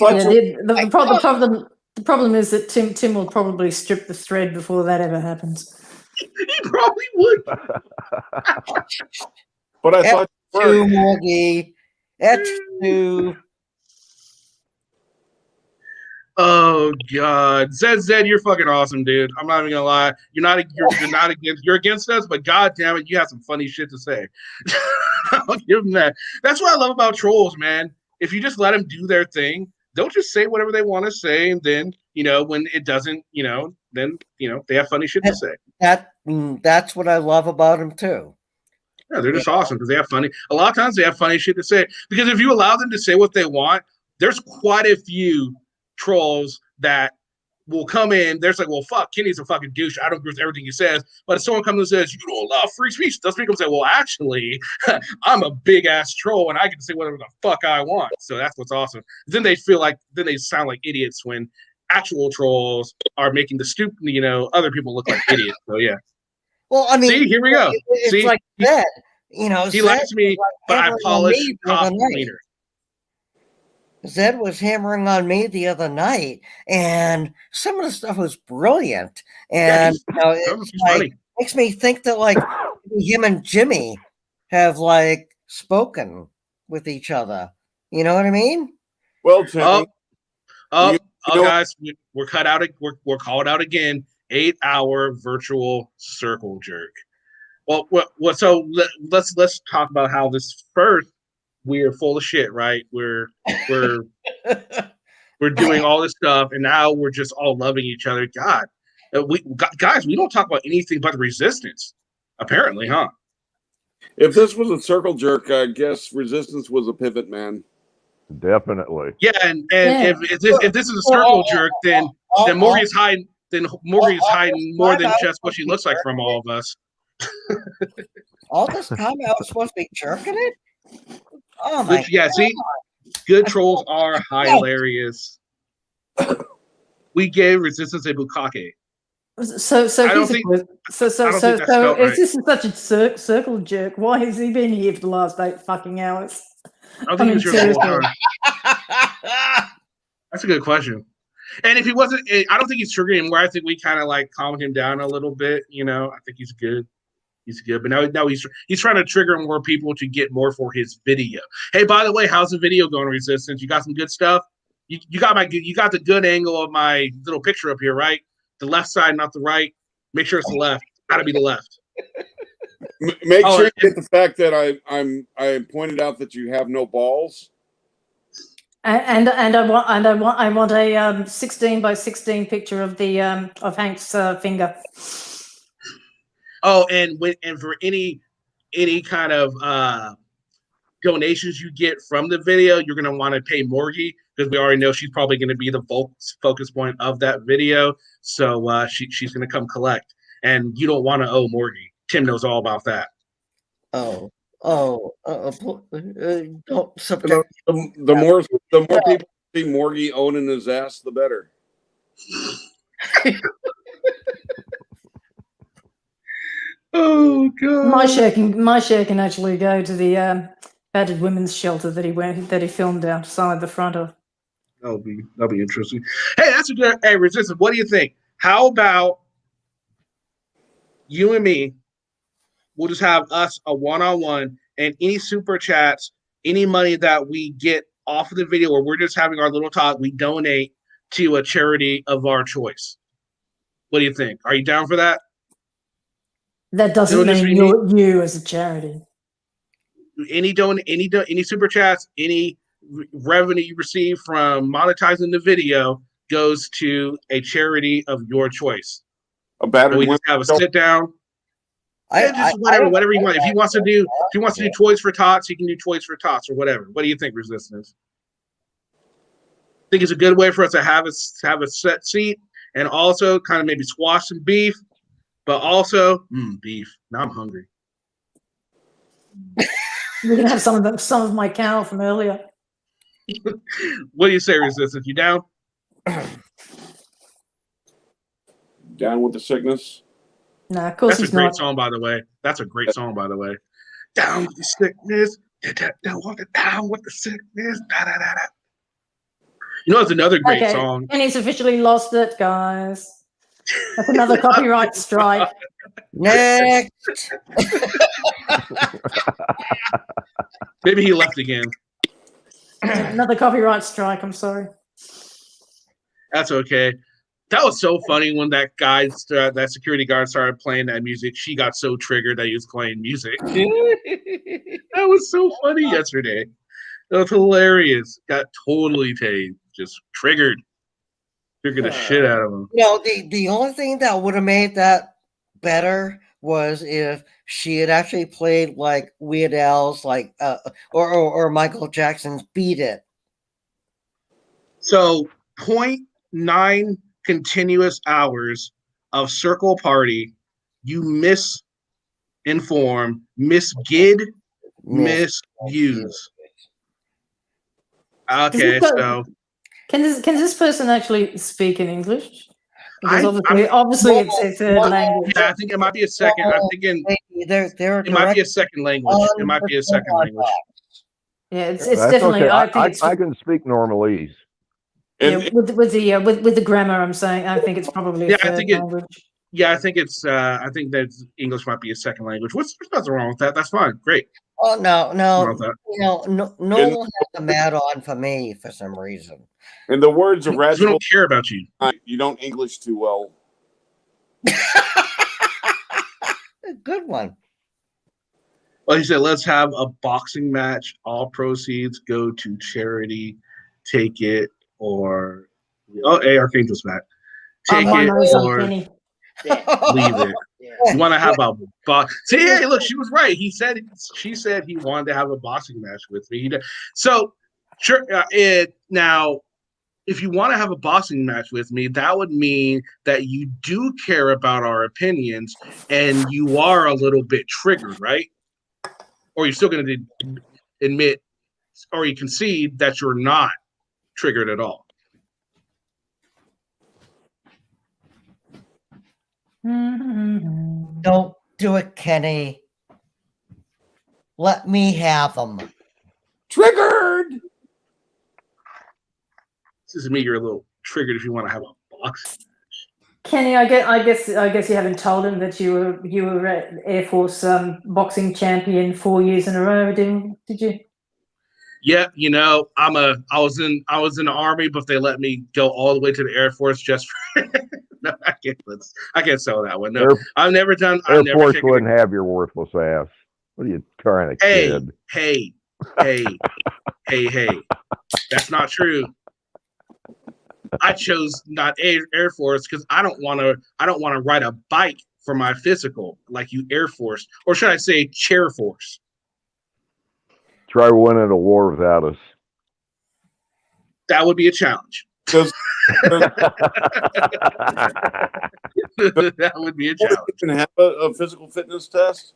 problem is that Tim will probably strip the thread before that ever happens. He probably would. But I thought Morgie. X2. Oh God, Zed, you're fucking awesome, dude. I'm not even gonna lie. You're not against. You're against us, but God damn it, you have some funny shit to say. I'll give them that. That's what I love about trolls, man. If you just let them do their thing, they'll just say whatever they want to say, and then when it doesn't, then they have funny shit to say. That's what I love about them too. Yeah, they're just awesome because they have funny. A lot of times they have funny shit to say because if you allow them to say what they want, there's quite a few trolls that will come in. There's like, well, fuck, Kenny's a fucking douche. I don't agree with everything he says. But if someone comes and says, you don't allow free speech, those people say, well, actually, I'm a big ass troll and I can say whatever the fuck I want. So that's what's awesome. Then they sound like idiots when actual trolls are making the stupid, other people look like idiots. So yeah. Well, I mean, see, here we go. It's See, like that. He likes me, but I polish coffee cleaner. Zed was hammering on me the other night, and some of the stuff was brilliant. And it's like makes me think that like him and Jimmy have like spoken with each other. You know what I mean? Well, Timmy, guys, we're cut out. We're called out again. 8-hour virtual circle jerk. Well, so let's talk about how this first we're full of shit, right? We're doing all this stuff, and now we're just all loving each other. God, we don't talk about anything but the resistance, apparently, huh? If this was a circle jerk, I guess resistance was a pivot man. Definitely. Yeah, and if this is a circle jerk, then Morgan's hiding. Then Morgan's hiding more than just what she looks like from all of us. All this time I was supposed to be jerking it. Oh my! Yeah, see, good trolls are hilarious. We gave resistance a bukkake. So is this such a circle jerk? Why has he been here for the last 8 fucking hours? I think he's here the whole time. That's a good question. And if he wasn't, I don't think he's triggering him. Where I think we kind of like calmed him down a little bit. I think he's good. He's good, but now he's trying to trigger more people to get more for his video. Hey, by the way, how's the video going, Resistance? You got some good stuff. You got the good angle of my little picture up here, right? The left side, not the right. Make sure it's the left. Got to be the left. Make sure you get the fact that I pointed out that you have no balls. And I want a 16 by 16 picture of the of Hank's finger. Oh, and for any kind of donations you get from the video, you're gonna want to pay Morgie because we already know she's probably gonna be the focus point of that video. So she's gonna come collect, and you don't want to owe Morgie. Tim knows all about that. Don't the more people see Morgie owning his ass, the better. Oh god! My share can actually go to the battered women's shelter that he filmed outside the front of. That'll be interesting. Hey, that's a good. Hey, Resistance, what do you think? How about you and me? We'll just have us a one-on-one, and any super chats, any money that we get off of the video, or we're just having our little talk, we donate to a charity of our choice. What do you think? Are you down for that? That doesn't mean you as a charity. Any super chats, any revenue you receive from monetizing the video goes to a charity of your choice. We just have a sit down. Whatever you want. If he wants to do Toys for Tots, he can do Toys for Tots or whatever. What do you think, Resistance? I think it's a good way for us to have a set seat and also kind of maybe squash some beef. But also, beef. Now I'm hungry. We can have some of my cow from earlier. What do you say, Resistance? You down? Down with the sickness? Nah, of course That's a great song, by the way. Down with the sickness. Down with the sickness. Da, da, da, da. You know, it's another great song. And he's officially lost it, guys. That's another copyright strike. Next. Maybe he left again. Another copyright strike. I'm sorry. That's okay. That was so funny when that security guard started playing that music. She got so triggered that he was playing music. That was so funny yesterday. That was hilarious. Got totally just triggered. Triggered the shit out of him. The only thing that would have made that better was if she had actually played like Weird Al's or Michael Jackson's "Beat It." So 0.9 continuous hours of circle party, you misinform, misguide, misuse. Okay, so can this person actually speak in English? Because I'm obviously it's third language. Yeah, I think it might be a second. I'm thinking it might be a second language. It might be a second language. Yeah, it's That's definitely. okay. I think it's. I can speak normalese. Yeah, with the grammar, I'm saying I think it's probably a third language. Yeah, I think it's. I think that English might be a second language. There's nothing wrong with that. That's fine. Great. Oh no, no one has a mad on for me for some reason. In the words of We Rational, don't care about you. You don't English too well. Good one. Well, he said, let's have a boxing match. All proceeds go to charity. Take it or Archangel's back. Take it or leave it. You want to have a box? See, hey, look, she was right. She said he wanted to have a boxing match with me. So, sure. Now, if you want to have a boxing match with me, that would mean that you do care about our opinions and you are a little bit triggered, right? Or you're still going to admit or you concede that you're not triggered at all. Don't do it, Kenny. Let me have them. Triggered. This is me. You're a little triggered if you want to have a box. Kenny, I guess you haven't told him that you were Air Force boxing champion 4 years in a row, did you? Yeah, I was in the Army, but they let me go all the way to the Air Force just for. No, I can't sell that one. No, I've never done. Air Force wouldn't have your worthless ass. What are you trying to kid? Hey! That's not true. I chose not Air Force because I don't want to ride a bike for my physical like you Air Force, or should I say Chair Force? Try winning a war without us. That would be a challenge. That would be a challenge. Can have a physical fitness test.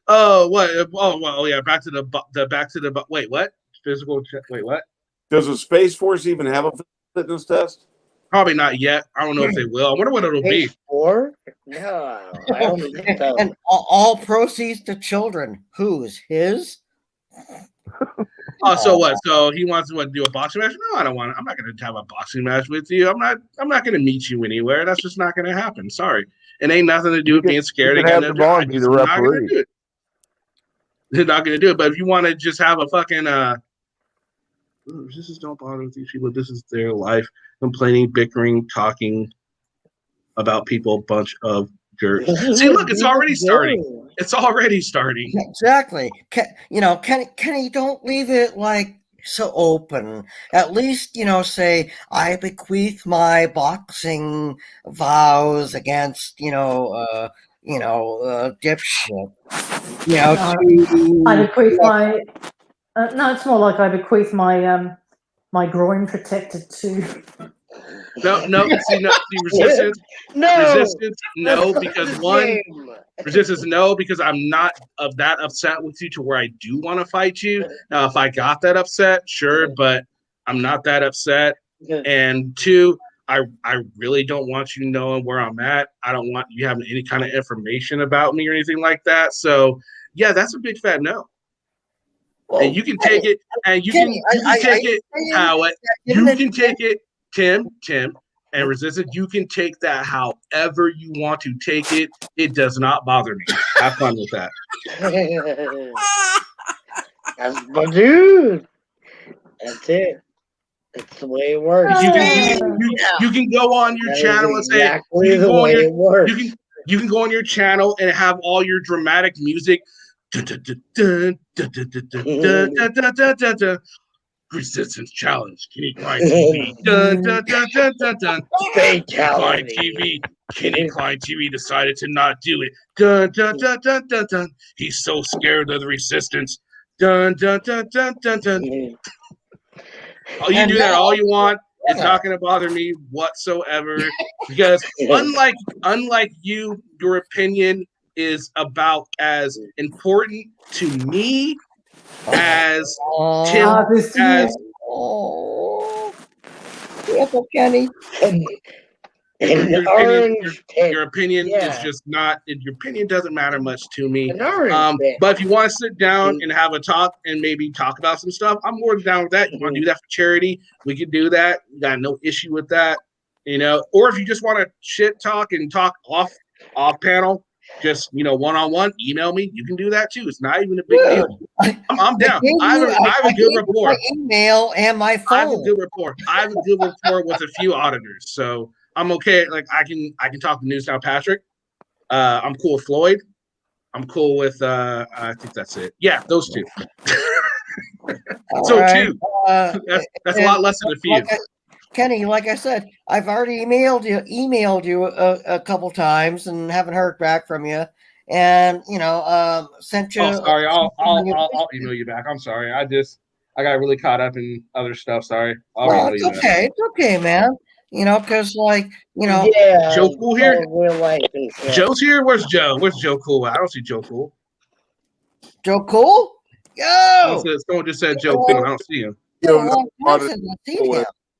Oh, what? Oh, well, yeah. Back to the wait, what? Wait, what? Does the Space Force even have a fitness test? Probably not yet. I don't know if they will. I wonder what it'll be. Or no, I don't think so. And all proceeds to children. Whose? His? Oh, so what? So he wants to do a boxing match? No, I don't want. I'm not going to have a boxing match with you. I'm not going to meet you anywhere. That's just not going to happen. Sorry. It ain't nothing to do with being scared. Have the bond be the referee. They're not going to do it. But if you want to just have a fucking this is don't bother with these people. This is their life. Complaining, bickering, talking about people. Bunch of dirt. See, look, it's already starting. It's already starting. Exactly. Kenny, don't leave it like so open. At least, say, I bequeath my boxing vows against, dipshit. I bequeath my. No, it's more like I bequeath my my groin protector to. No. See, resistance. No. Resistance. No, because one. Resistance. No, because I'm not that upset with you to where I do want to fight you. Now, if I got that upset, sure, but I'm not that upset. And two, I really don't want you knowing where I'm at. I don't want you having any kind of information about me or anything like that. So, yeah, that's a big fat no. And you can take it, and you can take it, Howard. You can take it, Tim, and Resistance. You can take that however you want to take it. It does not bother me. Have fun with that. That's my dude. That's it. That's the way it works. You can go on your channel and say exactly the way it works. You can go on your channel and have all your dramatic music. Resistance challenge. Kenny Klein TV. Klein TV. Kenny Klein TV decided to not do it. He's so scared of the resistance. Oh, you can do that all you want. It's not going to bother me whatsoever because unlike you, your opinion is about as important to me as Tim as. Oh, careful, Kenny. Your opinion is just not. Your opinion doesn't matter much to me. But if you want to sit down and have a talk and maybe talk about some stuff, I'm more than down with that. You want to do that for charity? We can do that. Got no issue with that. Or if you just want to shit talk and talk off panel, just one-on-one, email me. You can do that too. It's not even a big deal. I'm down. I have a good rapport. My email and my phone. I have a good rapport. With a few auditors, so I'm okay. Like I can talk to News Now Patrick. I'm cool with Floyd. I'm cool with I think that's it. Yeah, those two. So right. two. That's a lot less than a few. Kenny, like I said, I've already emailed you a couple times and haven't heard back from you. And sent you. Oh, sorry. I'll email you back. I'm sorry. I got really caught up in other stuff. Sorry. It's okay. It's okay, man. Because Joe Cool here. Joe's here. Where's Joe? Where's Joe Cool? I don't see Joe Cool. Joe Cool? Yo! Someone just said Joe Cool. I don't see him.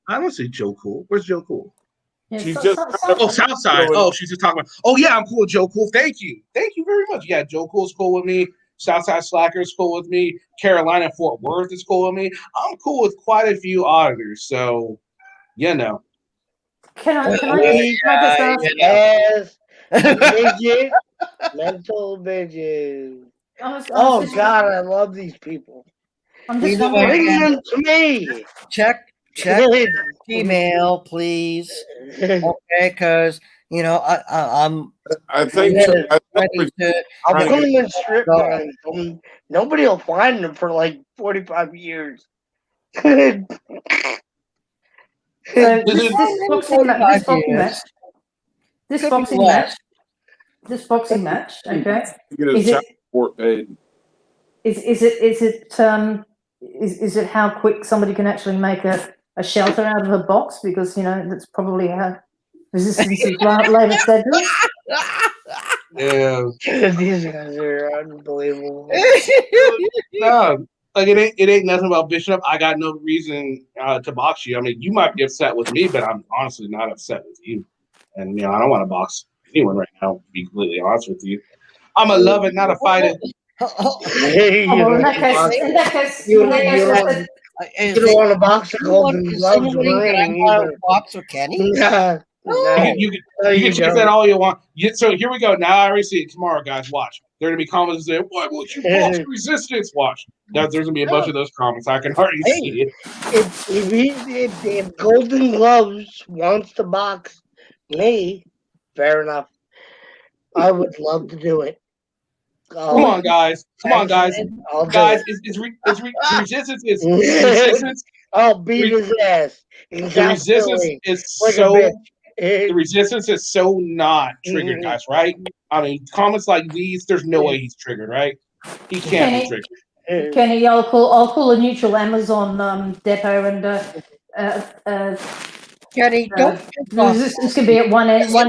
I don't see Joe Cool. Where's Joe Cool? Yeah, she's Southside. Oh, she's just talking about. Oh yeah, I'm cool with Joe Cool. Thank you very much. Yeah, Joe Cool's cool with me. Southside Slacker is cool with me. Carolina Fort Worth is cool with me. I'm cool with quite a few auditors. So, Can I just ask? Yes. Midget. Mental bitches. God, I love these people. I'm just bring them to me. Check email, please. Okay, because I'm. I think I'll put them in strip mines. Nobody will find them for like 45 years. So this boxing match, okay? Is it how quick somebody can actually make a shelter out of a box? Because that's probably how resistance is later said. Yeah, these guys are unbelievable. No, like it ain't nothing about Bishop. I got no reason to box you. I mean, you might be upset with me, but I'm honestly not upset with you. And I don't want to box anyone right now. To be completely honest with you, I'm a lover, not a fighter. In that case, you don't want to box a Golden Gloves ring either. Box with Kenny? You can check that all you want. So here we go. Now I already see it. Tomorrow, guys, watch. There are gonna be comments that say, "Why won't you box resistance?" Watch. There's gonna be a bunch of those comments. I can already see it. If Golden Gloves wants to box me, fair enough. I would love to do it. Come on, guys. Guys, resistance is resistance. I'll beat his ass. The resistance is so not triggered, guys, right? I mean, comments like these, there's no way he's triggered, right? He can't be triggered. Kenny, I'll call a neutral Amazon depot and Kenny, don't the resistance can be at one end of the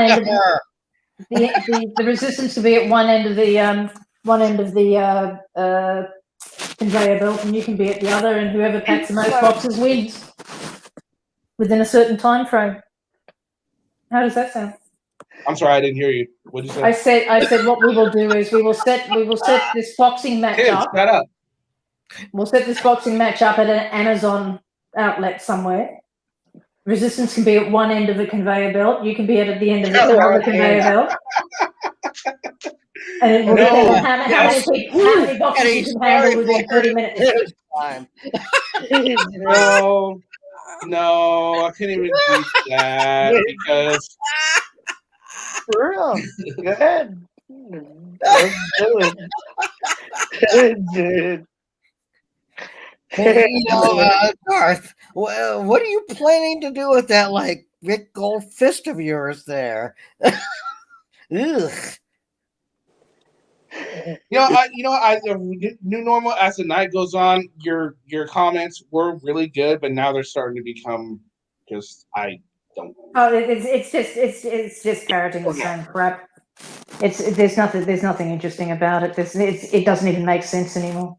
resistance can be at one end of the conveyor belt, and you can be at the other, and whoever packs the most boxes wins within a certain time frame. How does that sound? I'm sorry, I didn't hear you. What did you say? I said what we will do is we will set this boxing match up. Shut up. We'll set this boxing match up at an Amazon outlet somewhere. Resistance can be at one end of the conveyor belt. You can be at the end of the conveyor belt. And it will depend on how many boxes you can handle within 30 minutes. No, I can't even do that because. For real. Go ahead. Let's do it. Dude. Garth, what are you planning to do with that, like, big gold fist of yours there? Ugh. New normal. As the night goes on, your comments were really good, but now they're starting to become Just I don't. Oh, it's just parroting the same crap. There's nothing interesting about it. It doesn't even make sense anymore.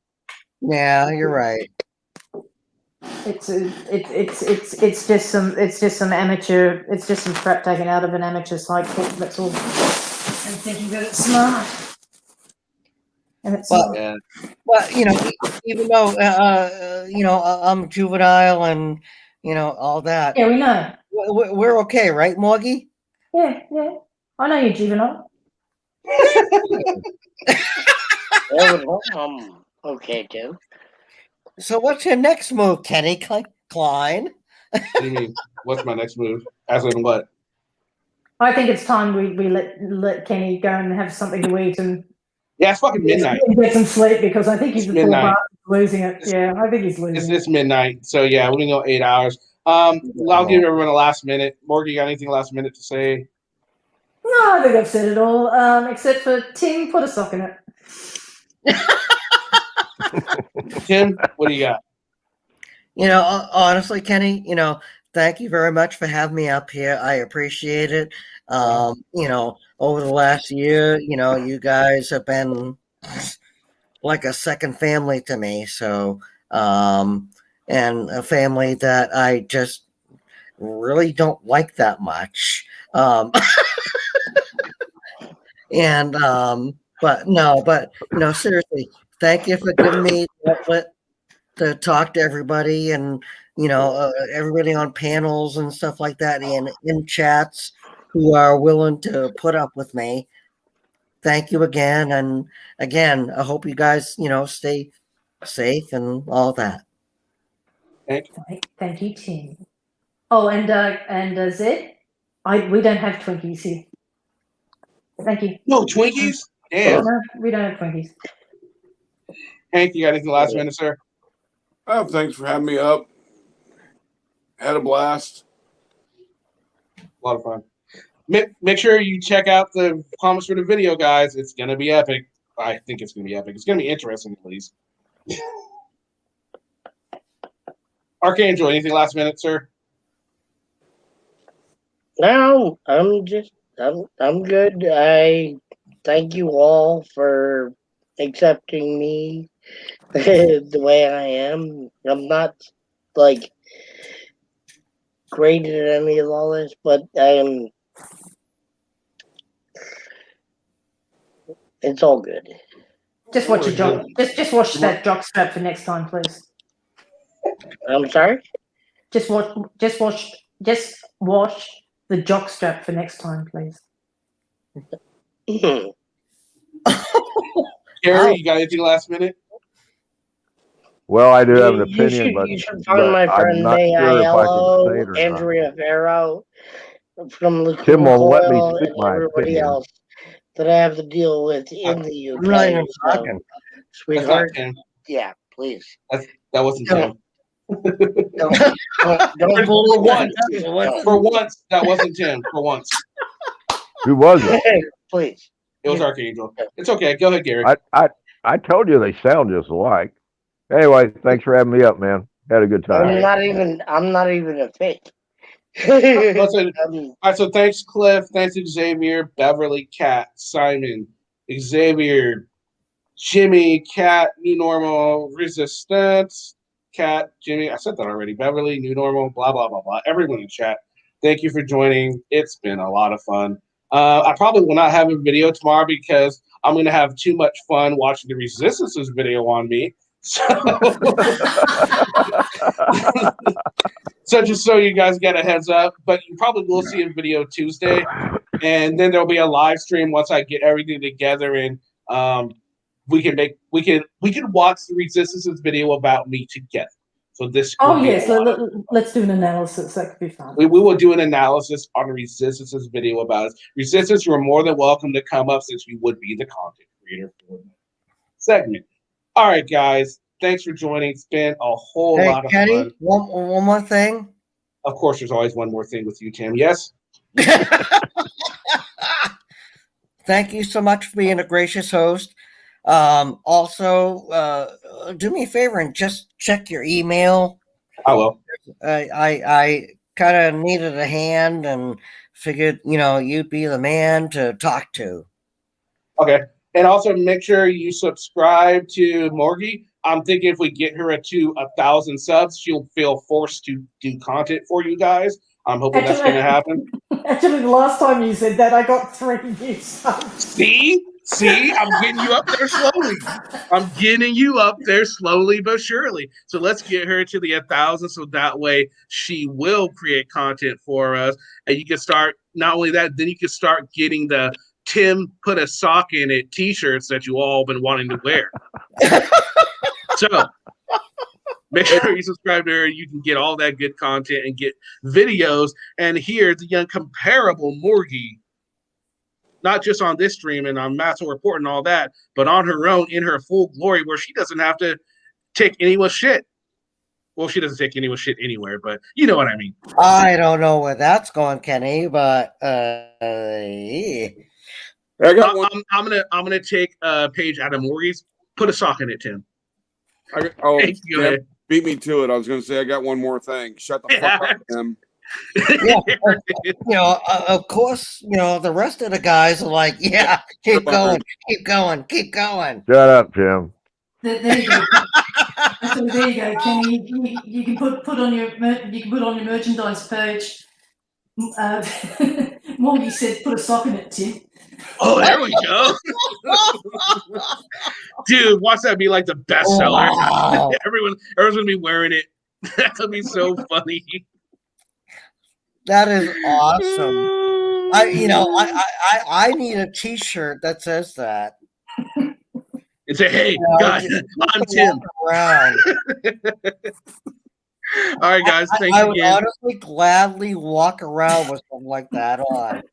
Yeah, you're right. It's just some amateur. It's just some crap taken out of an amateur side book. That's all. And thinking that it's smart. And it's Well, not. well, even though I'm juvenile and all that. Yeah, we know. We're okay, right, Morgie? Yeah. I know you're juvenile. Okay, too. So what's your next move, Kenny Klein? What do you mean? What's my next move? As in what? I think it's time we let Kenny go and have something to eat and yeah, it's fucking midnight. Get some sleep because I think he's It's the poor midnight. bastard losing it. Yeah, I think he's losing It's midnight. So yeah, we're gonna go 8 hours. I'll give everyone a last minute. Morgan, you got anything last minute to say? No, I think I've said it all. Except for Tim, put a sock in it. Tim, what do you got? Honestly, Kenny, thank you very much for having me up here. I appreciate it. Over the last year, you guys have been like a second family to me. So, and a family that I just really don't like that much. But seriously, thank you for giving me the outlet to talk to everybody and everybody on panels and stuff like that and in chats who are willing to put up with me. Thank you again, and again, I hope you guys stay safe and all that. Thank you, Tim. Oh, and Zed, we don't have Twinkies here. Thank you. No Twinkies? Damn. No, we don't have Twinkies. Hank, you got anything last minute, sir? Oh, thanks for having me up. Had a blast. A lot of fun. Make sure you check out the comments for the video, guys. It's gonna be epic. I think it's gonna be epic. It's gonna be interesting, at least. Archangel, anything last minute, sir? No, I'm good. I thank you all for accepting me the way I am. I'm not like great at any of all this, but it's all good. Just watch your jock. Just watch that jock strap for next time, please. I'm sorry. Just watch the jock strap for next time, please. Gary, you got anything last minute? Well, I do have an opinion, you should find my but friend I'm not sure if I can say it or not. Andrea Farrow from the Tim won't let me Coil, speak and my everybody opinion. else that I have to deal with in the UK. not even So, talking. sweetheart, Tim. yeah, please. That wasn't Tim. Don't For once, that wasn't Tim. For once, Who was it? Please. It was Archangel. It's okay. Go ahead, Gary. I told you they sound just alike. Anyway, thanks for having me up, man. Had a good time. I'm not even a fake. Listen, all right, so thanks, Cliff. Thanks, Xavier, Beverly, Kat, Simon, Xavier, Jimmy, Kat, New Normal, Resistance, Kat, Jimmy. I said that already. Beverly, New Normal, blah, blah, blah, blah. Everyone in chat. Thank you for joining. It's been a lot of fun. I probably will not have a video tomorrow because I'm going to have too much fun watching the Resistance's video on me. So, so just so you guys get a heads up, but you probably will see a video Tuesday, and then there'll be a live stream once I get everything together, and we can watch the Resistance's video about me together. So this. Oh yes, let's do an analysis. That could be fun. We will do an analysis on the Resistance's video about it. Resistance, you are more than welcome to come up since you would be the content creator for the segment. All right, guys. Thanks for joining. It's been a whole lot of Kenny, fun. One more thing. Of course, there's always one more thing with you, Tim. Yes? Thank you so much for being a gracious host. Also, do me a favor and just check your email. I will. I kind of needed a hand and figured, you'd be the man to talk to. Okay. And also make sure you subscribe to Morgie. I'm thinking if we get her to 1,000 subs, she'll feel forced to do content for you guys. I'm hoping that's going to happen. Actually, the last time you said that, I got 3 new subs. See, I'm getting you up there slowly. I'm getting you up there slowly but surely. So let's get her to the 1,000, so that way she will create content for us, and you can start. Not only that, then you can start getting the Tim put a sock in it T-shirts that you all been wanting to wear. So make sure you subscribe to her. You can get all that good content and get videos and hear the incomparable Morgie. Not just on this stream and on Matt's Report and all that, but on her own in her full glory, where she doesn't have to take anyone's shit. Well, she doesn't take anyone's shit anywhere, but you know what I mean. I don't know where that's going, Kenny, but I'm gonna take a page out of Morgie's. Put a sock in it, Tim. Tim, beat me to it. I was going to say I got one more thing. Shut the fuck up, Tim. Of course, the rest of the guys are like, yeah, keep going. Shut up, Tim. There you go. So there you go, Kenny. You can put on your merchandise page. Morgie said, "Put a sock in it, Tim." Oh, there we go. Dude, watch that be like the bestseller. Wow. Everyone's gonna be wearing it. That could be so funny. That is awesome. I need a T-shirt that says that. And say, "Hey, guys, I'm Tim." Around. All right, guys. Thanks I would again. honestly gladly walk around with something like that on.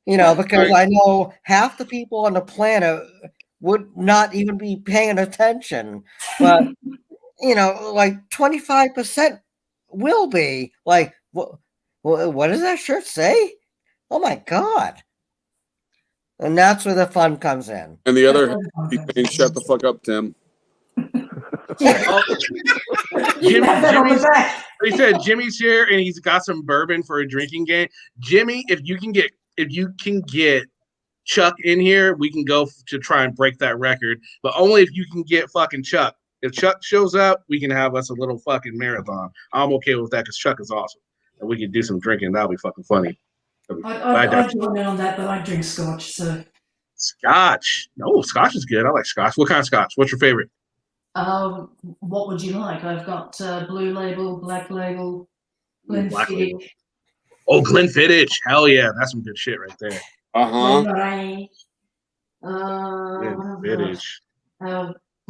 Because I know half the people on the planet would not even be paying attention, but like 25% will be. Like, what does that shirt say? Oh my God! And that's where the fun comes in. And the other, shut the fuck up, Tim. He said Jimmy's here and he's got some bourbon for a drinking game. Jimmy, if you can get Chuck in here, we can go to try and break that record. But only if you can get fucking Chuck. If Chuck shows up, we can have us a little fucking marathon. I'm okay with that because Chuck is awesome. And we can do some drinking. That'll be fucking funny. I join in on that, but I drink scotch, so. Scotch. No, scotch is good. I like scotch. What kind of scotch? What's your favorite? What would you like? I've got Blue Label, Black Label, Glenfiddich. Oh, Glenfiddich. Hell yeah. That's some good shit right there. Glenfiddich.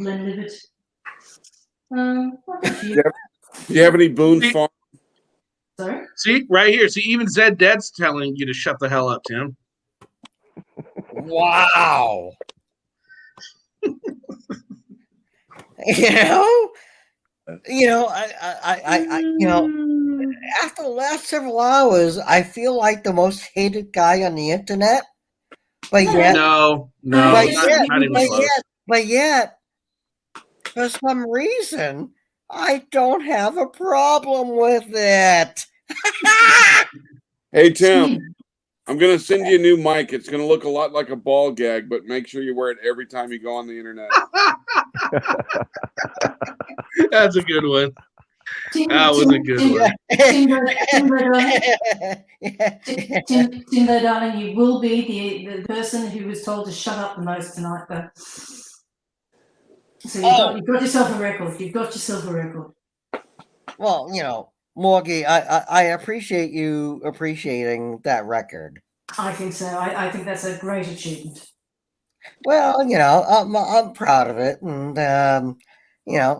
Glenlivet. Do you have any Boone's Farm? Sorry? See, right here. See, even Zed Dead's telling you to shut the hell up, Tim. Wow. After the last several hours, I feel like the most hated guy on the internet. But yet, but yet, for some reason, I don't have a problem with it. Hey, Tim, I'm going to send you a new mic. It's going to look a lot like a ball gag, but make sure you wear it every time you go on the internet. That's a good one. That was a good one. Timbo, darling, you will be the person who was told to shut up the most tonight, though. So you've got yourself a record. You've got yourself a record. Well, Morgie, I appreciate you appreciating that record. I think so. I think that's a great achievement. Well, I'm proud of it, and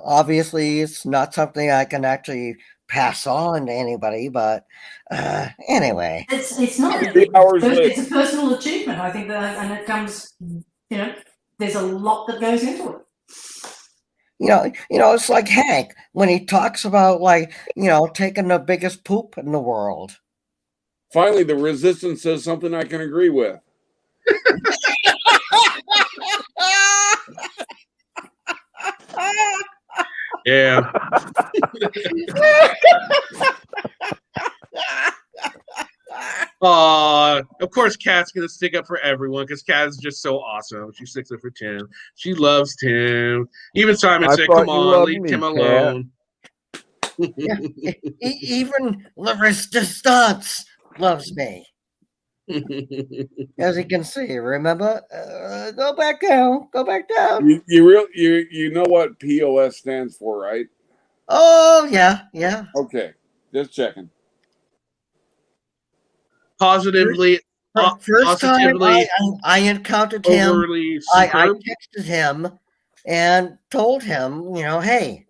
obviously it's not something I can actually pass on to anybody, but anyway, it's not. It's a personal achievement. I think that, and it comes, there's a lot that goes into it. It's like Hank when he talks about taking the biggest poop in the world. Finally, the resistance says something I can agree with. Yeah. Of course, Kat's gonna stick up for everyone because Kat is just so awesome. She sticks up for Tim. She loves Tim. Even Simon I said, thought "Come you on, loved leave me, Tim Kat. alone." Yeah, even La Resistance loves me. As you can see, remember? Go back down. Go back down. You know what POS stands for, right? Oh yeah. Okay, just checking. Positively, First time I encountered him, overly I superb. texted him and told him, hey,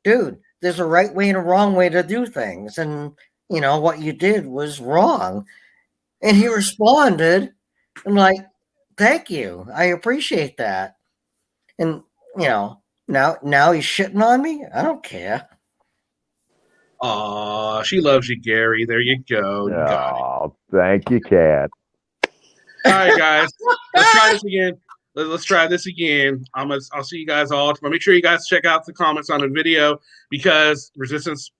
dude, there's a right way and a wrong way to do things, and what you did was wrong. And he responded, I'm like, thank you, I appreciate that. And now he's shitting on me. I don't care. Aw, she loves you, Gary. There you go. You got it. Oh, thank you, Kat. All right, guys. Let's try this again. Let's try this again. I'll see you guys all tomorrow. Make sure you guys check out the comments on the video because Resistance's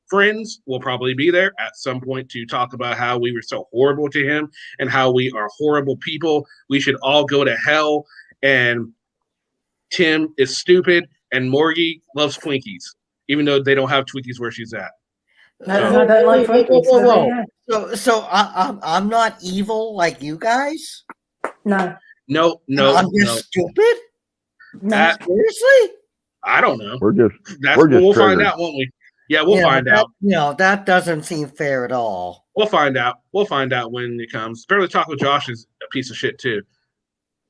friends will probably be there at some point to talk about how we were so horrible to him and how we are horrible people. We should all go to hell. And Tim is stupid. And Morgie loves Twinkies, even though they don't have Twinkies where she's at. No, I don't like Twinkies. Whoa. So I'm not evil like you guys? No. No. I'm just stupid? No. Seriously? I don't know. We're just we'll find triggered. out, won't we? Yeah, we'll find out. That doesn't seem fair at all. We'll find out. We'll find out when it comes. Apparently, Taco Josh is a piece of shit too.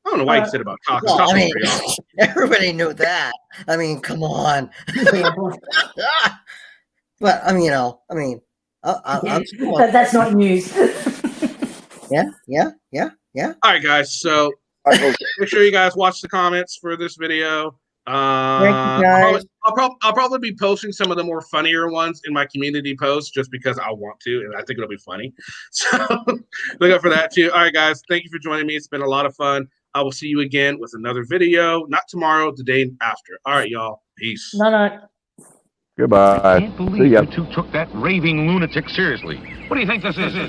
I don't know why you said about Taco. Well, Taco's pretty awesome. Everybody knew that. I mean, come on. But I'm that's not news. Yeah. All right, guys. So make sure you guys watch the comments for this video. Thank you, guys. I'll probably be posting some of the more funnier ones in my community posts just because I want to, and I think it'll be funny. So look out for that too. All right, guys. Thank you for joining me. It's been a lot of fun. I will see you again with another video. Not tomorrow, the day after. All right, y'all. Peace. No. Goodbye. I can't believe you two took that raving lunatic seriously. What do you think this is?